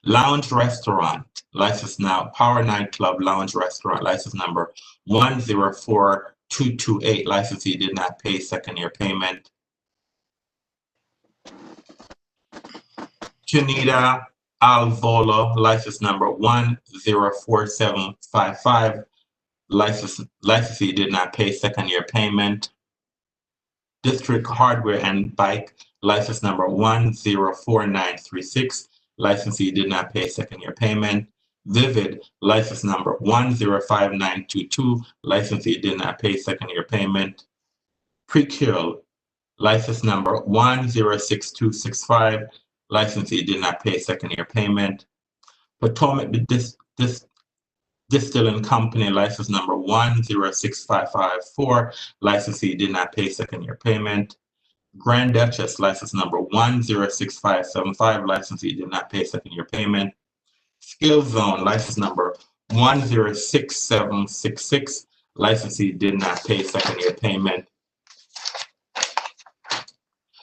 Lounge Restaurant, license now Power Nightclub Lounge Restaurant, license number 104228. Licensee did not pay second year payment. Cunita Alvolo, license number 104755. Licensee did not pay second year payment. District Hardware and Bike, license number 104936. Licensee did not pay second year payment. Vivid, license number 105922. Licensee did not pay second year payment. Precure, license number 106265. licensee did not pay second year payment. Potomac Distilling Company, license number 106554, licensee did not pay second year payment. Grand Duchess, license number 106575, licensee did not pay second year payment. Skill Zone, license number 106766, licensee did not pay second year payment.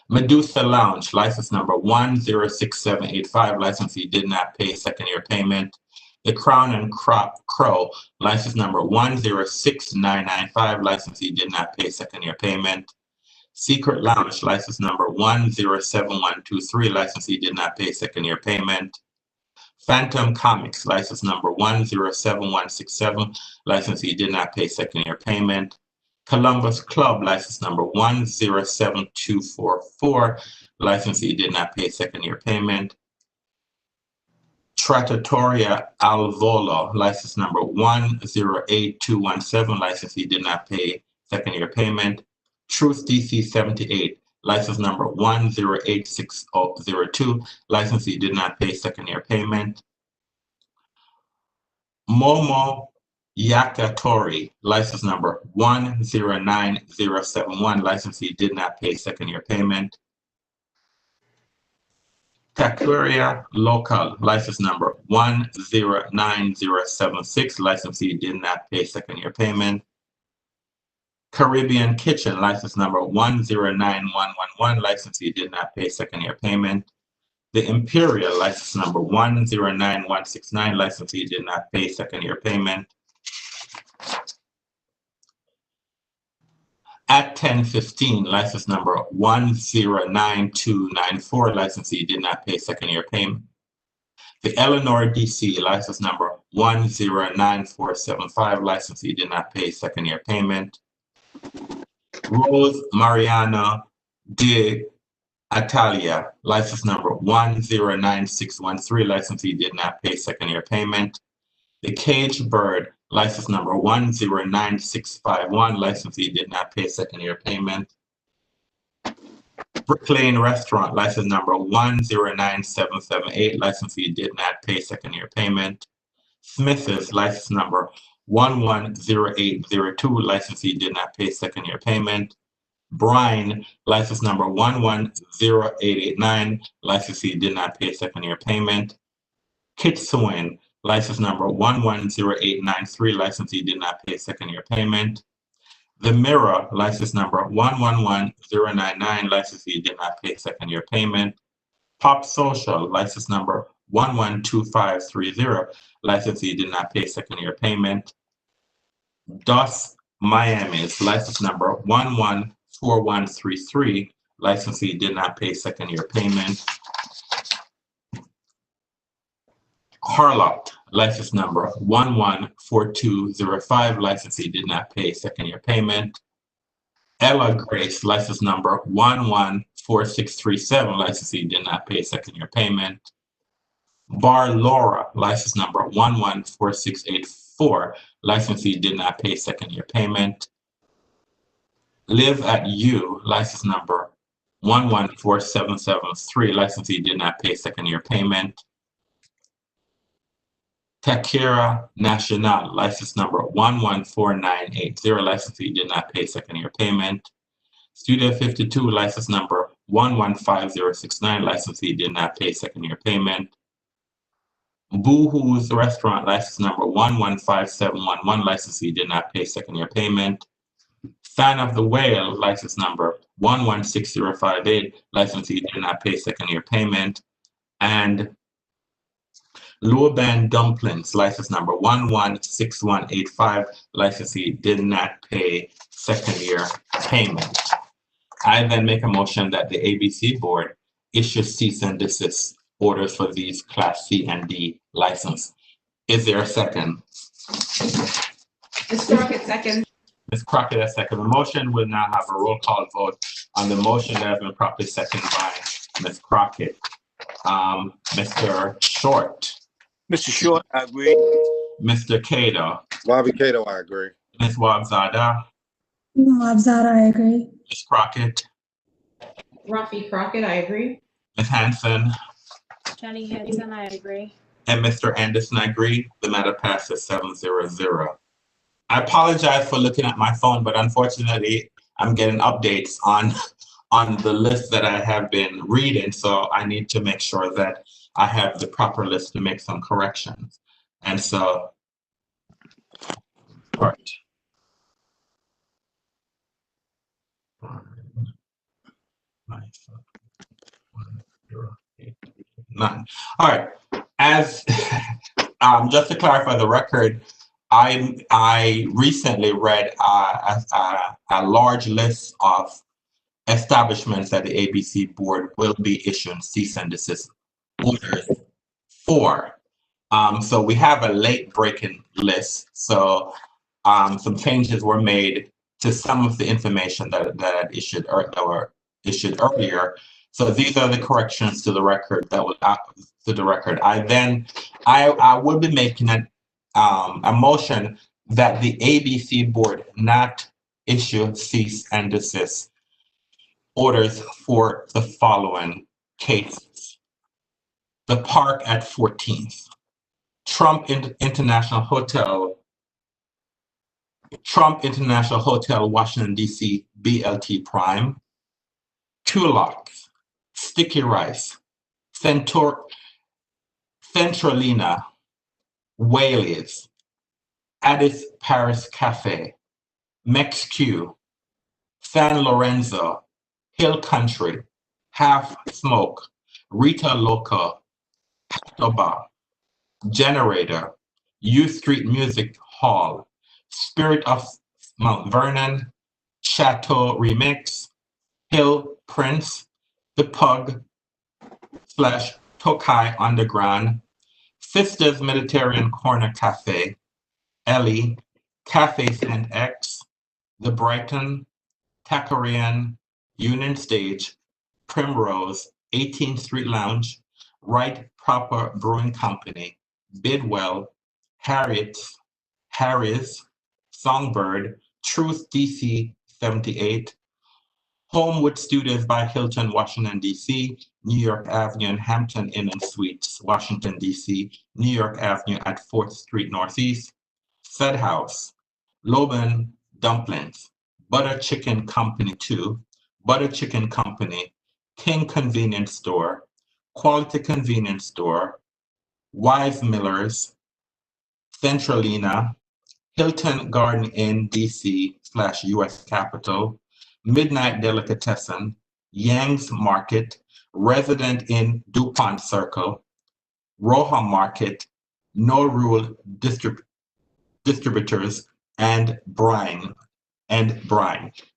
Medusa Lounge, license number 106785, licensee did not pay second year payment. The Crown and Crow, license number 106995, licensee did not pay second year payment. Secret Lounge, license number 107123, licensee did not pay second year payment. Phantom Comics, license number 107167, licensee did not pay second year payment. Columbus Club, license number 107244, licensee did not pay second year payment. Trattoria Al Volo, license number 108217, licensee did not pay second year payment. Truth DC 78, license number 108602, licensee did not pay second year payment. Momo Yakitori, license number 109071, licensee did not pay second year payment. Taqueria Local, license number 109076, licensee did not pay second year payment. Caribbean Kitchen, license number 109111, licensee did not pay second year payment. The Imperial, license number 109169, licensee did not pay second year payment. At 1015, license number 109294, licensee did not pay second year payment. The Eleanor DC, license number 109475, licensee did not pay second year payment. Rose Mariana de Atalia, license number 109613, licensee did not pay second year payment. The Cage Bird, license number 109651, licensee did not pay second year payment. Brick Lane Restaurant, license number 109778, licensee did not pay second year payment. Smith's, license number 110802, licensee did not pay second year payment. Brine, license number 110889, licensee did not pay second year payment. Kitsuin, license number 110893, licensee did not pay second year payment. The Mirror, license number 111099, licensee did not pay second year payment. Pop Social, license number 112530, licensee did not pay second year payment. DOS Miami's, license number 114133, licensee did not pay second year payment. Harlock, license number 114205, licensee did not pay second year payment. Ella Grace, license number 114637, licensee did not pay second year payment. Bar Laura, license number 114684, licensee did not pay second year payment. Live at You, license number 114773, licensee did not pay second year payment. Takira National, license number 114980, licensee did not pay second year payment. Studio 52, license number 115069, licensee did not pay second year payment. Boohoo's Restaurant, license number 115711, licensee did not pay second year payment. Sign of the Whale, license number 116058, licensee did not pay second year payment. And Luoban Dumplings, license number 116185, licensee did not pay second year payment. I then make a motion that the ABC board issue cease and desist orders for these Class C and D license. Is there a second? Ms. Crockett, second. Ms. Crockett has seconded the motion. We'll now have a roll call vote on the motion that has been properly seconded by Ms. Crockett. Mr. Short. Mr. Short, I agree. Mr. Cato. Bobby Cato, I agree. Ms. Wabzada. Wabzada, I agree. Ms. Crockett. Rafi Crockett, I agree. Ms. Hanson. Jenny Hansen, I agree. And Mr. Anderson, I agree. The matter passes 7-0. I apologize for looking at my phone, but unfortunately, I'm getting updates on the list that I have been reading, so I need to make sure that I have the proper list to make some corrections. And so, right. None. All right. As just to clarify the record, I recently read a large list of establishments that the ABC board will be issuing cease and desist orders for. So we have a late breaking list. So some changes were made to some of the information that issued or issued earlier. So these are the corrections to the record that was to the record. I will be making a motion that the ABC board not issue cease and desist orders for the following cases: the Park at 14th, Trump International Hotel, Washington, D.C., BLT Prime, Tulloch, Sticky Rice, Centralina, Whaley's, Addis Paris Cafe, MexQ, San Lorenzo, Hill Country, Half Smoke, Rita Loca, Patoba, Generator, U Street Music Hall, Spirit of Mount Vernon, Chateau Remix, Hill Prince, The Pug / Tokai Underground, Sisters Mediterranean Corner Cafe, Ellie, Cafe St. X, The Brighton, Takarian, Union Stage, Primrose, 18th Street Lounge, Right Proper Brewing Company, Bidwell, Harry's, Songbird, Truth DC 78, Homewood Studios by Hilton, Washington, D.C., New York Avenue and Hampton Inn and Suites, Washington, D.C., New York Avenue at 4th Street Northeast, Said House, Loban Dumplings, Butter Chicken Company 2, Butter Chicken Company, King Convenience Store, Quality Convenience Store, Wise Millers, Centralina, Hilton Garden Inn, DC / US Capitol, Midnight Delicatessen, Yang's Market, Resident Inn DuPont Circle, Roha Market, No Rule Distributors, and Brine.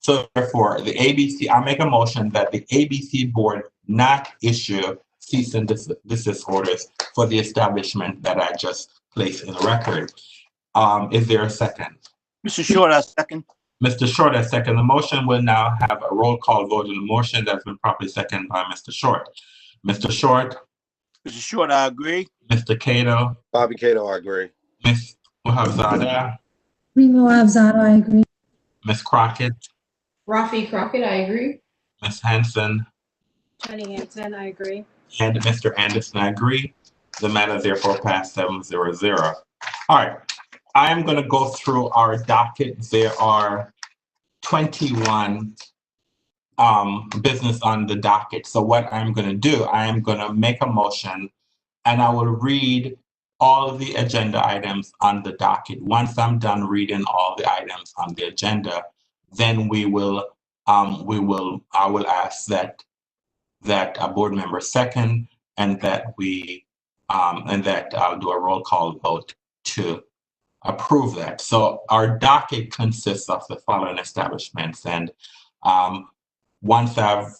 So therefore, the ABC, I make a motion that the ABC board not issue cease and desist orders for the establishment that I just placed in the record. Is there a second? Mr. Short, I second. Mr. Short, I second. The motion will now have a roll call vote on the motion that's been properly seconded by Mr. Short. Mr. Short? Mr. Short, I agree. Mr. Cato? Bobby Cato, I agree. Ms. Moavzada? Remo Avzada, I agree. Ms. Crockett? Rafi Crockett, I agree. Ms. Hanson? Jenny Hansen, I agree. And Mr. Anderson, I agree. The matter therefore passed 7-0. All right, I am going to go through our docket. There are 21 business on the docket. So what I'm going to do, I am going to make a motion and I will read all of the agenda items on the docket. Once I'm done reading all the items on the agenda, then I will ask that a board member second and that I'll do a roll call vote to approve that. So our docket consists of the following establishments, and once I've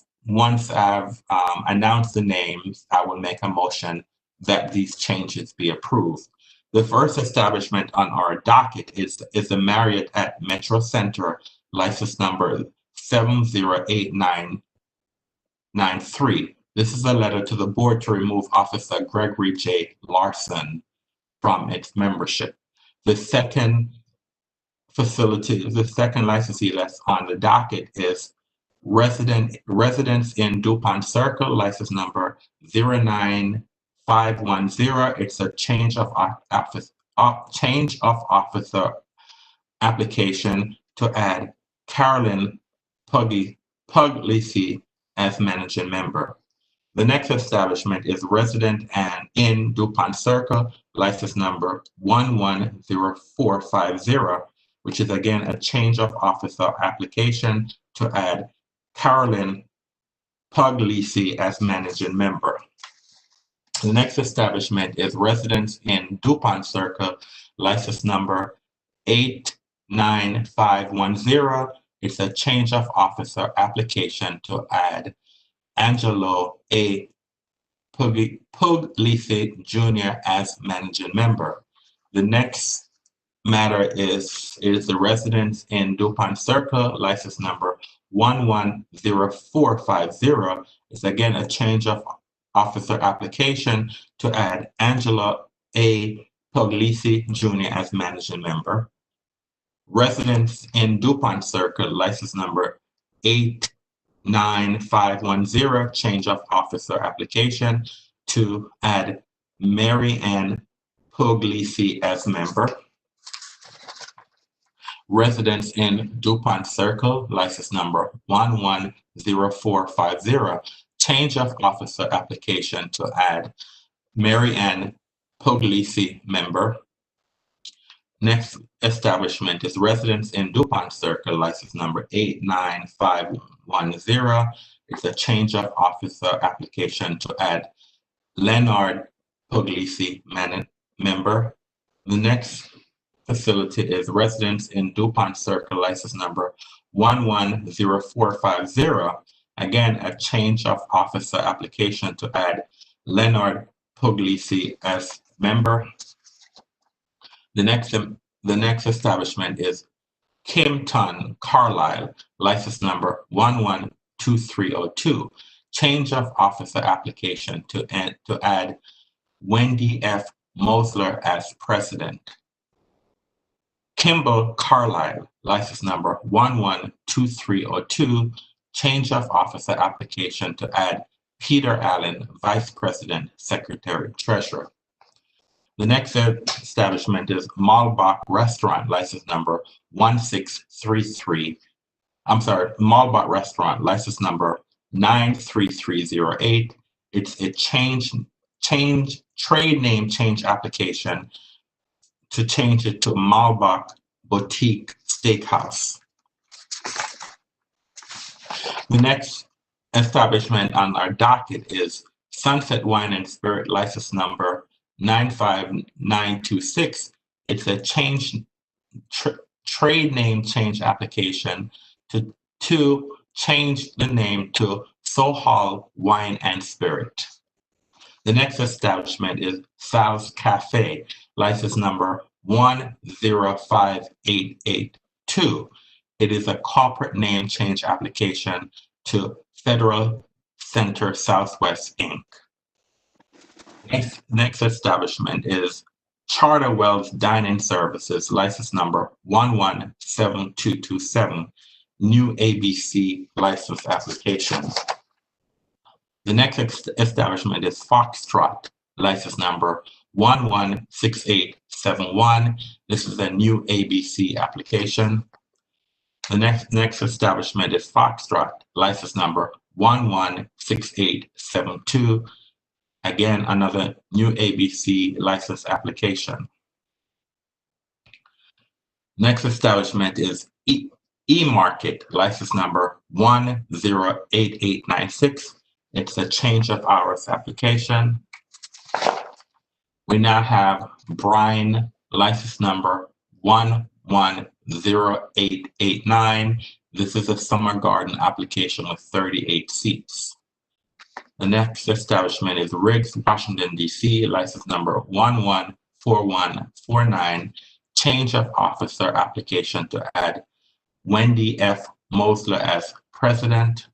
announced the names, I will make a motion that these changes be approved. The first establishment on our docket is the Marriott at Metro Center, license number 708993. This is a letter to the board to remove Officer Gregory J. Larson from its membership. The second licensee that's on the docket is Residence in DuPont Circle, license number 09 510. It's a change of officer application to add Carolyn Puglisi as managing member. The next establishment is Resident and Inn DuPont Circle, license number 110450, which is again a change of officer application to add Carolyn Puglisi as managing member. The next establishment is Residence in DuPont Circle, license number 89510. It's a change of officer application to add Angelo A. Puglisi Jr. as managing member. The next matter is the Residence in DuPont Circle, license number 110450. It's again a change of officer application to add Angela A. Puglisi Jr. as managing member. Residence in DuPont Circle, license number 89510, change of officer application to add Mary Ann Puglisi as member. Residence in DuPont Circle, license number 110450, change of officer application to add Mary Ann Puglisi member. Next establishment is Residence in DuPont Circle, license number 89510. It's a change of officer application to add Leonard Puglisi member. The next facility is Residence in DuPont Circle, license number 110450. Again, a change of officer application to add Leonard Puglisi as member. The next establishment is Kimpton Carlisle, license number 112302. Change of officer application to add Wendy F. Mosler as president. Kimball Carlisle, license number 112302. Change of officer application to add Peter Allen, vice president, secretary, treasurer. The next establishment is Malbach Restaurant, license number 1633. Malbach Restaurant, license number 93308. It's a trade name change application to change it to Malbach Boutique Steakhouse. The next establishment on our docket is Sunset Wine and Spirit, license number 95926. It's a trade name change application to change the name to Sohal Wine and Spirit. The next establishment is Sal's Cafe, license number 105882. It is a corporate name change application to Federal Center Southwest, Inc. Next establishment is Charter Wells Dining Services, license number 117227, new ABC license application. The next establishment is Foxtrot, license number 116871. This is a new ABC application. The next establishment is Foxtrot, license number 116872. Again, another new ABC license application. Next establishment is E-Market, license number 108896. It's a change of hours application. We now have Brine, license number 110889. This is a summer garden application with 38 seats. The next establishment is Riggs, Washington, D.C., license number 114149, change of officer application to add Wendy F. Mosler as president.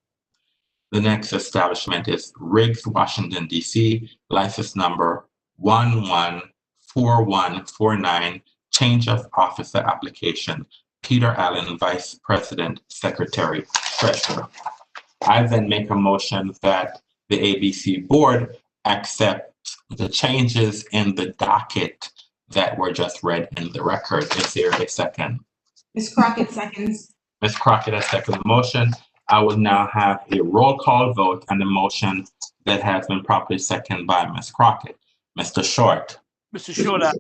The next establishment is Riggs, Washington, D.C., license number 114149, change of officer application, Peter Allen, vice president, secretary, treasurer. I then make a motion that the ABC board accept the changes in the docket that were just read in the record. Is there a second? Ms. Crockett seconds. Ms. Crockett has seconded the motion. I will now have a roll call vote on the motion that has been properly seconded by Ms. Crockett. Mr. Short. Mr. Short, aye.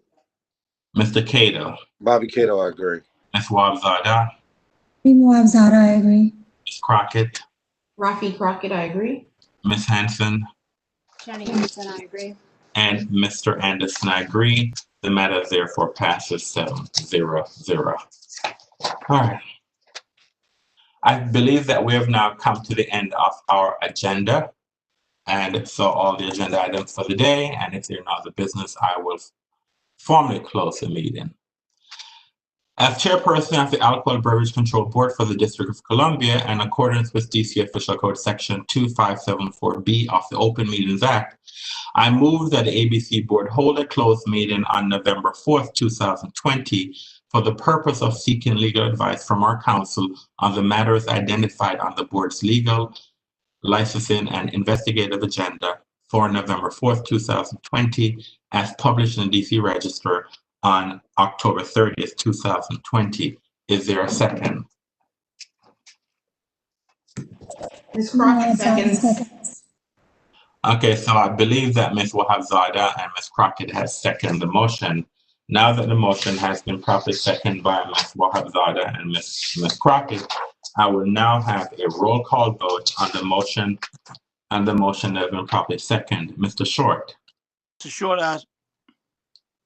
Mr. Cato. Bobby Cato, I agree. Ms. Wabzada. Remo Abzada, I agree. Ms. Crockett. Rafi Crockett, I agree. Ms. Hanson. Jenny Hansen, I agree. And Mr. Anderson, I agree. The matter therefore passes 7-0-0. All right. I believe that we have now come to the end of our agenda. And so all the agenda items for the day, and if there are no other business, I will formally close the meeting. As chairperson of the Alcohol Beverage Control Board for the District of Columbia, in accordance with DC Official Code Section 2574B of the Open Meetings Act, I move that the ABC Board hold a closed meeting on November 4th, 2020, for the purpose of seeking legal advice from our counsel on the matters identified on the board's legal, licensing, and investigative agenda for November 4th, 2020, as published in the DC Register on October 30th, 2020. Is there a second? Ms. Crockett seconds. Okay, so I believe that Ms. Wahabzada and Ms. Crockett has seconded the motion. Now that the motion has been properly seconded by Ms. Wahabzada and Ms. Crockett, I will now have a roll call vote on the motion that has been properly seconded. Mr. Short. Mr. Short, aye.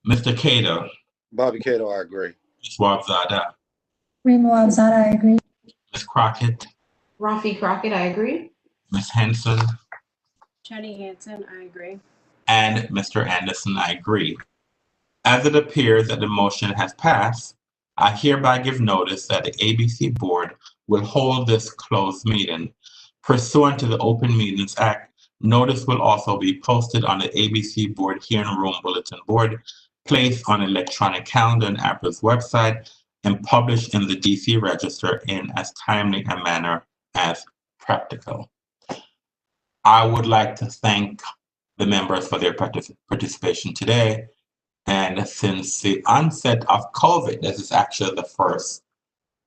Mr. Cato. Bobby Cato, I agree. Ms. Wahabzada. Remo Abzada, I agree. Ms. Crockett. Rafi Crockett, I agree. Ms. Henson. Jenny Hansen, I agree. And Mr. Anderson, I agree. As it appears that the motion has passed, I hereby give notice that the ABC Board will hold this closed meeting. Pursuant to the Open Meetings Act, notice will also be posted on the ABC Board Hearing Room Bulletin Board, placed on electronic calendar and APRA's website, and published in the DC Register in as timely a manner as practical. I would like to thank the members for their participation today. And since the onset of COVID, this is actually the first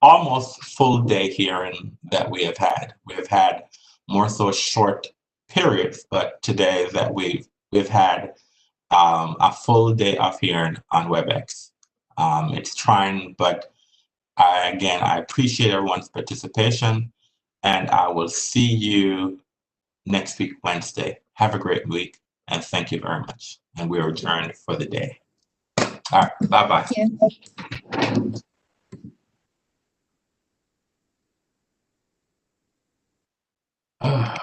almost full day hearing that we have had. We have had more so short periods, but today that we've had a full day of hearing on WebEx. It's trying, but I appreciate everyone's participation, and I will see you next week, Wednesday. Have a great week, and thank you very much. And we are adjourned for the day. All right, bye-bye. Thank you.